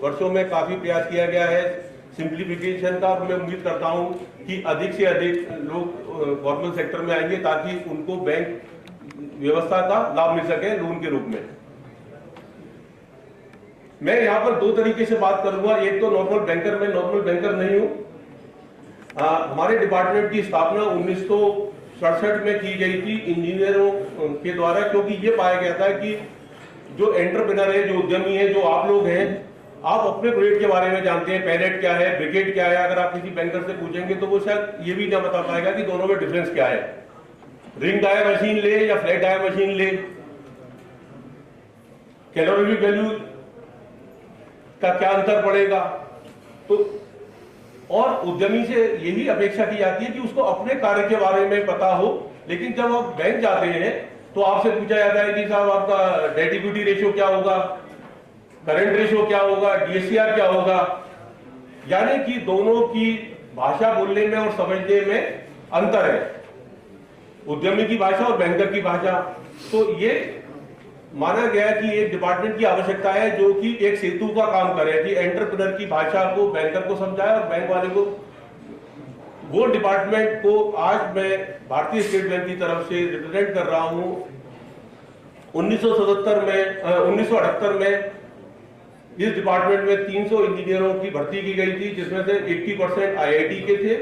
वर्षों में काफी प्रयास किया गया है सिंप्लीफिकेशन का, और मैं उम्मीद करता हूं कि अधिक से अधिक लोग फॉर्मल सेक्टर में आएंगे ताकि उनको बैंक व्यवस्था का लाभ मिल सके लोन के रूप में। मैं यहाँ पर 2 तरीके से बात करूंगा। एक तो नॉर्मल बैंकर, मैं नॉर्मल बैंकर नहीं हूँ। हमारे डिपार्टमेंट की स्थापना 1967 में की गई थी इंजीनियरों के द्वारा, क्योंकि ये पाया गया था कि जो एंटरप्रेन्योर है, जो उद्यमी है, जो आप लोग हैं, आप अपने प्रोजेक्ट के बारे में जानते हैं, पैलेट क्या है, ब्रिकेट क्या है। अगर आप किसी बैंकर से पूछेंगे तो वो शायद ये भी ना बता पाएगा कि दोनों में डिफरेंस क्या है। रिंग डायर मशीन ले या फ्लैट डायर मशीन ले, कैलोरीफिक वैल्यू का क्या अंतर पड़ेगा। तो और उद्यमी से यही अपेक्षा की जाती है कि उसको अपने कार्य के बारे में पता हो। लेकिन जब आप बैंक जाते हैं तो आपसे पूछा जाता है कि साहब आपका डेट इक्विटी रेशियो क्या होगा, करंट रेशियो क्या होगा, डीएससीआर क्या होगा। यानी कि दोनों की भाषा बोलने में और समझने में अंतर है, उद्यमी की भाषा और बैंकर की भाषा। तो ये माना गया कि एक डिपार्टमेंट की आवश्यकता है जो कि एक सेतु का काम करे, कि एंटरप्रेन्योर की भाषा को बैंकर को समझाए और बैंक वाले को। वो डिपार्टमेंट को आज मैं भारतीय स्टेट बैंक की तरफ से रिप्रेजेंट कर रहा हूं। 1978 में इस डिपार्टमेंट में 300 इंजीनियरों की भर्ती की गई थी, जिसमें से 80% आईआईटी के थे,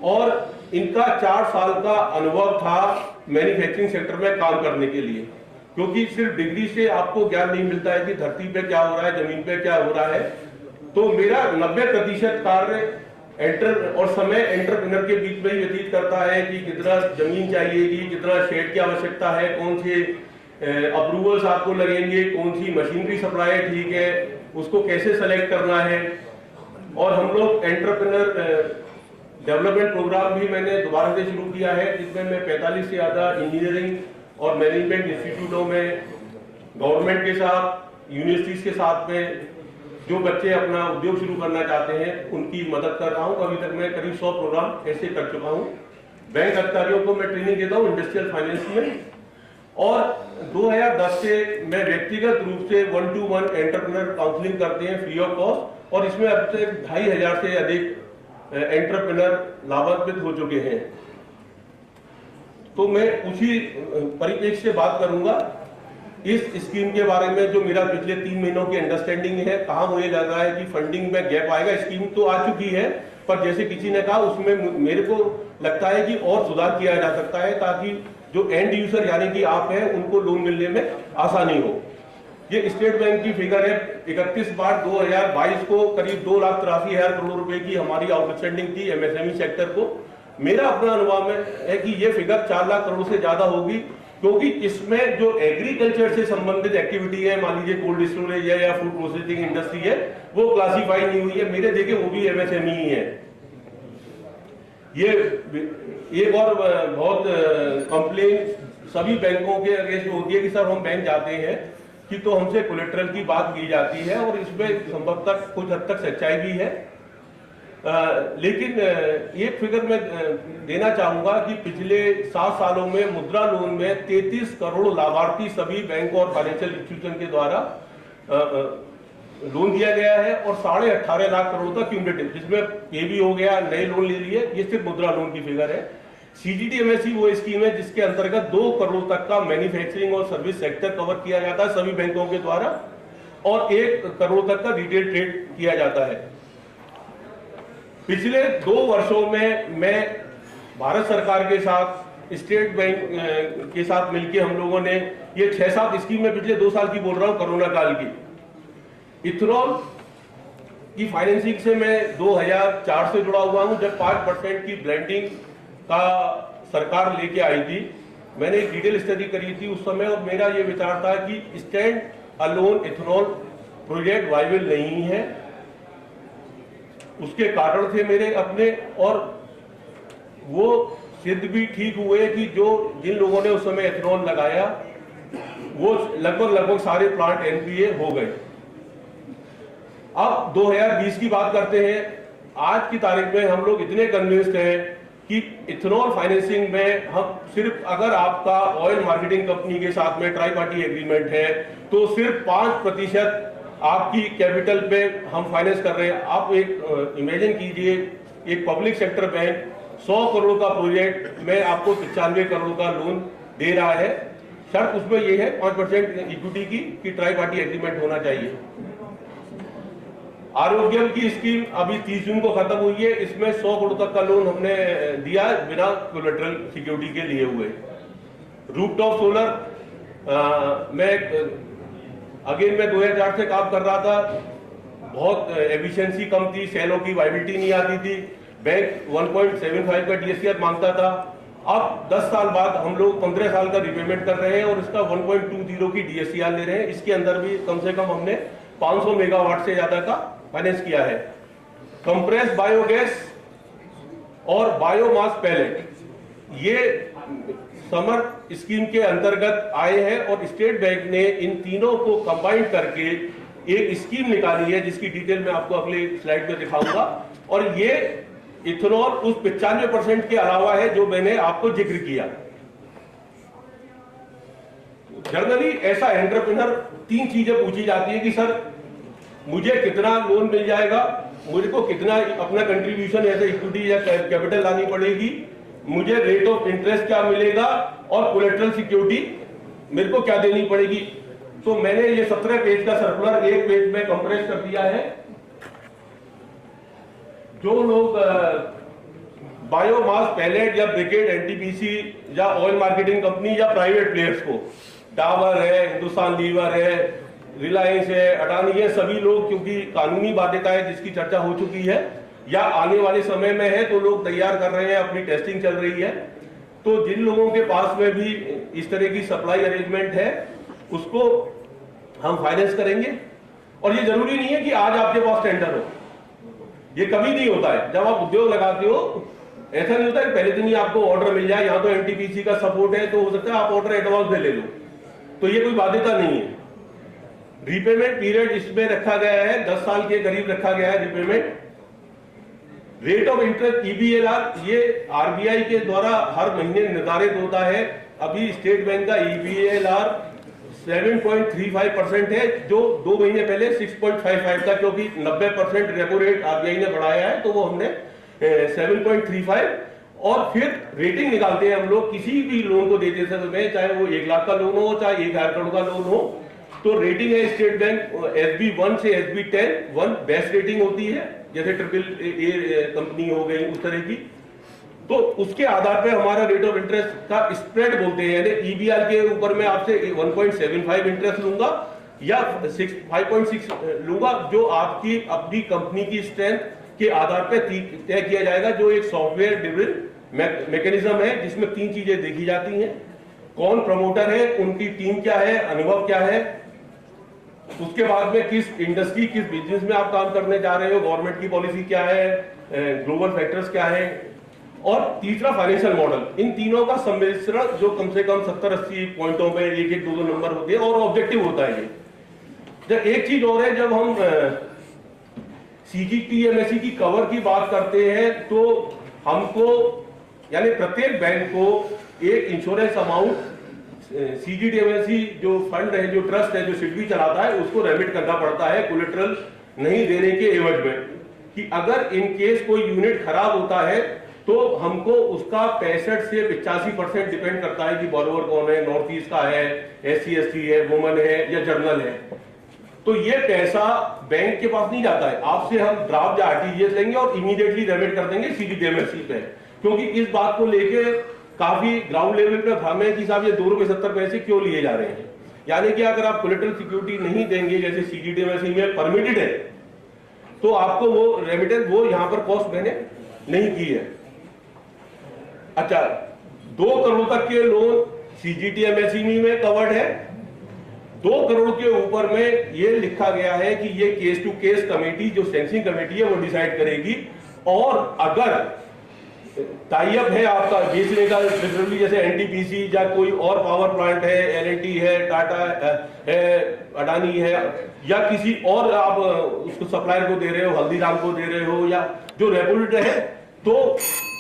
और इनका 4 साल का अनुभव था मैन्युफैक्चरिंग सेक्टर में काम करने के लिए। क्योंकि सिर्फ डिग्री से आपको ज्ञान नहीं मिलता है कि धरती पे क्या हो रहा है, जमीन पे क्या हो रहा है। तो मेरा 90% कार्य और समय एंटरप्रेन्योर के बीच में ही व्यतीत करता है कि कितना जमीन चाहिएगी, कितना शेड की आवश्यकता है, कौन से अप्रूवल्स आपको लगेंगे, कौन सी मशीनरी सप्लाई ठीक है, उसको कैसे सेलेक्ट करना है। और हम लोग एंटरप्रेन्योर डेवलपमेंट प्रोग्राम भी मैंने दोबारा से शुरू किया है, जिसमें मैं 45 से ज्यादा इंजीनियरिंग और मैनेजमेंट इंस्टीट्यूटों में गवर्नमेंट के साथ, यूनिवर्सिटीज के साथ में जो बच्चे अपना उद्योग शुरू करना चाहते हैं उनकी मदद कर रहा हूं। अभी तक मैं करीब 100 प्रोग्राम ऐसे कर चुका हूं। बैंक अधिकारियों को मैं ट्रेनिंग देता हूं इंडस्ट्रियल फाइनेंस में, और 2010 से मैं व्यक्तिगत रूप से 1-to-1 एंटरप्रेन्योर काउंसलिंग करते हैं फ्री ऑफ कॉस्ट, और इसमें अब तक 2500 से अधिक एंटरप्रेन्योर लाभान्वित हो चुके हैं। तो मैं उसी परिप्रेक्ष्य से बात करूंगा इस स्कीम के बारे में, जो मेरा पिछले 3 महीनों की अंडरस्टैंडिंग है। कहाँ मुझे लग रहा है कि फंडिंग में गैप आएगा। स्कीम तो आ चुकी है, पर जैसे किसी ने कहा उसमें मेरे को लगता है कि और सुधार किया जा सकता है, ताकि जो एंड यूजर यानी कि आप हैं उनको लोन मिलने में आसानी हो। ये स्टेट बैंक की फिगर है 31/2022 को करीब 2,83,000 करोड़ रुपए की हमारी आउटस्टैंडिंग थी एमएसएमई सेक्टर को। मेरा अपना अनुभव है कि ये फिगर 4 लाख करोड़ से ज्यादा होगी, क्योंकि इसमें जो एग्रीकल्चर से संबंधित एक्टिविटी है, मान लीजिए कोल्ड स्टोरेज है या फूड प्रोसेसिंग इंडस्ट्री है, वो क्लासीफाई नहीं हुई है। मेरे देखे वो भी एमएसएमई ही है। ये एक और बहुत कंप्लेन सभी बैंकों के अगेंस्ट होती है कि सर हम बैंक जाते हैं कि तो हमसे कोलेट्रल की बात की जाती है, और इसमें संभवतः कुछ हद तक सच्चाई भी है। लेकिन एक फिगर मैं देना चाहूंगा कि पिछले 7 सालों में मुद्रा लोन में 33 करोड़ लाभार्थी सभी बैंक और फाइनेंशियल इंस्टीट्यूशन के द्वारा लोन दिया गया है, और 18.5 लाख करोड़ का क्यूमुलेटिव, जिसमें ये भी हो गया, नए लोन ले लिए। ये सिर्फ मुद्रा लोन की फिगर है। सीजीडीएमएससी वो स्कीम है जिसके अंतर्गत 2 करोड़ तक का मैन्युफैक्चरिंग और सर्विस सेक्टर कवर किया जाता है सभी बैंकों के द्वारा, और 1 करोड़ तक का रिटेल ट्रेड किया जाता है। पिछले 2 वर्षों में मैं भारत सरकार के साथ, स्टेट बैंक के साथ मिलकर हम लोगों ने ये 6-7 स्कीम में पिछले 2 साल की बोल रहा हूं, कोरोना काल की। इथेनॉल की फाइनेंसिंग से मैं 2004 से जुड़ा हुआ हूं, जब 5% की ब्लेंडिंग का सरकार लेके आई थी। मैंने एक डिटेल स्टडी करी थी उस समय, और मेरा ये विचार था कि stand alone ethanol project viable नहीं है। उसके कारण थे मेरे अपने, और वो सिद्ध भी ठीक हुए कि जो जिन लोगों ने उस समय इथेनॉल लगाया वो लगभग सारे प्लांट एनपीए हो गए। अब 2020 की बात करते हैं। आज की तारीख में हम लोग इतने कन्विंस्ड हैं कि इथेनॉल फाइनेंसिंग में हम सिर्फ, अगर आपका ऑयल मार्केटिंग कंपनी के साथ में ट्राई पार्टी एग्रीमेंट है, तो सिर्फ 5% आपकी कैपिटल पे हम फाइनेंस कर रहे हैं। आप एक इमेजिन कीजिए, एक पब्लिक सेक्टर बैंक 100 करोड़ का प्रोजेक्ट में आपको 95 करोड़ का लोन दे रहा है। शर्त उसमें यह है 5% इक्विटी की, कि ट्राई पार्टी एग्रीमेंट होना चाहिए। आरोग्यम की स्कीम अभी 30 जून को खत्म हुई है। इसमें 100 करोड़ तक का लोन हमने दिया है बिना कोलेटरल सिक्योरिटी के लिए हुए। रूफटॉप सोलर मैं 2004 से काम कर रहा था। बहुत एफिशिएंसी कम थी, सेलों की वाइबिलिटी नहीं आती थी। बैंक 1.75 का डीएससीआर मांगता था। अब 10 साल बाद हम लोग 15 साल का रिपेमेंट कर रहे हैं और इसका 1.20 की डीएससीआर ले रहे हैं। इसके अंदर भी कम से कम हमने 500 मेगावाट से ज्यादा का फाइनेंस किया है। कंप्रेस बायोगैस और बायोमास पैलेट, ये समर स्कीम के अंतर्गत आए हैं, और स्टेट बैंक ने इन तीनों को कंबाइन करके एक स्कीम निकाली है, जिसकी डिटेल मैं आपको अगले स्लाइड में दिखाऊंगा। और ये इथेनॉल उस 95% के अलावा है जो मैंने आपको जिक्र किया। जनरली ऐसा एंटरप्रेन्योर 3 चीजें पूछी जाती है कि सर मुझे कितना लोन मिल जाएगा, मुझे को कितना अपना कंट्रीब्यूशन ऐसे इक्विटी या कैपिटल लानी पड़ेगी, मुझे रेट ऑफ इंटरेस्ट क्या मिलेगा, और कोलेटरल सिक्योरिटी मेरे को क्या देनी पड़ेगी। तो मैंने ये 17 पेज का सर्कुलर 1 पेज में कंप्रेस कर दिया है। जो लोग बायोमास पैलेट या ब्रिकेट, एनटीपीसी या ऑयल मार्केटिंग कंपनी या प्राइवेट प्लेयर्स को, डाबर है, हिंदुस्तान लीवर है, रिलायंस है, अडानी है, सभी लोग, क्योंकि कानूनी बाध्यता है जिसकी चर्चा हो चुकी है या आने वाले समय में है, तो लोग तैयार कर रहे हैं, अपनी टेस्टिंग चल रही है। तो जिन लोगों के पास में भी इस तरह की सप्लाई अरेंजमेंट है उसको हम फाइनेंस करेंगे। और ये जरूरी नहीं है कि आज आपके पास टेंडर हो, ये कभी नहीं होता है। जब आप उद्योग लगाते हो ऐसा नहीं होता है पहले दिन ही आपको ऑर्डर मिल जाए। यहाँ तो एनटीपीसी का सपोर्ट है, तो हो सकता है आप ऑर्डर एडवांस में ले लो, तो ये कोई बाध्यता नहीं है। रीपेमेंट पीरियड इसमें रखा गया है 10 साल के करीब रखा गया है रीपेमेंट। रेट ऑफ इंटरेस्ट ईबीएलआर, ये आरबीआई के द्वारा हर महीने निर्धारित होता है। अभी स्टेट बैंक का ईबीएलआर 7.35% है, जो 2 महीने पहले 6.55 था, क्योंकि 90% रेपो रेट आरबीआई ने बढ़ाया है, तो वो हमने 7.35। और फिर रेटिंग निकालते हैं हम लोग किसी भी लोन को देते समय, चाहे वो 1 लाख का लोन हो, चाहे 1,000 करोड़ का लोन हो। तो रेटिंग है स्टेट बैंक SB1 से SB10, 1 बेस्ट रेटिंग होती है, जैसे AAA कंपनी हो गई उस तरह की। तो उसके आधार पे हमारा रेट ऑफ इंटरेस्ट का स्प्रेड बोलते हैं, यानी ईबीआर के ऊपर मैं आपसे 1.75 इंटरेस्ट लूंगा, या 5.6 लूंगा, जो आपकी अपनी कंपनी की स्ट्रेंथ के आधार पर तय किया जाएगा, जो एक सॉफ्टवेयर ड्रिवन मैकेनिज्म है जिसमें 3 चीजें देखी जाती हैं। कौन प्रमोटर है, उनकी टीम क्या है, अनुभव क्या है, उसके बाद में किस इंडस्ट्री, किस बिजनेस में आप काम करने जा रहे हो, गवर्नमेंट की पॉलिसी क्या है, ग्लोबल फैक्टर्स क्या है, और तीसरा फाइनेंशियल मॉडल। इन तीनों का सम्मिश्रण जो कम से कम 70-80 पॉइंटों पे 1-1, 2-2 नंबर होते हैं और ऑब्जेक्टिव होता है ये। जब एक चीज और है, जब हम CGTMSE की कवर की बात करते हैं तो हमको यानी प्रत्येक बैंक को एक इंश्योरेंस अमाउंट CGTMSE जो फंड है, जो ट्रस्ट है, जो सिडबी चलाता है, उसको रेमिट करना पड़ता है कोलेटरल नहीं देने के एवज में, कि अगर इन केस कोई यूनिट खराब होता है तो हमको उसका 65 से 85% डिपेंड करता है कि बॉरोवर कौन है, नॉर्थ ईस्ट का है, SC/ST है, वुमन है या जर्नल है। तो ये पैसा बैंक के पास नहीं जाता है, आपसे हम ड्राफ्ट या RTGS लेंगे और इमीडिएटली रेमिट कर देंगे CGTMSE पे, क्योंकि इस बात को लेके काफी ग्राउंड लेवल पे भ्रम है कि साहब ये 2 रुपए 70 पैसे क्यों लिए जा रहे हैं। यानी कि अगर आप कोलेटरल सिक्योरिटी नहीं देंगे, जैसे CGTMSE में परमिटेड है, तो आपको वो रेमिटेंस वो यहाँ पर कॉस्ट मैंने नहीं की है। अच्छा, 2 करोड़ तक के लोन CGTMSE में कवर्ड है। 2 करोड़ के ऊपर में ये लिखा गया है कि ये केस टू केस कमेटी, जो सेंसिंग कमेटी है, वो डिसाइड करेगी। और अगर टाई अप है आपका बेचने का, जैसे NTPC या कोई और पावर प्लांट है, L&T है, टाटा है, अडानी है, या किसी और आप उसको सप्लायर को दे रहे हो, हल्दीराम को दे रहे हो, या जो रेगुलेटर है, तो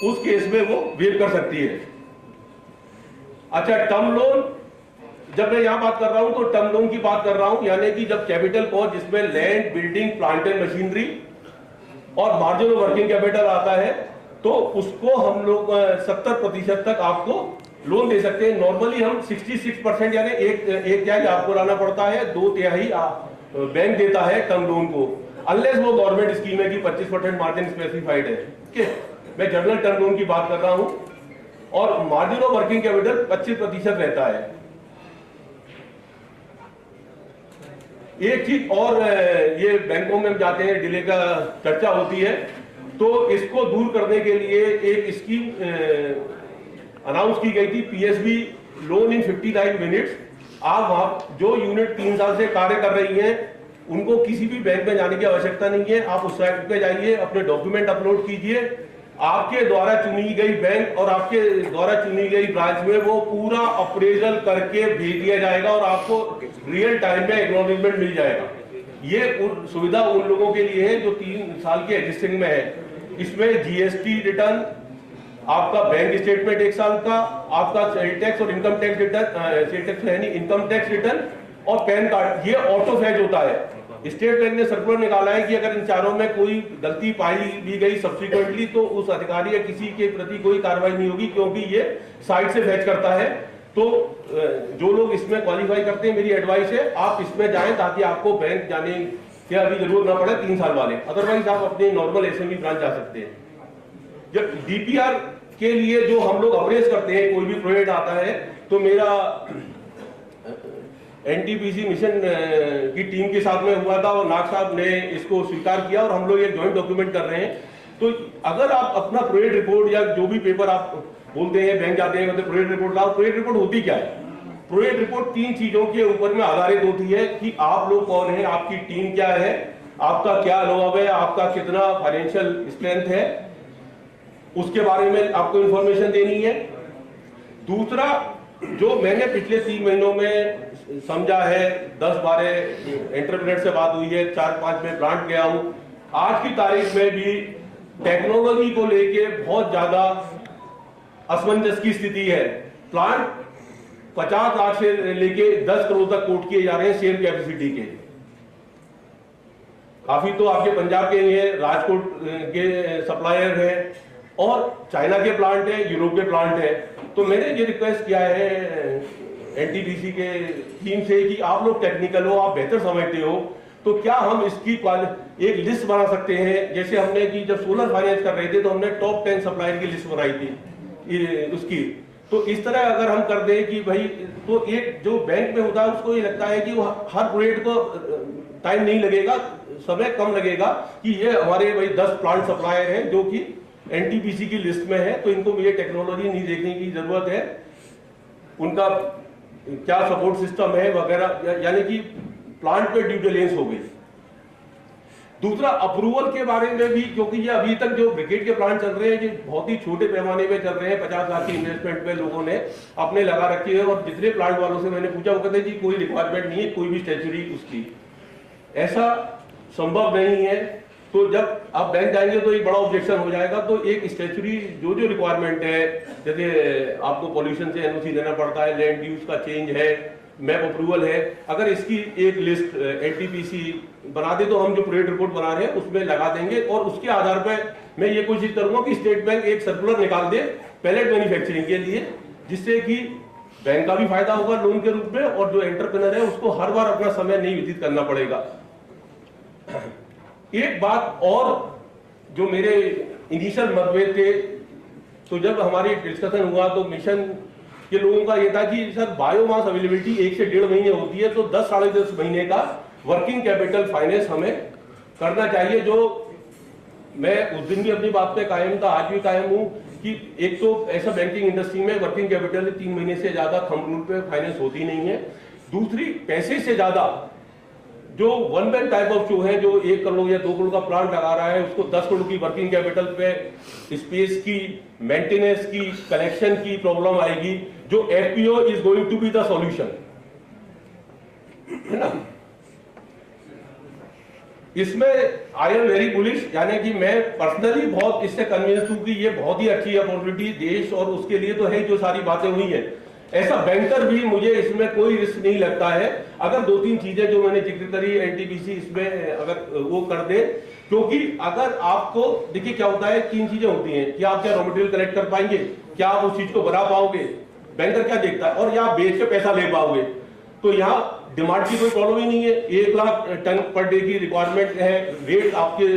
उस केस में वो वेव कर सकती है। अच्छा, टर्म लोन, जब मैं यहां बात कर रहा हूं तो टर्म लोन की बात कर रहा हूं, यानी कि जब कैपिटल कॉस्ट जिसमें land, building, plant and machinery और मार्जिन ऑफ वर्किंग कैपिटल आता है, तो उसको हम लोग 70% तक आपको लोन दे सकते हैं। नॉर्मली हम 66% यानी एक तिहाई आपको लाना पड़ता है, 2 तिहाई बैंक देता है टर्म लोन को, अनलेस वो गवर्नमेंट स्कीम है कि 25% मार्जिन स्पेसिफाइड है। ठीक है, मैं जनरल टर्म लोन की बात कर रहा हूं, और मार्जिन ऑफ वर्किंग कैपिटल 25% रहता है। एक चीज और, ये बैंकों में जाते हैं, डिले का चर्चा होती है, तो इसको दूर करने के लिए एक स्कीम अनाउंस की गई थी, PSB लोन इन 59 मिनट्स। आप वहां जो यूनिट 3 साल से कार्य कर रही हैं, उनको किसी भी बैंक में जाने की आवश्यकता नहीं है। आप उस साइट पे जाइए, अपने डॉक्यूमेंट अपलोड कीजिए, आपके द्वारा चुनी गई बैंक और आपके द्वारा चुनी गई ब्रांच में वो पूरा अप्रेजल करके भेज दिया जाएगा और आपको रियल टाइम में एक्नॉलेजमेंट मिल जाएगा। ये सुविधा उन लोगों के लिए है जो 3 साल के एग्जिस्टिंग में है। इसमें GST रिटर्न, आपका बैंक स्टेटमेंट 1 साल का, आपका सेल टैक्स और income tax return, sale tax है नहीं, इनकम टैक्स रिटर्न और पैन कार्ड, ये ऑटो फैच होता है। स्टेट बैंक ने सर्कुलर निकाला है कि अगर इन चारों में कोई गलती पाई भी गई सब्सिक्वेंटली, तो उस अधिकारी या किसी के प्रति कोई कार्रवाई नहीं होगी, क्योंकि ये साइट से फैच करता है। तो जो लोग इसमें क्वालिफाई करते हैं, मेरी एडवाइस है आप इसमें जाएं, ताकि आपको बैंक जाने की अभी जरूरत ना पड़े 3 साल वाले, अदरवाइज आप अपने नॉर्मल SME ब्रांच जा सकते हैं। जब DPR के लिए जो हम लोग अप्रेज करते हैं, कोई भी प्रोजेक्ट आता है, तो मेरा NTPC मिशन की टीम के साथ में हुआ था और नाग साहब ने इसको स्वीकार किया और हम लोग एक जॉइंट डॉक्यूमेंट कर रहे हैं। तो अगर आप अपना प्रोजेक्ट रिपोर्ट या जो भी पेपर आप बोलते हैं, बैंक जाते हैं, मतलब प्रोजेक्ट रिपोर्ट लाओ। प्रोजेक्ट रिपोर्ट होती क्या है? प्रोजेक्ट रिपोर्ट 3 चीजों के ऊपर में आधारित होती है कि आप लोग कौन है, आपकी टीम क्या है, आपका क्या अनुभव है, आपका कितना फाइनेंशियल स्ट्रेंथ है, उसके बारे में आपको इंफॉर्मेशन देनी है। दूसरा, जो मैंने पिछले 3 महीनों में समझा है, 10-12 एंटरप्रेन्योर से बात हुई है, 4-5 में प्लांट गया हूं, आज की तारीख में भी टेक्नोलॉजी को लेके बहुत ज्यादा असमंजस की स्थिति है। प्लांट 50 लाख से लेके 10 करोड़ तक कोट किए जा रहे हैं शेयर कैपेसिटी के। काफी तो आपके पंजाब के ही है, राजकोट के सप्लायर है और चाइना के प्लांट है, यूरोप के प्लांट है। तो मैंने ये रिक्वेस्ट किया है NTPC के टीम से कि आप लोग टेक्निकल हो, आप बेहतर समझते हो, तो क्या हम इसकी एक लिस्ट बना सकते हैं। जैसे हमने कि जब सोलर फाइनेंस कर रहे थे तो हमने टॉप 10 सप्लायर की लिस्ट बनाई थी उसकी, तो इस तरह अगर हम कर दें कि भाई, तो एक जो बैंक में होता है उसको ये लगता है कि वो हर प्रोजेक्ट को टाइम नहीं लगेगा, समय कम लगेगा, कि ये हमारे भाई 10 प्लांट सप्लायर हैं जो कि एनटीपीसी की लिस्ट में है, तो इनको मुझे टेक्नोलॉजी नहीं देखने की जरूरत है, उनका क्या सपोर्ट सिस्टम है वगैरह, यानी कि प्लांट पे ड्यू डिलिजेंस हो गई। दूसरा, अप्रूवल के बारे में भी, क्योंकि ये अभी तक जो ब्रिकेट के प्लांट चल रहे हैं ये बहुत ही छोटे पैमाने पे चल रहे हैं, 50 लाख की इन्वेस्टमेंट पे लोगों ने अपने लगा रखी है, और जितने प्लांट वालों से मैंने पूछा वो कहते हैं कि कोई रिक्वायरमेंट नहीं है, कोई भी स्टैच्यूरी उसकी, ऐसा संभव नहीं है। तो जब आप बैंक जाएंगे तो एक बड़ा ऑब्जेक्शन हो जाएगा, तो एक स्टैच्यूरी जो जो रिक्वायरमेंट है, जैसे आपको पॉल्यूशन से एनओसी देना पड़ता है, लैंड यूज का चेंज है, मैप अप्रूवल है, अगर इसकी एक लिस्ट एनटीपीसी बना दे तो हम जो प्रोजेक्ट रिपोर्ट बना रहे हैं उसमें लगा देंगे, और उसके आधार पर मैं ये कोशिश करूंगा कि स्टेट बैंक एक सर्कुलर निकाल दे पैलेट मैन्युफैक्चरिंग के लिए, जिससे कि बैंक का भी फायदा होगा लोन के रूप में, और जो एंटरप्रेन्योर है उसको हर बार अपना समय नहीं व्यतीत करना पड़ेगा। एक बात और, जो मेरे इनिशियल मतभेद थे, तो जब हमारी डिस्कशन हुआ तो मिशन के लोगों का यह था कि सर बायोमास अवेलेबिलिटी 1 से 1.5 महीने होती है, तो 10 साढ़े 10 महीने का वर्किंग कैपिटल फाइनेंस हमें करना चाहिए। जो मैं उस दिन भी अपनी बात पे कायम था, आज भी कायम हूं, कि एक तो ऐसा बैंकिंग इंडस्ट्री में वर्किंग कैपिटल 3 महीने से ज्यादा थंब रूल पे फाइनेंस होती नहीं है। दूसरी, पैसे से ज्यादा जो वन बैंक टाइप ऑफ जो है, जो 1 करोड़ या 2 करोड़ का प्लांट लगा रहा है, उसको 10 करोड़ की वर्किंग कैपिटल पे स्पेस की, मेंटेनेंस की, कलेक्शन की प्रॉब्लम आएगी, जो FPO is going to be the solution, है ना। इसमें आई एम वेरी बुलिश, यानी कि मैं पर्सनली बहुत इससे कन्विंस हूं कि ये बहुत ही अच्छी अपॉर्चुनिटी देश और उसके लिए तो है, जो सारी बातें हुई है। ऐसा बैंकर भी मुझे इसमें कोई रिस्क नहीं लगता है, अगर 2-3 चीजें जो मैंने जिक्र करी एनटीपीसी इसमें अगर वो कर दे, क्योंकि अगर आपको देखिए क्या होता है, 3 चीजें होती हैं कि आप क्या रॉ मटेरियल कलेक्ट कर पाएंगे, क्या आप उस चीज को बना पाओगे, बैंकर क्या देखता है, और या बेच के पैसा ले पाओगे। तो यहाँ डिमांड की कोई प्रॉब्लम ही नहीं है, 1 लाख टन पर डे की रिक्वायरमेंट है, रेट आपके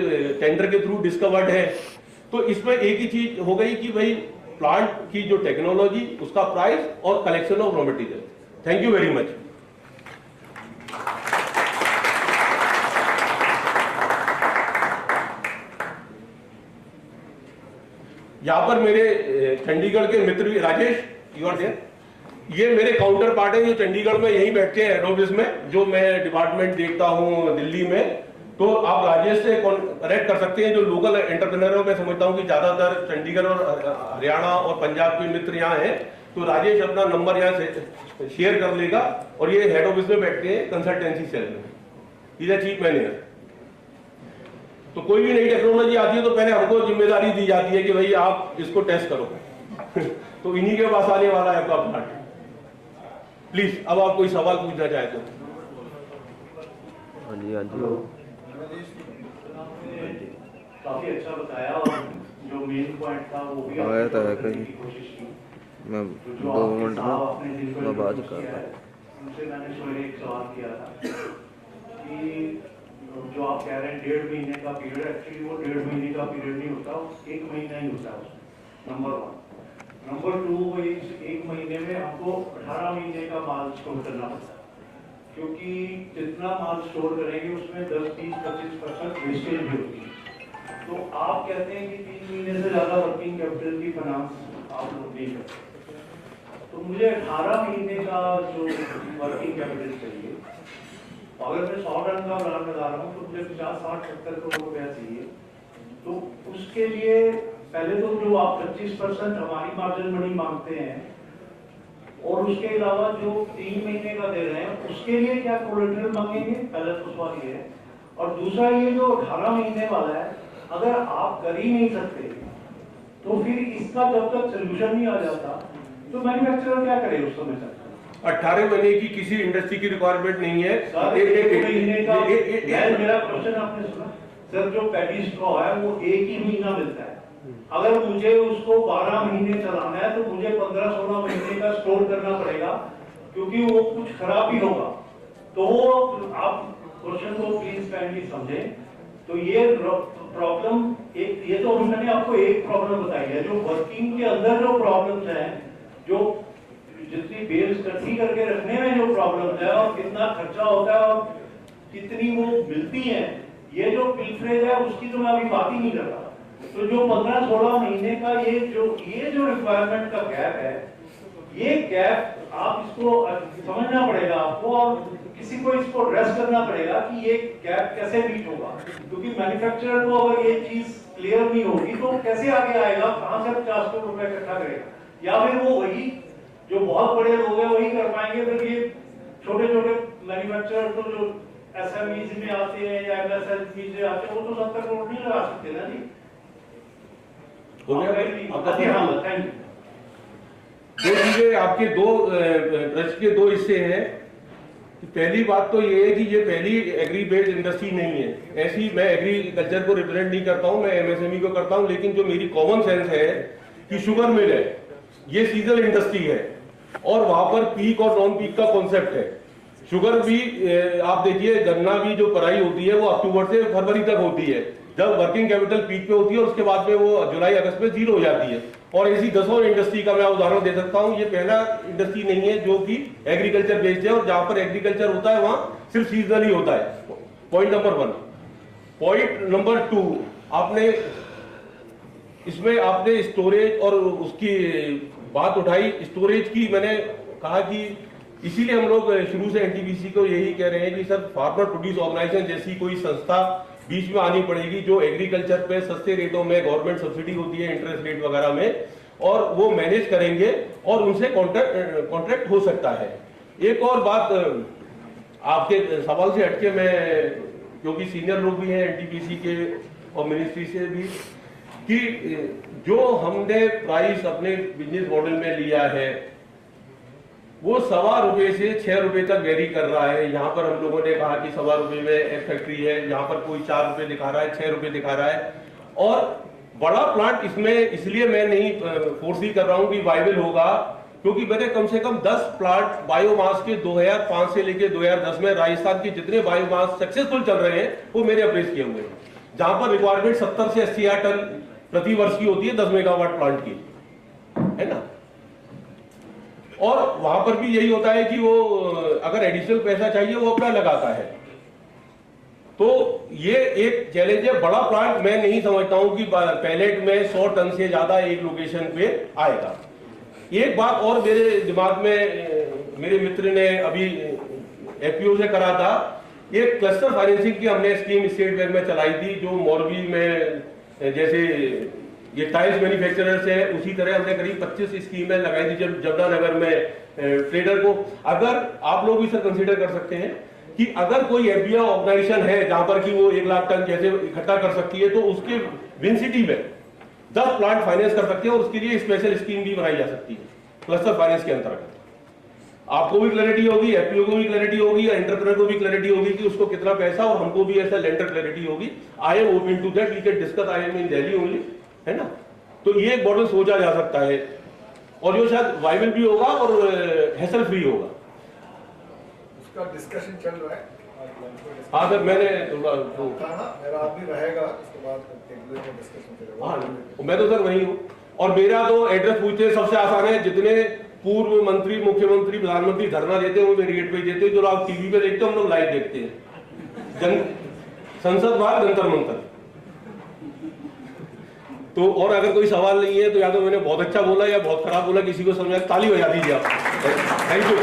टेंडर के थ्रू डिस्कवर्ड है। तो इसमें एक ही चीज हो गई कि भाई प्लांट की जो टेक्नोलॉजी, उसका प्राइस और collection of raw material. Thank you very much. यहां पर मेरे चंडीगढ़ के मित्र भी, राजेश यू आर देयर, ये मेरे काउंटर पार्ट है जो चंडीगढ़ में यहीं बैठते हैं हेड ऑफिस में, जो मैं डिपार्टमेंट देखता हूं दिल्ली में। तो आप राजेश से कनेक्ट कर सकते हैं, जो लोकल एंटरप्रेन्योर, मैं समझता हूं कि ज्यादातर चंडीगढ़ और हरियाणा और पंजाब के मित्र यहाँ हैं, तो राजेश अपना नंबर यहाँ से शेयर कर लेगा, और ये हेड ऑफिस में बैठते हैं कंसल्टेंसी सेल में, इधर चीफ मैनेजर। तो कोई भी नई टेक्नोलॉजी आती है तो पहले हमको जिम्मेदारी दी जाती है कि भाई आप इसको टेस्ट करो तो इन्हीं के पास आने वाला है आपका प्लांट। प्लीज, अब आप कोई सवाल पूछना चाहे तो। हाँ जी, हाँ जी, काफी अच्छा बताया, और जो मेन पॉइंट था वो भी आया था कहीं, कोशिश की। मैं 2 मिनट में मैं बात कर रहा हूं। उनसे मैंने स्वयं एक सवाल किया था कि जो आप कह रहे हैं 1.5 महीने का पीरियड, एक्चुअली वो 1.5 महीने का पीरियड नहीं होता, 1 महीना ही होता है, नंबर 1। नंबर 2, वो 1 महीने में आपको 18 महीने का माल स्टोर करना पड़ता है, क्योंकि जितना माल स्टोर करेंगे उसमें 10, 30, 25% वेस्टेज भी होती है। तो आप कहते हैं कि 3 महीने से ज्यादा वर्किंग कैपिटल की फाइनेंस आप लोग नहीं करते, तो मुझे 18 महीने का जो वर्किंग कैपिटल चाहिए, अगर मैं 100 टन का प्लान लगा रहा हूँ तो मुझे 50, 60, 70 करोड़ रुपया चाहिए। तो उसके लिए पहले तो जो आप 25% हमारी मार्जिन मनी मांगते हैं, और उसके अलावा जो 3 महीने का दे रहे हैं उसके लिए क्या कोलेटरल मांगेंगे, पहले तो सवाल ये है। और दूसरा, ये जो 18 महीने वाला है, अगर आप कर ही नहीं सकते तो फिर इसका जब तक सोल्यूशन नहीं आ जाता तो मैन्युफैक्चरर क्या करे उस समय तक? 18 महीने की किसी इंडस्ट्री की रिक्वायरमेंट नहीं है। मेरा क्वेश्चन आपने सुना सर, जो पैडी स्ट्रॉ है वो 1 ही महीना मिलता है, अगर मुझे उसको 12 महीने चलाना है तो मुझे 15-16 महीने का स्टोर करना पड़ेगा, क्योंकि वो कुछ खराब ही होगा। तो वो आप क्वेश्चन को प्लीज काइंडली समझें। तो ये प्रॉब्लम एक, ये तो मैंने आपको एक प्रॉब्लम बताई है, जो वर्किंग के अंदर जो प्रॉब्लम्स हैं जो जितनी बेल्स इकट्ठी करके रखने में जो प्रॉब्लम है और कितना खर्चा होता है और कितनी वो मिलती है, ये जो पिलफरेज है उसकी तो मैं अभी बात ही नहीं कर रहा। तो जो 15-16 महीने का ये जो रिक्वायरमेंट का गैप है, ये गैप आप इसको समझना पड़ेगा आपको और किसी को इसको एड्रेस करना पड़ेगा कि ये गैप कैसे मीट होगा, क्योंकि मैन्युफैक्चरर को अगर ये चीज क्लियर नहीं होगी तो कैसे आगे आएगा, कहां से 50 करोड़ रुपए इकट्ठा करेगा, या फिर वो वही जो बहुत बड़े लोग हैं वही कर पाएंगे, फिर ये छोटे छोटे मैन्युफैक्चरर तो जो एसएमईज में आते हैं या एमएसएमई में आते हैं वो तो 70 करोड़ नहीं लगा सकते ना जी। हो गया हाँ, थैंक यू। दो चीजें आपके प्रश्न के दो हिस्से हैं। पहली बात तो ये है कि ये पहली एग्री बेस्ड इंडस्ट्री नहीं है। ऐसी मैं एग्रीकल्चर को रिप्रेजेंट नहीं करता हूं, मैं एमएसएमई को करता हूं, लेकिन जो मेरी कॉमन सेंस है कि शुगर मिल है, ये सीजनल इंडस्ट्री है और वहां पर पीक और नॉन पीक का कॉन्सेप्ट है। शुगर भी आप देखिए, गन्ना भी जो पराई होती है वो अक्टूबर से फरवरी तक होती है, जब वर्किंग कैपिटल पीक पे होती है और उसके बाद में वो जुलाई अगस्त में जीरो हो जाती है। और ऐसी दसों इंडस्ट्री का मैं उदाहरण दे सकता हूं। ये पहला इंडस्ट्री नहीं है जो कि एग्रीकल्चर बेस्ड है, और जहां पर एग्रीकल्चर होता है वहां सिर्फ सीजनल ही होता है। Point number 1। पॉइंट नंबर 2, आपने इसमें आपने स्टोरेज और उसकी बात उठाई। स्टोरेज की मैंने कहा कि इसीलिए हम लोग शुरू से एनटीपीसी को यही कह रहे हैं कि सर फार्मर प्रोड्यूस ऑर्गेनाइजेशन जैसी कोई संस्था बीच में आनी पड़ेगी जो एग्रीकल्चर पे सस्ते रेटों में गवर्नमेंट सब्सिडी होती है इंटरेस्ट रेट वगैरह में, और वो मैनेज करेंगे और उनसे कॉन्ट्रैक्ट हो सकता है। एक और बात आपके सवाल से हटके मैं, क्योंकि सीनियर लोग भी हैं एनटीपीसी के और मिनिस्ट्री से भी, कि जो हमने प्राइस अपने बिजनेस मॉडल में लिया है वो ₹1.25 से ₹6 तक वेरी कर रहा है। यहाँ पर हम लोगों ने कहा कि ₹1.25 में एक फैक्ट्री है, यहाँ पर कोई ₹4 दिखा रहा है, ₹6 दिखा रहा है। और बड़ा प्लांट इसमें इसलिए मैं नहीं फोर्सी कर रहा हूँ कि वाइबल होगा, क्योंकि मैंने कम से कम 10 प्लांट बायोमास के 2005 से लेकर 2010 में राजस्थान के जितने बायोमास सक्सेसफुल चल रहे हैं वो मेरे अप्रेस किए हुए हैं, जहां पर रिक्वायरमेंट 70 से 80 टन प्रति वर्ष की होती है 10 मेगावाट प्लांट की, है ना। और वहां पर भी यही होता है कि वो अगर एडिशनल पैसा चाहिए वो अपना लगाता है। तो ये एक चैलेंज है। बड़ा प्लांट मैं नहीं समझता हूं कि पैलेट में 100 टन से ज्यादा एक लोकेशन पे आएगा। एक बात और मेरे दिमाग में, मेरे मित्र ने अभी एफपीओ से करा था, एक क्लस्टर फाइनेंसिंग की हमने स्कीम स्टेट बैंक में चलाई थी, जो मोरबी में जैसे ये टाइल्स मैन्युफैक्चरर्स है उसी तरह हमने करीब 25 स्कीमें लगाई थी जमुनानगर में ट्रेडर को। अगर आप लोग भी सर कंसीडर कर सकते हैं कि अगर कोई एफबीआई ऑर्गेनाइजेशन है जहां पर कि वो 1 लाख टन जैसे इकट्ठा कर सकती है, तो उसके विन सिटी में 10 प्लांट फाइनेंस कर सकते हैं और उसके लिए स्पेशल स्कीम भी बनाई जा सकती है क्लस्टर फाइनेंस के अंतर्गत। आपको भी क्लैरिटी होगी, एफपीओ को भी क्लैरिटी होगी, एंटरप्रेन्योर को भी क्लैरिटी होगी कि उसको कितना पैसा, और हमको भी ऐसा लेंडर क्लैरिटी होगी। I am open to that, we can discuss, I am in Delhi only, है ना। तो ये एक मॉडल सोचा जा सकता है और जो शायद वाइबल भी होगा और हैसल फ्री होगा। उसका डिस्कशन चल रहा है। हाँ सर, मैंने थोड़ा मेरा आदमी रहेगा, उसके बाद डिस्कशन चलेगा। हाँ, मैं तो सर वही हूँ और मेरा तो एड्रेस पूछते सबसे आसान है। जितने पूर्व मंत्री, मुख्यमंत्री, प्रधानमंत्री धरना देते हैं वो मेरे गेट पे देते हैं, जो लोग टीवी पे देखते हैं हम लोग लाइव देखते हैं। संसद बाहर जंतर मंतर। तो और अगर कोई सवाल नहीं है तो या तो मैंने बहुत अच्छा बोला या बहुत खराब बोला, किसी को समझा ताली बजा दीजिए आप। Thank you.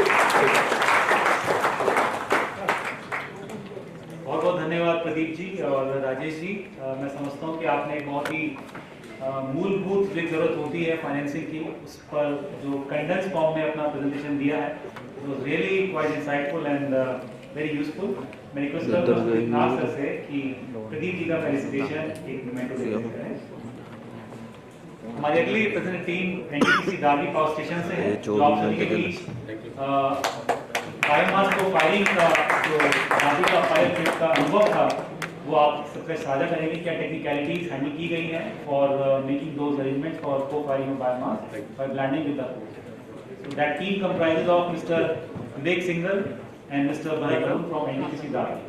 बहुत बहुत धन्यवाद प्रदीप जी और राजेश जी। मैं समझता हूँ कि आपने एक बहुत ही मूलभूत जो जरूरत होती है फाइनेंसिंग की, उस पर जो कंडेंस फॉर्म में अपना प्रेजेंटेशन दिया है, was really quite insightful and very useful. मैं रिक्वेस्ट करूंगा सर से कि प्रदीप जी का फेलिसिटेशन एक मोमेंटो दे करें। हमारी अगली present team NTPC Dadri power station से है, जो आप सभी के बीच बायोमास को फायरिंग का जो दादरी का फायर प्लेट का अनुभव था वो आप सबसे साझा करेंगे। क्या टेक्निकलिटीज हैंडल की गई हैं for making those arrangements for cofiring of biomass by blending with the food. So that team comprises of mister Vivek Singhal and mister Bharat Arun from NTPC Dadri.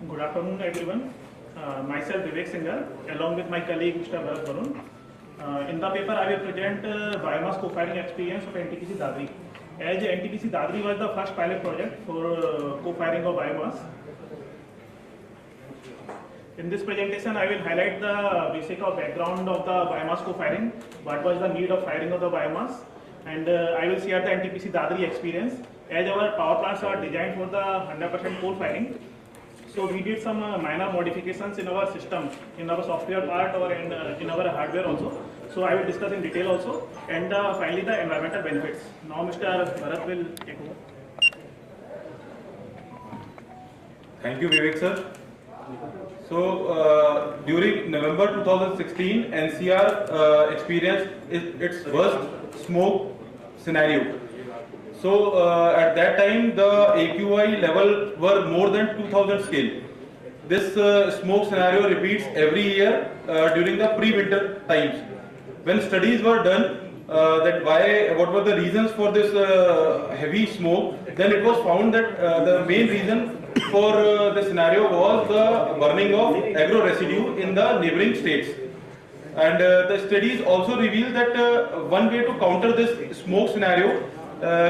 Good afternoon, everyone. Myself Vivek Singhal, along with my colleague Mr. Bharat Varun. In the paper, I will present biomass co-firing experience of NTPC Dadri. As NTPC Dadri was the first pilot project for co-firing of biomass. In this presentation, I will highlight the basic of background of the biomass co-firing, what was the need of firing of the biomass, and I will share the NTPC Dadri experience. As our power plants are designed for the 100% coal firing, so we did some minor modifications in our system, in our software part or in our hardware also. So I will discuss in detail also, and finally the environmental benefits. Now Mr. Bharat will take over. Thank you, Vivek sir. So during November 2016, NCR experienced its worst smoke scenario. So at that time, the AQI level were more than 2000 scale. This smoke scenario repeats every year during the pre-winter times. When studies were done what were the reasons for this heavy smoke, then it was found that the main reason for the scenario was the burning of agro residue in the neighboring states. And the studies also reveal that one way to counter this smoke scenario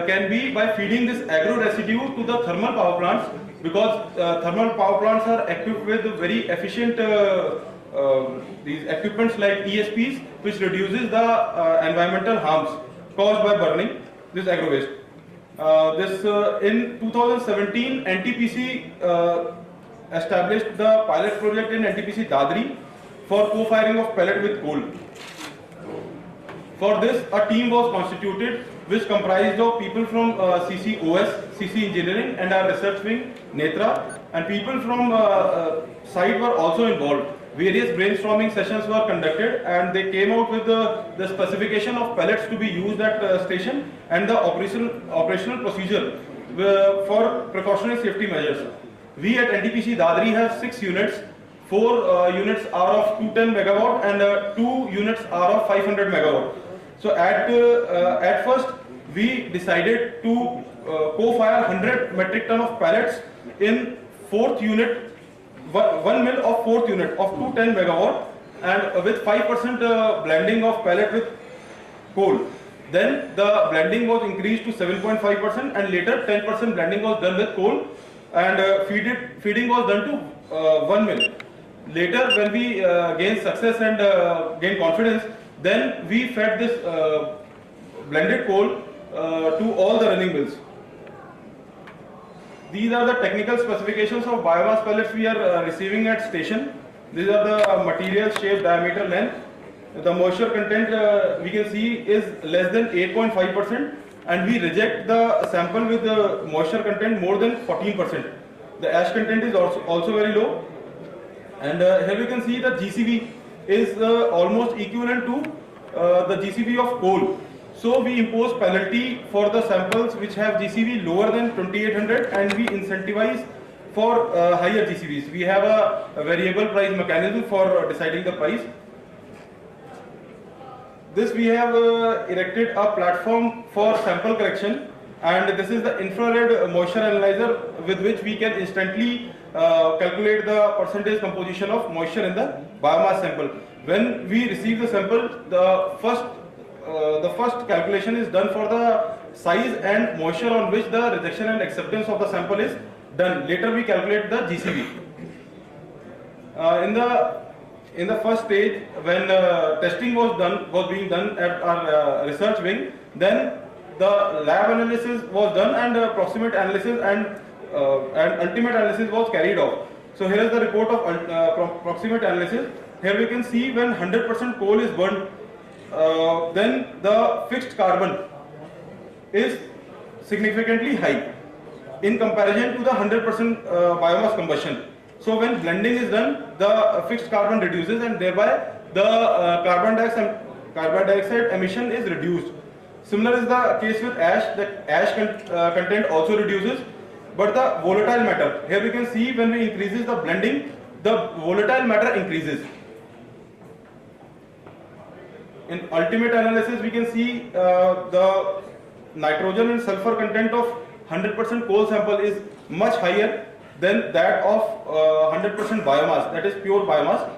can be by feeding this agro residue to the thermal power plants, because thermal power plants are equipped with very efficient these equipments like ESPs, which reduces the environmental harms caused by burning this agro waste. In 2017, NTPC established the pilot project in NTPC Dadri for co-firing of pellet with coal. For this, a team was constituted which comprised of people from CCOS, CC Engineering and our research wing, Netra, and people from site were also involved. Various brainstorming sessions were conducted and they came out with the specification of pellets to be used at station and the operational procedure for precautionary safety measures. We at NTPC Dadri have 6 units. 4 units are of 210 megawatt and 2 units are of 500 megawatt. So at first we decided to co-fire 100 metric ton of pellets in 4th unit, 1 mill of 4th unit of 210 megawatt and with 5% blending of pellet with coal. Then the blending was increased to 7.5% and later 10% blending was done with coal and feeding was done to 1 mill. Later when we gained success and gained confidence, then we fed this blended coal to all the running mills. These are the technical specifications of biomass pellets we are receiving at station. These are the material, shape, diameter, length. The moisture content we can see is less than 8.5% and we reject the sample with the moisture content more than 14%. The ash content is also very low. And here we can see the GCV is almost equivalent to the GCV of coal. So we impose penalty for the samples which have GCV lower than 2800 and we incentivize for higher GCVs. We have a variable price mechanism for deciding the price. This we have erected a platform for sample collection and this is the infrared moisture analyzer with which we can instantly calculate the percentage composition of moisture in the biomass sample. When we receive the sample, the first calculation is done for the size and moisture on which the rejection and acceptance of the sample is done. Later we calculate the GCV. In the first stage, when testing was being done at our research wing, then the lab analysis was done and approximate analysis and ultimate analysis was carried out. So here is the report of approximate analysis. Here we can see when 100% coal is burned, then the fixed carbon is significantly high in comparison to the 100% biomass combustion. So when blending is done, the fixed carbon reduces and thereby the carbon dioxide emission is reduced. Similar is the case with ash. The ash content also reduces, but the volatile matter, here we can see when we increases the blending, the volatile matter increases. In ultimate analysis, we can see the nitrogen and sulfur content of 100% coal sample is much higher than that of 100% biomass, that is pure biomass.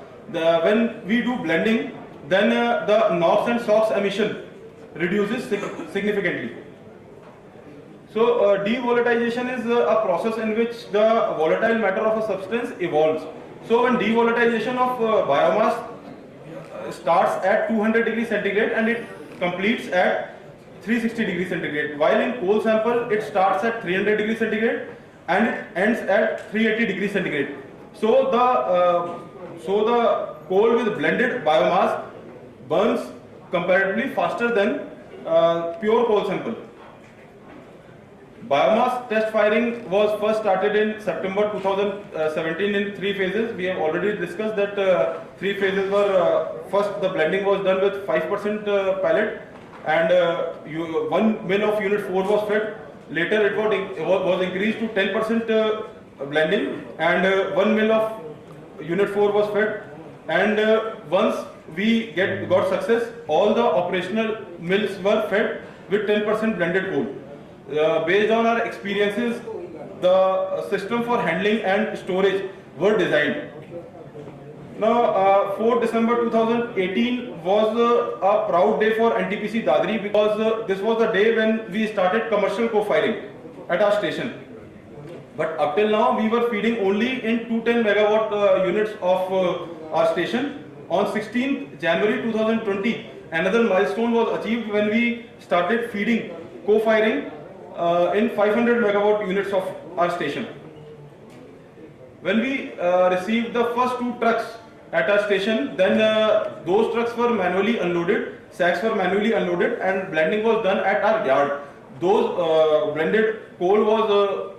When we do blending, then the NOx and SOx emission reduces significantly. So devolatilization is a process in which the volatile matter of a substance evolves. So when devolatilization of biomass starts at 200 degrees centigrade and it completes at 360 degrees centigrade, while in coal sample it starts at 300 degrees centigrade and it ends at 380 degrees centigrade. So the coal with blended biomass burns comparatively faster than pure coal sample. Biomass test firing was first started in September 2017 in 3 phases. We have already discussed that 3 phases were first the blending was done with 5% pellet and 1 mill of unit 4 was fed. Later it was increased to 10% blending and 1 mill of unit 4 was fed. And once we got success, all the operational mills were fed with 10% blended coal. Based on our experiences, the system for handling and storage were designed. Now, 4 December 2018 was a proud day for NTPC Dadri because this was the day when we started commercial co-firing at our station. But up till now, we were feeding only in 210 megawatt units of our station. On 16th January 2020, another milestone was achieved when we started feeding co-firing in 500 megawatt units of our station. When we received the first 2 trucks at our station, then those trucks were manually unloaded, sacks were manually unloaded and blending was done at our yard. Those blended coal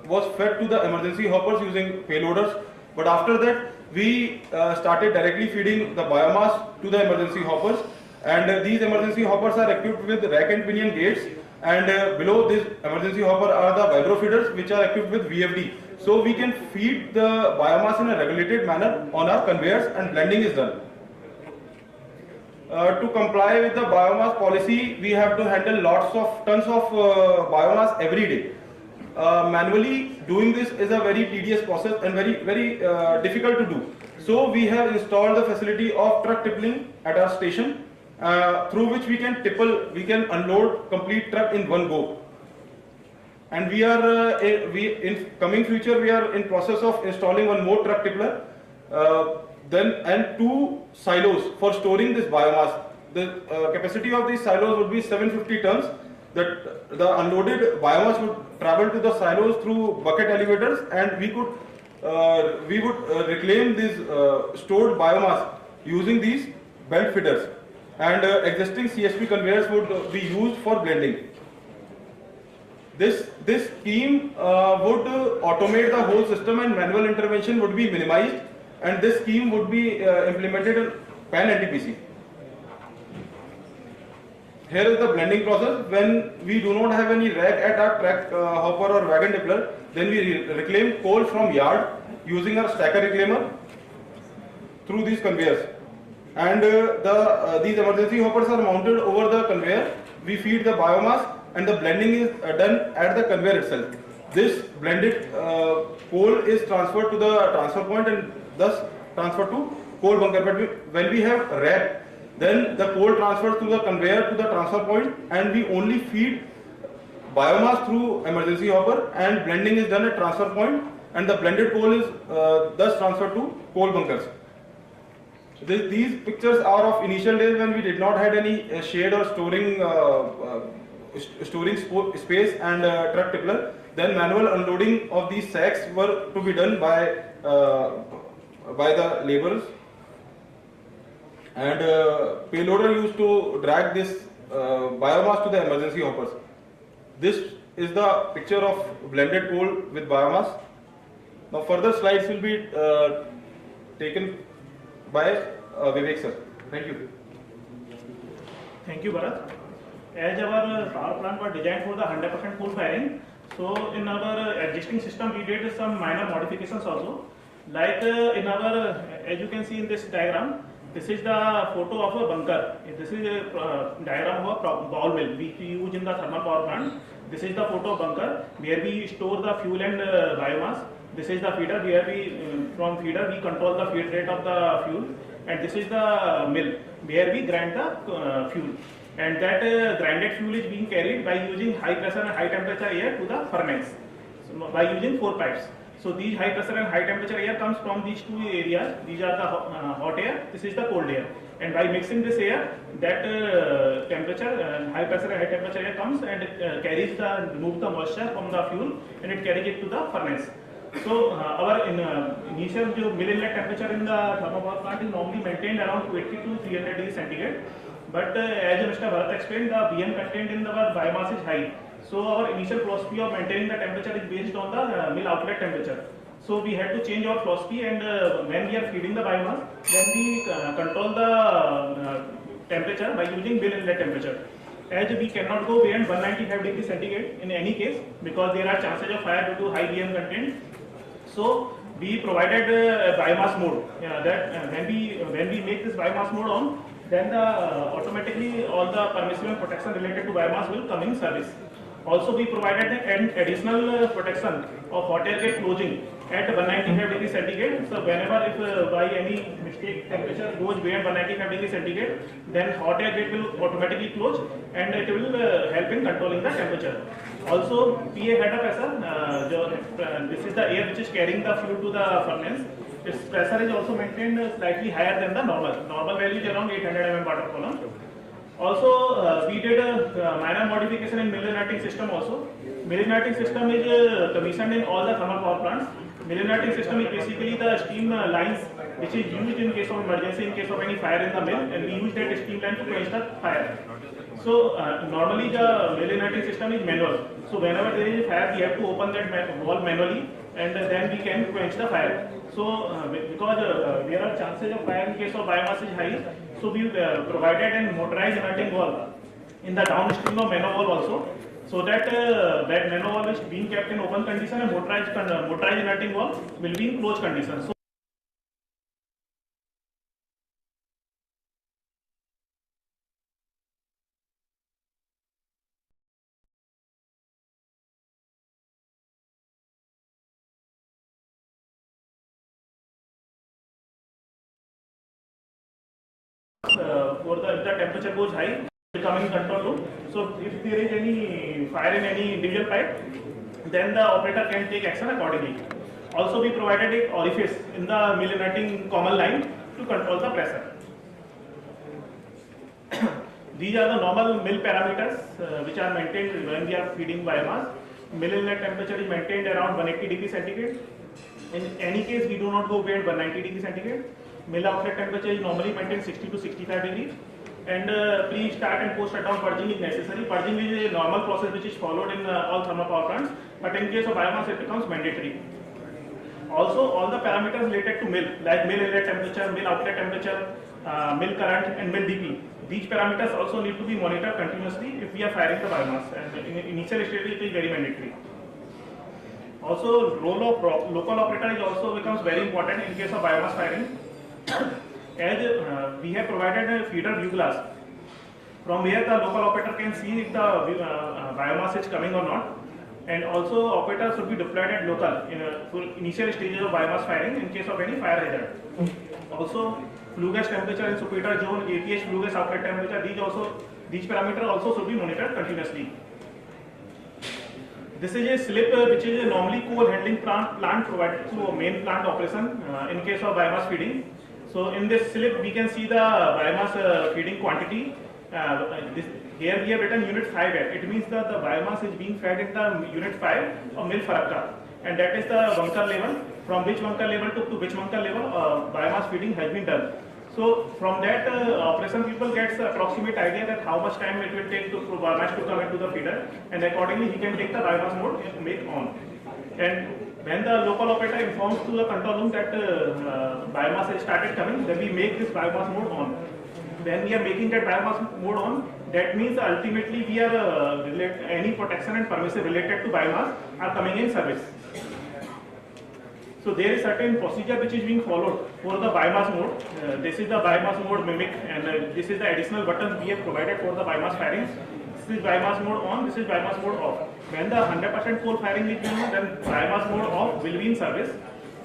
was fed to the emergency hoppers using payloaders, but after that we started directly feeding the biomass to the emergency hoppers, and these emergency hoppers are equipped with rack and pinion gates, and below this emergency hopper are the vibro feeders which are equipped with VFD. So we can feed the biomass in a regulated manner on our conveyors and blending is done. To comply with the biomass policy, we have to handle lots of tons of biomass every day. Manually doing this is a very tedious process and very difficult to do. So we have installed the facility of truck tippling at our station, through which we can unload complete truck in one go. And we are in coming future we are in process of installing one more truck tippler, and 2 silos for storing this biomass. The capacity of these silos would be 750 tons. That the unloaded biomass would travel to the silos through bucket elevators, and we would reclaim this stored biomass using these belt feeders, and existing CSP conveyors would be used for blending. This scheme would automate the whole system and manual intervention would be minimized, and this scheme would be implemented in PAN NTPC. Here is the blending process. When we do not have any rack at our track hopper or wagon tippler, then we reclaim coal from yard using our stacker reclaimer through these conveyors. And these emergency hoppers are mounted over the conveyor. We feed the biomass and the blending is done at the conveyor itself. This blended coal is transferred to the transfer point and thus transferred to coal bunker. But when we have rack, then the coal transfers to the conveyor to the transfer point, and we only feed biomass through emergency hopper, and blending is done at transfer point, and the blended coal is thus transferred to coal bunkers. These pictures are of initial days when we did not had any shade or storing space and truck tippler. Then manual unloading of these sacks were to be done by the laborers. And payloader used to drag this biomass to the emergency hoppers. This is the picture of blended coal with biomass. Now further slides will be taken by Vivek sir. Thank you. Thank you, Bharat. As our power plant was designed for the 100% coal firing, so in our existing system we did some minor modifications also. Like in our, as you can see in this diagram, this is the photo of a bunker. This is a diagram of a ball mill which we use in the thermal power plant. This is the photo of bunker where we store the fuel and biomass. This is the feeder where we, from feeder we control the feed rate of the fuel, and this is the mill where we grind the fuel. And that grinded fuel is being carried by using high pressure and high temperature air to the furnace, so by using 4 pipes. So these high pressure and high temperature air comes from these two areas. These are the hot air, this is the cold air. And by mixing this air, that temperature, high pressure and high temperature air comes and carries the, remove the moisture from the fuel, and it carries it to the furnace. So our initial mill inlet temperature in the thermal power plant is normally maintained around 280 to 300 degrees centigrade. But as Mr. Bharat explained, the BM content in our biomass is high. So our initial philosophy of maintaining the temperature is based on the mill outlet temperature. So we had to change our philosophy, and when we are feeding the biomass, then we control the temperature by using mill inlet temperature. As we cannot go beyond 195 degrees centigrade in any case, because there are chances of fire due to high BM content. So we provided biomass mode. That when we make this biomass mode on, then automatically all the permissible protection related to biomass will come in service. Also, we provided an additional protection of hot air gate closing at 195 degrees centigrade. So whenever if by any mistake temperature goes beyond 195 degrees centigrade, then hot air gate will automatically close, and it will help in controlling the temperature. Also, PA head of pressure, this is the air which is carrying the fuel to the furnace. Its pressure is also maintained slightly higher than the normal. Normal value is around 800 mm water column. Also, we did a minor modification in mill inerting system also. Mill inerting system is commissioned in all the thermal power plants. Mill inerting system is basically the steam lines which is used in case of emergency, in case of any fire in the mill, and we use that steam line to quench the fire. So normally the mill inerting system is manual. So whenever there is a fire, we have to open that valve manually, and then we can quench the fire. So because there are chances of fire in case of biomass is high, so we provided a motorized inerting valve in the downstream of mano valve also, so that that mano valve is being kept in open condition, and motorized inerting valve will be in closed condition. So for the temperature goes high, will come in control room. So if there is any fire in any individual pipe, then the operator can take action accordingly. Also, we provided an orifice in the mill inerting common line to control the pressure. These are the normal mill parameters which are maintained when we are feeding biomass. Mill inlet temperature is maintained around 180 degrees centigrade. In any case, we do not go beyond 190 degrees centigrade. Mill outlet temperature is normally maintained 60 to 65 degrees. And pre-start and post-shutdown purging is necessary. Purging is a normal process which is followed in all thermal power plants, but in case of biomass it becomes mandatory. Also, all the parameters related to mill, like mill inlet temperature, mill outlet temperature, mill current, and mill DP, these parameters also need to be monitored continuously if we are firing the biomass, and in initial stage it is very mandatory. Also, role of local operator is also becomes very important in case of biomass firing. As we have provided a feeder view glass, from where the local operator can see if the biomass is coming or not, and also operator should be deployed at local in initial stages of biomass firing in case of any fire hazard. Also, flue gas temperature in superior zone, APH flue gas outlet temperature, these parameters also should be monitored continuously. This is a slip which is a normally coal handling plant provided through a main plant operation in case of biomass feeding. So in this slip we can see the biomass feeding quantity. Here we have written unit 5F. It means that the biomass is being fed in the unit 5 of mill farakka, and that is the bunker level, from which bunker level to which bunker level biomass feeding has been done. So from that operation people gets the approximate idea that how much time it will take for biomass to come into the feeder, and accordingly he can take the biomass mode and make on. And when the local operator informs to the control room that biomass has started coming, then we make this biomass mode on. When we are making that biomass mode on, that means ultimately we are any protection and permissive related to biomass are coming in service. So there is certain procedure which is being followed for the biomass mode. This is the biomass mode mimic, and this is the additional button we have provided for the biomass firing. This is biomass mode on, this is biomass mode off. When the 100% coal firing is done, then biomass mode off will be in service.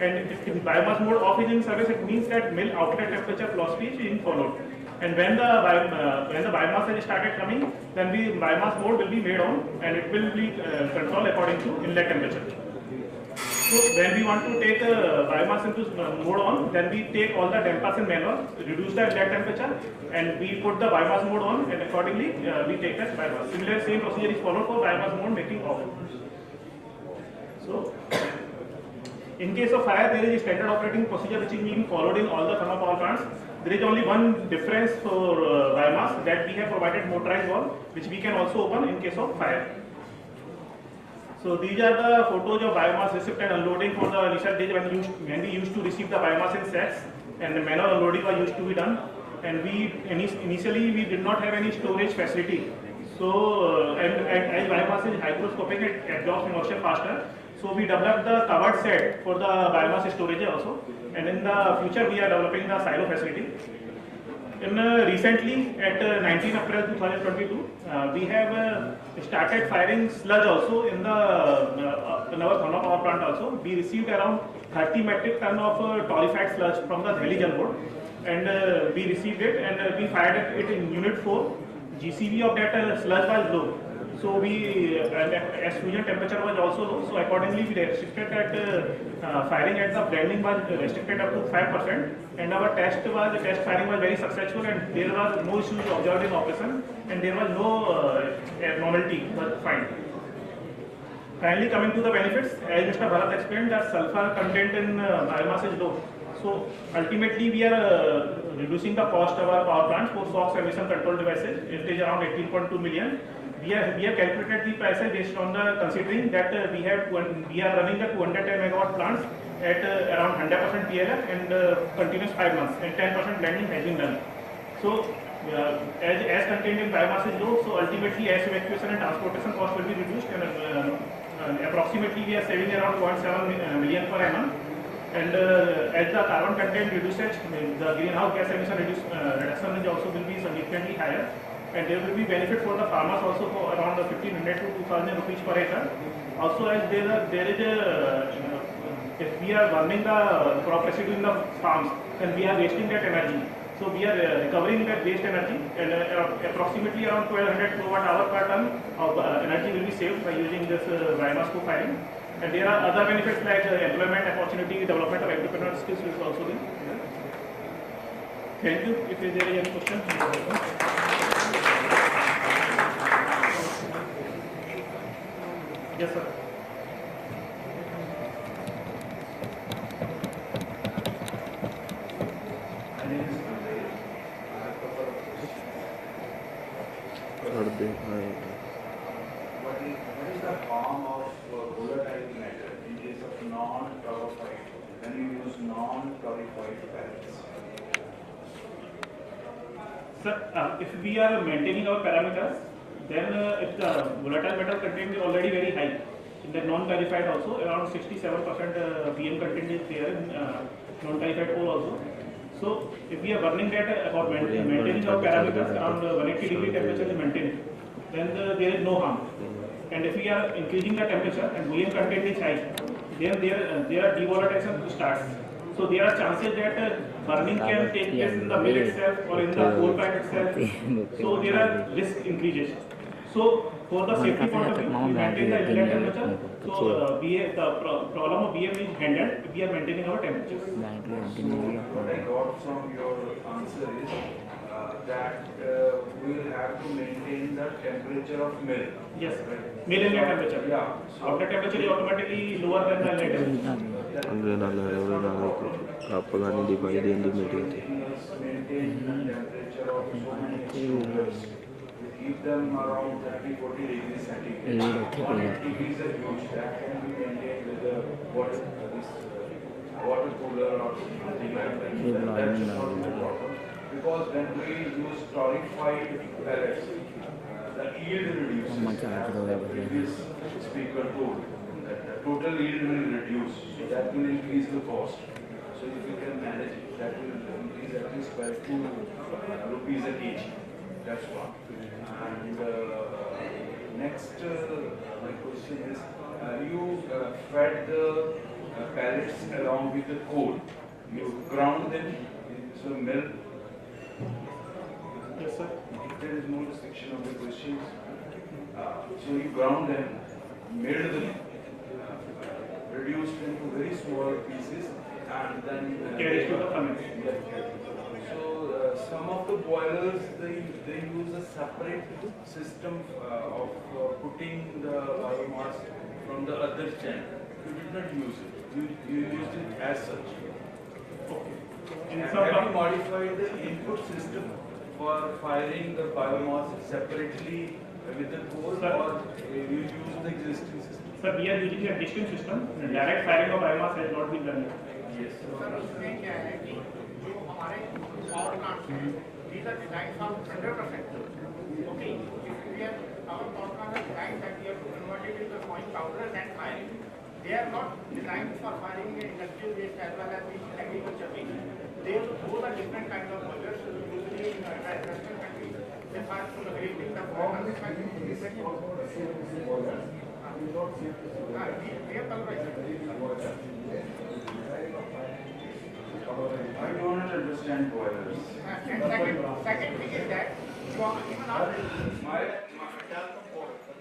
And if biomass mode off is in service, it means that mill outlet temperature philosophy is being followed. And when the biomass has started coming, then the biomass mode will be made on, and it will be controlled according to inlet temperature. So when we want to take biomass into mode on, then we take all the dampers in manual, reduce the inlet temperature, and we put the biomass mode on, and accordingly we take that biomass. Similar same procedure is followed for biomass mode making off. So in case of fire, there is a standard operating procedure which is being followed in all the thermal power plants. There is only one difference for biomass, that we have provided motorized valve, which we can also open in case of fire. So these are the photos of biomass receipt and unloading for the initial days when we used to receive the biomass in sacks, and the manual unloading was used to be done. And initially we did not have any storage facility. So as biomass is hygroscopic, it absorbs moisture faster. So we developed the covered set for the biomass storage also, and in the future we are developing the silo facility. Recently, at 19 April 2022, we have started firing sludge also in our thermal power plant also. We received around 30 metric ton of torrefied sludge from the Delhi Jal Board, and we received it and we fired it in Unit 4. GCV of that sludge was low. So as fusion temperature was also low, so accordingly we restricted that firing at the blending was restricted up to 5%, and our test firing was very successful, and there was no issues observed in operation, and there was no abnormality was found. Finally, coming to the benefits, as Mr. Bharat explained, that sulfur content in biomass is low. So ultimately we are reducing the cost of our power plants for SOx emission control devices. It is around 18.2 million. We have calculated the prices based on the considering that we are running the 210 megawatt plants at around 100% PLF and continuous 5 months, and 10% blending has been done. So as contained in biomass is low, so ultimately as evacuation and transportation cost will be reduced, and approximately we are saving around 0.7 million per annum. And as the carbon content reduces, the greenhouse gas emission reduction is also will be significantly higher. And there will be benefit for the farmers also for around 1,500 to 2,000 rupees per acre. Also, as there is if we are burning the crop residue in the farms, then we are wasting that energy. So we are recovering that waste energy, and approximately around 1,200 kilowatt hour per ton of energy will be saved by using this biomass co-firing. And there are other benefits like employment opportunity, development of entrepreneurial skills will also be. Thank you. If there is any question, yes, sir. What is the harm of volatile matter in case of non-torrefied, when you use non-torrefied pellets? Sir, if we are maintaining our parameters, then if the volatile metal content is already very high, in the non-tarified also, around 67% PM content is there in non-tarified coal also. So if we are burning that about maintaining our parameters around 180 degree temperature is maintained, then there is no harm. And if we are increasing the temperature and VM content is high, then there are devolatilization starts. So there are chances that burning can take place in the mill itself or in the coal plant itself. So there are risk increases. So for the safety point of view, we maintain the inlet temperature. So the problem of BM is handled if we are maintaining our temperatures. What I got from your answer is that we will have to maintain the temperature of mill. Yes, mill inlet temperature. Yeah. Outlet temperature is automatically lower than the inlet temperature. Maintain the temperature of so many extruders. Keep them around 30-40 degrees centigrade. 180 degrees is huge. That can be maintained with a water cooler or something like that. That should not be the problem. Because when we use torrefied pellets, the yield reduces. This speaker told that the total yield will reduce. So that will increase the cost. So if you can manage it, that will increase at least by 2 rupees a kg. That's one. And Next, my question is, you fed the pellets along with the coal. You ground them into a mill. Yes, sir. There is no restriction of the questions. So you ground them, made them, reduced them to very small pieces, and then carried to the furnace. So some of the boilers they use a separate system of putting the biomass from the other channel. You did not use it. You used it as such. Okay. And have you modified the input system for firing the biomass separately with the coal, or you use the existing system? Sir, we are using the existing system. The direct firing of biomass has not been done yet. Yes. Sir उसमें क्या है कि जो हमारे power plants हैं, these are designed for 100%. Okay, if we have our power plants are designed that we have to convert it into coin powders and firing. They are not designed for firing industrial waste as well as the agriculture waste. Those are different kinds of boilers. So usually in Western countries, they fire from the great big boilers. We have pulverized. I don't understand boilers. Second thing is that even our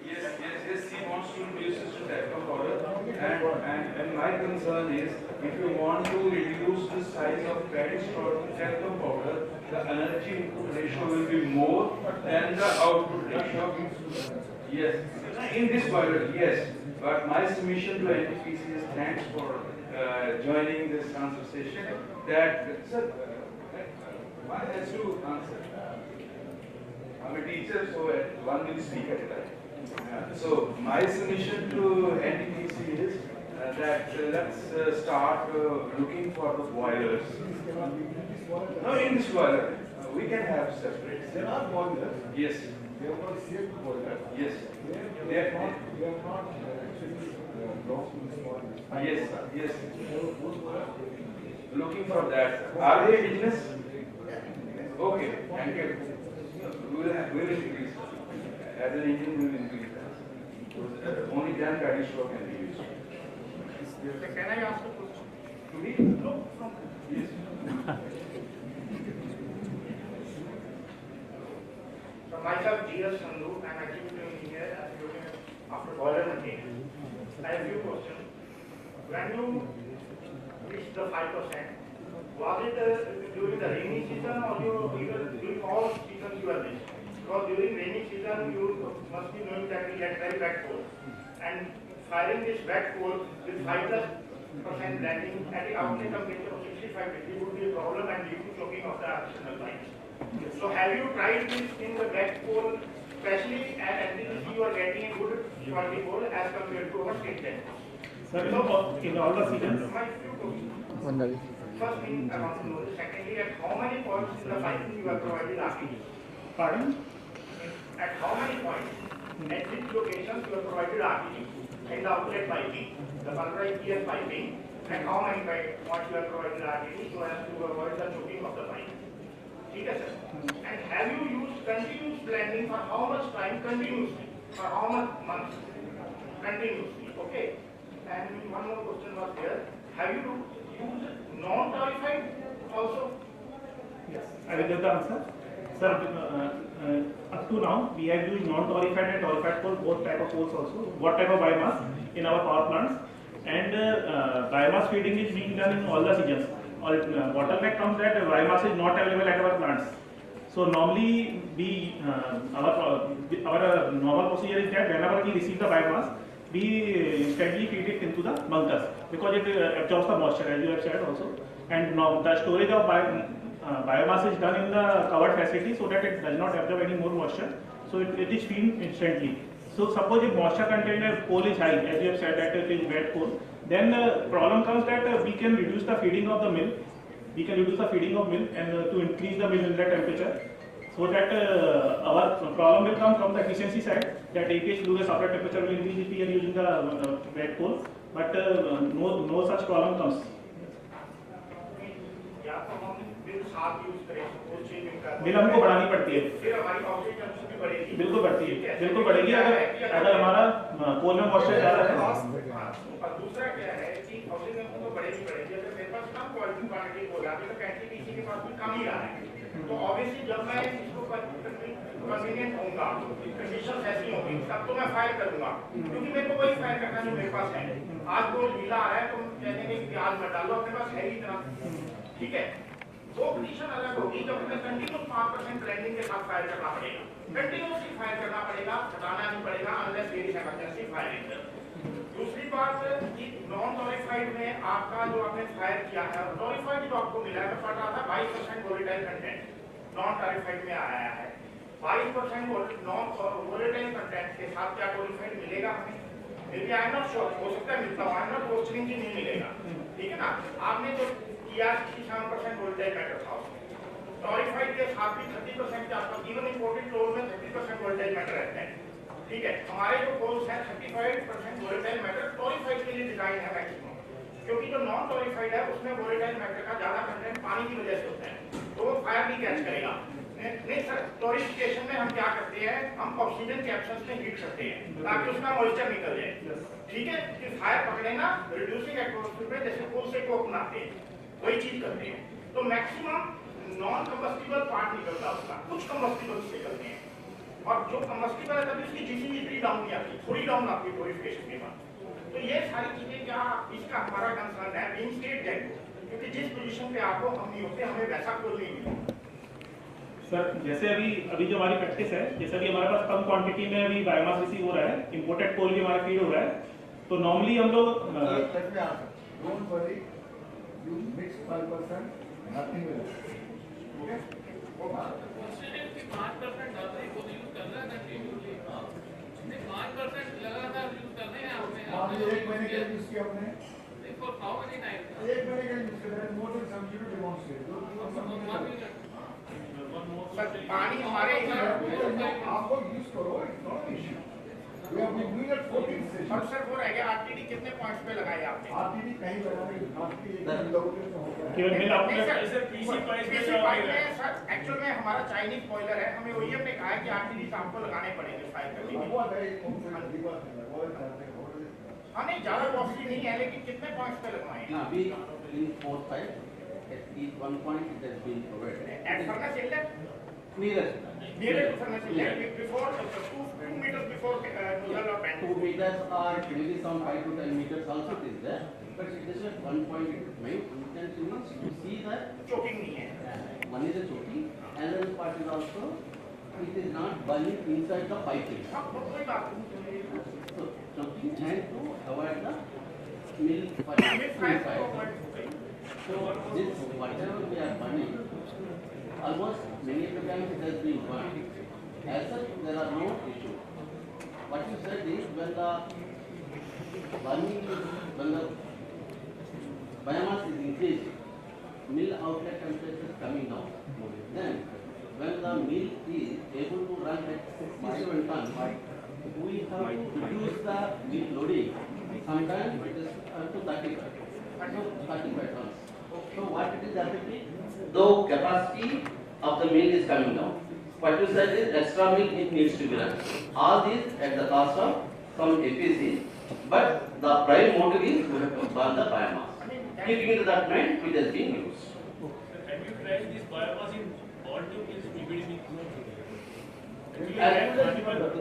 Yes, he wants to reduce it to talcum powder, and my concern is, if you want to reduce the size of paddy straw to talcum powder, the energy input ratio will be more than the output ratio. Yes, in this boiler, yes. But my submission to NTPC is thanks for joining this answer session. That, sir, one has to answer. I'm a teacher, so one will speak at a time. So my submission to NTPC is that let's start looking for the boilers. No, in this boiler, we can have separate. There are boilers. Yes. They are not safe boilers. Yes. They are not actually Yes, yes. Looking for that. Are they business? Okay, thank you. We will increase. As an engine, we will increase that. Only then paddy straw can be used. Can I ask a question? To me? No. Yes. So myself, G.S. Sandhu, I am executive engineer at after boiler maintenance. I have a few questions. When you reached the 5%, was it during the rainy season or during all seasons you have reached? Because during rainy season you must be knowing that we get very wet coal. And firing this wet coal with 5% blending at the outlet temperature of 65 degrees would be a problem and lead to choking of the artisanal pipes. So have you tried this in the wet coal, especially at NTPC you are getting a good quality coal as compared to our state test? Sir, in all the seasons? My few questions. First thing I want to know is, secondly, at how many points in the piping you have provided RTD? Pardon? At how many points, at which locations you have provided RTD in the outlet piping, the pulverized PS piping, and how many points you have provided RTD so as to avoid the choking of the pipe? Okay, sir. And have you used continuous blending for how much time continuously? For how much months? Continuously, okay? And one more question was there. Have you used non-tarified also? Yes, I will give the answer. Sir, up to now, we have used non-torrefied and torrefied coal, both type of coals also, what type of biomass in our power plants. And biomass feeding is being done in all the seasons. Bottleneck comes that biomass is not available at our plants. So normally, our normal procedure is that whenever we receive the biomass, we instantly feed it into the bunkers because it absorbs the moisture, as you have said also. And now the storage of biomass is done in the covered facility so that it does not absorb any more moisture. So it is feed instantly. So suppose if moisture content of coal is high, as you have said that it is wet coal, then the problem comes that we can reduce the feeding of the mill. We can reduce the feeding of mill and to increase the mill inlet temperature. So that our problem will come from the efficiency side, that APH fluid supply temperature will increase if we are using the wet coal, but no such problem comes. Yeah, so mill 7 use करें, suppose 6 मिल का मिल हमको बढ़ानी पड़ती है, फिर हमारी oxygen consumption भी बढ़ेगी, बिल्कुल बढ़ती है, बिल्कुल बढ़ेगी अगर हमारा कोल में मॉइस्चर ज्यादा है। और दूसरा क्या है कि ऑक्सीजन तो बढ़ेगी अगर मेरे पास कम क्वालिटी क्वांटिटी बोला तो एनटीपीसी के पास भी कम ही रहा है, तो ऑब्वियसली जब मैं इसको कन्वीनियंट होऊंगा, कंडीशंस ऐसी होंगी तब तो मैं फायर करूंगा, क्योंकि मेरे को वही फायर करना जो मेरे पास है। आज वो ढीला आ रहा है तो कह देंगे कि प्याज मत डालो, अपने पास है ही इतना, ठीक है। वो कंडीशन अलग होगी जब हमें कंटिन्यूस 5% ब्लेंडिंग के साथ फायर करना पड़ेगा, कंटिन्यूसली फायर करना पड़ेगा, हटाना नहीं पड़ेगा unless there is emergency firing. दूसरी बात कि नॉन टॉरिफाइड में आपका जो आपने फायर किया है, टॉरिफाइड जो आपको मिला है, मैं पढ़ रहा था 22% वोलेटाइल कंटेंट नॉन टॉरिफाइड में आया है। 22% नॉन वोलेटाइल कंटेंट के साथ क्या टॉरिफाइड मिलेगा हमें? Maybe I am not sure, हो सकता है मिलता हो, आई एम नॉट क्वेश्चनिंग कि नहीं मिलेगा, ठीक है ना। आपने जो किया 67% वोलेटाइल मैटर था, टॉरिफाइड के साथ भी 30% के आसपास, इवन इंपोर्टेड फ्लोर में 30% वोलेटाइल मैटर रहते हैं, ठीक है। हमारे जो कोल्स है 35% वोलेटाइल मैटर टॉरिफाइड के लिए डिजाइन है मैक्सिमम, क्योंकि जो नॉन टॉरिफाइड है उसमें वोलेटाइल मैटर का ज्यादा कंटेंट पानी की वजह से होता है, तो वो फायर नहीं कैच करेगा। नहीं सर, टॉरिफिकेशन में हम क्या करते हैं, हम ऑक्सीजन कैप्सूल्स में हीट करते हैं ताकि उसका मॉइस्चर निकल जाए, ठीक है। कि फायर पकड़ेगा रिड्यूसिंग एटमॉस्फेयर में, जैसे कोल से कोक बनाते हैं वही चीज करते हैं, तो मैक्सिमम नॉन कंबस्टिबल पार्ट निकलता है उसका, कुछ कंबस्टिबल निकलते हैं, और जो कंबस्टिबल है तभी उसकी जीसी इतनी डाउन नहीं आती, थोड़ी डाउन आती है प्यूरिफिकेशन के बाद। तो ये सारी चीजें क्या इसका हमारा कंसर्न है बीइंग स्टेट जेट, क्योंकि जिस पोजीशन पे आपको हम नहीं होते हमें वैसा कोल नहीं मिलता। सर जैसे अभी जो हमारी प्रैक्टिस है, जैसे अभी हमारे पास कम क्वांटिटी में अभी बायोमास रिसीव हो रहा है, इंपोर्टेड कोल भी हमारे फीड हो रहा है, तो नॉर्मली हम लोग don't worry, you mix 5%, nothing will okay. 5% डाल रहे हैं, यूज कर रहा है कंटिन्यूअसली, 5% लगातार यूज कर रहे हैं आपने। आपने 1 महीने के लिए यूज किया आपने, फॉर हाउ मेनी टाइम? 1 महीने के लिए यूज कर रहे हैं, मोर देन 70 टू डेमोंस्ट्रेट। पानी हमारे आपको यूज करो, it's not an issue. We have been doing it 14 sessions. और सर वो रह गया आरटीडी कितने पॉइंट्स पे लगाए आपने? आरटीडी कहीं लगाने आपकी केवल मिल आउट सर पीसी पाइप में सर एक्चुअल में हमारा चाइनीज बॉयलर है, हमें वही हमने कहा है कि आरटीडी आपको लगाने पड़ेंगे फायर करने के लिए। हाँ नहीं ज्यादा कॉस्टली नहीं है, लेकिन कितने पॉइंट्स पे लगवाएं? अभी इन 4 5 at each one point it has been provided. At furnace inlet? Nearest to furnace inlet, before 2 meters before nozzle or vent. 2 meters or maybe some 5 to 10 meters also it is there. But it is at one point my intention is to see that choking नहीं है. One is a choking, another part is also it is not burning inside the piping. कोई बात नहीं. So choking and to avoid the mill fire. So this whatever we are burning, almost many of the times it has been burned. As such, there are no issues. What you said is when the burning, when the biomass is increasing, mill outlet temperature is coming down. Then, when the mill is able to run at 67 tons, we have to reduce the mill loading. Sometimes it is up to 35. So 35 tons. So what it is affecting? The capacity of the mill is coming down. What you said is extra mill it needs to be run. All these at the cost of some APC, but the prime motive is we have to burn the biomass. Keeping in that mind, it has been used. Have you tried this biomass in all two mills, PBDB?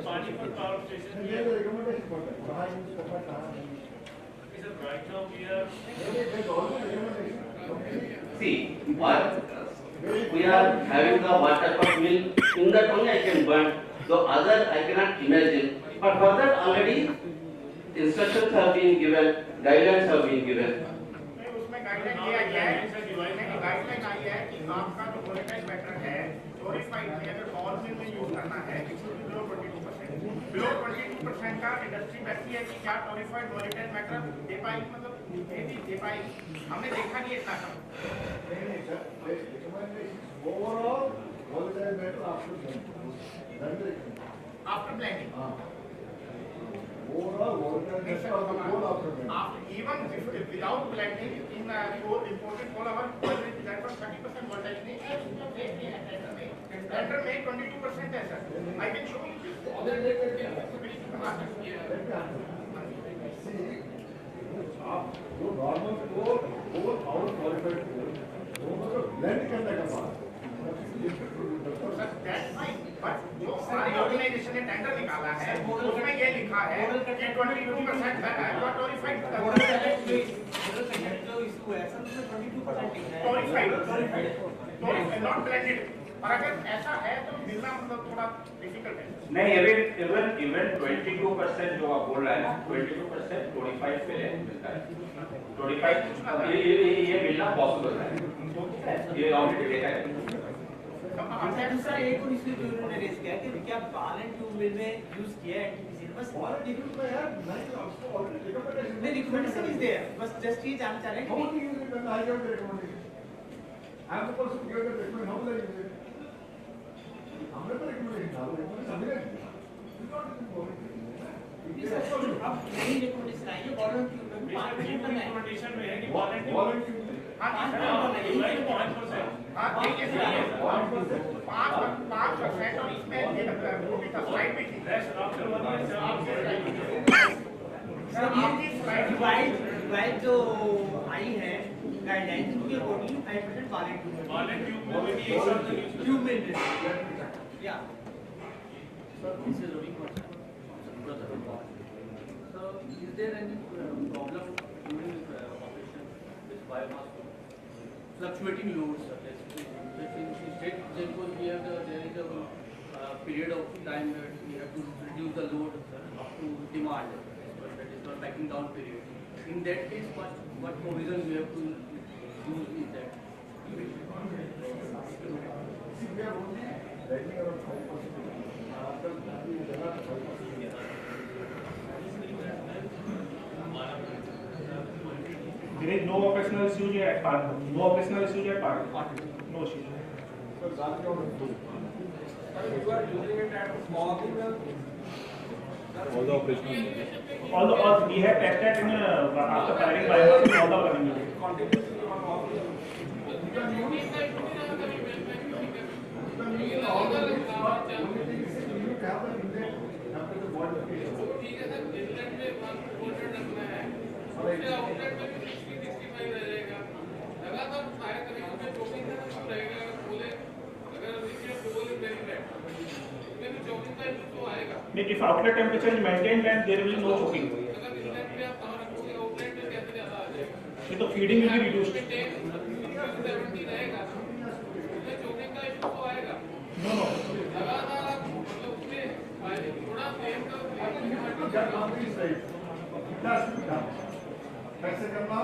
Panipat power station. ये recommendation पड़ता है, कहाँ use करना है, कहाँ नहीं. Right now we are. See, what we are having the water of mill, in that only I can burn, the other I cannot imagine. But for that already instructions have been given, guidelines have been given. उसमें guideline ये आई है, guideline आई है कि आपका जो volatile matter है, purified में अगर बॉल में यूज करना है, बिलो 22%. बिलो 22% का इंडस्ट्री बैठती है कि क्या प्योरीफाइड वोलेटाइल मैटर दे पाएगी, मतलब दे पाएगी. हमने देखा नहीं इतना कम. नहीं sir, recommendation overall volatile matter after blending. After blending. Overall volatile matter of the coal after blending. Even without blending in imported coal, our boiler is designed for 30% voltage नहीं है, उसमें फेक नहीं है टेंडर में। Tender में 22% है sir. I can show you this. आप जो नॉर्मल को और क्वालिफाइड को ब्लेंड करने का बात सर दैट्स फाइन, बट जो हमारी ऑर्गेनाइजेशन ने टेंडर निकाला है उसमें ये लिखा है कि 22% है क्वालिफाइड नॉट ब्लेंडेड। और अगर ऐसा है तो मिलना मतलब थोड़ा डिफिकल्ट है। नहीं, इवन 22% जो आप बोल रहे हैं 22% 25 पे मिलता है। 25 ये मिलना पॉसिबल है, ये ऑलरेडी देखा है। दूसरा एक और इशू जो उन्होंने रेज किया कि क्या बाल एंड ट्यूब मिल में यूज किया है एनटीपीसी ने, बस नहीं रिकमेंडेशन इज देयर, बस जस्ट ये जानना चाह रहे हैं कि I'm the person who gave the recommendation. How will I use it? हमने तो recommendation डाला, recommendation हमने नहीं दिया. It's not recommendation. अब नई रिकमेंडेशन आई है बॉल एंड ट्यूब में 5% करना है। रिकमेंडेशन में है कि बॉल एंड ट्यूब हाँ देखिए सर 5% और इसमें ये वो भी था स्लाइड में थी सर आपकी स्लाइड जो आई है गाइडलाइंस उसके अकॉर्डिंग 5% बॉल एंड ट्यूब में भी एक साथ ट्यूब में या Sir, this is only for So, is there any problem during operation with biomass fluctuating loads? In state Jaipur, we have there is a period of time where we have to reduce the load up to demand. That is for backing down period. In that case, what provision we have to use is that? See, we are only writing around 5%. There is no operational issue at park. No operational issue at park. No issue. So, that you are using it at small All the operational. All we have tested in after firing biomass all the running. If outlet temperature is maintained, then there will be no choking. So feeding will be reduced. No.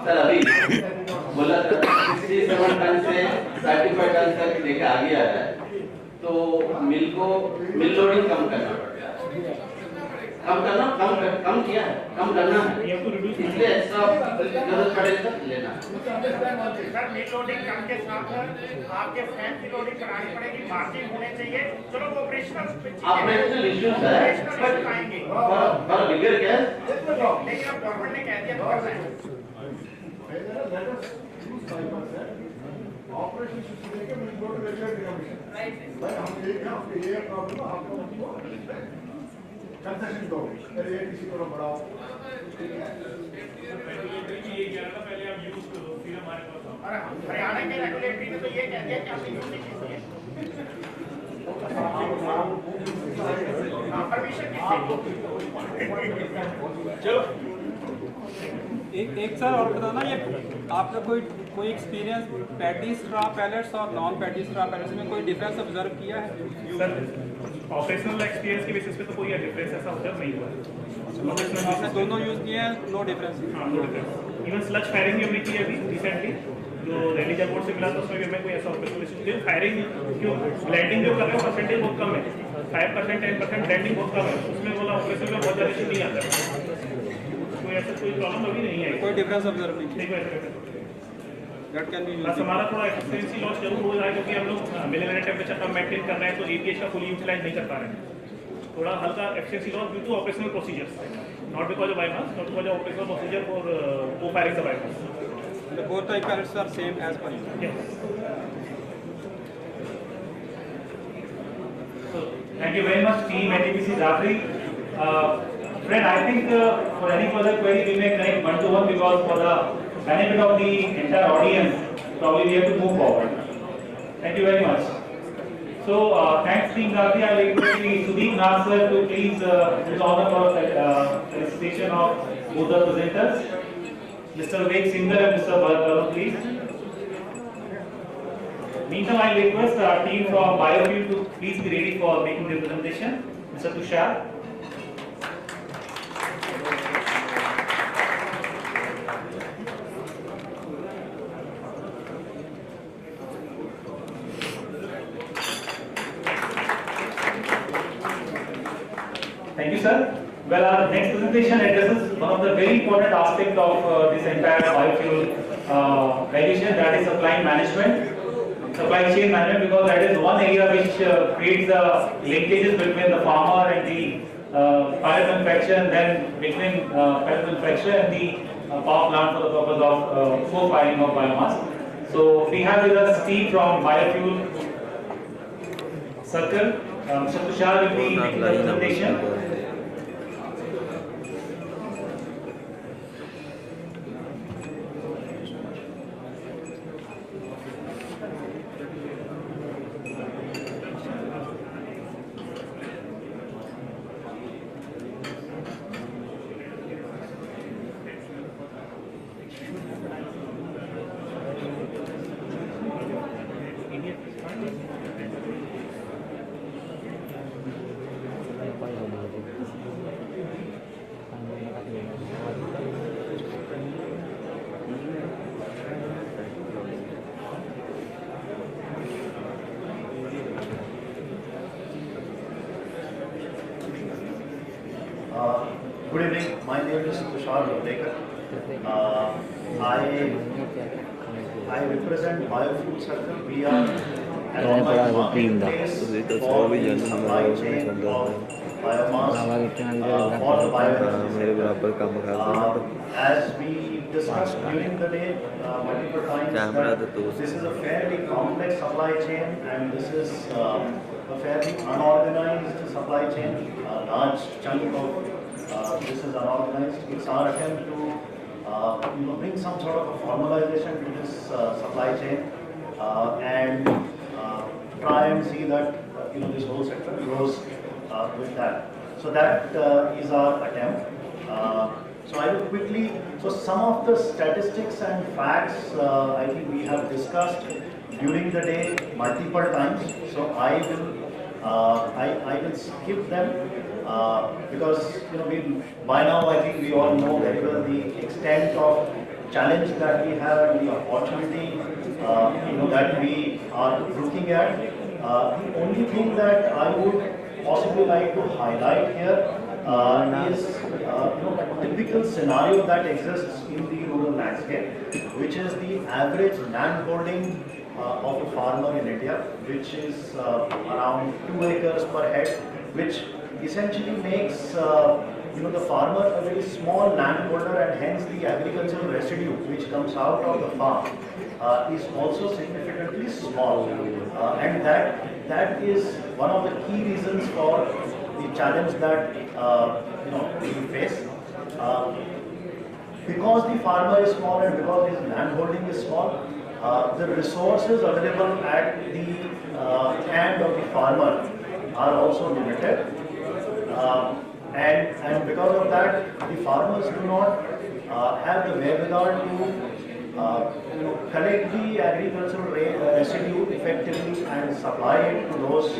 Sir अभी बोला 67 ton से 35 ton तक लेके आ गया है, तो मिल loading कम करना पड़ेगा, कम किया है, कम करना है, इसलिए एक्स्ट्रा जरूरत पड़ेगा लेना। सर मिल लोडिंग कम के साथ आपके फैन की लोडिंग करानी पड़ेगी, मार्जिन होने चाहिए। चलो वो ऑपरेशनल इश्यूज है आएंगे पर बिगर गैस, लेकिन अब गवर्नमेंट ने कह दिया तो करना है। ऑपरेशन शुरू करके मिल गो टू रेगुलेटरी कमीशन। भाई हम एक है, आपके ये प्रॉब्लम है, आपको कंसेशन दो, अरे ये किसी को ना बढ़ाओ। रेगुलेटरी में ये क्या था, पहले आप यूज करो, फिर हमारे पास आओ। अरे हरियाणा के रेगुलेटरी ने तो ये कह दिया कि आपने यूज नहीं कीजिए। परमिशन चलो एक सर और बताना, ये आपने कोई एक्सपीरियंस पैडी स्ट्रा पैलेट्स और नॉन पैडी स्ट्रा पैलेट्स में कोई डिफरेंस ऑब्जर्व किया है? सर ऑपरेशनल एक्सपीरियंस के बेसिस पे तो कोई डिफरेंस ऐसा ऑब्जर्व नहीं हुआ है। आपने दोनों यूज किए हैं, नो डिफरेंस? हाँ, no difference. Even sludge firing भी हमने की है अभी रिसेंटली, जो रैली एयरपोर्ट से मिला था, उसमें भी हमें कोई ऐसा ऑपरेशनल इशू फायरिंग क्यों ब्लेंडिंग जो कर रहे हैं परसेंटेज बहुत कम है, 5% 10% ब्लेंडिंग बहुत कम है, उसमें बोला ऑपरेशन में बहुत ज़्यादा इशू नहीं आता, कोई ऐसा कोई प्रॉब्लम अभी नहीं है, कोई डिफरेंस ऑब्जर्व नहीं कोई ऐसा दैट कैन बी बस हमारा थोड़ा एफिशिएंसी लॉस जरूर हो रहा है, क्योंकि हम लोग मिलियन टेम्परेचर कम मेंटेन कर रहे हैं, तो एपीएच का फुली यूटिलाइज नहीं कर पा रहे हैं, थोड़ा हल्का efficiency loss due to operational procedures, not because of biomass, not because of operational procedure for cofiring the biomass. The both type pellets are same as per you. Yes. So, thank you very much, team NTPC Dadri. Friend, I think for any further query we may connect one-to-one because for the benefit of the entire audience, probably we have to move forward. Thank you very much. So, thanks team Dadri. I will request Sudeep Nath sir to please do the honor for felicitation of both the presenters. Mr. Vivek Singh and Mr. Bharat Varun, please. Meantime, I request our team from Biofuel to please be ready for making the presentation. Mr. Tushar. Thank you, sir. Well, our next presentation addresses one of the very important aspects of this entire biofuel value chain, that is supply management, supply chain management, because that is one area which creates the linkages between the farmer and the pellet manufacturer, and then between pellet manufacturer and the power plant for the purpose of co-firing of biomass. So we have with us Steve from Biofuel Circle. Mr. Tushar will be making the presentation. Good evening. My name is Tushar. I represent Biofuel Circle. We are an online marketplace for the supply chain of biomass for the biofuel. As we discussed during the day multiple times, that this is a fairly complex supply chain, and this is a fairly unorganized supply chain. A large chunk of this is unorganized. It's our attempt to bring some sort of a formalization to this supply chain and try and see that this whole sector grows with that. So that is our attempt. So I will quickly. So some of the statistics and facts I think we have discussed during the day multiple times. So I will skip them. Because by now I think we all know very well the extent of challenge that we have and the opportunity that we are looking at. The only thing that I would possibly like to highlight here is a typical scenario that exists in the rural landscape, which is the average land holding of a farmer in India, which is around 2 acres per head, which essentially makes the farmer a very small landholder, and hence the agricultural residue which comes out of the farm is also significantly small, and that is one of the key reasons for the challenge that we face. Because the farmer is small and because his landholding is small, the resources available at the hand of the farmer are also limited. And because of that, the farmers do not have the wherewithal to collect the agricultural residue effectively and supply it to those.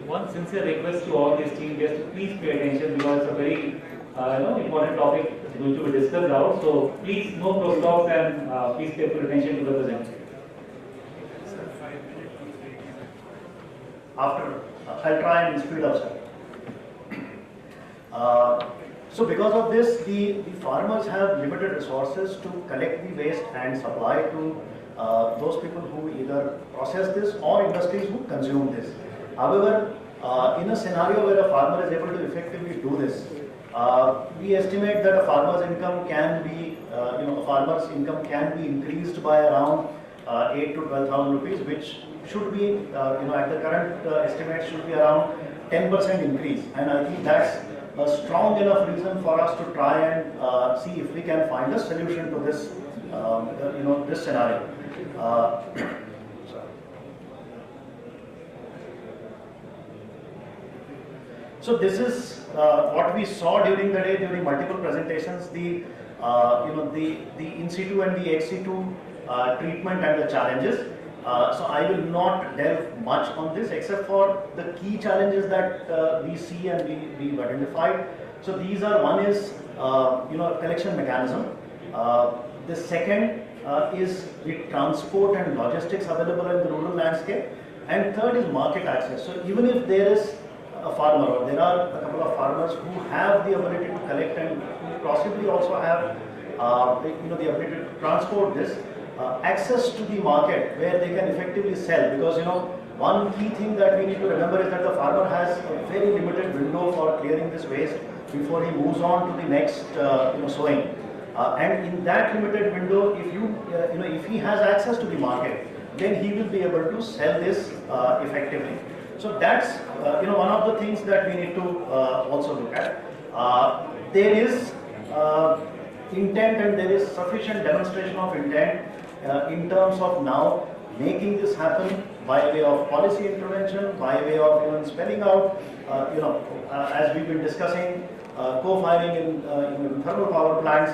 One sincere request to all these team guests to please pay attention, because it's a very important topic going to be discussed out. So please, no crosstalks, and please pay full attention to the presenter. I'll try and speed up, sir. So because of this, the farmers have limited resources to collect the waste and supply to those people who either process this or industries who consume this. However, in a scenario where a farmer is able to effectively do this, we estimate that a farmer's income can be, increased by around 8 to 12,000 rupees, which should be, at the current estimate should be around 10% increase. And I think that's a strong enough reason for us to try and see if we can find a solution to this, this scenario. So this is what we saw during the day, during multiple presentations, the in situ and the ex situ treatment and the challenges. So I will not delve much on this except for the key challenges that we see and we've identified. So these are, one is collection mechanism. The second is the transport and logistics available in the rural landscape, and third is market access. So even if there is a farmer, or there are a couple of farmers who have the ability to collect and who possibly also have the ability to transport this, access to the market where they can effectively sell, because one key thing that we need to remember is that the farmer has a very limited window for clearing this waste before he moves on to the next sowing. And in that limited window, if he has access to the market, then he will be able to sell this effectively. So that's one of the things that we need to also look at. There is intent, and there is sufficient demonstration of intent in terms of now making this happen by way of policy intervention, by way of even spelling out, as we've been discussing, co-firing in thermal power plants.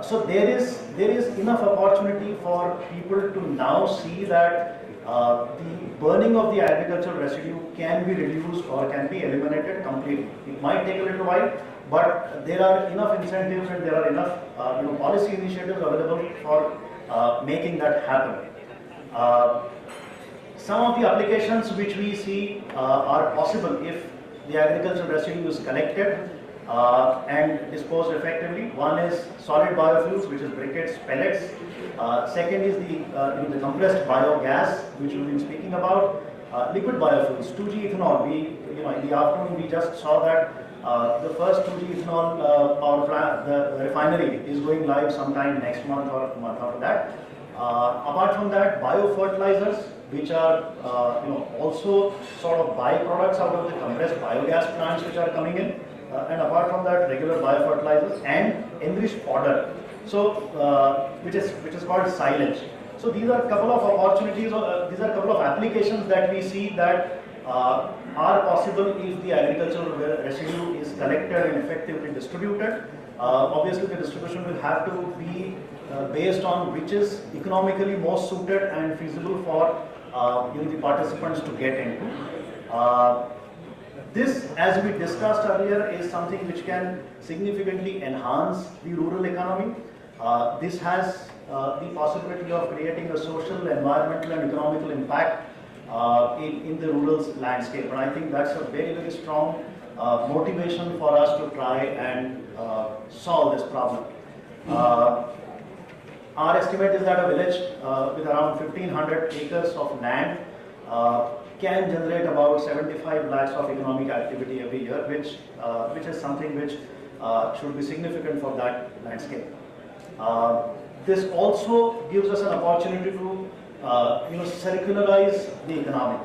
So there is enough opportunity for people to now see that the burning of the agricultural residue can be reduced or can be eliminated completely. It might take a little while, but there are enough incentives and there are enough policy initiatives available for making that happen. Some of the applications which we see are possible if the agricultural residue is collected and disposed effectively. One is solid biofuels, which is briquettes, pellets. Second is the compressed biogas, which we've been speaking about. Liquid biofuels, 2G ethanol. In the afternoon we just saw that the first 2G ethanol power plant, the refinery, is going live sometime next month or a month after that. Apart from that, biofertilizers, which are also sort of byproducts out of the compressed biogas plants which are coming in. And apart from that, regular biofertilizers and enriched fodder, so which is called silage. So these are a couple of opportunities, or these are a couple of applications that we see that are possible if the agricultural residue is collected and effectively distributed. Obviously, the distribution will have to be based on which is economically most suited and feasible for the participants to get into. This, as we discussed earlier, is something which can significantly enhance the rural economy. This has the possibility of creating a social, environmental and economical impact in the rural landscape. And I think that's a very, very strong motivation for us to try and solve this problem. Our estimate is that a village with around 1,500 acres of land can generate about 75 lakhs of economic activity every year, which is something which should be significant for that landscape. This also gives us an opportunity to circularize the economy,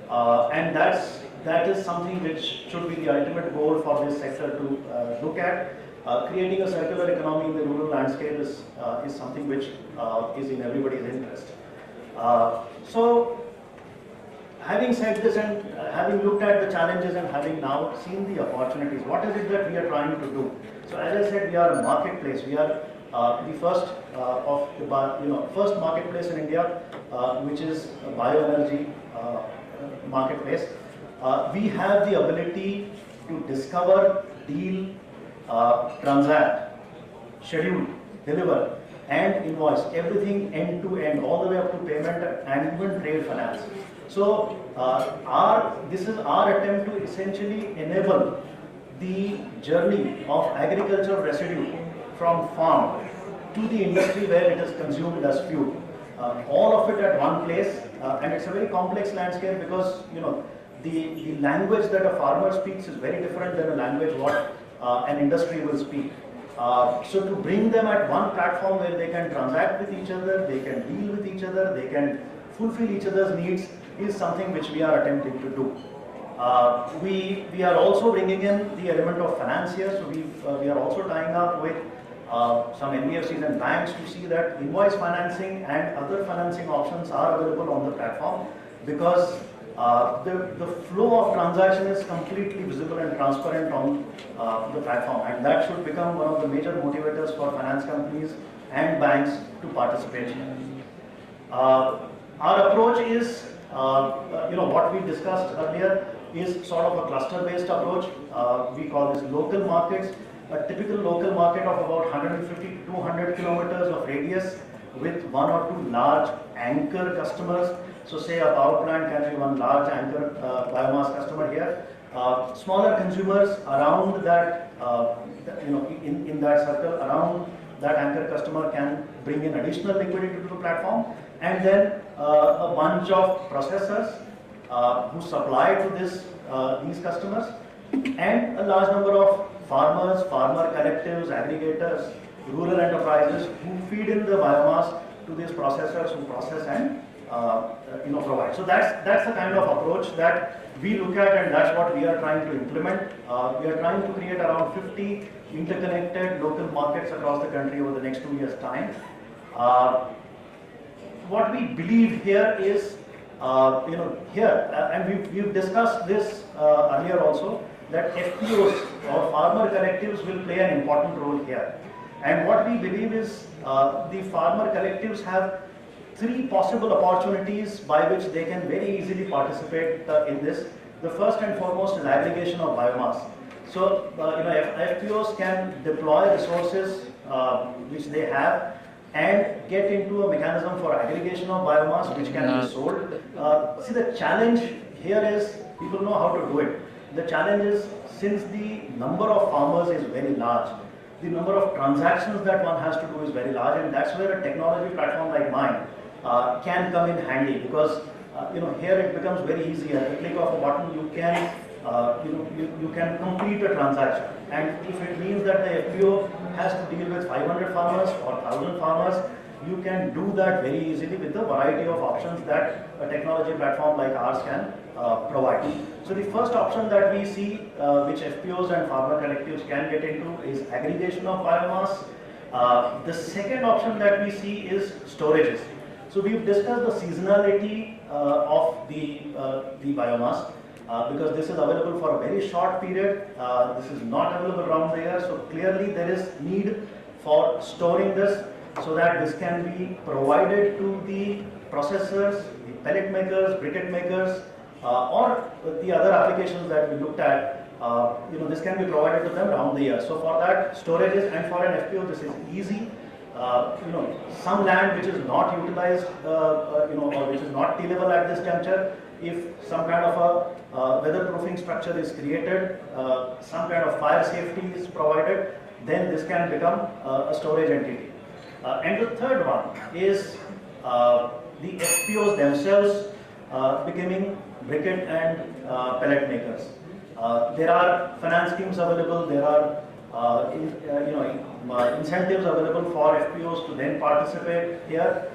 and that is something which should be the ultimate goal for this sector to look at. Creating a circular economy in the rural landscape is something which is in everybody's interest. So, having said this and having looked at the challenges and having now seen the opportunities, what is it that we are trying to do? So, as I said, we are a marketplace. We are the first first marketplace in India, which is a bioenergy marketplace. We have the ability to discover, deal, transact, schedule, deliver, and invoice everything end to end, all the way up to payment and even trade finance. So this is our attempt to essentially enable the journey of agricultural residue from farm to the industry where it is consumed as fuel. All of it at one place, and it's a very complex landscape because the language that a farmer speaks is very different than a language what an industry will speak. So to bring them at one platform where they can transact with each other, they can deal with each other, they can fulfill each other's needs is something which we are attempting to do. We are also bringing in the element of finance here, so we are also tying up with some NBFCs and banks to see that invoice financing and other financing options are available on the platform, because the flow of transaction is completely visible and transparent on the platform, and that should become one of the major motivators for finance companies and banks to participate here. Our approach is, what we discussed earlier is sort of a cluster-based approach. We call this local markets. A typical local market of about 150 to 200 kilometers of radius with one or two large anchor customers. So say a power plant can be one large anchor biomass customer here. Smaller consumers around that, in that circle, around that anchor customer can bring in additional liquidity to the platform. And then a bunch of processors who supply to these customers, and a large number of farmers, farmer collectives, aggregators, rural enterprises who feed in the biomass to these processors who process and provide. So that's the kind of approach that we look at, and that's what we are trying to implement. We are trying to create around 50 interconnected local markets across the country over the next 2 years' time. What we believe here is, and we've discussed this earlier also, that FPOs or farmer collectives will play an important role here. And what we believe is the farmer collectives have 3 possible opportunities by which they can very easily participate in this. The first and foremost is aggregation of biomass. So, FPOs can deploy resources which they have and get into a mechanism for aggregation of biomass which can be sold. See, the challenge here is people know how to do it. The challenge is, since the number of farmers is very large, the number of transactions that one has to do is very large, and that's where a technology platform like mine can come in handy, because here it becomes very easy. At the click of a button, you can you can complete a transaction, and if it means that the FPO has to deal with 500 farmers or 1,000 farmers, you can do that very easily with the variety of options that a technology platform like ours can provide. So the first option that we see, which FPOs and farmer collectives can get into, is aggregation of biomass. The second option that we see is storages. So we've discussed the seasonality of the biomass, because this is available for a very short period. This is not available around the year, so clearly there is need for storing this so that this can be provided to the processors, the pellet makers, briquette makers, or the other applications that we looked at. This can be provided to them around the year. So for that, storages, and for an FPO, this is easy. Some land which is not utilized, or which is not tillable at this juncture, if some kind of a weatherproofing structure is created, some kind of fire safety is provided, then this can become a storage entity. And the third one is the FPOs themselves becoming briquette and pellet makers. There are finance schemes available. There are incentives available for FPOs to then participate here,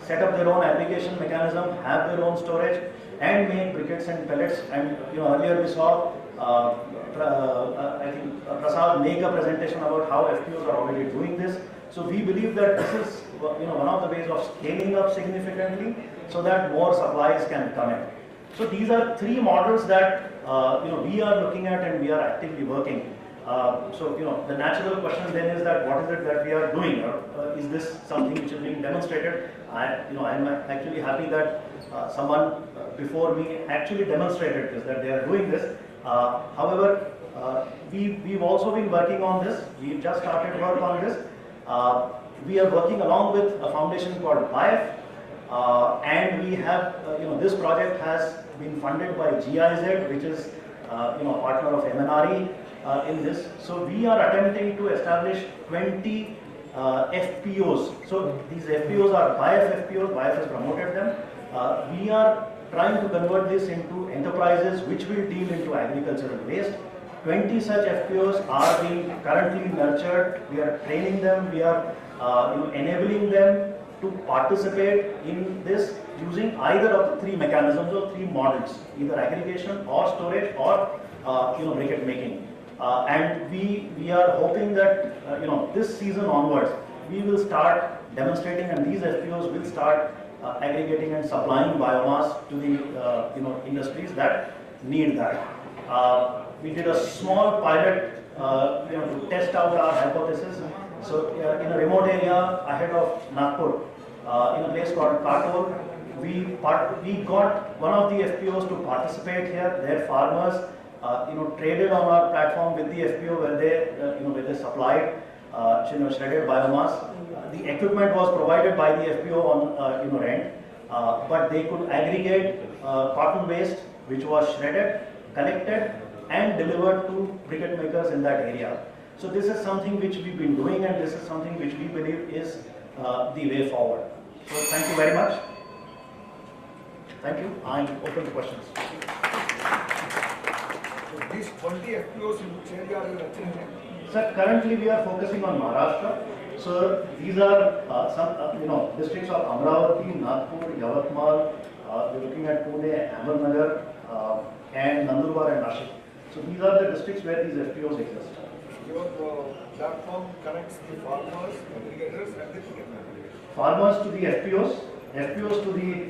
set up their own aggregation mechanism, have their own storage, and make briquettes and pellets. And earlier we saw, I think Prasad make a presentation about how FPOs are already doing this. So we believe that this is one of the ways of scaling up significantly, so that more supplies can come in. So these are 3 models that we are looking at and we are actively working. So the natural question then is that what is it that we are doing, or is this something which is being demonstrated? I'm actually happy that someone before me actually demonstrated this, that they are doing this. However, we've also been working on this. We've just started work on this. We are working along with a foundation called BIF, and we have this project has been funded by GIZ, which is a partner of MNRE in this. So we are attempting to establish 20 FPOs. So these FPOs are BIF FPOs. BIF has promoted them. We are trying to convert this into enterprises which will deal into agricultural waste. 20 such FPOs are being currently nurtured. We are training them. We are enabling them to participate in this using either of the three mechanisms or three models, either aggregation or storage or briquette making. And we are hoping that this season onwards we will start demonstrating, and these FPOs will start aggregating and supplying biomass to the industries that need that. We did a small pilot to test out our hypothesis. So in a remote area ahead of Nagpur, in a place called Katol, we got one of the FPOs to participate here. Their farmers traded on our platform with the FPO where they supplied shredded biomass. The equipment was provided by the FPO on rent, but they could aggregate cotton waste which was shredded, collected and delivered to briquette makers in that area. So this is something which we've been doing, and this is something which we believe is the way forward. So thank you very much. Thank you. I'm open to questions. These 20 FPOs in which area are you nurturing? Sir, currently we are focusing on Maharashtra. So these are some districts of Amravati, Nagpur, Yavatmal. We're looking at Pune, Ahmednagar, and Nandurbar and Nashik. So these are the districts where these FPOs exist. Your platform connects the farmers, aggregators, and the briquette manufacturers. Farmers to the FPOs, FPOs to the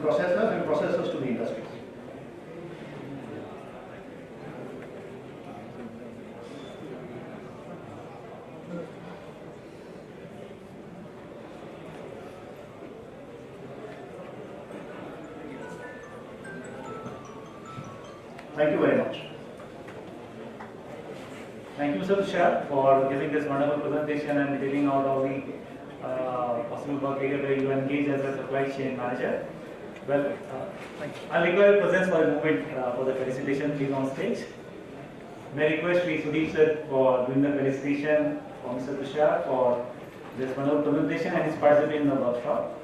processors, and processors to the industries. Thank you very much. Thank you, Mr. Tushar, for giving this wonderful presentation and giving out all the possible work area where you engage as a supply chain manager. Well, I'll require your presence for a moment for the felicitation. Please on stage. May I request Sri Sudeep sir for doing the felicitation for Mr. Tushar for this wonderful presentation and his participation in the workshop.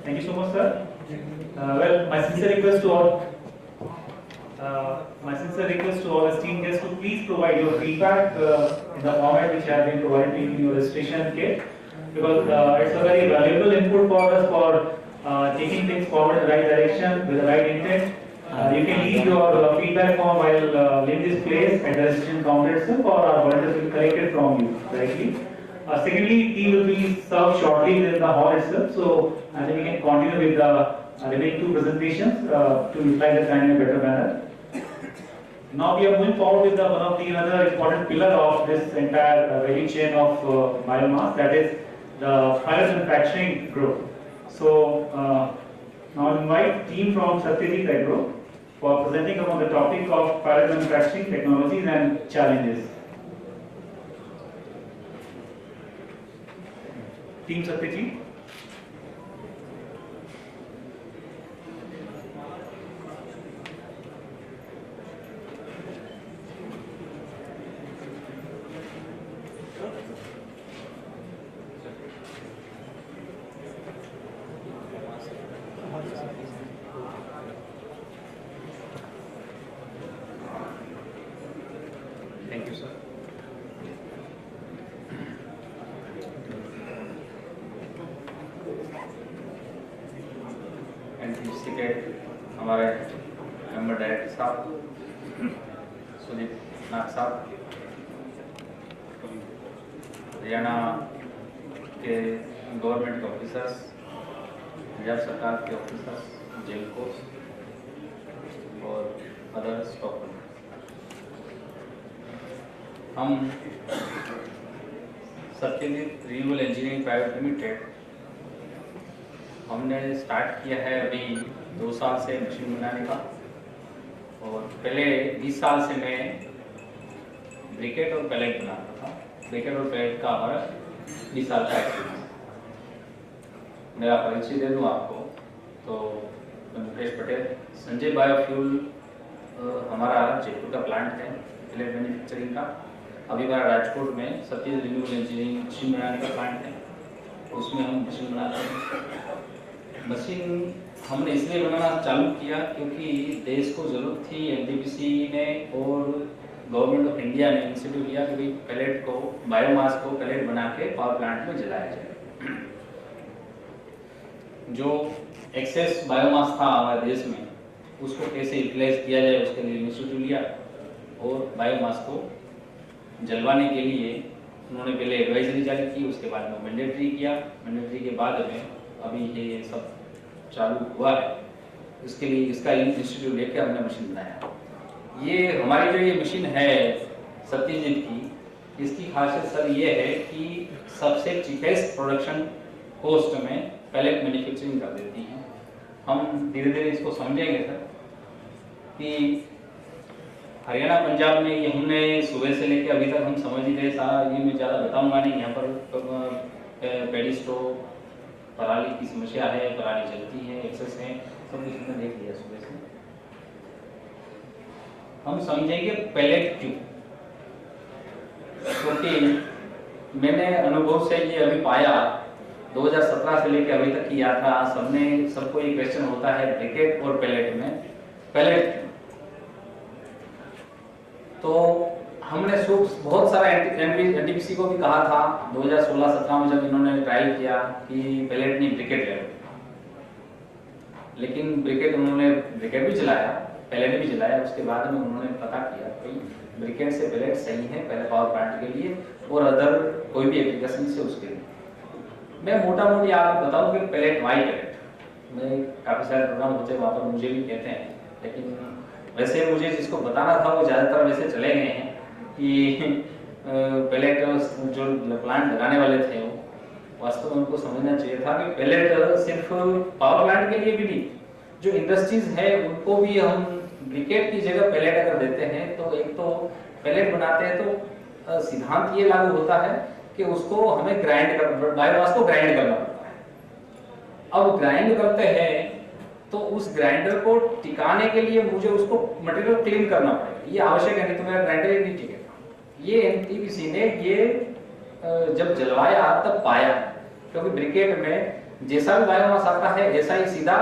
Thank you so much, sir. Well, my sincere request to all esteemed guests to please provide your feedback in the format which has been provided to you in your registration kit, because it's a very valuable input for us for taking things forward in the right direction with the right intent. You can leave your feedback form while in this place at the registration counter itself, or our volunteers will collect it from you directly. Secondly, tea will be served shortly in the hall itself, so I think we can continue with the remaining two presentations to utilize the time in a better manner. Now we are moving forward with one of the another important pillar of this entire value chain of biomass, that is the pilot manufacturing group. So now I invite team from Satyajit Agro for presenting upon the topic of pilot manufacturing technologies and challenges. Team Satyajit. Thank you, sir. हमारे member director साहब सुदीप नाथ साहब, हरियाणा के government के officers, Punjab सरकार के officers, jail course और other stock. हम Satyajit renewable engineering private limited हमने स्टार्ट किया है अभी 2 साल से मशीन बनाने का, और पहले 20 साल से मैं ब्रिकेट और पैलेट बनाता था। ब्रिकेट और पैलेट का हमारा 20 साल का एक्सपीरियंस। मेरा परिचय दे दूं आपको तो मैं मुकेश पटेल। संजय बायोफ्यूल हमारा जयपुर का प्लांट है पैलेट मैन्युफैक्चरिंग का। अभी हमारा राजकोट में सत्य रिन्यूएबल इंजीनियरिंग मशीन बनाने का प्लांट है, उसमें हम मशीन बनाते हैं। मशीन हमने इसलिए बनाना चालू किया क्योंकि देश को जरूरत थी, एनटीपीसी ने और गवर्नमेंट ऑफ इंडिया ने इंस्टीट्यूट लिया कि भाई पैलेट को, बायोमास को पैलेट बना के पावर प्लांट में जलाया जाए। जो एक्सेस बायोमास था हमारे देश में उसको कैसे यूटिलाइज किया जाए उसके लिए इंस्टीट्यूट लिया और बायोमास को जलवाने के लिए उन्होंने पहले एडवाइजरी जारी की, उसके बाद में मैंडेटरी किया। मैंडेटरी के बाद में अभी ये सब चालू हुआ है। इसके लिए इसका इंस्टीट्यूट लेकर हमने मशीन बनाया। ये हमारी जो ये मशीन है सत्यजीत की, इसकी खासियत सर ये है कि सबसे चीपेस्ट प्रोडक्शन कॉस्ट में पैलेट मैन्युफैक्चरिंग कर देती हैं। हम धीरे धीरे इसको समझेंगे सर कि हरियाणा पंजाब में ये हमने सुबह से लेकर अभी तक हम समझ ही रहे सारा, ये मैं ज़्यादा बताऊंगा नहीं। यहाँ पर पैडी स्टोव, पराली की समस्या है, पराली जलती है, एक्सेस है, सब कुछ हमने देख लिया सुबह से। हम समझेंगे पैलेट क्यों, क्योंकि मैंने अनुभव से ये अभी पाया 2017 से लेकर अभी तक की यात्रा, सबको ये क्वेश्चन होता है ब्रिकेट और पैलेट में, पैलेट तो हमने बहुत सारा एनटीपीसी को भी कहा था 2016-17 में जब इन्होंने ट्रायल किया कि पैलेट नहीं ब्रिकेट ले लो, लेकिन ब्रिकेट भी चलाया, पैलेट भी चलाया। उसके बाद में उन्होंने पता किया कि ब्रिकेट से पैलेट सही है पहले पावर प्लांट के लिए और अदर कोई भी एप्लीकेशन से उसके लिए। मैं मोटा मोटी आपको बताऊं कि पैलेट वाई पैलेट में काफी सारे प्रोग्राम होते हैं, वहाँ पर मुझे भी कहते हैं, लेकिन वैसे मुझे जिसको बताना था वो ज़्यादातर वैसे चले गए हैं कि पैलेट जो प्लांट लगाने वाले थे वो वास्तव में उनको समझना चाहिए था कि पैलेट सिर्फ पावर प्लांट के लिए भी नहीं, जो इंडस्ट्रीज है उनको भी हम ब्रिकेट की जगह पैलेट अगर देते हैं तो एक तो पैलेट बनाते हैं तो सिद्धांत ये लागू होता है कि उसको हमें बायोमास को ग्राइंड करना पड़ता है। अब ग्राइंड करते हैं तो उस ग्राइंडर को टिकाने के लिए मुझे उसको मटेरियल क्लीन करना पड़ेगा, ये आवश्यक है, नहीं तो मेरा ग्राइंडर ही नहीं टिकेगा। ये एनटीपीसी ने ये जब जलवाया तब पाया, क्योंकि ब्रिकेट में जैसा भी बायोमास आता है ऐसा ही सीधा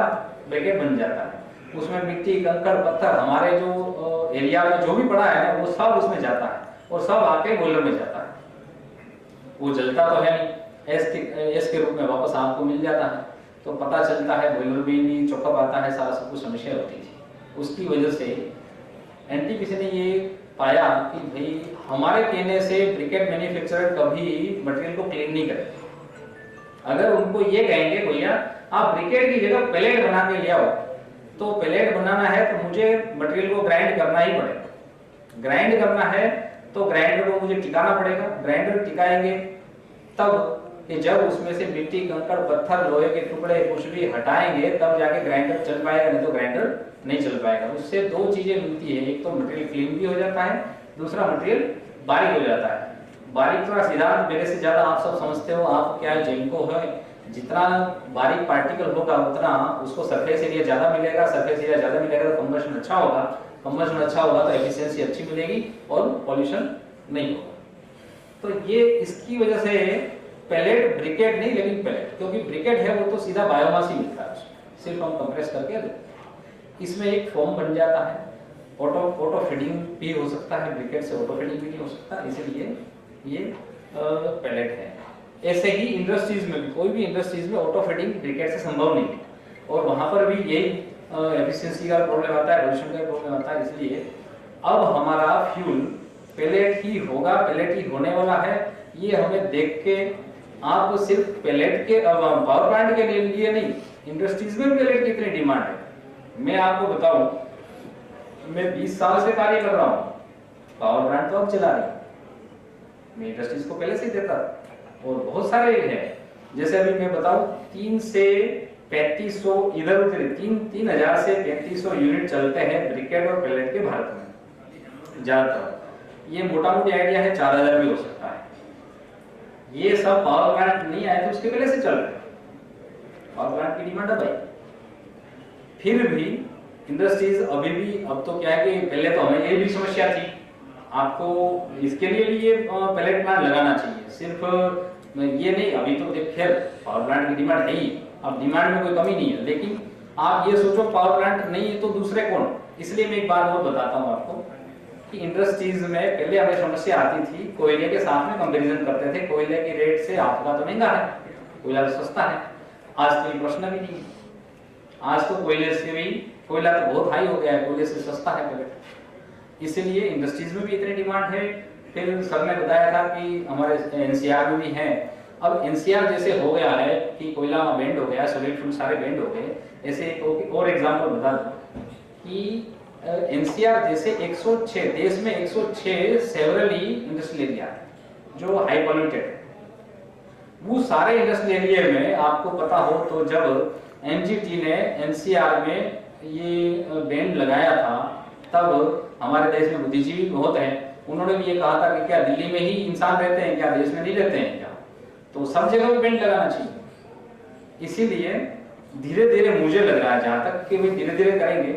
ब्रिकेट बन जाता है। उसमें मिट्टी, कंकड़, पत्थर, हमारे जो एरिया में जो भी पड़ा है ना वो सब उसमें जाता है और सब आके बॉयलर में जाता है। वो जलता तो है नहीं, एस के रूप में वापस आपको मिल जाता है, तो पता चलता है बॉयलर भी नहीं चौकअप आता है, सारा सब कुछ समस्या होती थी। उसकी वजह से एनटीपीसी ने ये पाया कि भाई हमारे कहने से ब्रिकेट मैन्युफैक्चरर कभी मटेरियल को क्लीन नहीं करेंगे। अगर उनको ये कहेंगे भैया आप ब्रिकेट की जगह पैलेट बना के ले आओ, तो पैलेट बनाना है तो मुझे मटेरियल को ग्राइंड करना ही पड़ेगा। ग्राइंड करना है तो ग्राइंडर को मुझे टिकाना पड़ेगा, ग्राइंडर टिकाएंगे तब कि जब उसमें से मिट्टी, कंकड़, पत्थर, लोहे के टुकड़े कुछ भी हटाएंगे तब जाके ग्राइंडर चल पाएगा, नहीं तो ग्राइंडर नहीं चल पाएगा। उससे दो चीजें मिलती है, एक तो मटेरियल क्लीन भी हो जाता है, दूसरा मटेरियल बारीक हो जाता है। बारीक थोड़ा सिद्धांत मेरे से ज्यादा आप सब समझते हो, आप क्या जिनको है जितना बारीक पार्टिकल होगा उतना उसको सरफेस एरिया ज्यादा मिलेगा, सरफेस एरिया ज्यादा मिलेगा तो कंबशन अच्छा होगा, कंबशन अच्छा होगा तो एफिशिएंसी अच्छी मिलेगी और पॉल्यूशन नहीं होगा। तो ये इसकी वजह से पैलेट, ब्रिकेट नहीं लेकिन पैलेट, क्योंकि ब्रिकेट है वो तो सीधा बायोमास ही मिलता है, सिर्फ हम कंप्रेस करके देते। इसमें एक फॉर्म बन जाता है, ऑटो फीडिंग भी हो सकता है, ब्रिकेट से ऑटो फीडिंग भी नहीं हो सकता, इसलिए ये पैलेट है। ऐसे ही इंडस्ट्रीज में भी, कोई भी इंडस्ट्रीज में ऑटो फीडिंग ब्रिकेट से संभव नहीं है, और वहां पर भी यही एफिशिएंसी का प्रॉब्लम आता है, पॉल्यूशन का प्रॉब्लम आता है। इसलिए अब हमारा फ्यूल पैलेट ही होगा, पैलेट ही होने वाला है। ये हमें देख के आप सिर्फ पैलेट के पावर प्लांट के लिए नहीं, इंडस्ट्रीज में पैलेट की इतनी डिमांड है। मैं आपको बताऊं, मैं 20 साल से कार्य कर रहा हूं, पावर प्लांट तो अब चला रही, मैं इंडस्ट्रीज को पहले से ही देता और बहुत सारे हैं। जैसे अभी मैं बताऊं 3 से 3500 इधर उधर 3000 से 3500 यूनिट चलते हैं ब्रिकेट और पैलेट के भारत में ज्यादातर। ये मोटा मोटी आइडिया है, 4000 भी हो सकता है। ये सब पावर प्लांट नहीं आए तो उसके पहले से चल रहे। पावर प्लांट की डिमांड अब आई। फिर भी इंडस्ट्रीज अभी भी, अब तो क्या है कि पहले तो हमें ये भी समस्या थी, आपको इसके लिए भी ये पैलेट प्लांट लगाना चाहिए, सिर्फ ये नहीं। अभी तो खैर पावर प्लांट की डिमांड है ही, अब डिमांड में कोई कमी नहीं है, लेकिन आप ये सोचो पावर प्लांट नहीं है तो दूसरे कौन। इसलिए मैं एक बात और बताता हूँ आपको कि इंडस्ट्रीज में पहले हमें समस्या आती थी, कोयले के साथ में कंपैरिजन करते थे, कोयले के रेट से आपका तो महंगा है, कोयला तो सस्ता है। आज तो ये प्रश्न भी नहीं है, आज तो कोयले से भी, कोयला तो बहुत हाई हो गया है, कोयले से सस्ता है पहले, इसलिए इंडस्ट्रीज में भी इतनी डिमांड है। फिर सर ने बताया था कि हमारे एनसीआर में भी है। अब एनसीआर जैसे हो गया है कि कोयला बैंड हो गया, सॉलिड फ्यूल सारे बैंड हो गए, ऐसे एक और एग्जांपल बता दूं कि एनसीआर जैसे 106 देश में 106 सेवरली इंडस्ट्रियल एरिया जो हाई पॉल्यूटेड, वो सारे इंडस्ट्रियल एरिया में आपको पता हो तो जब एनजीटी ने एनसीआर में ये बैन लगाया था तब हमारे देश में बुद्धिजीवी बहुत हैं, उन्होंने भी ये कहा था कि क्या दिल्ली में ही इंसान रहते हैं क्या, देश में नहीं रहते हैं क्या, तो सब जगह पे बैन लगाना चाहिए। इसीलिए धीरे धीरे मुझे लग रहा है जहां तक कि वे धीरे धीरे करेंगे,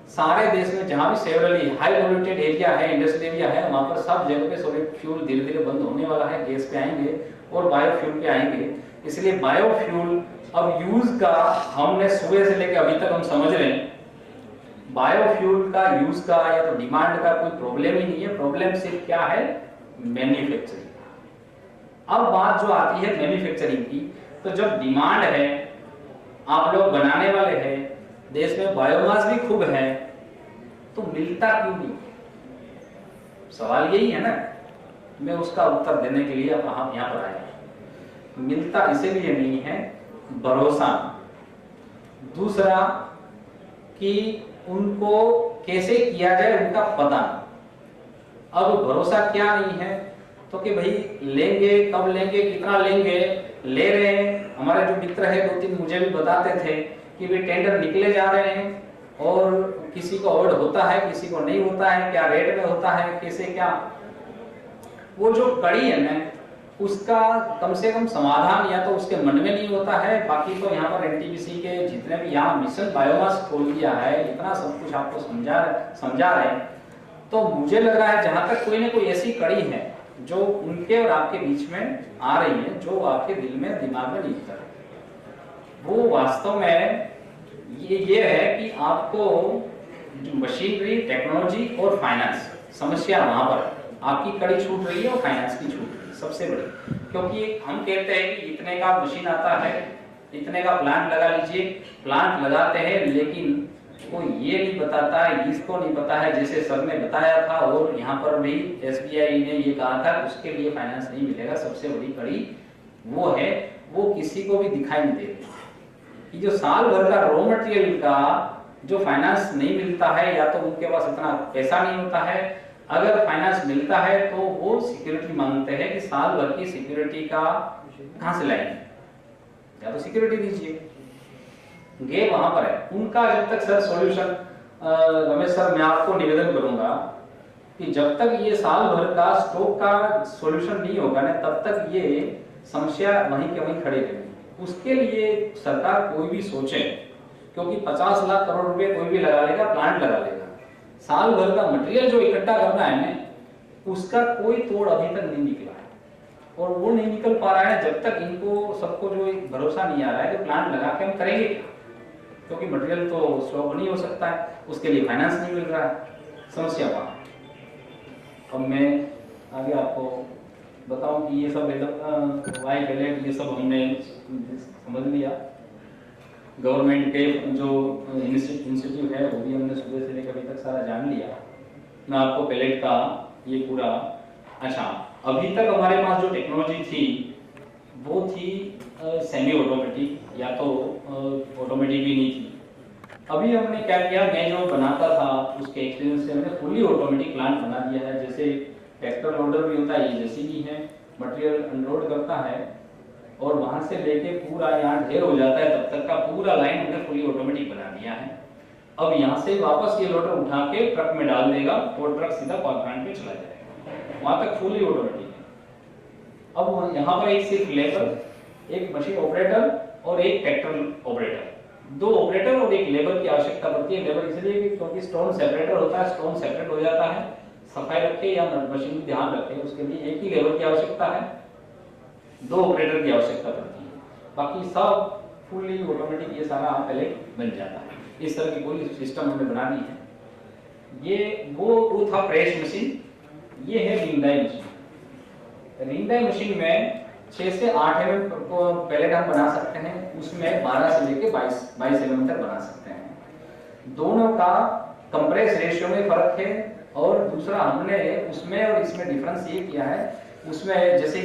सारे देश में जहां भी सेवरली हाई पॉल्यूटेड एरिया है, इंडस्ट्रियल एरिया है, वहां पर सब जगह पे सॉलिड फ्यूल धीरे धीरे बंद होने वाला है, गैस पे आएंगे और बायोफ्यूल पे आएंगे। इसलिए बायोफ्यूल अब यूज का हमने सुबह से लेकर अभी तक हम समझ रहे हैं, बायोफ्यूल का यूज का या तो डिमांड का कोई प्रॉब्लम ही नहीं है, प्रॉब्लम सिर्फ क्या है, मैन्युफैक्चरिंग। अब बात जो आती है मैन्युफैक्चरिंग की, तो जब डिमांड है, आप लोग बनाने वाले हैं, देश में बायोमास भी खूब है, तो मिलता क्यों नहीं? सवाल यही है ना, मैं उसका उत्तर देने के लिए अब यहाँ पर आया। मिलता इसीलिए नहीं है, भरोसा, दूसरा कि उनको कैसे किया जाए उनका पता। अब भरोसा क्या नहीं है तो कि भाई लेंगे, कब लेंगे, कितना लेंगे, ले रहे हैं। हमारे जो मित्र है 2-3 मुझे भी बताते थे कि वे टेंडर निकले जा रहे हैं और किसी को अवार्ड होता है, किसी को नहीं होता है, क्या रेट में होता है, कैसे क्या, वो जो कड़ी है ना उसका कम से कम समाधान या तो उसके मन में नहीं होता है। बाकी तो यहाँ पर एनटीपीसी के जितने भी यहाँ मिशन बायोमास खोल दिया है, इतना सब कुछ आपको समझा रहे हैं, तो मुझे लग रहा है जहां तक कोई ना कोई ऐसी कड़ी है जो उनके और आपके बीच में आ रही है, जो आपके दिल में दिमाग में नहीं उतर, वो वास्तव में ये है कि आपको मशीनरी, टेक्नोलॉजी और फाइनेंस समस्या वहां पर आपकी कड़ी छूट रही है और फाइनेंस की छूट रही है सबसे बड़ी। क्योंकि हम कहते हैं कि इतने का मशीन आता है, इतने का प्लांट लगा लीजिए, प्लांट लगाते हैं, लेकिन कोई ये नहीं बताता है, इसको नहीं पता है, जैसे सर ने बताया था और यहाँ पर भी एसबीआई ने ये कहा था उसके लिए फाइनेंस नहीं मिलेगा। सबसे बड़ी कड़ी वो है, वो किसी को भी दिखाई नहीं देती कि जो साल भर का रॉ मटेरियल का जो फाइनेंस नहीं मिलता है, या तो उनके पास इतना पैसा नहीं होता है, अगर फाइनेंस मिलता है तो वो सिक्योरिटी मांगते हैं कि साल भर की सिक्योरिटी का कहां से लाएंगे, या तो सिक्योरिटी दीजिए, गे वहां पर है उनका। जब तक सर सॉल्यूशन, रमेश सर मैं आपको निवेदन करूंगा कि जब तक ये साल भर का स्टॉक का सॉल्यूशन नहीं होगा ना, तब तक ये समस्या वहीं के वहीं खड़ी रहेगी। उसके लिए सरकार कोई भी सोचे, क्योंकि 50 लाख करोड़ रुपए कोई भी लगा लेगा, प्लांट लगा लेगा, साल भर का मटेरियल जो इकट्ठा करना है ना, उसका कोई तोड़ अभी तक नहीं निकला है, और वो नहीं निकल पा रहा है जब तक इनको सबको जो एक भरोसा नहीं आ रहा है कि प्लांट लगा के हम करेंगे, क्योंकि मटेरियल तो स्टॉक नहीं हो सकता है, उसके लिए फाइनेंस नहीं मिल रहा है, समस्या वहां। अब मैं आगे आपको बताऊं कि ये सब वाई पैलेट ये सब हमने समझ लिया। गवर्नमेंट के जो इंस्टीट्यूट है वो भी हमने सुबह से लेकर अभी तक सारा जान लिया। मैं आपको पैलेट का ये पूरा, अच्छा अभी तक हमारे पास जो टेक्नोलॉजी थी वो थी सेमी ऑटोमेटिक, या तो ऑटोमेटिक भी नहीं थी। अभी हमने क्या किया, मैं जो बनाता था उसके एक्सपीरियंस से हमने फुली ऑटोमेटिक प्लांट बना दिया है। जैसे ट्रैक्टर लोडर भी होता है, ये जेसीबी है, मटेरियल अनलोड करता है और वहां से लेके पूरा यहाँ ढेर हो जाता है, तब तक का पूरा लाइन हमने फुली ऑटोमेटिक बना दिया है। अब यहाँ से वापस ये लोडर उठा के ट्रक में डाल देगा और ट्रक सीधा पावर प्लांट पे चला जाएगा, वहां तक फुली ऑटोमेटिक है। अब यहाँ पर एक सिर्फ लेबर, एक मशीन ऑपरेटर और एक ट्रैक्टर ऑपरेटर, 2 ऑपरेटर और एक लेबर की आवश्यकता पड़ती है। लेबर इसलिए कि क्योंकि स्टोन सेपरेटर होता है, स्टोन सेपरेट हो जाता है, सफाई रखे या मशीन में ध्यान रखे, उसके लिए एक ही लेबर की आवश्यकता है, 2 ऑपरेटर की आवश्यकता पड़ती है। बाकी सब फुली ऑटोमेटिक ये सारा पहले बन जाता है। इस तरह की कोई सिस्टम हमें बनानी है। ये वो था प्रेस मशीन, ये है ring die machine. Ring die machine में 6 से 8 mm पैलेट हम बना सकते हैं, उसमें 12 से लेके 22 mm तक बना सकते हैं। दोनों का कंप्रेस रेशियो में फर्क है। और दूसरा हमने उसमें और इसमें डिफरेंस ये किया है, उसमें जैसे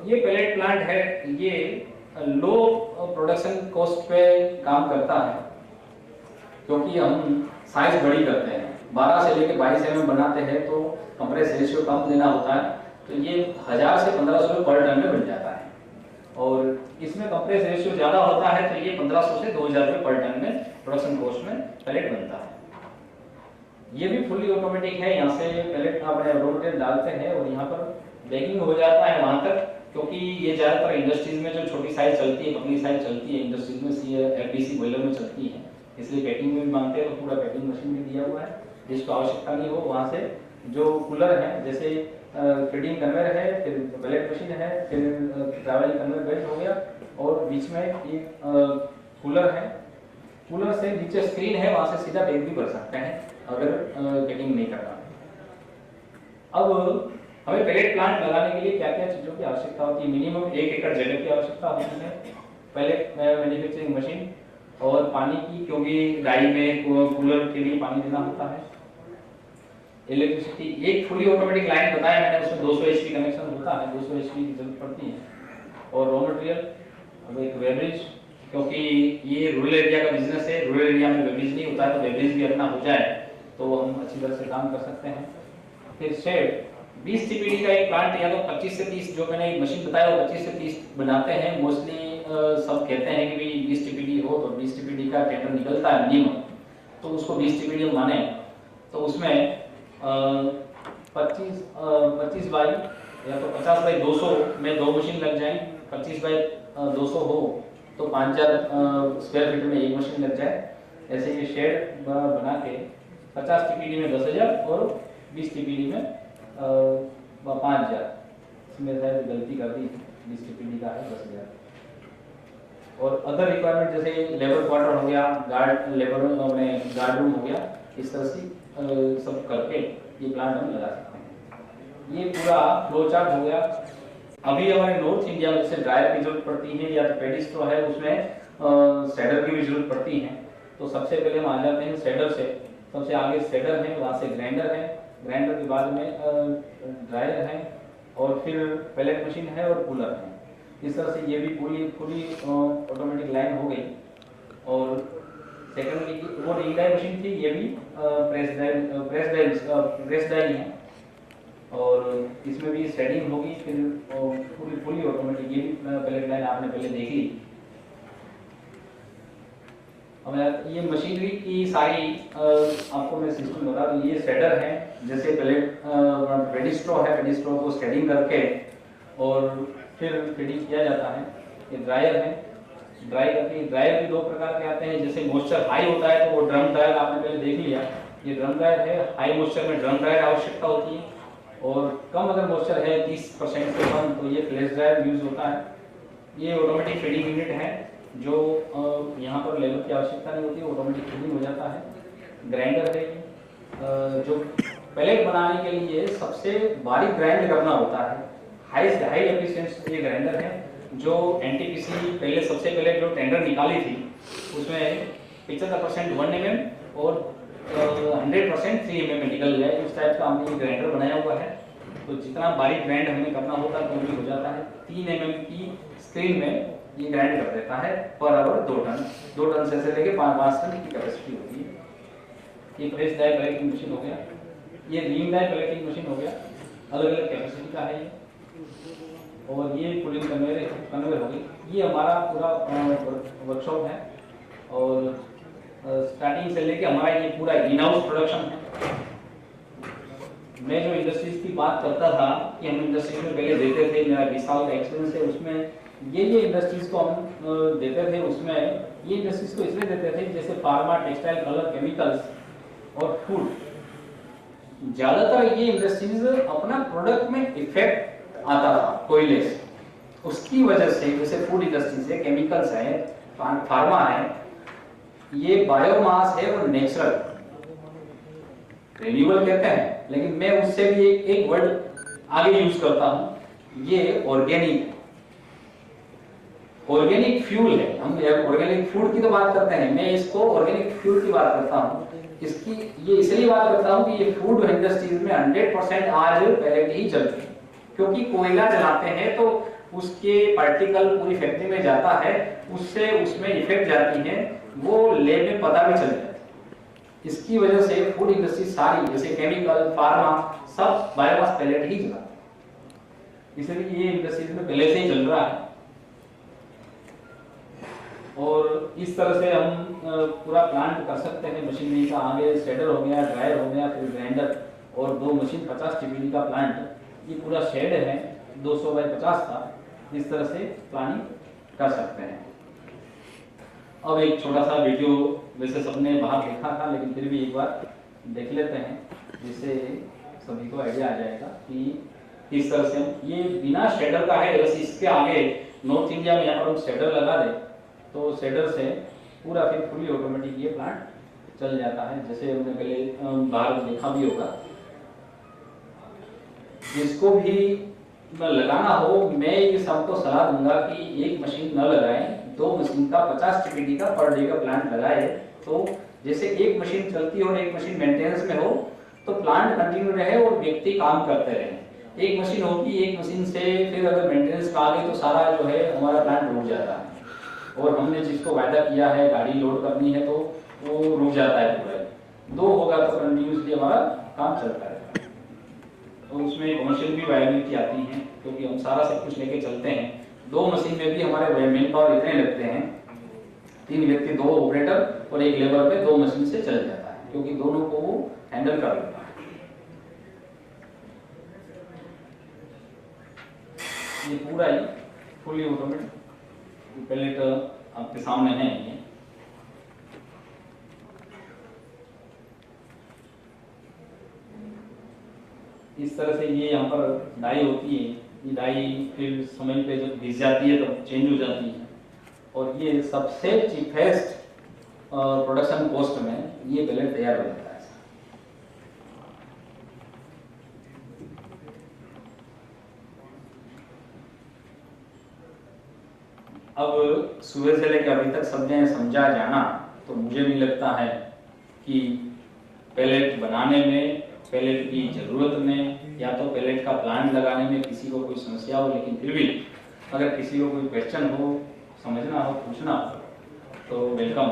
ये पैलेट प्लांट है, ये लो प्रोडक्शन कॉस्ट पे काम करता है क्योंकि हम साइज बड़ी करते हैं, 12 से लेके 22 mm बनाते हैं तो कंप्रेस रेशियो कम देना होता है, तो ये 1000 से 1500 पर टन में बन जाता है। और इसमें कंप्रेस रेशियो ज्यादा होता है तो ये 1500 से 2000 रुपये पर टन में प्रोडक्शन कॉस्ट में पैलेट बनता है। ये भी फुली ऑटोमेटिक है, यहाँ से पैलेट अपने रॉ मटेरियल डालते हैं और यहाँ पर बैगिंग हो जाता है वहां तक, क्योंकि ये ज्यादातर इंडस्ट्रीज में जो छोटी साइज चलती है, पतली साइज चलती है, इंडस्ट्रीज में एफडीसी बॉयलर में चलती है, इसलिए पैकिंग में भी मांगते हैं, तो पूरा पैकिंग मशीन भी दिया हुआ है। जिसको आवश्यकता नहीं हो वहां से जो कूलर है, जैसे फीडिंग कन्वेयर है, फिर पैलेट मशीन है, फिर ट्रैवलिंग कन्वेयर बेल्ट हो गया और बीच में एक कूलर है, कूलर से नीचे स्क्रीन है, वहां से सीधा पैक भी कर सकते हैं अगर पैकिंग नहीं करना। अब हमें पैलेट प्लांट लगाने के लिए क्या क्या चीजों की आवश्यकता होती है? मिनिमम 1 एकड़ जगह की आवश्यकता होती है, पैलेट मैन्युफैक्चरिंग मशीन और पानी की, क्योंकि डाई में कूलर के लिए पानी देना होता है, इलेक्ट्रिसिटी। एक फुली ऑटोमेटिक लाइन बताया मैंने, उसमें 200 HP कनेक्शन होता है, 200 HP की जरूरत पड़ती है। और रॉ मटेरियल, अब एक वेब्रिज, क्योंकि ये रूरल एरिया का बिजनेस है, रूरल एरिया में वेब्रिज नहीं होता है, तो वेब्रिज भी अपना हो जाए तो हम अच्छी तरह से काम कर सकते हैं। फिर शेड, 20 TPD का एक प्लांट या तो 25 से 30, जो मैंने एक मशीन बताया वो 25 से 30 बनाते हैं मोस्टली। सब कहते हैं कि भाई 20 TPD हो, तो 20 TPD का टेंडर निकलता है मिनिमम, तो उसको 20 TPD माने, तो उसमें 25 बाई या तो 50 बाई 200 में 2 मशीन लग जाए, 25 बाई 200 हो तो 5000 स्क्वायर फीट में एक मशीन लग जाए। ऐसे ये शेड बना के 50 TPD में 10,000 और 20 TPD में 5000, इसमें शायद गलती कर दी, 20 TPD का है 10,000। और अदर रिक्वायरमेंट जैसे लेबर क्वार्टर हो गया, गार्ड लेबर गार्ड रूम हो गया, इस तरह से सब करके ये प्लांट हम लगा सकते हैं। ये पूरा फ्लो चार्ट हो गया। अभी हमारे नॉर्थ इंडिया में जैसे ड्रायर की जरूरत पड़ती है या तो पेडी स्ट्रॉ है, उसमें शेडर की भी जरूरत पड़ती है, तो सबसे पहले हम आ जाते हैं शेडर से। सबसे आगे शेडर है, वहाँ से ग्राइंडर है, ग्राइंडर के बाद में ड्रायर है और फिर पैलेट मशीन है और कूलर है। इस तरह से ये भी पूरी ऑटोमेटिक लाइन हो गई। और सेकेंडली वो रिंग डाई मशीन थी, ये भी प्रेस डाई है और इसमें भी शेडिंग होगी। फिर पूरी ऑटोमेटिक ये भी पैलेट लाइन आपने पहले देख ली। अब ये मशीनरी की सारी आपको मैं सिस्टम बता दूं। ये शेडर है, जैसे पहले पेडी स्ट्रॉ है, पेडी स्ट्रॉ को शेडिंग करके और फिर फीडिंग किया जाता है। ये ड्रायर है, ड्राई करके, ड्रायर भी 2 प्रकार के आते हैं, जैसे मॉइस्चर हाई होता है तो वो ड्रम ड्रायर आपने पहले देख लिया, ये ड्रम ड्रायर है। हाई मॉइस्चर में ड्रम ड्रायर आवश्यकता होती है और कम अगर मॉइस्चर है 30% से कम तो ये फ्लैश ड्रायर यूज होता है। ये ऑटोमेटिक फीडिंग यूनिट है जो यहाँ पर लेबर की आवश्यकता नहीं होती, ऑटोमेटिक फीडिंग हो जाता है। ग्राइंडर है जो पैलेट बनाने के लिए सबसे बारीक ग्राइंड करना होता है, हाई एफिशिएंसी ये ग्राइंडर है जो एनटीपीसी पहले सबसे पहले जो टेंडर निकाली थी उसमें 75% 1 mm और 100% 3 mm में निकल गया। इस टाइप का हमने ग्राइंडर बनाया हुआ है, तो जितना बारीक ग्राइंड हमें करना होता है तो भी हो जाता है। 3 mm की स्क्रीन में ये ग्राइंड कर देता है पर आवर 2 टन से लेके 5 टन की कैपेसिटी होती है। ये प्रेस डाई पैलेटिंग मशीन हो गया, ये रिंग डाई पैलेटिंग मशीन हो गया, अलग अलग कैपेसिटी का है ये। और ये पुलिंग कन्वेयर हो गई। ये हमारा पूरा वर्कशॉप है और स्टार्टिंग से लेके हमारा ये पूरा इन हाउस प्रोडक्शन है। मैं जो इंडस्ट्रीज की बात करता था कि हम इंडस्ट्रीज में पहले देते थे, मेरा 20 साल का एक्सपीरियंस है, उसमें ये इंडस्ट्रीज को हम देते थे, उसमें ये इंडस्ट्रीज को इसलिए देते थे जैसे फार्मा, टेक्सटाइल, कलर, केमिकल्स और फूड। ज्यादातर ये इंडस्ट्रीज अपना प्रोडक्ट में इफेक्ट आता था कोयले से, उसकी वजह से जैसे फूड इंडस्ट्रीज है, केमिकल्स है, फार्मा है, ये बायोमास है और नेचुरल, रिन्यूएबल कहते हैं, लेकिन मैं उससे भी एक वर्ड आगे यूज करता हूं, ये ऑर्गेनिक फ्यूल है। हम ऑर्गेनिक फूड की तो बात करते हैं, मैं इसको ऑर्गेनिक फ्यूल की बात करता हूं। इसकी ये इसलिए बात करता हूं कि ये फूड इंडस्ट्रीज में 100% आज पैलेट ही चलती है, क्योंकि कोयला जलाते हैं तो उसके पार्टिकल पूरी फैक्ट्री में जाता है, उससे उसमें इफेक्ट जाती है, वो लैब में पता भी चल जाता है। इसकी वजह से फूड इंडस्ट्री सारी जैसे केमिकल, फार्मा सब बायोमास पैलेट ही जलाते हैं, इसलिए ये इंडस्ट्रीज में पहले से ही चल रहा है। और इस तरह से हम पूरा प्लांट कर सकते हैं मशीनरी का। आगे शेडर हो गया, ड्रायर हो गया, फिर ग्राइंडर और 2 मशीन 50 TPD का प्लांट। ये पूरा शेड है 200 बाय 50 का, इस तरह से प्लानिंग कर सकते हैं। अब एक छोटा सा वीडियो वैसे सबने बाहर देखा था, लेकिन फिर भी एक बार देख लेते हैं, जिससे सभी को आइडिया आ जाएगा कि किस तरह से ये बिना शेडर का है। बस इसके आगे नॉर्थ इंडिया में यहाँ पर हम शेडर लगा दें तो शेडर से पूरा फिर फुली ऑटोमेटिक ये प्लांट चल जाता है। जैसे हमने पहले बाहर देखा भी होगा। जिसको भी लगाना हो, मैं ये सबको सलाह दूंगा कि एक मशीन न लगाएं, 2 मशीन का 50 TPD का पर डे का प्लांट लगाए। तो जैसे एक मशीन चलती हो और एक मशीन मेंटेनेंस में हो तो प्लांट कंटिन्यू रहे और व्यक्ति काम करते रहे। एक मशीन होगी, एक मशीन से फिर अगर मेंटेनेंस का आ गई तो सारा जो है हमारा प्लांट रुक जाता है, और हमने जिसको वायदा किया है गाड़ी लोड करनी है तो वो रुक जाता है पूरा। 2 होगा तो कंटिन्यूसली हमारा काम चलता है। तो उसमें कमर्शियल भी वायबिलिटी आती है, क्योंकि हम सारा सब कुछ लेके चलते हैं। 2 मशीन में भी हमारे मैन पावर इतने लगते हैं, 3 व्यक्ति, 2 ऑपरेटर और 1 लेबर पे 2 मशीन से चल जाता है, क्योंकि दोनों को वो हैंडल कर लेता है। ये पूरा ही फुली ऑटोमेटिक पैलेट आपके सामने है। ये इस तरह से ये यहाँ पर डाई होती है। ये डाई फिर समय पे जब घिस जाती है तो चेंज हो जाती है, और ये सबसे चीपेस्ट प्रोडक्शन कॉस्ट में ये पैलेट तैयार हो जाता है। अब सुबह से लेकर अभी तक सबने समझा जाना, तो मुझे नहीं लगता है कि पैलेट बनाने में, पैलेट की जरूरत में या तो पैलेट का प्लांट लगाने में किसी को कोई समस्या हो। लेकिन फिर भी अगर किसी को कोई क्वेश्चन हो, समझना हो, पूछना हो तो वेलकम।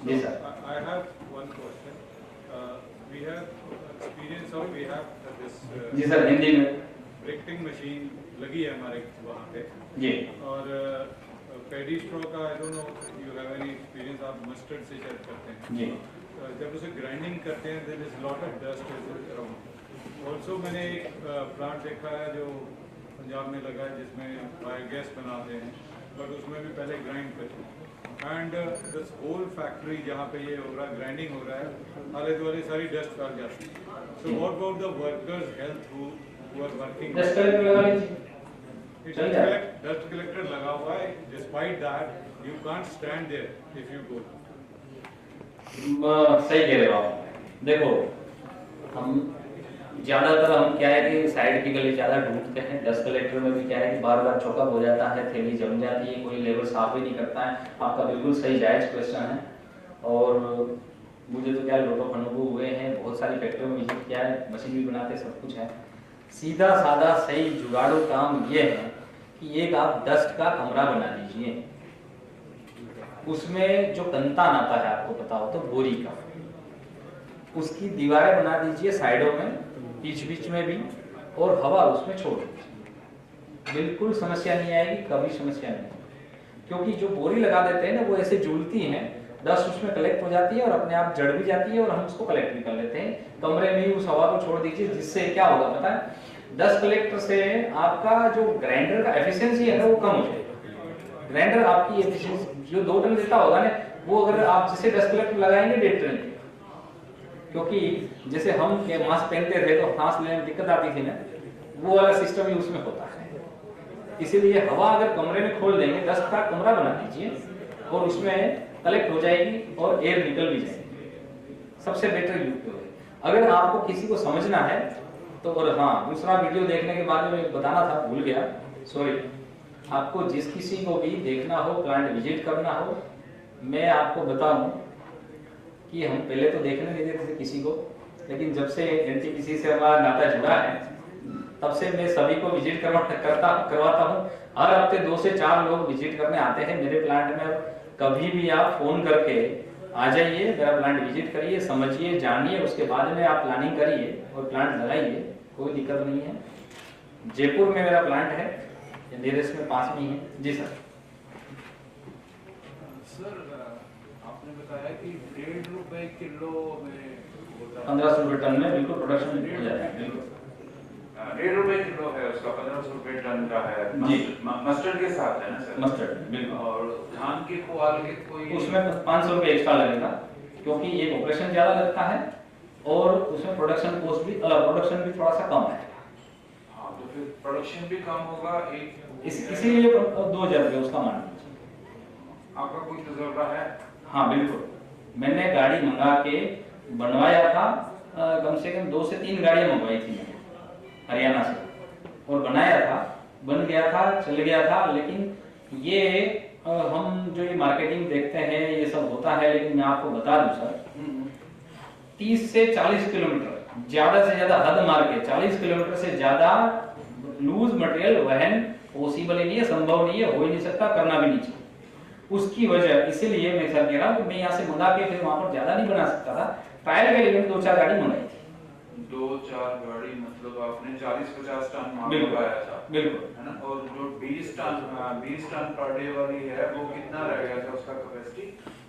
जी sir. I have one question. We have experience of we have this. जी सर, हिंदी में। ब्रेकिंग मशीन लगी है हमारे वहाँ पे। जी। और पैडी स्ट्रॉ का I don't know you have any experience, आप मस्टर्ड से शायद करते हैं। जी। जब उसे ग्राइंडिंग करते हैं there is lot of dust around. Also मैंने एक प्लांट देखा है जो पंजाब में लगा है जिसमें बायोगैस बनाते हैं, बट उसमें भी पहले ग्राइंड करते हैं। एंड दिस होल फैक्ट्री जहाँ पे ये हो रहा है, ग्राइंडिंग हो रहा है, आले दुआले सारी डस्ट फैल जाती है। So what about the workers health who are working? Dust collector लगा लीजिए। डस्ट कलेक्टर लगा हुआ है, despite that you can't stand there if you go. सही कह रहे हो आप। देखो, हम ज्यादातर हम क्या है कि साइड की गली ज्यादा ढूंढते हैं। डस्ट कलेक्टर में भी क्या है कि बार बार चौकअप हो जाता है, थैली जम जाती है, कोई लेबर साफ ही नहीं करता है। आपका बिल्कुल सही जायज क्वेश्चन है, और मुझे तो क्या लोटो अनुभव हुए हैं, बहुत सारी फैक्ट्रियों में विजिट किया है, मशीन भी बनाते, सब कुछ है। सीधा साधा सही जुगाड़ू काम ये है कि एक आप डस्ट का कमरा बना लीजिए, उसमें जो कंतान आता है आपको पता हो तो बोरी का, उसकी दीवारें बना दीजिए साइडों में, बीच बीच में भी, और हवा उसमें छोड़ दीजिए। बिल्कुल समस्या नहीं आएगी, कभी समस्या नहीं, क्योंकि जो बोरी लगा देते हैं ना वो ऐसे झूलती हैं, डस्ट उसमें कलेक्ट हो जाती है और अपने आप जड़ भी जाती है और हम उसको कलेक्ट भी कर लेते हैं। कमरे में ही उस हवा को छोड़ दीजिए, जिससे क्या होगा पता है, डस्ट कलेक्टर से आपका जो ग्राइंडर का एफिशिएंसी है ना वो कम हो जाएगा। ग्राइंडर आपकी एफिशिएंसी जो 2 टन देता होगा ना, वो अगर आप जैसे डस्ट कलेक्टर लगाएंगे 1.5 टन, क्योंकि जैसे हम मास्क पहनते थे तो सांस लेने में दिक्कत आती थी ना, वो वाला सिस्टम ही उसमें होता है। इसीलिए हवा अगर कमरे में खोल देंगे, डस्ट का कमरा बना दीजिए और उसमें कलेक्ट हो जाएगी और एयर निकल भी जाएगी, सबसे बेटर यूज है। अगर आपको किसी को समझना है तो, और हाँ दूसरा वीडियो देखने के बाद में बताना था, भूल गया, सॉरी। आपको जिस किसी को भी देखना हो, प्लांट विजिट करना हो, मैं आपको बताऊं कि हम पहले तो देखने नहीं देते थे किसी को, लेकिन जब से एनटीपीसी से हमारा नाता जुड़ा है तब से मैं सभी को विजिट करवाता हूँ। हर हफ्ते 2 से 4 लोग विजिट करने आते हैं मेरे प्लांट में। कभी भी आप फोन करके आ जाइए, मेरा प्लांट विजिट करिए, समझिए, जानिए, उसके बाद में आप प्लानिंग करिए और प्लांट लगाइए, कोई दिक्कत नहीं है। जयपुर में मेरा प्लांट है, नियरेस्ट में पास में ही है। जी सर। सर आपने बताया कि 1.5 रुपए किलो में 1500 रुपए टन में बिल्कुल प्रोडक्शन हो जाता है। बिल्कुल 1.5 रुपए किलो है उसका, 1500 रुपए टन का है जी। मस्टर्ड के साथ है ना सर? मस्टर्ड बिल्कुल। और धान के पुआल के कोई उसमें 500 रुपए एक्स्ट्रा लगेगा, क्योंकि एक ऑपरेशन ज्यादा लगता है और उसमें प्रोडक्शन कॉस्ट भी, प्रोडक्शन भी थोड़ा सा कम है। हाँ, तो फिर प्रोडक्शन भी कम होगा। इसीलिए 2000 रुपए उसका मान लीजिए। आपका कोई तजुर्बा है? हाँ बिल्कुल, मैंने गाड़ी मंगा के बनवाया था, कम से कम 2 से 3 गाड़ियां मंगवाई थी मैंने हरियाणा से, और बनाया था, बन गया था, चल गया था। लेकिन ये हम जो ये मार्केटिंग देखते हैं ये सब होता है, लेकिन मैं आपको बता दूं सर, 30 से 40 किलोमीटर ज्यादा से ज्यादा हद मार के 40 किलोमीटर से ज्यादा लूज मटेरियल वहन पॉसिबल ही नहीं है, संभव नहीं है, हो ही नहीं सकता, करना भी नहीं चाहिए। उसकी वजह इसीलिए मैं सर कह रहा हूँ, मैं यहाँ से मंगा के फिर वहां पर ज्यादा नहीं बना सकता था, ट्रायल के लिए 2-4 गाड़ी मंगाई थी। 2-4 गाड़ी मतलब आपने 40-50 टन माल बिल्कुल मंगाया था? बिल्कुल है ना। और जो 20 टन पर डे वाली है वो कितना रह गया था उसका कैपेसिटी?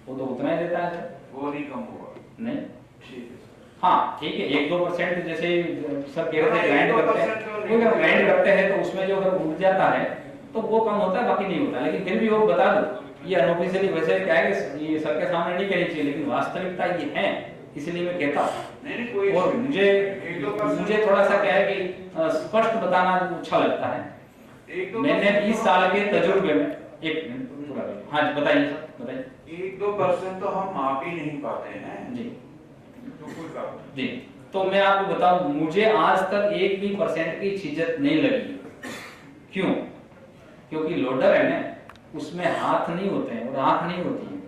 वो तो उतना ही देता है सर, वो नहीं कम होगा? नहीं। ठीक है। हाँ ठीक है, 1-2% जैसे सर कह रहे थे ग्राइंड करते हैं, वो जब ग्राइंड करते हैं तो उसमें जो अगर उठ जाता है तो वो कम होता है, बाकी नहीं होता। लेकिन फिर भी वो बता दो, ये अनऑफिशियली वैसे क्या है कि ये सर के सामने नहीं कहनी चाहिए, लेकिन वास्तविकता ये है, इसलिए मैं कहता हूँ। और मुझे थोड़ा सा क्या है कि स्पष्ट बताना अच्छा लगता है। मैंने 20 साल के तजुर्बे में, एक मिनट, हाँ बताइए सर, बताइए। 1-2% तो हम माप ही नहीं पाते हैं जी। तो कोई काम जी, तो मैं आपको बताऊं, मुझे आज तक 1 भी % की छिजत नहीं लगी। क्यों? क्योंकि लोडर है ना, उसमें हाथ नहीं होते हैं और आंख नहीं होती है,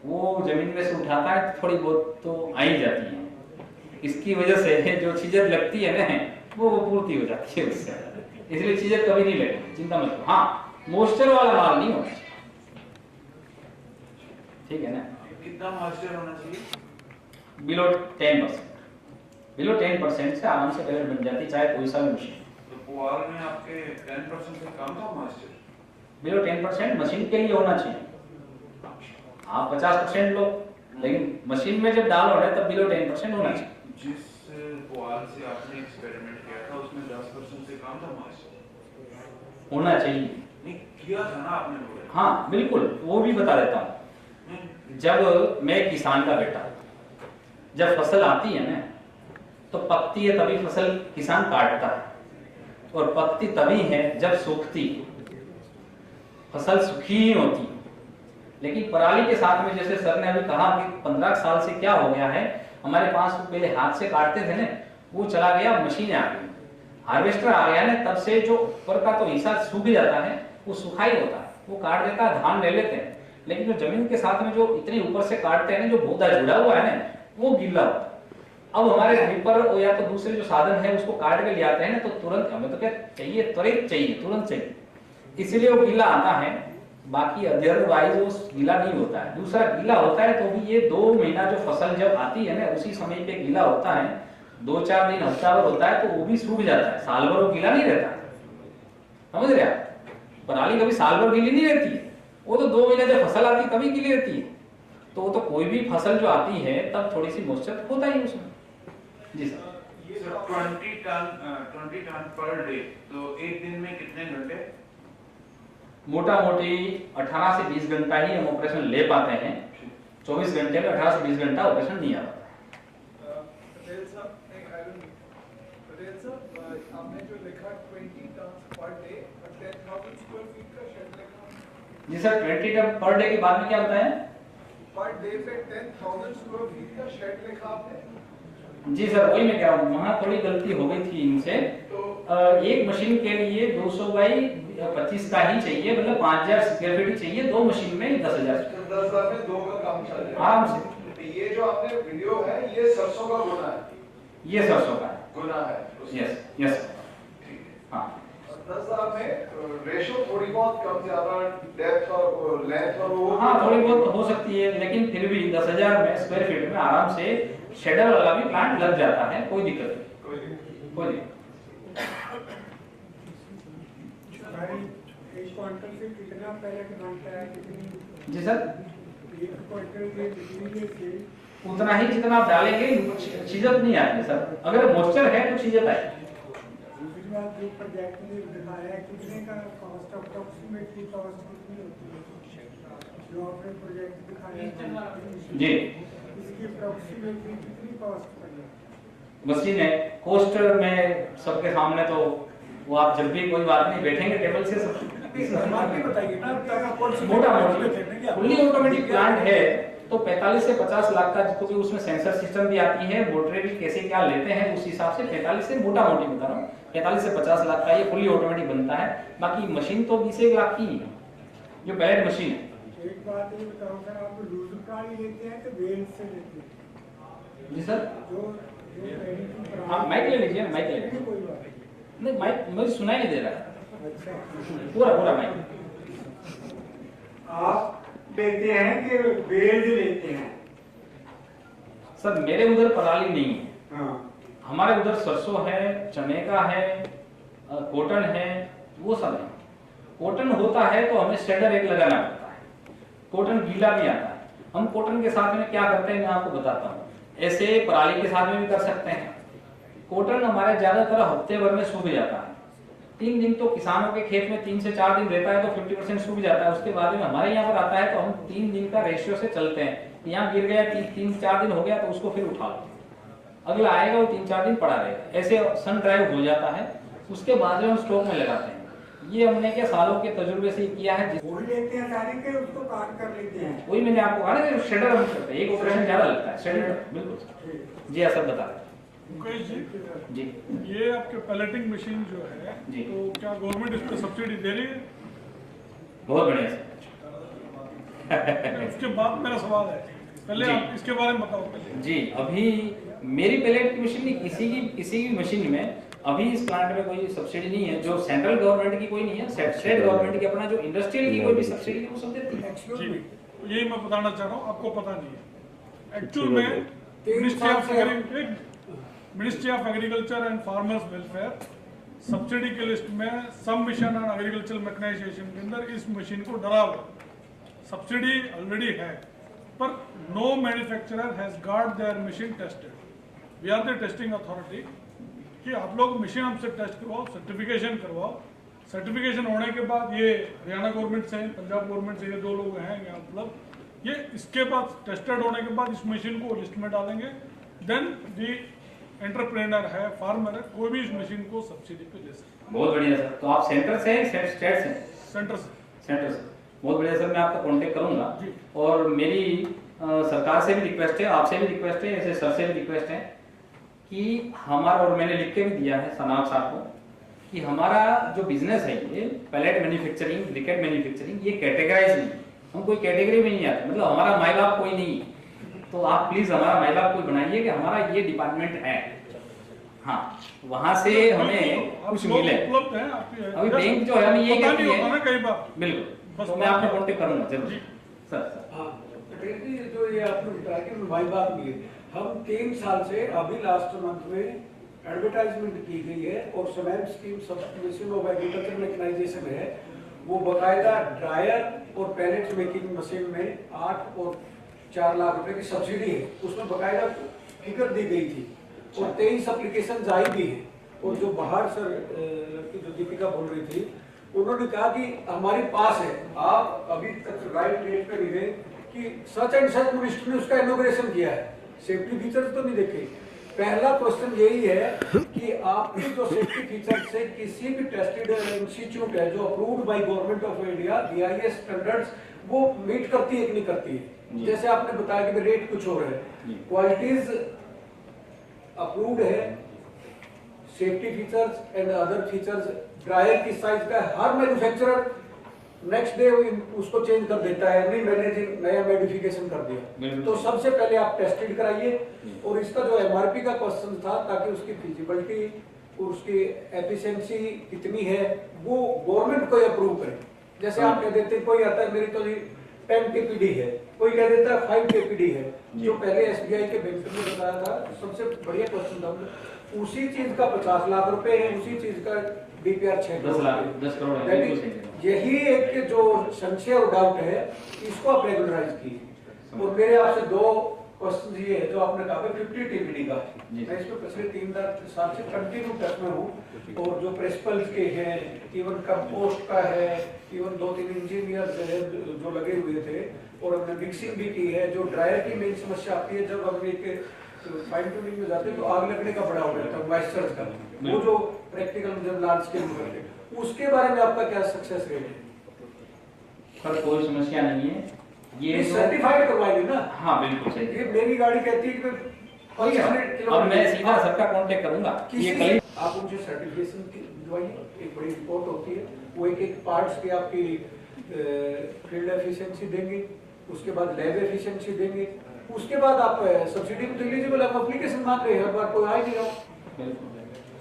वो जमीन में से उठाता है तो थोड़ी बहुत तो आ ही जाती है। इसकी वजह से जो छिजत लगती है ना, वो पूर्ति हो जाती है उससे, इसलिए छिजत कभी नहीं लगती, चिंता मत करो। हाँ, मॉइस्चर वाला माल नहीं होना चाहिए, ठीक है ना। कितना मॉइस्चर होना चाहिए? बिलो 10%, बिलो 10% से आराम से पैलेट बन जाती, चाहे कोई सा भी मशीन। तो पुआल में आपके 10% से कम था मॉइस्चर? बिलो 10% मशीन के लिए होना चाहिए। आप 50% लो, लेकिन मशीन में जब डालो है तब बिलो 10% होना चाहिए। जिस पुआल से आपने एक्सपेरिमेंट किया था उसमें 10% से कम था मॉइस्चर? होना चाहिए। नहीं किया था ना आपने? बोला हाँ बिल्कुल, वो भी बता देता हूँ। जब मैं किसान का बेटा, जब फसल आती है ना तो पकती है तभी फसल किसान काटता है, और पकती तभी है जब सूखती, फसल सूखी ही होती। लेकिन पराली के साथ में, जैसे सर ने अभी कहा कि 15 साल से क्या हो गया है, हमारे पास तो पहले हाथ से काटते थे ना, वो चला गया, मशीनें आ गई, हार्वेस्टर आ गया ना, तब से जो ऊपर का तो हिस्सा सूख जाता है, वो सूखा ही होता है, वो काट देता है, धान ले लेते हैं। लेकिन जो जमीन के साथ में जो इतनी ऊपर से काटते हैं ना, जो पौधा जुड़ा हुआ है ना, वो गीला होता है। अब हमारे रीपर या तो दूसरे जो साधन है उसको काट के ले आते हैं ना, तो तुरंत हमें तो क्या चाहिए, त्वरित चाहिए, तुरंत चाहिए, इसलिए वो गीला आता है। बाकी अदरवाइज वो गीला नहीं होता है। दूसरा गीला होता है तो भी ये 2 महीना जो फसल जब आती है ना, उसी समय पे गीला होता है, 2-4 दिन हफ्ता भर होता है तो वो भी सूख जाता है, साल भर वो गीला नहीं रहता है, समझ रहे आप। पराली कभी साल भर गीली नहीं रहती है, वो तो 2 महीने जब फसल आती तभी गीली रहती है। तो कोई भी फसल जो आती है तब थोड़ी सी मॉइस्चर होता ही उसमें। जी सर। 20 टन पर डे, तो एक दिन में कितने घंटे? मोटा मोटी 18 से 20 घंटा ही हम ऑपरेशन ले पाते हैं। 24 घंटे में 18 से 20 घंटा ऑपरेशन नहीं आता। पटेल साहब, आपने जो लिखा 20 टन पर डे और 10,000 स्क्वायर फीट का शेड लिखा। जी सर, 20 टन पर डे के बाद में क्या बताया? पर डे पे 10,000 स्क्वायर फीट का शेड लिखा आपने। जी सर, वही मैं कह रहा हूँ, वहाँ थोड़ी गलती हो गई थी इनसे। एक मशीन के लिए 200 बाई 25 का ही चाहिए, मतलब 5000 स्क्वायर फीट चाहिए। 2 मशीन में 10,000। 10,000 में 2 का काम चल जाएगा आराम से। ये जो आपने वीडियो है, ये सरसों का गुना है। ये सरसों का गुना है। Yes yes. हाँ, 10,000 में रेशो थोड़ी बहुत कम ज्यादा, डेप्थ और लेंथ और वो हाँ थोड़ी बहुत हो सकती है, लेकिन फिर भी 10,000 में स्क्वायर फीट में आराम से शेडर वाला भी प्लांट लग जाता है, कोई दिक्कत नहीं। कोई नहीं। एक क्वांटल से कितना पैलेट बनता है? कितनी? जी सर, एक क्वांटल के कितनी से? उतना ही जितना आप डालेंगे, चीजत नहीं आती सर। अगर मॉइस्चर है तो चीजत आएगी। दूसरी बात, जो प्रोजेक्ट में दिखाया है, कितने का कॉस्ट, अप्रोक्सीमेटली कॉस्ट कितनी होती है जो आपने प्रोजेक्ट दिखाया है? जी, इसकी अप्रोक्सीमेटली कितनी कॉस्ट पड़ेगी? मशीन है कॉस्ट में सबके सामने, तो वो आप जब भी कोई बात नहीं बैठेंगे टेबल से सब बताइए ना, मोटा मोटी फुल्ली ऑटोमेटिक प्लांट है तो 45 से 50 लाख का, क्योंकि उसमें सेंसर सिस्टम भी आती है, मोटरें भी कैसे क्या लेते हैं उस हिसाब से 45 से मोटा मोटी बता रहा हूँ, 45 से 50 लाख का ये फुल्ली ऑटोमेटिक बनता है। बाकी मशीन तो 20 लाख की है जो पैलेट मशीन है। एक बात ये बताओ सर, आप लूज प्राणी लेते हैं कि वेल से लेते हैं? जी सर, जो हाँ माइक ले लीजिए, माइक ले लीजिए। कोई बात नहीं, माइक मुझे सुनाई नहीं दे रहा है, अच्छा पूरा माइक। आप लेते हैं कि वेल्ड लेते हैं? सर मेरे उधर पराली नहीं है, हाँ। हमारे उधर सरसों है, चने का है, कॉटन है, वो सब है। कॉटन होता है तो हमें स्टेडर एक लगाना पड़ता है, कॉटन गीला भी आता है। हम कॉटन के साथ में क्या करते हैं मैं आपको बताता हूँ, ऐसे पराली के साथ में भी कर सकते हैं। कॉटन हमारे ज्यादातर हफ्ते भर में सूख जाता है, 3 दिन तो किसानों के खेत में 3 से 4 दिन रहता है तो 50% सूख जाता है। उसके बाद में हमारे यहाँ पर आता है तो हम 3 दिन का रेशियो से चलते हैं। यहाँ गिर गया 3-4 दिन हो गया तो उसको फिर उठा लो, अगला आएगा वो 3-4 दिन पड़ा रहेगा, ऐसे सन ड्राइव हो जाता है। उसके बाद में हम स्टॉक में लगाते हैं। ये हमने क्या सालों के तजुर्बे से किया है। वही लेते हैं सारे के, उसको काट कर लेते हैं? वही मैंने आपको कहा ना, शेडर हम करते हैं, एक ऑपरेशन ज्यादा लगता है शेडर। बिल्कुल जी, सर बता रहे मुकेश जी, ये आपके पैलेटिंग मशीन जो है जी, तो क्या गवर्नमेंट इस पर सब्सिडी दे रही है? बहुत बढ़िया सर। उसके बाद मेरा सवाल है, पहले आप इसके बारे में बताओ पहले। जी, अभी मेरी पैलेट की मशीन नहीं, किसी भी मशीन में अभी इस प्लांट में कोई सब्सिडी नहीं है। जो सेंट्रल गवर्नमेंट की कोई नहीं है, स्टेट गवर्नमेंट की अपना जो इंडस्ट्रियल की कोई भी सब्सिडी है वो सब देती है। यही मैं बताना चाह रहा हूँ, आपको पता नहीं है। एक्चुअल में ministry of agriculture and farmers welfare subsidy के लिस्ट में सम मिशन ऑन एग्रीकल्चरल मैकेनाइजेशन के अंदर इस मशीन को डरा हुआ। सब्सिडी ऑलरेडी है, पर no manufacturer has got their machine tested. We are the testing authority कि आप लोग मशीन हमसे टेस्ट करवाओ, सर्टिफिकेशन करवाओ। सर्टिफिकेशन होने के बाद ये हरियाणा गवर्नमेंट से, पंजाब गवर्नमेंट से, ये 2 लोग हैं यहाँ मतलब, ये इसके बाद टेस्टेड होने के बाद इस मशीन को लिस्ट में डालेंगे। देन दी एंटरप्रेन्योर है, फार्मर है, कोई भी इस मशीन को सब्सिडी पे ले सकता है। बहुत बढ़िया सर। तो आप सेंटर से हैं, स्टेट से? सेंटर से। सेंटर से, बहुत बढ़िया सर। मैं आपका कांटेक्ट करूंगा और मेरी सरकार से भी रिक्वेस्ट है, आपसे भी रिक्वेस्ट है, ऐसे सर से भी रिक्वेस्ट है कि हमारा, और मैंने लिख के भी दिया है सनाब साहब को, कि हमारा जो बिजनेस है ये पैलेट मैन्युफैक्चरिंग, ब्रिकेट मैन्युफैक्चरिंग, ये कैटेगराइज नहीं, हम कोई कैटेगरी में नहीं आते, मतलब हमारा माई बाप कोई नहीं। तो आप प्लीज हमारा माई बाप कोई बनाइए कि हमारा ये डिपार्टमेंट है, हाँ वहां से हमें कुछ मिले। अभी बैंक जो है हमें ये कहती है, बिल्कुल, तो मैं आपको कांटेक्ट करूंगा जरूर सर। जो ये आपने बताया कि माई बाप नहीं, हम 3 साल से, अभी लास्ट मंथ में एडवर्टाइजमेंट की गई है और cement scheme submission of agriculture mechanization है, वो बाकायदा ड्रायर और पैलेट मेकिंग मशीन में 8 और 4 लाख रुपए की सब्सिडी है, उसमें बकायदा फिगर दी गई थी और 23 एप्लीकेशन आई भी है। और जो बाहर सर लड़की जो दीपिका बोल रही थी, उन्होंने कहा कि हमारे पास है, आप अभी तक राइट डेट पे नहीं गए कि सच एंड सच मिनिस्टर ने उसका इनॉग्रेशन किया है, सेफ्टी फीचर्स तो नहीं देखे। पहला क्वेश्चन यही है कि आपके जो सेफ्टी फीचर्स से किसी भी टेस्टेड इंस्टीट्यूट है जो approved by government of India BIS standards, वो मीट करती है कि नहीं करती है। जैसे आपने बताया कि रेट कुछ हो रहा है, क्वालिटीज अप्रूव्ड है, safety features and other features, dryer की साइज का हर मैन्युफैक्चरर नेक्स्ट डे उसको चेंज कर देता है, नहीं मैनेजिंग नया मॉडिफिकेशन कर दिया। तो सबसे पहले आप टेस्टेड कराइए। और इसका जो MRP का क्वेश्चन था, ताकि उसकी फिजिबिलिटी और उसकी एफिशिएंसी कितनी है वो गवर्नमेंट को अप्रूव करे। जैसे आप कह देते हैं, कोई आता है मेरी तो 10 kpd है, कोई कह देता है 5 kpd है, जो पहले SBI के बैंक ने बताया था, सबसे बढ़िया क्वेश्चन था। उसी चीज का 50 लाख रुपए है, उसी चीज का DPR 10 करोड़। यही एक जो संशय और डाउट है, इसको आप रेगुलराइज कीजिए। और मेरे आपसे 2 क्वेश्चन ये है जो आपने कहा 50 TPD का, मैं इसमें पिछले 3 साल से कंटिन्यू टच में हूँ। और जो प्रिंसिपल्स के हैं, इवन कंपोस्ट का है, इवन 2-3 इंजीनियर जो लगे हुए थे, और हमने मिक्सिंग भी की है। जो ड्रायर की मेन समस्या आती है, जब हम एक फाइन ट्यूनिंग में जाते हैं तो आग लगने का बड़ा हो जाता है, मॉइस्चर का, वो जो प्रैक्टिकल जब लार्ज स्केल में करते हैं, उसके बारे में आपका क्या सक्सेस रेट है? सर कोई समस्या नहीं है, ये सर्टिफाइड करवाएंगे ना? हाँ बिल्कुल सही। ये मेरी गाड़ी कहती है कि और मैं सीधा सबका कांटेक्ट करूंगा। ये आप मुझे सर्टिफिकेशन की दिलवाइए, एक बड़ी रिपोर्ट होती है, वो एक पार्ट्स की आपकी फील्ड एफिशिएंसी देंगे, उसके बाद लैब एफिशिएंसी देंगे, उसके बाद आप सब्सिडी में तो एलिजिबल, आप एप्लीकेशन मांग रहे हैं, हर बार कोई आ ही नहीं रहा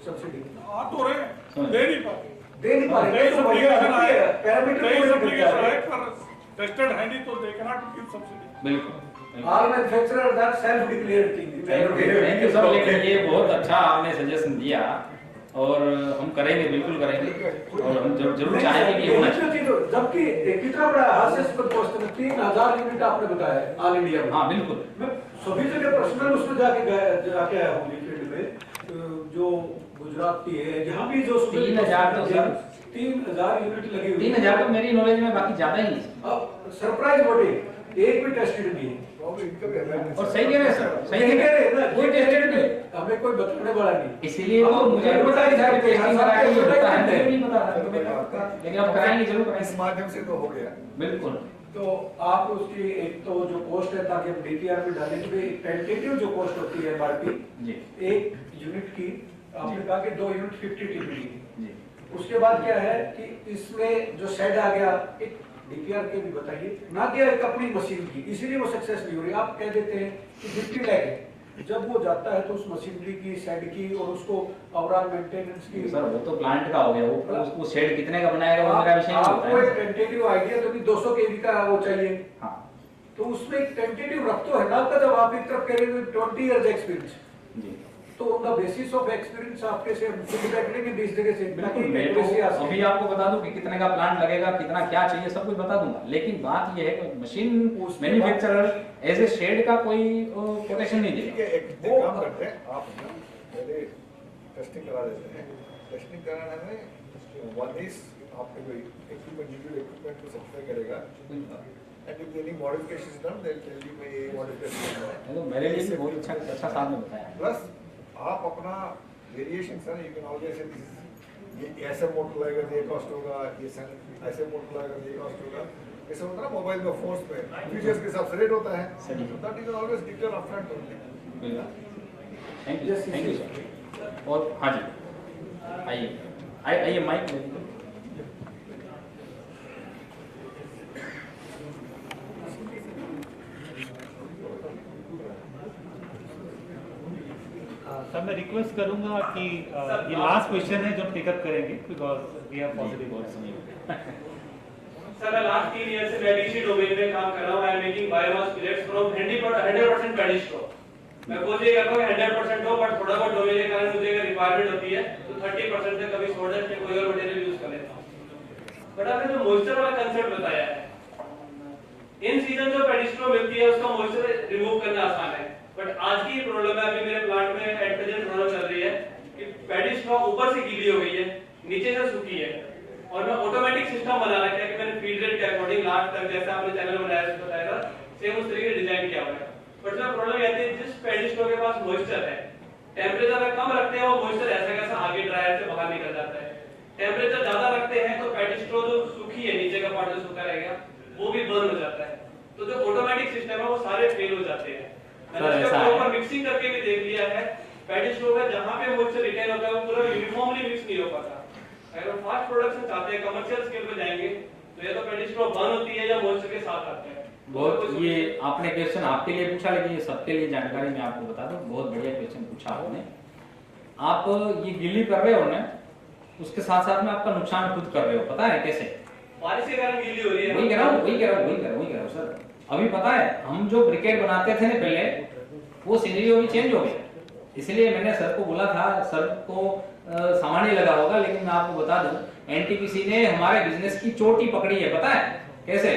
सब्सिडी। आ तो रहे, दे नहीं पाते, दे नहीं पा रहे, तो पैरामीटर टेस्टेड हैंडी तो they can not give subsidy. बिल्कुल, all manufacturers are self declared thing. Thank you sir, लेकिन ये बहुत अच्छा आपने सजेशन दिया और हम करेंगे, बिल्कुल करेंगे। और हम जरूर चाहेंगे कि होना चाहिए। जबकि कितना बड़ा हास्यास्पद क्वेश्चन, 3000 यूनिट आपने बताया ऑल इंडिया में। हाँ बिल्कुल, मैं सभी जगह पर्सनल उसमें जाके आया हूँ फील्ड में, जो गुजरात की है, यहाँ भी जो 3000 तो सर 3000 यूनिट लगी हुई। 3000 तो मेरी नॉलेज में, बाकी ज्यादा ही है। अब सरप्राइज बढ़े, एक भी टेस्टेड नहीं है। और सही कह रहे हैं सर, सही कह रहे हैं, कोई टेस्टेड नहीं, हमें कोई बताने वाला नहीं। इसीलिए वो मुझे एडवर्टाइज है, टेस्टिंग कराएंगे, होता है, मुझे नहीं पता था, लेकिन अब कराएंगे जरूर कराएंगे। इस माध्यम से तो हो गया बिल्कुल। तो आप उसकी एक तो जो कॉस्ट है, ताकि हम DPR में डालें कि टेंटेटिव जो कॉस्ट होती है MRP एक यूनिट की, आपने कहा कि 2 यूनिट 50 TPD। उसके बाद क्या है कि इसमें जो शेड आ गया, एक DPR के भी बताइए ना, दिया एक अपनी मशीन की, इसीलिए वो सक्सेस नहीं हो रही। आप कह देते हैं कि 50 लाख है, जब वो जाता है तो उस मशीनरी की, शेड की और उसको ओवरऑल मेंटेनेंस की। सर वो तो प्लांट का हो गया, वो शेड कितने का बनाएगा वो मेरा विषय नहीं होता है। आपको एक टेंटेटिव आइडिया तो कि 200 kV का वो चाहिए। हाँ, तो उसमें एक टेंटेटिव रख तो है ना आपका, जब आप एक तरफ कह रहे हैं 20 इयर्स एक्सपीरियंस, तो on the basis of experience आपके से फीडबैक लेंगे 20 जगह से। बिल्कुल, मैं तो अभी आपको बता दूं कि कितने का प्लांट लगेगा, कितना क्या चाहिए, सब कुछ बता दूंगा। लेकिन बात ये है कि machine manufacturer as a shed का कोई प्रोटेक्शन नहीं देगा। एक काम करते हैं, आप पहले टेस्टिंग करा देते हैं। टेस्टिंग कराने में वन इज आपके कोई इक्विपमेंट को सर्टिफाई करेगा, and if any modification is done, they'll tell you ये modification है। तो मेरे लिए बहुत अच्छा साथ में बताया। प्लस आप अपना variation sir, you can always say ये ऐसे मोटर लगेगा तो ये कॉस्ट होगा, ये ऐसे मोटर लगेगा तो ये कॉस्ट होगा। ऐसा होता है ना मोबाइल में फोर्स पे फीचर्स के हिसाब से रेट होता है, that you can always declare upfront only. Thank you sir. और हाँ जी, आइए माइक ले। सर मैं रिक्वेस्ट करूंगा कि ये लास्ट क्वेश्चन है जो टेकअप करेंगे, because we have positive sir मैं लास्ट 3 ईयर से मैं डीसी डोमेन में काम कर रहा हूं। I am making biomass pellets from 100% paddy straw. मैं कोशिश करता हूं 100% हो, बट थोड़ा बहुत डोमेन के कारण मुझे एक रिक्वायरमेंट होती है तो 30% से कभी सोडस्ट या कोई और मटेरियल यूज कर लेता हूं। बट आपने जो मॉइस्चर वाला कांसेप्ट बताया है, इन सीजन जो पैडी स्ट्रॉ मिलती है उसका मॉइस्चर रिमूव करना आसान है, बट आज की प्रॉब्लम है, अभी मेरे प्लांट में एट प्रेजेंट प्रॉब्लम चल रही है कि पैडी स्ट्रॉ ऊपर से गीली हो गई है, नीचे से सूखी है, और मैं ऑटोमेटिक सिस्टम बना रखा है कि मैंने फीड रेट के अकॉर्डिंग लास्ट तक जैसा आपने चैनल बताया था सेम उस तरीके से डिजाइन किया हुआ है। बट इसमें प्रॉब्लम ये आती है जिस पैडी स्ट्रॉ के पास मॉइस्चर है, टेंपरेचर अगर कम रखते हैं वो मॉइस्चर ऐसा कैसा आगे ड्रायर से बाहर निकल जाता है, टेंपरेचर ज्यादा रखते हैं तो पैडी स्ट्रॉ जो सूखी है, नीचे का पार्ट जो सूखा रहेगा वो भी बर्न हो जाता है, तो जो ऑटोमेटिक सिस्टम है वो सारे फेल हो जाते हैं। मैंने इसको प्रॉपर मिक्सिंग करके भी देख लिया है, पैडी स्ट्रॉ का जहां पे मॉइस्चर रिटेन होता है वो पूरा यूनिफॉर्मली मिक्स नहीं हो पाता। अगर हम फास्ट प्रोडक्शन चाहते हैं, कमर्शियल स्केल पे जाएंगे तो या तो पैडी स्ट्रॉ बर्न होती है या मॉइस्चर के साथ आते हैं। बहुत ये आपने क्वेश्चन आपके लिए पूछा, लेकिन ये सबके लिए जानकारी मैं आपको बता दूं, बहुत बढ़िया क्वेश्चन पूछा आपने। आप ये गिल्ली कर रहे हो ना, उसके साथ साथ में आपका नुकसान खुद कर रहे हो, पता है कैसे? बारिश के कारण गीली हो रही है। वही कह रहा हूँ सर। अभी पता है हम जो ब्रिकेट बनाते थे ना पहले, वो सिनेरियो भी चेंज हो गया, इसलिए मैंने सर को बोला था, सर को सामान्य लगा होगा, लेकिन मैं आपको बता दूं एनटीपीसी ने हमारे बिजनेस की चोटी पकड़ी है, पता है कैसे?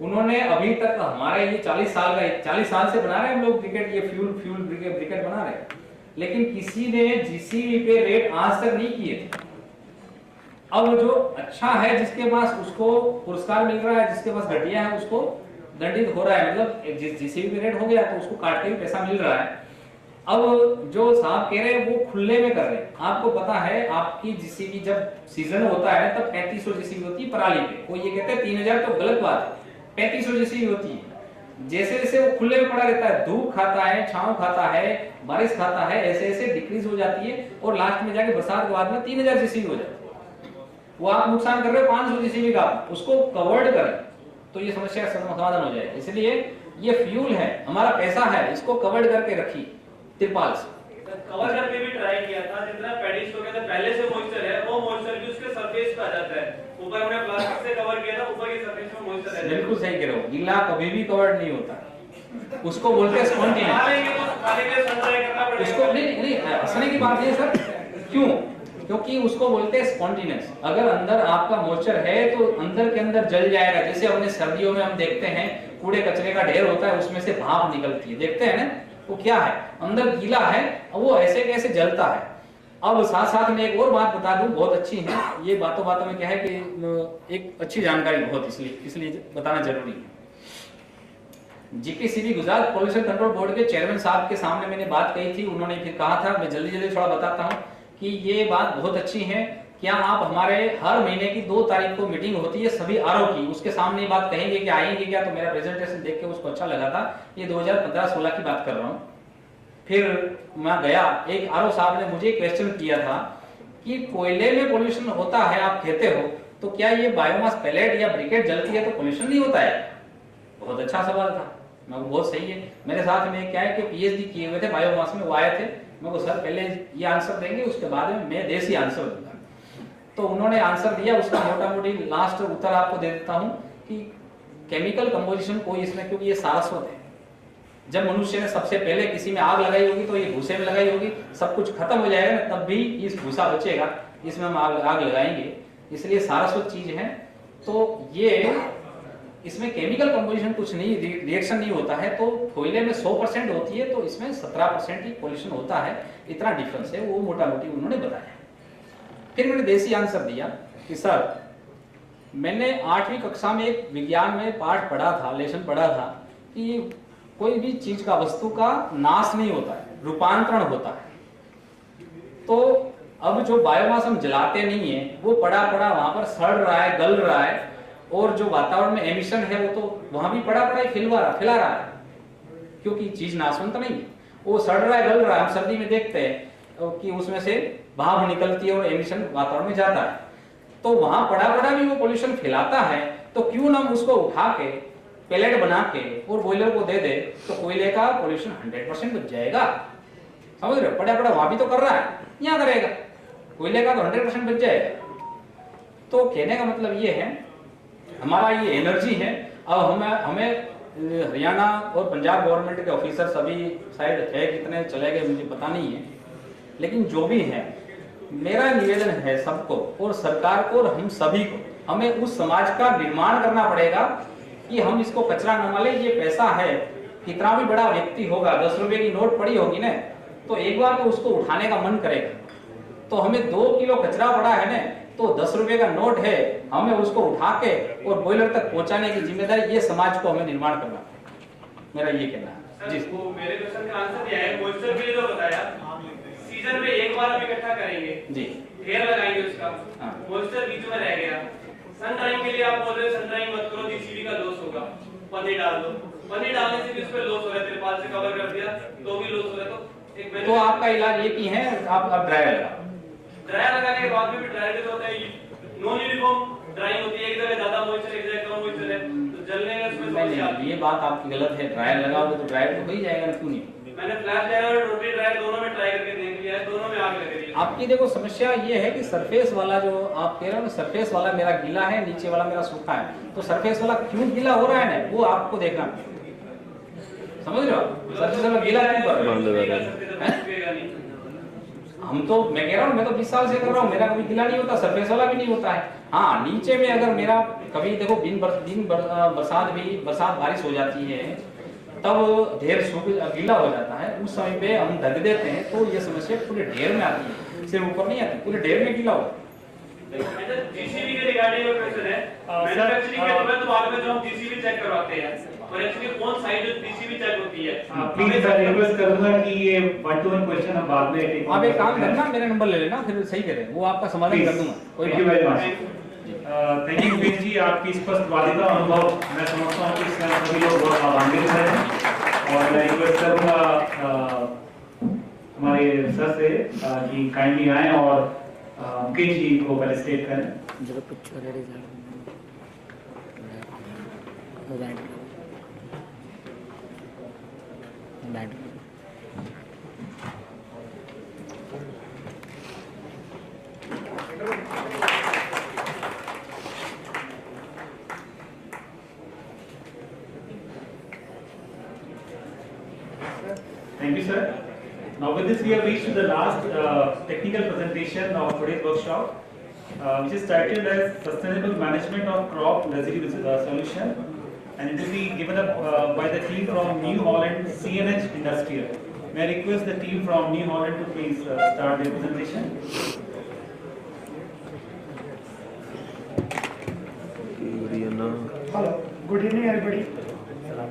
उन्होंने अभी तक हमारे ये 40 साल से बना रहे हैं हम लोग ब्रिकेट, ये फ्यूल ब्रिकेट बना रहे हैं, लेकिन किसी ने जीसीबी पे रेट आज तक नहीं किए थे। अब जो अच्छा है जिसके पास उसको पुरस्कार मिल रहा है, जिसके पास घटिया है उसको दंडित हो रहा है, मतलब जीसीबी पे रेट हो गया तो उसको काट के भी पैसा मिल रहा है। अब जो साहब कह रहे हैं वो खुले में कर रहे हैं। आपको पता है आपकी जीसीबी जब सीजन होता है तब 3500 जीसीबी होती है पराली पे, कोई ये कहते हैं 3000 तो गलत बात है, 3500 जीसीबी होती है। जैसे जैसे वो खुले में पड़ा रहता है, धूप खाता है, छांव खाता है, बारिश खाता है, ऐसे ऐसे डिक्रीज हो जाती है और लास्ट में जाके बरसात के बाद में 3000 जीसीबी हो जाती है। वो आप नुकसान कर रहे हो 500 जीसीबी का, उसको कवर्ड करें तो ये समस्या का समाधान हो जाए। इसलिए ये फ्यूल है, हमारा पैसा है, इसको कवर्ड करके रखिए तिरपाल से। कवर करके भी ट्राई किया था, जितना पैडी स्ट्रॉ के अंदर पहले से मॉइस्चर है वो मॉइस्चर भी उसके सरफेस पे आ जाता है। ऊपर हमने प्लास्टिक से कवर किया था, ऊपर की सरफेस में मॉइस्चर है। बिल्कुल सही कह रहे हो, गीला कभी भी कवर्ड नहीं होता, उसको बोलते हैं स्पॉन्टेनियस। उसको नहीं हंसने की बात है सर, क्यों? क्योंकि उसको बोलते हैं स्पॉन्टेनियस। अगर अंदर आपका मॉइस्चर है तो अंदर के अंदर जल जाएगा। जैसे हमने सर्दियों में हम देखते हैं कूड़े कचरे का ढेर होता है, उसमें से भाप निकलती है, देखते हैं ना, वो क्या है, अंदर गीला है, वो ऐसे कैसे जलता है। अब साथ साथ में एक और बात बता दूं, बहुत अच्छी है ये, बातों बातों में क्या है कि एक अच्छी जानकारी बहुत इसलिए बताना जरूरी है। GPCB Gujarat pollution control board के चेयरमैन साहब के सामने मैंने बात कही थी, उन्होंने फिर कहा था, मैं जल्दी थोड़ा बताता हूँ कि ये बात बहुत अच्छी है, क्या आप हमारे हर महीने की 2 तारीख को मीटिंग होती है सभी आरओ की, उसके सामने ये बात कहेंगे कि आएंगे क्या, तो मेरा प्रेजेंटेशन देख के उसको अच्छा लगा था। ये 2015-16 की बात कर रहा हूँ। फिर मैं गया, एक आरओ साहब ने मुझे क्वेश्चन किया था कि कोयले में पोल्यूशन होता है आप कहते हो, तो क्या ये बायोमास पैलेट या ब्रिकेट जलती है तो पोल्यूशन नहीं होता है? बहुत अच्छा सवाल था। मैं वो बहुत सही है। मेरे साथ में क्या है कि पीएचडी किए हुए थे बायोमास में, वो आए थे, मैं को सर पहले ये आंसर देंगे उसके बाद में मैं देसी आंसर दूंगा। तो उन्होंने आंसर दिया, उसका मोटा मोटी लास्ट उत्तर आपको दे देता हूं कि केमिकल कंपोजिशन कोई इसमें, क्योंकि ये सारस्वत है, जब मनुष्य ने सबसे पहले किसी में आग लगाई होगी तो ये भूसे में लगाई होगी, सब कुछ खत्म हो जाएगा ना, तब भी इस भूसा बचेगा, इसमें हम आग लगाएंगे, इसलिए सारस्वत चीज है। तो ये इसमें केमिकल कंपोजिशन कुछ नहीं, रिएक्शन नहीं होता है। तो कोयले में 100% होती है, तो इसमें 17% ही पोल्यूशन होता है, इतना डिफरेंस है, वो मोटा मोटी उन्होंने बताया। फिर मैंने देसी आंसर दिया कि सर मैंने 8वीं कक्षा में एक विज्ञान में पाठ पढ़ा था, लेसन पढ़ा था कि कोई भी चीज का, वस्तु का नाश नहीं होता है, रूपांतरण होता है। तो अब जो बायोमास हम जलाते नहीं है, वो पड़ा पड़ा वहां पर सड़ रहा है, गल रहा है, और जो वातावरण में एमिशन है वो तो वहां भी पड़ा पड़ा ही फैला रहा है, क्योंकि चीज नाशवंत नहीं है, वो सड़ रहा है, गल रहा है। हम सर्दी में देखते हैं कि उसमें से भाप निकलती है और एमिशन वातावरण में जाता है, तो वहां पड़ा पड़ा भी वो पोल्यूशन फैलाता है। तो क्यों ना हम उसको उठा के पैलेट बना के और बॉयलर को दे दे, तो कोयले का पोल्यूशन 100% बच जाएगा। समझ रहे हो, पड़ा पड़ा वहां भी तो कर रहा है, यहाँ करेगा, कोयले का तो 100% बच जाएगा। तो कहने का मतलब ये है, हमारा ये एनर्जी है। अब हमें हरियाणा और पंजाब गवर्नमेंट के ऑफिसर सभी शायद है, कितने चले गए मुझे पता नहीं है, लेकिन जो भी है, मेरा निवेदन है सबको और सरकार को और हम सभी को, हमें उस समाज का निर्माण करना पड़ेगा कि हम इसको कचरा न माने, ये पैसा है, कितना भी बड़ा व्यक्ति होगा, 10 रुपए की नोट पड़ी होगी ना, तो एक बार तो उसको उठाने का मन करेगा। तो हमें 2 किलो कचरा पड़ा है ना, तो 10 रुपए का नोट है, हमें उसको उठा के और बॉयलर तक पहुंचाने की जिम्मेदारी ये समाज को हमें निर्माण करना, मेरा ये कहना है। जी वो मेरे क्वेश्चन का आंसर दिया है, मॉइस्चर के लिए जो बताया, सीजन में एक बार हम इकट्ठा करेंगे जी, ढेर लगाएंगे उसका, मॉइस्चर बीच में रह गया। सन ड्राइंग के लिए आप बोल रहे हो सन ड्राइंग मत करो, जीसीबी का लॉस होगा, पन्नी डाल दो, पन्नी डालने से भी उस पर लॉस हो रहा है, तिरपाल से कवर कर दिया तो भी लॉस हो रहा है। तो आपका इलाज ये की है, आप ड्रायर लगाओ। ड्रायर लगाने के बाद में भी ड्रायर जो होता है नॉन यूनिफॉर्म ड्राइंग होती है, एक जगह ज्यादा मॉइस्चर एक जगह कम मॉइस्चर है, तो जलने में उसमें समस्या आती है। ये बात आपकी गलत है, ड्रायर लगाओगे तो ड्रायर तो हो ही जाएगा ना, क्यों नहीं? मैंने फ्लैश ड्रायर और रोटरी ड्रायर दोनों में ट्राई करके देख लिया है, दोनों में आग लग रही है। आपकी देखो समस्या ये है कि सरफेस वाला जो आप कह रहे हो ना, सरफेस वाला मेरा गीला है, नीचे वाला मेरा सूखा है, तो सरफेस वाला क्यों गीला हो रहा है ना, वो आपको देखना, समझ रहे हो? सरफेस वाला गीला क्यों कर रहा है? हम तो, मैं कह रहा हूँ, मैं तो 20 साल से कर रहा हूँ, मेरा कभी गीला नहीं होता, सरफेस वाला भी नहीं होता है। हाँ, नीचे में अगर मेरा कभी देखो बरसात बारिश हो जाती है, तब ढेर गीला हो जाता है, उस समय पे हम ढक देते हैं, तो ये समस्या पूरे ढेर में आती है, सिर्फ ऊपर नहीं आती, पूरे ढेर में गीला हो। जीसीबी के रिगार्डिंग में क्वेश्चन है, मैन्युफैक्चरिंग के तुरंत बाद में जो हम जीसीबी चेक करवाते हैं, और एक्चुअली कौन साइड जो जीसीबी चेक होती है, प्लीज मैं रिक्वेस्ट करूंगा कि ये 1-to-1 क्वेश्चन हम बाद में आप एक काम करना, मेरा नंबर ले लेना, फिर सही करें, वो आपका समाधान कर दूंगा। Thank you very much. Thank you Prince ji, आपकी स्पष्ट वादिता अनुभव मैं समझता हूँ कि इसमें सभी लोग बहुत लाभान्वित हैं, और मैं रिक्वेस्ट करूंगा हमारे सर से कि काइंडली आए और मुकेश जी को पहले स्टेट करें। Thank you, sir. Now with this, we have reached to the last technical presentation of today's workshop, which is titled as Sustainable Management of Crop Residue Solution, and it will be given up by the team from New Holland CNH Industrial. May I request the team from New Holland to please start their presentation. Hello, good evening everybody.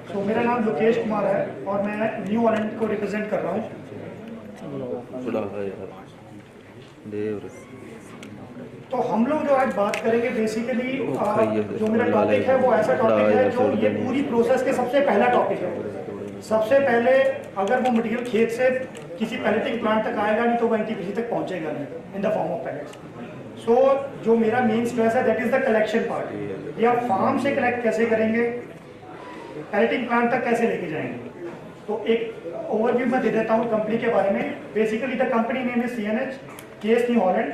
तो मेरा नाम लोकेश कुमार है और मैं new Holland को represent कर रहा हूँ। तो हम लोग जो आज बात करेंगे बेसिकली जो मेरा टॉपिक है वो ऐसा टॉपिक है जो ये पूरी प्रोसेस के सबसे पहला टॉपिक है। सबसे पहले अगर वो मटेरियल खेत से किसी पैलेटिंग प्लांट तक आएगा नहीं तो वो एनटीपीसी तक पहुंचेगा नहीं in the form of pellets. So जो मेरा मेन स्ट्रेस है that is the collection part. ये आप फार्म से कलेक्ट कैसे करेंगे, पैलेटिंग प्लांट तक कैसे लेके जाएंगे। तो एक ओवरव्यू मैं दे देता हूँ कंपनी के बारे में। Basically the company name is CNH case new Holland,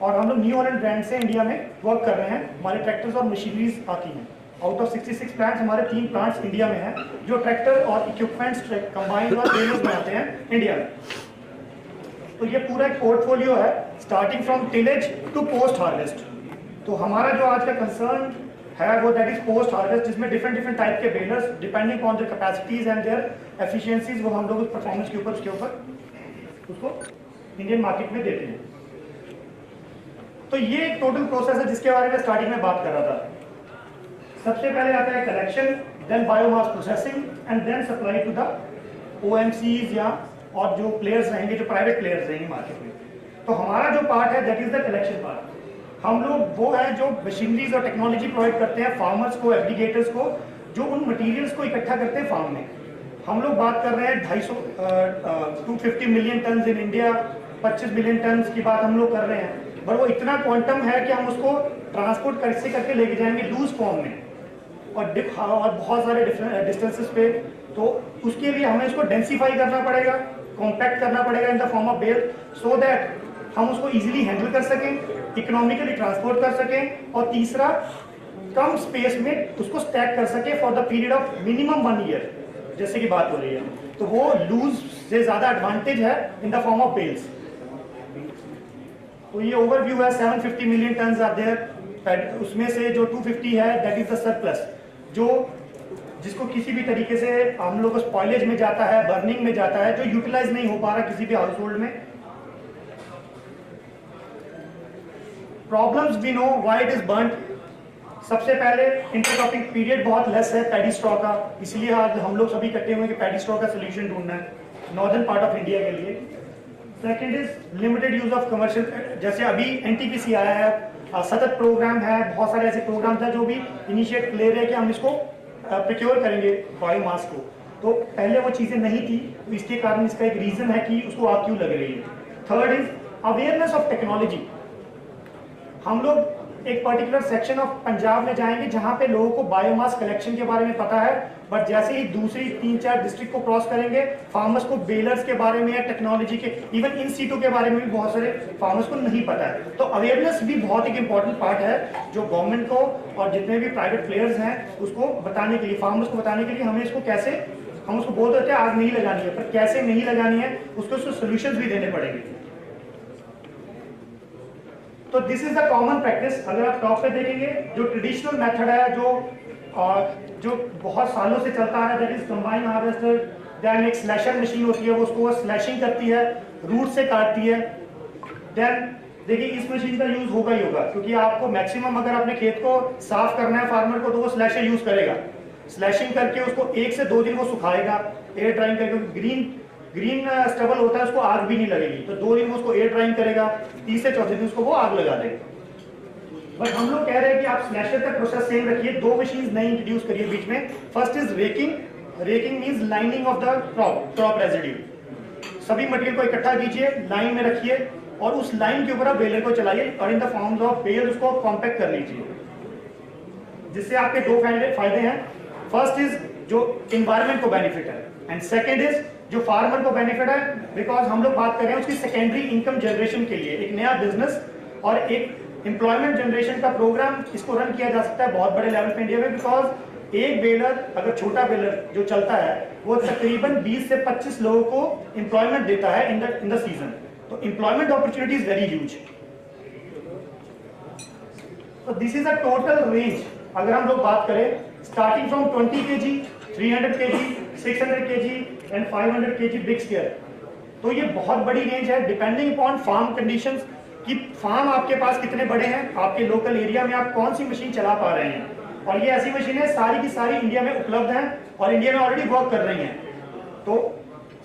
और हम लोग न्यू हॉलैंड ब्रांड से इंडिया में वर्क कर रहे हैं। हमारे ट्रैक्टर्स और मशीनरीज आती हैं। आउट ऑफ 66 प्लांट्स हमारे 3 प्लांट्स इंडिया में हैं जो ट्रैक्टर और इक्विपमेंट्स कंबाइंड और ट्रेलर्स बनाते हैं इंडिया में। तो ये पूरा एक पोर्टफोलियो है starting from tillage to post harvest. तो हमारा जो आज का कंसर्न है वो दैट इज पोस्ट हार्वेस्ट, जिसमें डिफरेंट टाइप के balers depending on their capacities and their efficiencies वो हम लोग उस परफॉर्मेंस के ऊपर उसको इंडियन मार्केट में देते हैं। तो ये एक टोटल प्रोसेस है जिसके बारे में स्टार्टिंग में बात कर रहा था। सबसे पहले आता है collection, then biomass processing and then supply to the OMCs या और जो प्लेयर्स रहेंगे, जो प्राइवेट प्लेयर्स रहेंगे मार्केट में। तो हमारा जो पार्ट है that is the collection part. हम लोग वो है जो मशीनरीज और टेक्नोलॉजी प्रोवाइड करते हैं फार्मर्स को, एग्रीगेटर्स को, जो उन मटेरियल्स को इकट्ठा करते हैं फार्म में। हम लोग बात कर रहे हैं 250 million ton in India, 25 million ton की बात हम लोग कर रहे हैं। पर वो इतना क्वांटम है कि हम उसको ट्रांसपोर्ट कैसे करके लेके जाएंगे लूज फॉर्म में और बहुत सारे डिस्टेंसेस पे। तो उसके लिए हमें इसको डेंसिफाई करना पड़ेगा, कॉम्पैक्ट करना पड़ेगा in the form of bale, so that हम उसको इजीली हैंडल कर सकें, इकोनॉमिकली ट्रांसपोर्ट कर सकें, और तीसरा कम स्पेस में उसको स्टैक कर सके for the period of minimum 1 year, जैसे कि बात हो रही है। तो वो लूज से ज्यादा एडवांटेज है in the form of bales. तो ये ओवरव्यू है। 750 मिलियन टन आर देयर, उसमें से जो 250 है दैट इज द सरप्लस, जो जिसको किसी भी तरीके से हम लोग स्पॉइलेज में जाता है, बर्निंग में जाता है, जो यूटिलाइज नहीं हो पा रहा किसी भी हाउस होल्ड में। Problems we know why it is burn. सबसे पहले इंटरक्रॉपिंग पीरियड बहुत लेस है पैडी स्ट्रॉ का, इसलिए आज हम लोग सभी इकट्ठे हुए कि पैडी स्ट्रॉ का सोल्यूशन ढूंढना है नॉर्दर्न पार्ट ऑफ इंडिया के लिए। Second is limited use of commercial, जैसे अभी एनटीपीसी आया है, सतत प्रोग्राम है, बहुत सारे ऐसे प्रोग्राम्स हैं जो भी इनिशिएट ले रहे हैं कि हम इसको प्रोक्योर करेंगे बायोमास को। तो पहले वो चीज़ें नहीं थी, तो इसके कारण इसका एक रीज़न है कि उसको आग क्यों लग रही है। Third is awareness of technology. हम लोग एक पर्टिकुलर सेक्शन ऑफ पंजाब में जाएंगे जहां पे लोगों को बायोमास कलेक्शन के बारे में पता है, बट जैसे ही दूसरी 3-4 डिस्ट्रिक्ट को क्रॉस करेंगे, फार्मर्स को बेलर्स के बारे में या टेक्नोलॉजी के, इवन इन सीटू के बारे में भी बहुत सारे फार्मर्स को नहीं पता है। तो अवेयरनेस भी बहुत एक इंपॉर्टेंट पार्ट है जो गवर्नमेंट को और जितने भी प्राइवेट प्लेयर्स हैं उसको बताने के लिए, फार्मर्स को बताने के लिए हमें इसको कैसे, हम उसको बोल देते हैं आग नहीं लगानी है, पर कैसे नहीं लगानी है उसको सोल्यूशन भी देने पड़ेंगे। तो this is the common practice. अगर आप टॉप पे देखेंगे, जो ट्रेडिशनल मेथड है जो बहुत सालों से चलता है, that is combine harvester, then एक स्लैशर मशीन होती है, वो उसको स्लैशिंग करती है, रूट से काटती है। देन देखिए इस मशीन का यूज होगा ही होगा, क्योंकि आपको मैक्सिमम अगर अपने खेत को साफ करना है फार्मर को, तो वो स्लैशर यूज करेगा। स्लैशिंग करके उसको 1 से 2 दिन वो सुखाएगा एयर ड्राइंग करके। ग्रीन स्टबल होता है, उसको आग भी नहीं लगेगी, तो 2 दिन में उसको एयर ड्राइंग करेगा, 3 से 4 दिन उसको वो आग लगा देगा। बट हम लोग कह रहे हैं कि आप स्लैशर का प्रोसेस सेम रखिए, 2 मशीन नई इंट्रोड्यूस करिए बीच में। First is racking. Racking means lining of the crop residue. सभी मटेरियल को इकट्ठा कीजिए, लाइन में रखिए और उस लाइन के ऊपर आप बेलर को चलाइए और in the forms of bale उसको कॉम्पैक्ट कर लीजिए, जिससे आपके 2 फायदे हैं। फर्स्ट इज जो इन्वायरमेंट को बेनिफिट है, एंड सेकेंड इज जो फार्मर को बेनिफिट है, बिकॉज हम लोग बात कर रहे हैं उसकी सेकेंडरी इनकम जनरेशन के लिए, एक नया बिजनेस और एक एम्प्लॉयमेंट जनरेशन का प्रोग्राम इसको रन किया जा सकता है बहुत बड़े लेवल पे इंडिया में। बिकॉज एक बेलर, अगर छोटा बेलर जो चलता है, वो तकरीबन 20 से 25 लोगों को एम्प्लॉयमेंट देता है इन द सीजन। तो employment opportunity is very huge. तो this is a total range. अगर हम लोग बात करें starting from 20 kg, 300 kg, 600 kg and 500 kg big square, तो ये बहुत बड़ी रेंज है डिपेंडिंग अपॉन फार्म कंडीशंस कि फार्म आपके पास कितने बड़े हैं, आपके लोकल एरिया में आप कौन सी मशीन चला पा रहे हैं। और ये ऐसी मशीनें सारी की सारी इंडिया में उपलब्ध हैं और इंडिया में ऑलरेडी वर्क कर रही हैं। तो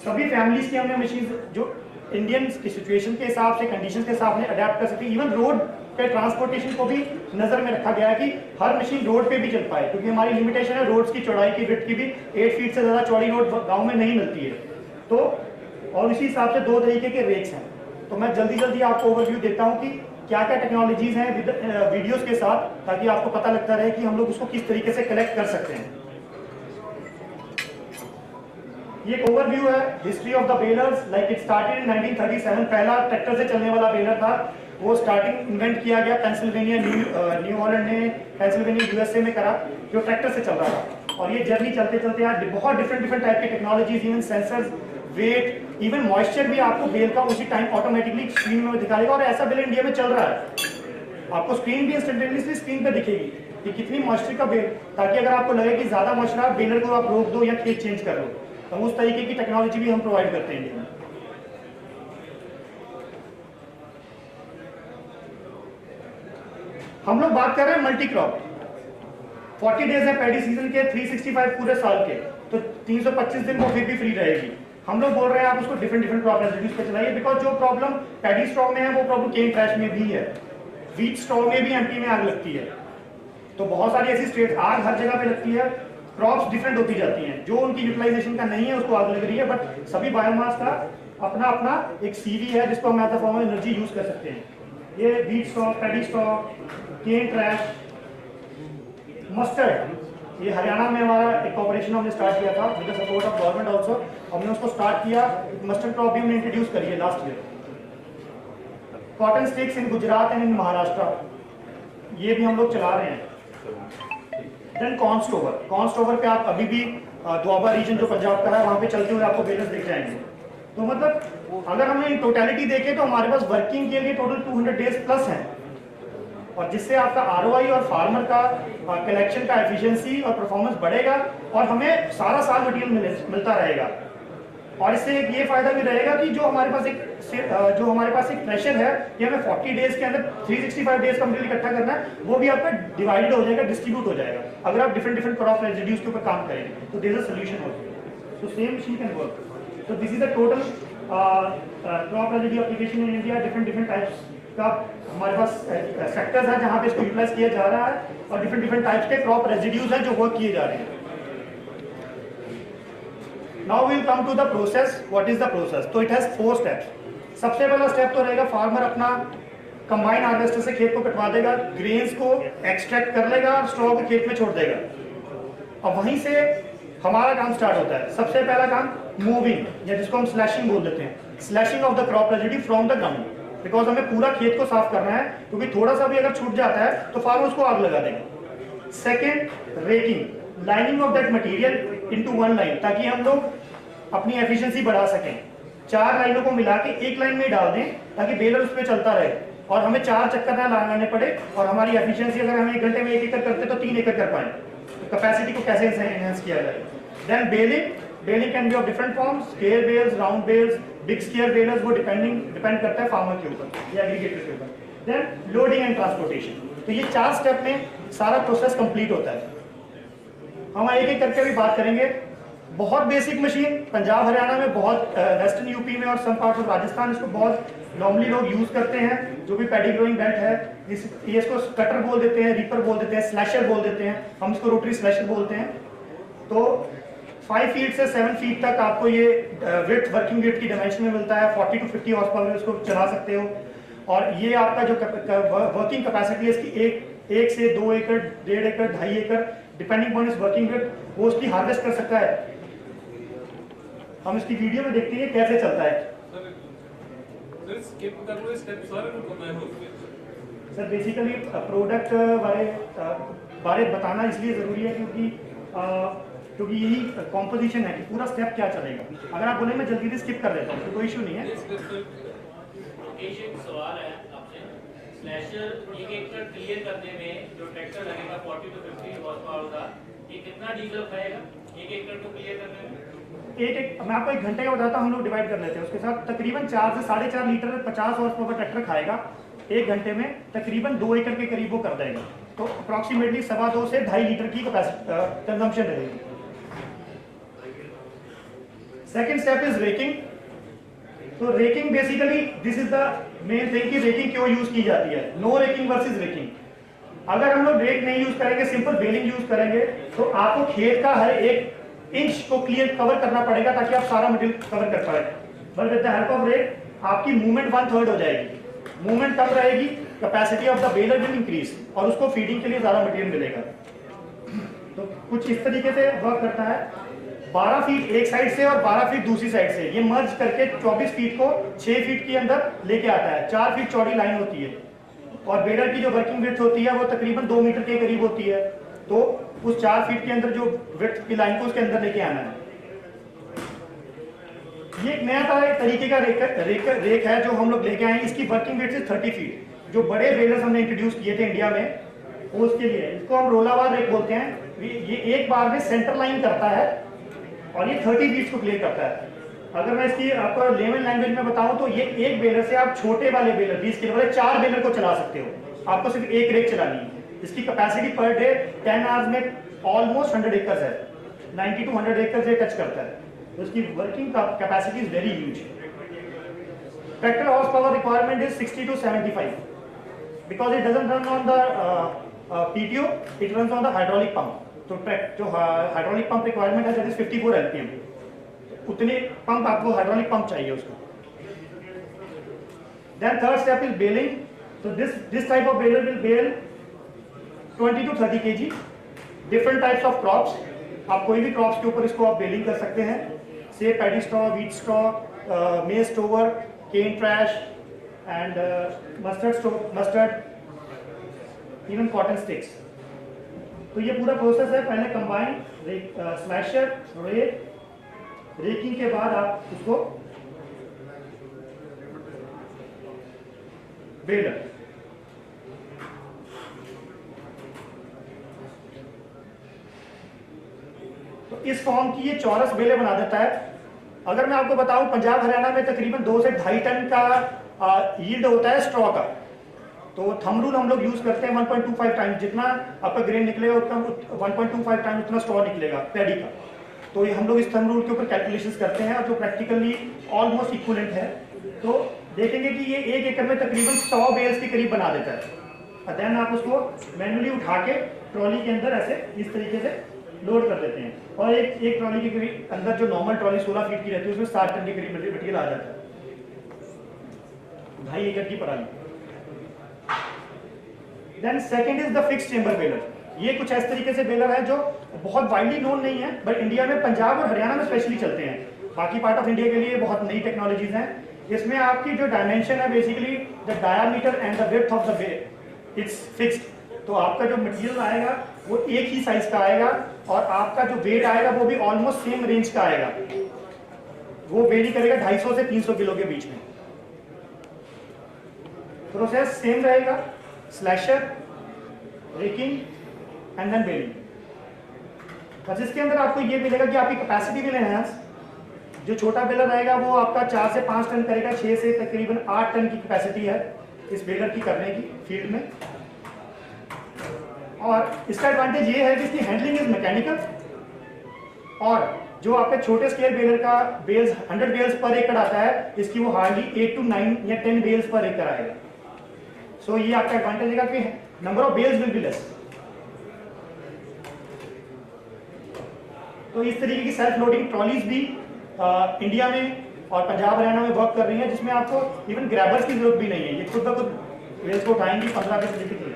सभी फैमिलीज की हमने मशीन जो इंडियन की सिचुएशन के हिसाब से, कंडीशन के हिसाब से अडेप्ट कर सकती है। इवन रोड पे ट्रांसपोर्टेशन को भी नजर में रखा गया है कि हर मशीन रोड पे भी चल पाए, क्योंकि हमारी लिमिटेशन है रोड्स की चौड़ाई की, विड्थ की भी 8 फीट से ज्यादा चौड़ी रोड गांव में नहीं मिलती है। तो और इसी हिसाब से 2 तरीके के रेक्स हैं। तो मैं जल्दी आपको ओवरव्यू देता हूं कि क्या क्या टेक्नोलॉजीज हैं वीडियोस के साथ, ताकि आपको पता लगता रहे कि हम लोग उसको किस तरीके से कलेक्ट कर सकते हैं। ये एक ओवरव्यू है history of the balers. Like it started in 1937। पहला ट्रैक्टर से चलने वाला बेलर था, वो स्टार्टिंग इन्वेंट किया गया पेंसिल्वेनिया, न्यू हॉलैंड ने पेंसिल्वेनिया यूएसए में करा, जो ट्रैक्टर से चल रहा था। और ये जर्नी चलते चलते आज बहुत डिफरेंट टाइप की technologies, even sensors, weight, even moisture भी आपको बेल का उसी टाइम ऑटोमेटिकली स्क्रीन में दिखा देगा। और ऐसा बेल इंडिया में चल रहा है, आपको स्क्रीन भी इंस्टेंटेनियसली स्क्रीन पे दिखेगी कि कितनी मॉइस्चर का बेल, ताकि अगर आपको लगे कि ज्यादा मॉइस्चर है, बेलर को आप रोक दो या खेत चेंज कर दो। तो उस तरीके की टेक्नोलॉजी भी हम प्रोवाइड करते हैं इंडिया में। हम लोग बात कर रहे हैं मल्टी क्रॉप। 40 डेज है पैडी सीजन के, 365 पूरे साल के, तो 325 दिन वो फिर भी फ्री रहेगी। हम लोग बोल रहे हैं आप उसको डिफरेंट क्रॉप रेजिड्यूज पे चलाइए, बिकॉज जो प्रॉब्लम पैडी स्ट्रॉ में है वो प्रॉब्लम केन ट्रैश में भी है, व्हीट स्ट्रॉ में भी एमपी में आग लगती है। तो बहुत सारी ऐसी स्टेट आग हर जगह पे लगती है, क्रॉप्स डिफरेंट होती जाती हैं, जो उनकी यूटिलाइजेशन का नहीं है उसको आग लग रही है। बट सभी बायोमास का अपना अपना एक सीवी है जिसको हम as a form of energy use कर सकते हैं। ये wheat straw, paddy straw, cane trash, mustard, ये हरियाणा में हमारा एक ऑपरेशन हमने स्टार्ट किया था with the support of government also. हमने उसको स्टार्ट किया, मस्टर्ड क्रॉप भी हमने इंट्रोड्यूस करी है last year. Cotton sticks in Gujarat and in Maharashtra, ये भी हम लोग चला रहे हैं। देन कॉर्न स्टोवर पे आप अभी भी दुआबा रीजन जो पंजाब का है वहां पे चलते हुए आपको बेलर्स दिख जाएंगे। तो मतलब अगर हमें इन टोटलिटी देखें तो हमारे पास वर्किंग के लिए टोटल 200 डेज प्लस हैं। और जिससे आपका ROI और फार्मर का कलेक्शन का एफिशिएंसी और परफॉर्मेंस बढ़ेगा और हमें सारा साल मटेरियल मिलता रहेगा। और इससे एक ये फायदा भी रहेगा कि जो हमारे पास एक प्रेशर है कि हमें 40 डेज के अंदर 365 डेज का मटेरियल इकट्ठा करना है, वो भी आपका डिवाइडेड हो जाएगा, डिस्ट्रीब्यूट हो जाएगा। अगर आप डिफरेंट क्रॉप रेजिड्यूज के ऊपर काम करेंगे तो there is a solution also. So same machine can work. So this is the total crop residue application in India. different types का हमारे पास सेक्टर्स है जहाँ पे इसको यूटिलाइज किया जा रहा है और different टाइप्स के क्रॉप रेजिड्यूज हैं जो वर्क किए जा रहे हैं। Now we'll come to the process. What is the process? तो it has 4 steps. सबसे पहला स्टेप तो रहेगा फार्मर अपना कंबाइन हार्वेस्टर से खेत को कटवा देगा, ग्रेन्स को एक्सट्रैक्ट कर लेगा और स्ट्रॉ को खेत में छोड़ देगा और वहीं से हमारा काम स्टार्ट होता है। सबसे पहला काम मूविंग, या जिसको हम स्लैशिंग बोल देते हैं, slashing of the crop residue from the ground. Because हमें पूरा खेत को साफ करना है, क्योंकि थोड़ा सा भी अगर छूट जाता है तो फार्मर उसको आग लगा देगा। Second, racking, lining of that material into one line, ताकि हम लोग अपनी एफिशिएंसी बढ़ा सकें। 4 लाइनों को मिला के एक लाइन में डाल दें ताकि बेलर उस पर चलता रहे और हमें 4 चक्कर ना लगाने पड़े और हमारी एफिशिएंसी अगर हम 1 घंटे में 1 एकड़ करते तो 3 एकड़ कर पाए। कैपेसिटी को कैसे एनहांस किया जाए। Then baling can be of different forms, square bales, round bales, big square balers, वो डिपेंड करता है फार्मर के ऊपर या एग्रीगेटर के ऊपर। Then loading and transportation. तो ये 4 स्टेप में सारा प्रोसेस कंप्लीट होता है। हम एक एक करके भी बात करेंगे। बहुत बेसिक मशीन, पंजाब हरियाणा में बहुत, वेस्टर्न यूपी में और सम पार्ट ऑफ राजस्थान इसको बहुत नॉर्मली लोग यूज करते हैं। जो भी पैडी ग्रोइंग बेल्ट है, इसको कटर बोल देते हैं, रीपर बोल देते हैं, स्लैशर बोल देते हैं, हम इसको रोटरी स्लैशर बोलते हैं। तो 5 फीट से 7 फीट तक आपको ये विड्थ, वर्किंग विड्थ की डायमेंशन में मिलता है। 40 to 50 हॉर्स पावर में इसको चला सकते हो। और ये आपका जो वर्किंग कैपेसिटी है इसकी 1 से 2 एकड़, 1.5 एकड़, 2.5 एकड़, डिपेंडिंग ऑन इस वर्किंग विड्थ, वो उसकी हार्वेस्ट कर सकता है। हम इसकी वीडियो में देखते हैं कैसे चलता है। सर बेसिकली प्रोडक्ट बारे बताना इसलिए ज़रूरी है क्योंकि यही कॉम्पोजिशन है कि पूरा स्टेप क्या चलेगा। अगर आप बोले मैं जल्दी से स्किप कर देता हूँ तो कोई इशू नहीं है। एक सवाल है आपसे, स्लैशर 1 एकड़ क्लियर करने में जो ट्रैक्टर लगेगा 40 to 50 हॉर्स पावर का, ये कितना डीजल खाएगा 1 एकड़ को क्लियर करने में? मैं आपको 1 घंटे का बताता हूँ, हम लोग डिवाइड कर लेते हैं। उसके साथ तकरीबन 4 से 4.5 लीटर 50 हॉर्स पावर ट्रैक्टर खाएगा। 1 घंटे में तकरीबन 2 एकड़ के करीब वो कर देगा। तो अप्रॉक्सीमेटली 2.25 से 2.5 लीटर की कंजम्पशन रहेगी। Second step is raking. तो raking basically this is the main thing कि रेकिंग क्यों यूज की जाती है। No raking versus raking. अगर हम लोग रेक नहीं यूज करेंगे, सिंपल बेलिंग यूज करेंगे, तो आपको खेत का हर 1 इंच को क्लियर कवर करना पड़ेगा ताकि आप सारा मटेरियल कवर कर पाए। But with the help of rake आपकी मूवमेंट 1/3 हो जाएगी। मूवमेंट कम रहेगी, capacity of the baler will increase और उसको फीडिंग के लिए ज्यादा मटेरियल मिलेगा। तो कुछ इस तरीके से वर्क करता है। 12 फीट एक साइड से और 12 फीट दूसरी साइड से, ये मर्ज करके 24 फीट को 6 फीट के अंदर लेके आता है। 4 फीट चौड़ी लाइन होती है और बेलर की जो वर्किंग विड्थ होती है वो तकरीबन 2 मीटर के करीब होती है। तो उस 4 फीट के अंदर जो विड्थ की लाइन को उसके अंदर लेके आना है। ये एक नया तरीके का रेक है जो हम लोग लेके आए। इसकी वर्किंग विड्थ है 30 फीट। जो बड़े बेलर्स हमने इंट्रोड्यूस किए थे इंडिया में, वो उसके लिए, इसको हम रोलावार रेक बोलते हैं। ये एक बार में सेंटर लाइन करता है और ये 30 फीट को क्लियर करता है। अगर मैं इसकी आपको लेमन लैंग्वेज में बताऊं तो ये एक बेलर से आप छोटे वाले बेलर 20 किलो वाले 4 बेलर को चला सकते हो। आपको सिर्फ एक रेक चलानी है। इसकी कैपेसिटी पर डे 10 आवर्स में ऑलमोस्ट 100 एकर्स है। 90 to 100 एकर्स ये टच करता है। तो इसकी working capacity is very huge. Tractor horse power requirement is 60 to 75 because it doesn't run on the PTO, it runs on the hydraulic pump. तो जो hydraulic pump requirement है that is 54 LPM। उतने pump आपको hydraulic pump चाहिए उसको। Then third step is baling. तो this type of baler will bale 20 to 30 kg different types of crops. आप कोई भी क्रॉप्स के ऊपर इसको आप बेलिंग कर सकते हैं। से paddy straw, wheat straw, maize stover, cane trash and mustard, even cotton sticks. तो ये पूरा प्रोसेस है। पहले कंबाइन, स्लैशर, रेकिंग के बाद आप उसको बेलर। तो इस फॉर्म की ये चौरस बेलें बना देता है। अगर मैं आपको बताऊं पंजाब हरियाणा में तकरीबन 2 से 2.5 टन का यील्ड होता है स्ट्रॉ का। तो थंब रूल हम लोग यूज करते हैं 1.25 टाइम्स, जितना आपका ग्रेन निकलेगा उतना 1.25 टाइम्स उतना स्ट्रॉ निकलेगा पैडी का। तो ये हम लोग इस थंब रूल के ऊपर कैलकुलेशंस करते हैं और जो प्रैक्टिकली ऑलमोस्ट इक्विवेलेंट है। तो देखेंगे कि ये 1 एकड़ में तकरीबन 100 बेल्स के करीब बना देता है। और देन आप उसको मैन्युअली उठा के ट्रॉली के अंदर ऐसे इस तरीके से लोड कर देते हैं। और एक ट्रॉली के करीब अंदर जो नॉर्मल ट्रॉली 16 फीट की रहती है उसमें 60 टन के करीब मटेरियल आ जाता है, 2.5 एकड़ की पराली। Then second is the fix chamber baler. ये कुछ इस तरीके से बेलर है जो बहुत वाइडली नोन नहीं है, बट इंडिया में पंजाब और हरियाणा में स्पेशली चलते हैं। बाकी पार्ट ऑफ इंडिया के लिए बहुत नई टेक्नोलॉजीज हैं। इसमें आपकी जो डायमेंशन है basically the diameter and the width of the bale it's fixed. तो आपका जो मटेरियल आएगा वो एक ही साइज का आएगा और आपका जो वेट आएगा वो भी ऑलमोस्ट सेम रेंज का आएगा। वो वेरी करेगा 250 से 300 किलो के बीच में। प्रोसेस सेम रहेगा, स्लैशर, रेकिंग एंड देन बेलिंग। बस इसके अंदर आपको ये मिलेगा कि आपकी कैपेसिटी विल एनहांस। जो छोटा बेलर रहेगा वो आपका 4 से 5 टन करेगा, 6 से तकरीबन 8 टन की कैपेसिटी है इस बेलर की करने की फील्ड में। और इसका एडवांटेज ये है कि इसकी हैंडलिंग इज मैकेनिकल। और जो आपके छोटे स्केल बेलर का बेल्स 100 बेल्स पर एकड़ आता है, इसकी वो हार्डली 8 to 9 या 10 बेल्स पर एकड़ आएगा। सो ये आपका एडवांटेज है कि number of bales will be less. तो इस तरीके की सेल्फ लोडिंग ट्रॉलीज भी इंडिया में और पंजाब हरियाणा में वर्क कर रही है, जिसमें आपको इवन ग्रैबर्स की जरूरत भी नहीं है। ये खुद ब खुद बेल्स को उठाएंगी, 15 पे चलती है।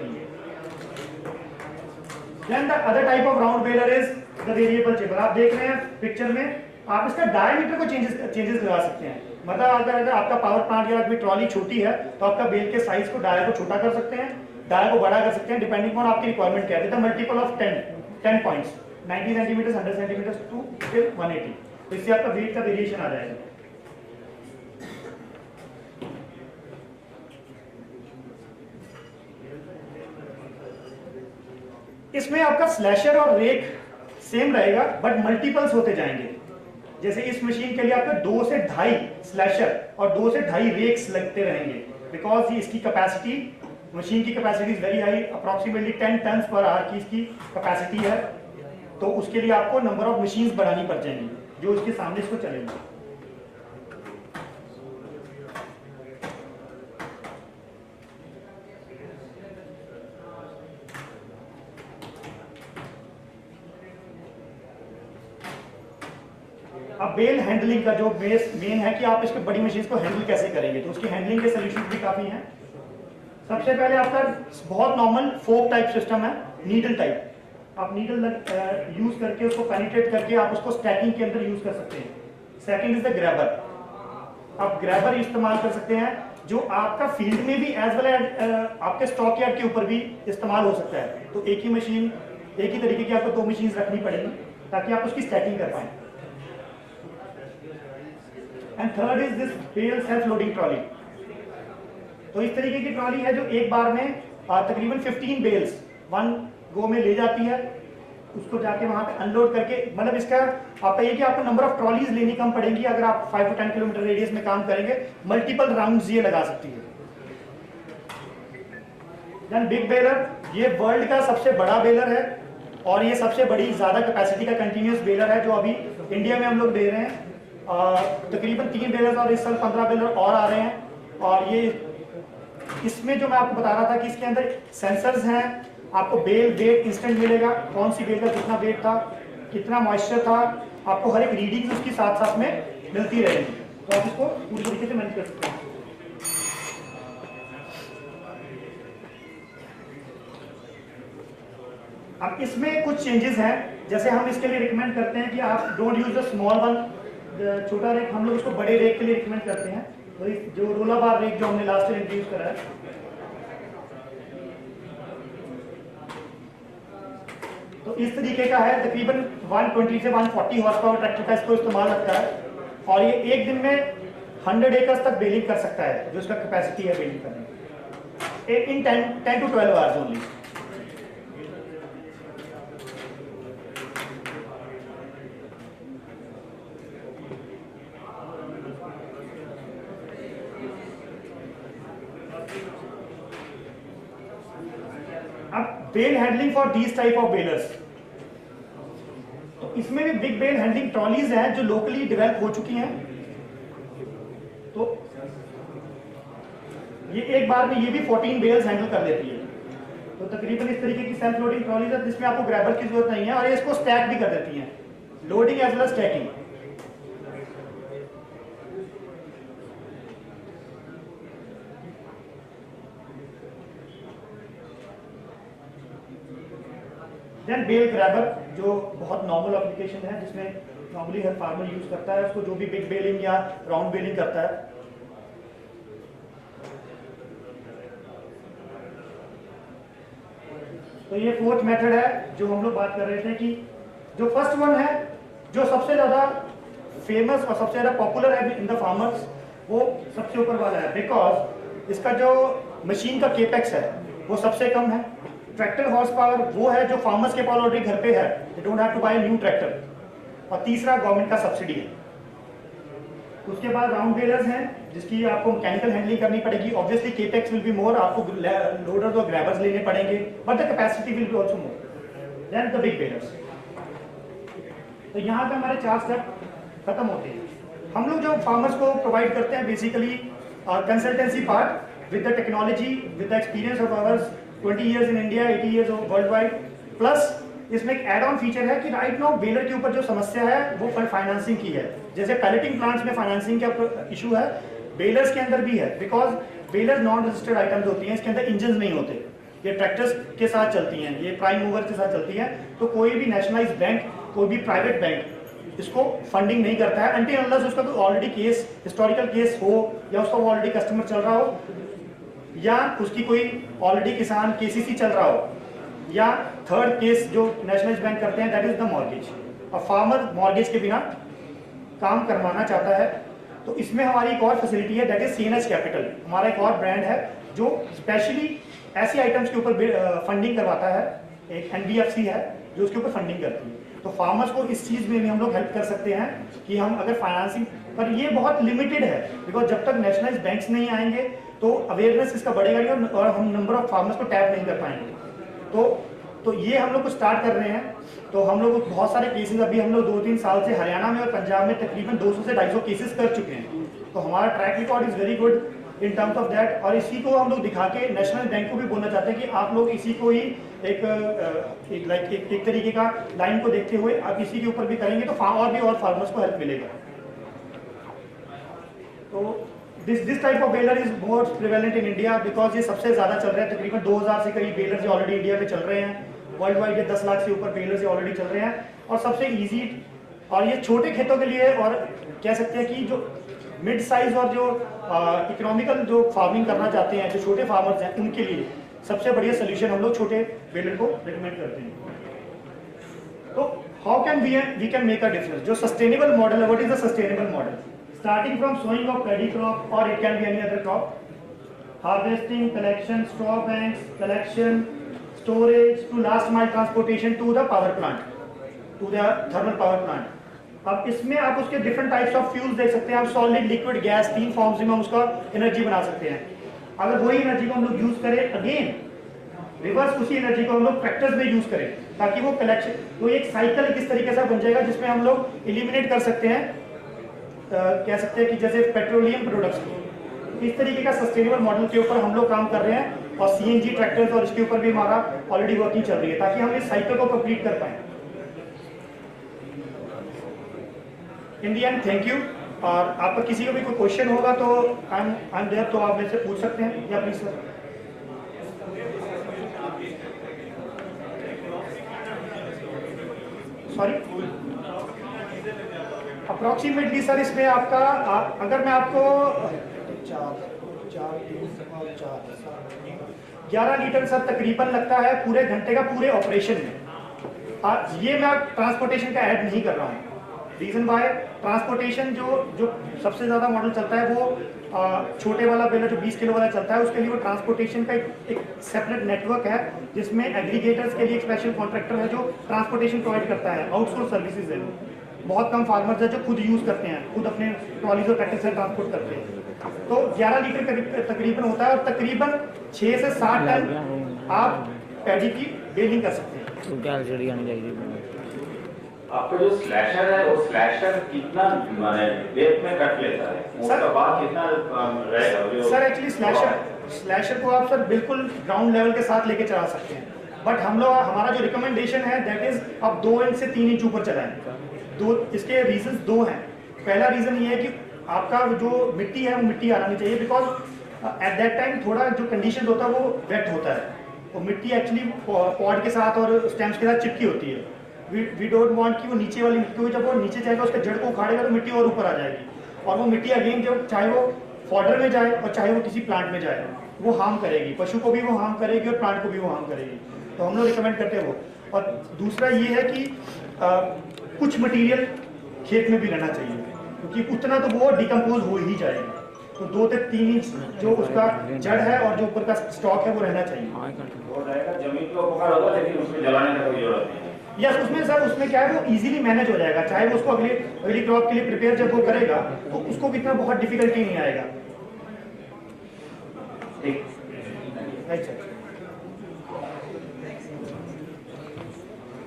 Then the other type of round baler is the variable chamber। आप देख रहे हैं पिक्चर में, आप इसका डायमीटर को चेंजेस लगा सकते हैं। मतलब अगर आपका पावर प्लांट या आपकी ट्रॉली छोटी है तो आपका बेल के साइज को डायल को छोटा कर सकते हैं, डायल को बड़ा कर सकते हैं, डिपेंडिंग ऑन आपकी रिक्वायरमेंट क्या है। With multiple of 10 points, 90 centimeter, 100 centimeter to 180। तो इससे आपका वेट का वेरिएशन आ जाएगा। इसमें आपका स्लैशर और रेक सेम रहेगा बट मल्टीपल्स होते जाएंगे। जैसे इस मशीन के लिए आपको 2 से 2.5 स्लैशर और 2 से 2.5 रेक्स लगते रहेंगे, बिकॉज इसकी कैपेसिटी, मशीन की capacity is very high, approximately 10 ton per hour की इसकी कैपेसिटी है। तो उसके लिए आपको नंबर ऑफ मशीन्स बढ़ानी पड़ जाएंगी जो उसके सामने इसको चलेंगी। अब बेल हैंडलिंग का जो मेन है कि आप इसके बड़ी मशीन को हैंडल कैसे करेंगे, तो उसकी हैंडलिंग के सोल्यूशन भी काफी हैं। सबसे पहले आपका बहुत नॉर्मल फोक टाइप सिस्टम है, नीडल टाइप। आप नीडल यूज करके उसको पेनिट्रेट करके आप उसको स्टैकिंग के अंदर यूज कर सकते हैं। Second is the grabber. आप ग्रैबर इस्तेमाल कर सकते हैं जो आपका फील्ड में भी एज वेल एज आपके स्टॉक यार्ड के ऊपर भी इस्तेमाल हो सकता है। तो एक ही मशीन, एक ही तरीके की आपको 2 मशीन रखनी पड़ेगी ताकि आप उसकी स्टैकिंग कर पाए। And third is this bale self loading trolley. तो इस तरीके की ट्रॉली है जो एक बार में तकरीबन 15 बेल्स 1 गो में ले जाती है, उसको जाके वहां पे अनलोड करके, मतलब इसका आपका ये कि आपको नंबर ऑफ ट्रॉलीज लेनी कम पड़ेंगी। अगर आप 5 to 10 किलोमीटर रेडियस में काम करेंगे, मल्टीपल राउंड्स ये लगा सकती है। देन बिग बेलर, ये वर्ल्ड का सबसे बड़ा बेलर है और ये सबसे बड़ी ज्यादा कैपेसिटी का कंटिन्यूस बेलर है जो अभी इंडिया में हम लोग दे रहे हैं। तकरीबन 3 बेलर और इस साल 15 बेलर और आ रहे हैं। और ये इसमें जो मैं आपको बता रहा था कि इसके अंदर सेंसर्स हैं, आपको बेल वेट इंस्टेंट मिलेगा, कौन सी बेल का कितना वेट था, कितना मॉइस्चर था, आपको हर एक रीडिंग उसकी साथ साथ में मिलती रहेगी। तो आप इसको पूरी तरीके से मैनेज कर सकते हैं। अब इसमें कुछ चेंजेस हैं, जैसे हम इसके लिए रिकमेंड करते हैं कि आप don't use the small one, छोटा रेक, हम लोग इसको बड़े रेक के लिए रिकमेंड करते हैं। तो जो रोला बार रेक जो हमने लास्ट ईयर इंट्रोड्यूस करा है, तो इस तरीके का है, तकरीबन 120 से 140 हॉर्स पावर ट्रैक्टर का इसको इस्तेमाल लगता है और ये एक दिन में 100 एकर्स तक बेलिंग कर सकता है, जो इसका कैपेसिटी है बेलिंग करने की, in 10 to 12 hours only. Bale handling for these type of balers. तो इसमें भी बिग बेल हैंडलिंग ट्रॉलीज हैं जो लोकली डेवलप हो चुकी हैं। तो ये एक बार में ये भी 14 बेल्स हैंडल कर लेती है। तो तकरीबन इस तरीके की सेल्फ लोडिंग ट्रॉलीज है जिसमें आपको ग्रैबर की जरूरत नहीं है और ये इसको स्टैक भी कर देती हैं, loading as well as stacking. Then bale grabber जो बहुत नॉर्मल एप्लीकेशन है जिसमें नॉर्मली हर फार्मर यूज करता है उसको, जो भी बिग बेलिंग या राउंड बेलिंग करता है। तो ये फोर्थ मेथड है जो हम लोग बात कर रहे थे कि जो फर्स्ट वन है जो सबसे ज्यादा फेमस और सबसे ज्यादा पॉपुलर है इन द फार्मर्स, वो सबसे ऊपर वाला है बिकॉज इसका जो मशीन का केपेक्स है वो सबसे कम है। ट्रैक्टर हॉर्स पावर वो है जो फार्मर्स के पास ऑलरेडी घर पे है, they don't have to buy new tractor. और तीसरा गवर्नमेंट का सब्सिडी है। उसके बाद राउंड बेलर्स हैं जिसकी आपको मैकेनिकल हैंडलिंग करनी पड़ेगी। Obviously capex will be more, आपको लोडर्स और ग्रैबर्स लेने पड़ेंगे, but the capacity will be also more than the big balers. तो यहाँ पे हमारे 4 स्टेप खत्म होते हैं। हम लोग जो फार्मर्स को प्रोवाइड करते हैं basically consultancy part with the technology, with the experience of hours 20 years in India, 80 years world wide. Plus इसमें एक एड ऑन फीचर है कि राइट नाउ बेलर के ऊपर जो समस्या है वो फाइनेंसिंग की है। जैसे पैलेटिंग प्लांट्स में फाइनेंसिंग का इशू है, बेलर्स के अंदर भी है because baler non registered items होती हैं, इसके अंदर इंजन नहीं होते, ये ट्रैक्टर्स के साथ चलती हैं, ये प्राइम मूवर के साथ चलती हैं। तो कोई भी नेशनलाइज्ड बैंक, कोई भी प्राइवेट बैंक इसको फंडिंग नहीं करता है अनटिल अनलेस उसका कोई ऑलरेडी केस, हिस्टोरिकल केस हो या उसका वो ऑलरेडी कस्टमर चल रहा हो या उसकी कोई ऑलरेडी किसान केसीसी चल रहा हो या थर्ड केस जो नेशनलाइज्ड बैंक करते हैं दैट इज द मॉर्गेज। और फार्मर मॉर्गेज के बिना काम करवाना चाहता है तो इसमें हमारी एक और फैसिलिटी है दैट इज सीएनएच कैपिटल। हमारा एक और ब्रांड है जो स्पेशली ऐसे आइटम्स के ऊपर फंडिंग करवाता है। एक एनबीएफसी है जो उसके ऊपर फंडिंग करती है। तो फार्मर्स को इस चीज में भी हम लोग हेल्प कर सकते हैं कि हम अगर फाइनेंसिंग, पर ये बहुत लिमिटेड है बिकॉज जब तक नेशनलाइज्ड बैंक्स नहीं आएंगे तो अवेयरनेस इसका बढ़ेगा नहीं और हम नंबर ऑफ फार्मर्स को टैप नहीं कर पाएंगे। तो ये हम लोग को स्टार्ट कर रहे हैं। तो हम लोग बहुत सारे केसेस अभी हम लोग 2-3 साल से हरियाणा में और पंजाब में तकरीबन 200 से 250 केसेस कर चुके हैं। तो हमारा track record is very good in terms of that. और इसी को हम लोग दिखा के नेशनल बैंक को भी बोलना चाहते हैं कि आप लोग इसी को ही एक तरीके का लाइन को देखते हुए आप इसी के ऊपर भी करेंगे तो और भी और फार्मर्स को हेल्प मिलेगा। तो this type of baler is more prevalent in India because ये सबसे ज्यादा चल रहा है। तकरीबन 2000 से करीब बेलर्स ऑलरेडी इंडिया में चल रहे हैं। वर्ल्ड वाइड ये 10 लाख से ऊपर बेलर्स ऑलरेडी चल रहे हैं और सबसे इजी, और ये छोटे खेतों के लिए और कह सकते हैं कि जो मिड साइज और जो इकोनॉमिकल जो फार्मिंग करना चाहते हैं, जो छोटे फार्मर्स हैं, उनके लिए सबसे बढ़िया सोल्यूशन हम लोग छोटे बेलर को रिकमेंड करते हैं। तो how can we can make a difference? जो सस्टेनेबल मॉडल है, what is the sustainable model? Starting from sowing of paddy crop or it can be any other crop, harvesting, collection, straw banks, collection, storage to last mile transportation to the power plant, to the thermal power plant. अब इसमें आप उसके different types of fuels देख सकते हैं। आप solid, liquid, gas 3 forms में हम उसका एनर्जी बना सकते हैं। अगर वही एनर्जी को हम लोग यूज करें अगेन रिवर्स उसी एनर्जी को हम लोग ट्रैक्टर्स में यूज करें ताकि वो कलेक्शन, तो एक साइकिल किस तरीके से बन जाएगा जिसमें हम लोग एलिमिनेट कर सकते हैं कह सकते हैं कि जैसे पेट्रोलियम प्रोडक्ट्स को। इस तरीके का सस्टेनेबल मॉडल के ऊपर हम लोग काम कर रहे हैं और सीएनजी ट्रैक्टर्स और इसके ऊपर भी हमारा ऑलरेडी वर्किंग चल रही है ताकि हम इस साइकिल को कंप्लीट कर पाए। इन दी एंड थैंक यू। और आपका किसी को भी कोई क्वेश्चन होगा तो आई एम देयर, तो आप मेरे से पूछ सकते हैं या please sir. Sorry, approximately sir इसमें आपका अगर मैं आपको 11 लीटर सर तकरीबन लगता है पूरे घंटे का पूरे ऑपरेशन में। ये मैं ट्रांसपोर्टेशन का ऐड नहीं कर रहा हूँ। रीजन बाय ट्रांसपोर्टेशन जो सबसे ज्यादा मॉडल चलता है वो छोटे वाला बेलर जो 20 किलो वाला चलता है, उसके लिए वो ट्रांसपोर्टेशन का एक सेपरेट नेटवर्क है जिसमें एग्रीगेटर्स के लिए एक स्पेशल कॉन्ट्रैक्टर है जो ट्रांसपोर्टेशन प्रोवाइड करता है। आउटसोर्स सर्विसेज है। बहुत कम फार्मर्स है जो खुद यूज करते हैं, खुद अपने ट्रॉलीज और ट्रैक्टर से ट्रांसपोर्ट करते हैं। तो 11 लीटर तकरीबन होता है और तकरीबन 6 से 7 टन आप पैडी की बेलिंग कर सकते हैं। आपका जो स्लैशर है वो स्लैशर कितना माने डेप्थ में कट लेता है, उसका बाद कितना रहेगा? सर एक्चुअली स्लैशर को आप सर बिल्कुल ग्राउंड लेवल के साथ लेके चला सकते हैं, बट हमारा जो रिकमेंडेशन है दैट इज आप 2 इंच से 3 इंच ऊपर चलाएं। इसके रीजंस 2 हैं। पहला रीजन ये है कि आपका जो मिट्टी है वो मिट्टी आना नहीं चाहिए, बिकॉज एट दैट टाइम थोड़ा जो कंडीशन होता है वो वेट होता है, वो मिट्टी एक्चुअली पॉड के साथ और स्टेम्स के साथ चिपकी होती है। वी डोंट वांट कि वो नीचे वाली मिट्टी, जब वो नीचे जाएगा उसके जड़ को उखाड़ेगा तो मिट्टी और ऊपर आ जाएगी, और वो मिट्टी अगेन जब चाहे वो फॉडर में जाए और चाहे वो किसी प्लांट में जाए वो हार्म करेगी, पशु को भी वो हार्म करेगी और प्लांट को भी वो हार्म करेगी। तो हम लोग रिकमेंड करते हैं वो। और दूसरा ये है कि कुछ मटेरियल खेत में भी रहना चाहिए, क्योंकि उतना तो वो डिकम्पोज हो ही जाएगा। तो 2 से 3 इंच जो उसका जड़ है और जो ऊपर का स्टॉक है वो रहना चाहिए। वो रहेगा, जमीन को उपकार होगा लेकिन उसमें जलाने का कोई जरूरत नहीं है। यस, उसमें सर उसमें क्या है वो इजीली मैनेज हो जाएगा, चाहे वो उसको अगली क्रॉप के लिए प्रिपेयर जब वो करेगा तो उसको भी इतना बहुत डिफिकल्टी नहीं आएगा। Right sir.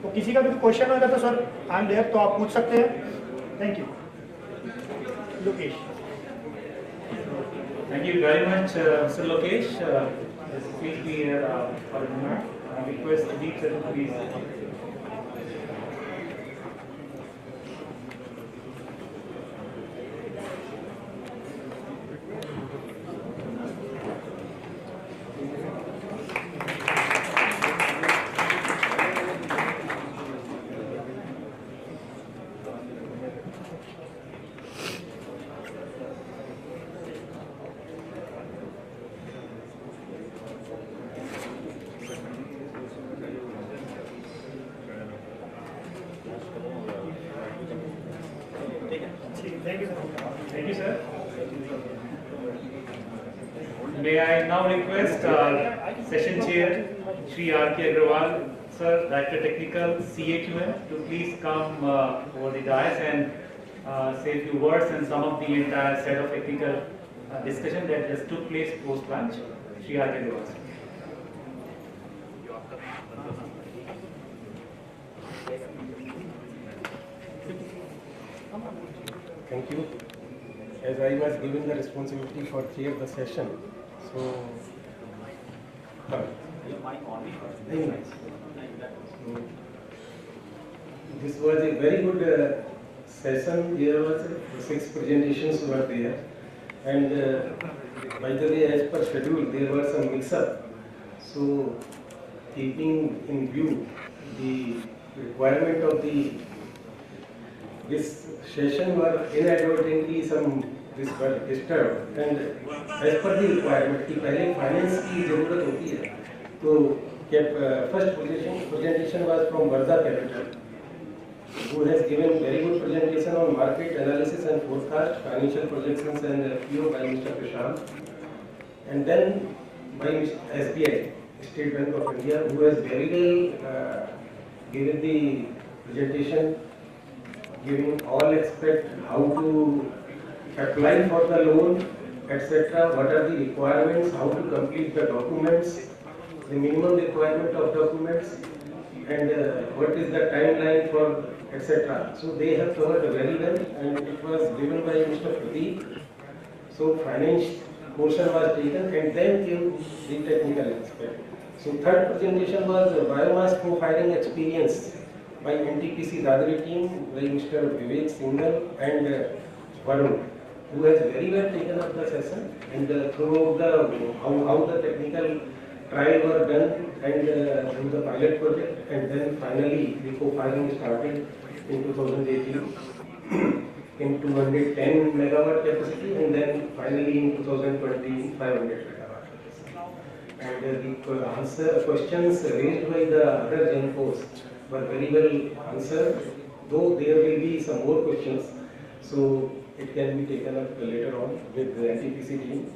तो किसी का भी क्वेश्चन होगा तो सर आई एम देयर, तो आप पूछ सकते हैं। Thank you. Lokesh. Thank you very much, Mr. Lokesh. Please be here for a moment. I request Deep sir to please. Thank you, sir. May I now request session chair Shri R.K. Agrawal, sir, Director Technical CAQM, to please come over the dais and say a few words and some of the entire set of technical discussion that just took place post-lunch. Shri R.K. Agrawal, sir. Thank you. As I was given the responsibility for chair the session, so this was a very good session. There was 6 presentations were there, and by the way, as per schedule, there were some mix-up. So, keeping in view the requirement of this session were inadvertently some disturbed, and as per the requirement कि पहले finance की जरूरत होती है, तो first presentation was from Varda Capital, who has given very good presentation on market analysis and forecast, financial projections and PO by Mr. Prashant, and then by SBI, State Bank of India, who has very well given the presentation, giving all aspect how to apply for the loan, etc. What are the requirements, how to complete the documents, the minimum requirement of documents, and what is the timeline for, etc. So they have covered very well, and it was given by Mr. Pradeep. So finance portion was taken, and then came the technical aspect. So third presentation was biomass profiling experience by NTPC Dadri team, by Mr. Vivek Singhal and Varun, who has very well taken up the session and throughout how the technical trial were done and through the pilot project, and then finally the co-filing started in 2018 in 210 megawatt capacity, and then finally in 2020 500 megawatt capacity. And the questions raised by the other GenCos were very well answered, though there will be some more questions, so it can be taken up later on with the NTPC team.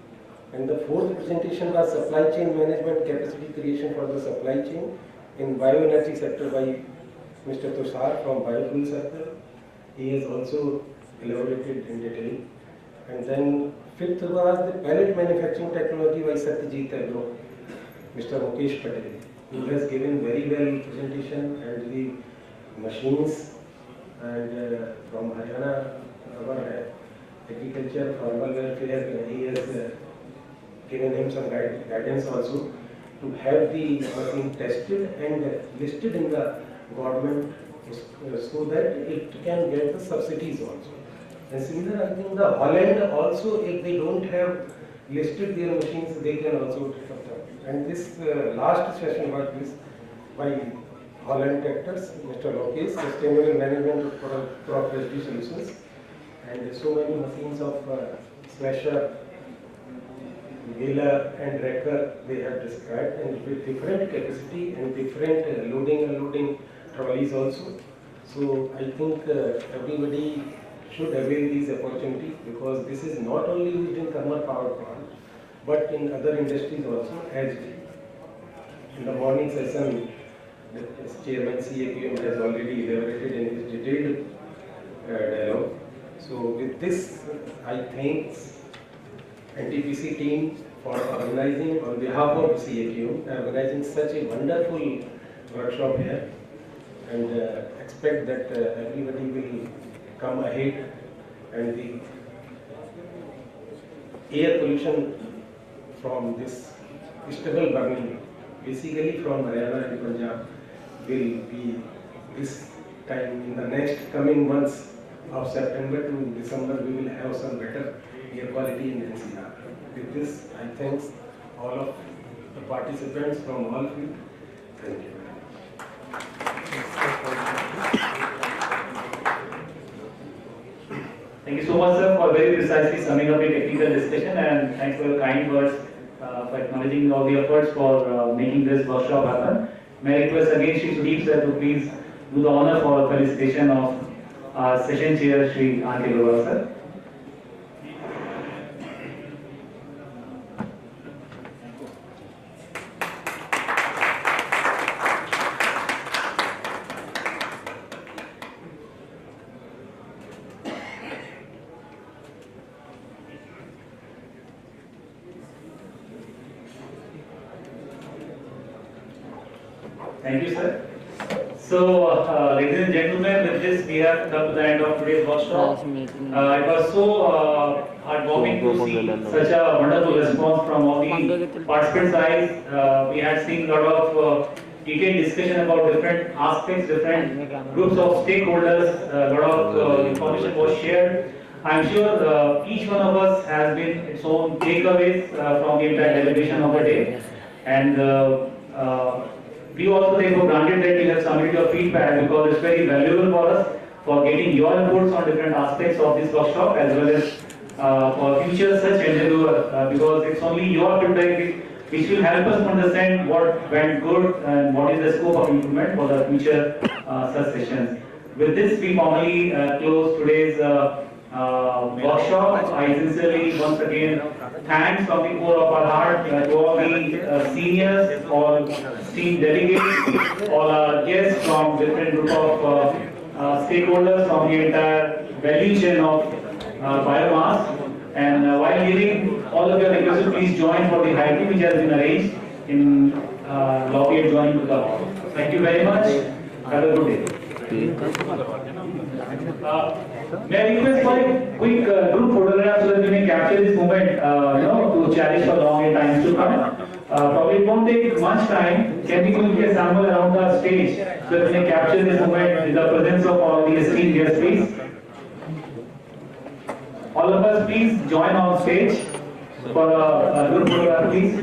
And the fourth presentation was supply chain management capacity creation for the supply chain in bioenergy sector by Mr. Tushar from biofuel sector. He has also elaborated in detail. And then fifth was the pellet manufacturing technology by Satyajit Agro, Mr. Mukesh Patel. who has given very well presentation, and the machines, and from Haryana, our agriculture, farmer welfare, he has given him some guidance also to have the machine tested and listed in the government so that it can get the subsidies also. And similar, I think the Holland also, if they don't have listed their machines, they can also take up them. And this last session was this by Holland Tractors, Mr. Lokesh, Sustainable Management of Crop Residue Solutions, and so many machines of slasher, baler and wrecker they have described, and with different capacity and different loading and unloading trolleys also. So I think everybody should avail this opportunity, because this is not only used in thermal power plant but in other industries also. As in the morning session, the Chairman CAQM has already elaborated in his detailed dialogue. So with this, I thank NTPC team for organizing, on behalf of CAQM, organizing such a wonderful workshop here, and expect that everybody will come ahead, and the air pollution from this stubble burning, basically from Haryana and Punjab, will be this time in the next coming months of September to December, we will have some better air quality in NCR. With this, I thank all of the participants from all fields. Thank you. Thank you so much, sir, for very precisely summing up the technical discussion, and thanks for your kind words for acknowledging all the efforts for making this workshop happen. May I request again Shri Sudeep sir to please do the honor for felicitation of our session chair, Shri R.K. Gurwala sir. Thank you, sir. So, ladies and gentlemen, with this we have come to the end of today's workshop. It was so heartwarming to see such a wonderful response from all the participant sides. We had seen a lot of detailed discussion about different aspects, different groups of stakeholders. A lot of information was shared. I'm sure each one of us has been its own takeaways from the entire deliberation of the day, and we also take for granted that you have submitted your feedback, because it's very valuable for us for getting your inputs on different aspects of this workshop, as well as for future such endeavor, because it's only your feedback which will help us understand what went good and what is the scope of improvement for the future such sessions. With this, we formally close today's workshop. I sincerely once again thanks from the core of our heart to all the seniors, all esteemed delegates, all our guests from different group of stakeholders from the entire value chain of biomass. And while leaving, all of you are requested to please join for the high tea which has been arranged in lobby adjoining to the hall. Thank you very much. Have a good day. May I request for a quick group photograph so that we may capture this moment, to cherish for long times to come. Probably it won't take much time. Can we quickly assemble around the stage so that we may capture this moment with the presence of all the esteemed guests, please? All of us, please join on stage for a group photograph, please.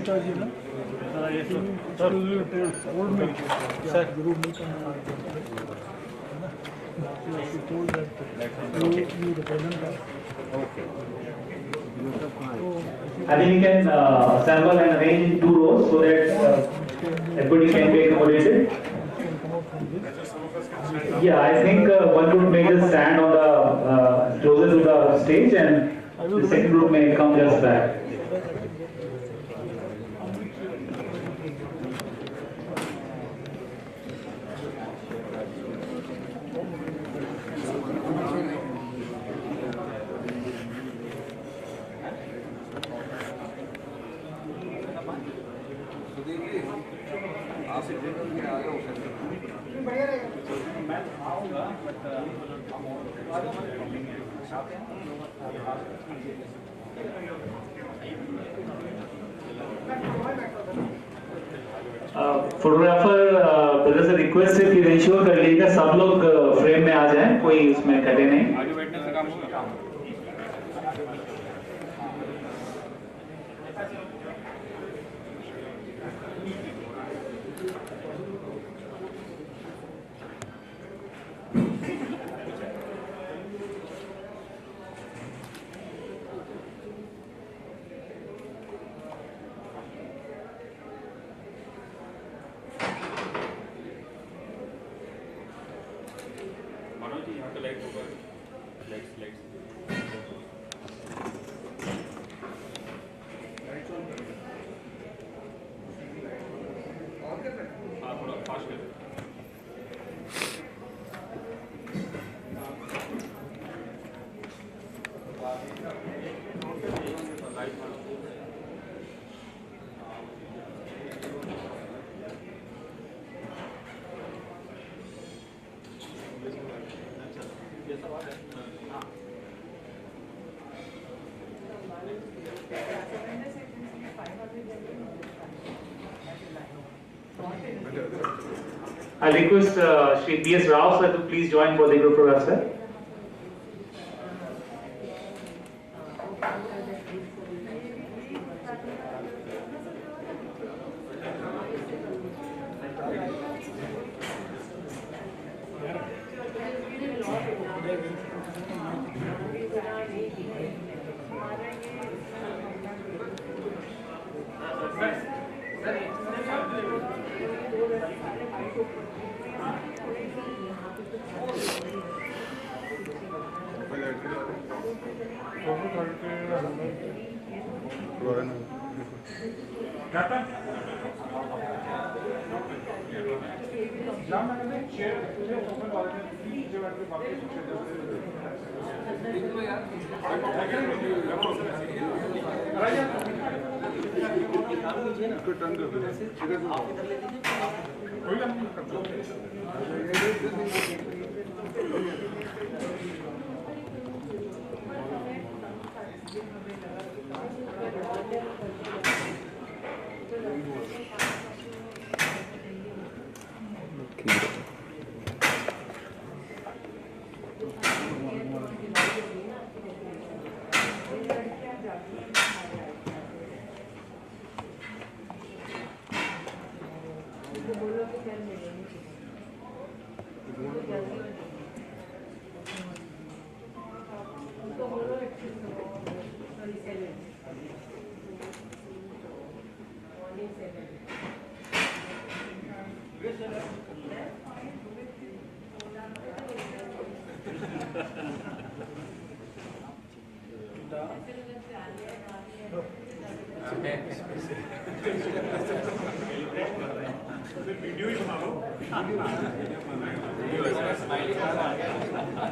I think you can assemble and arrange in 2 rows so that everybody can be accommodated. Yeah, I think one group may just stand on the closer to the stage, and the second group may come just back. आप photographer brother से request है कि ensure कर लीजिएगा सब लोग frame में आ जाएं, कोई उसमें कटे नहीं। आगे बैठने से काम होगा। I request Shri B.S. Rao sir to please join for the group photograph, sir.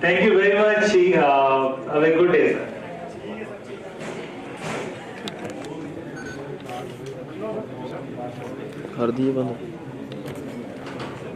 Thank you very much. Have a good day, sir. कर दिए बंद।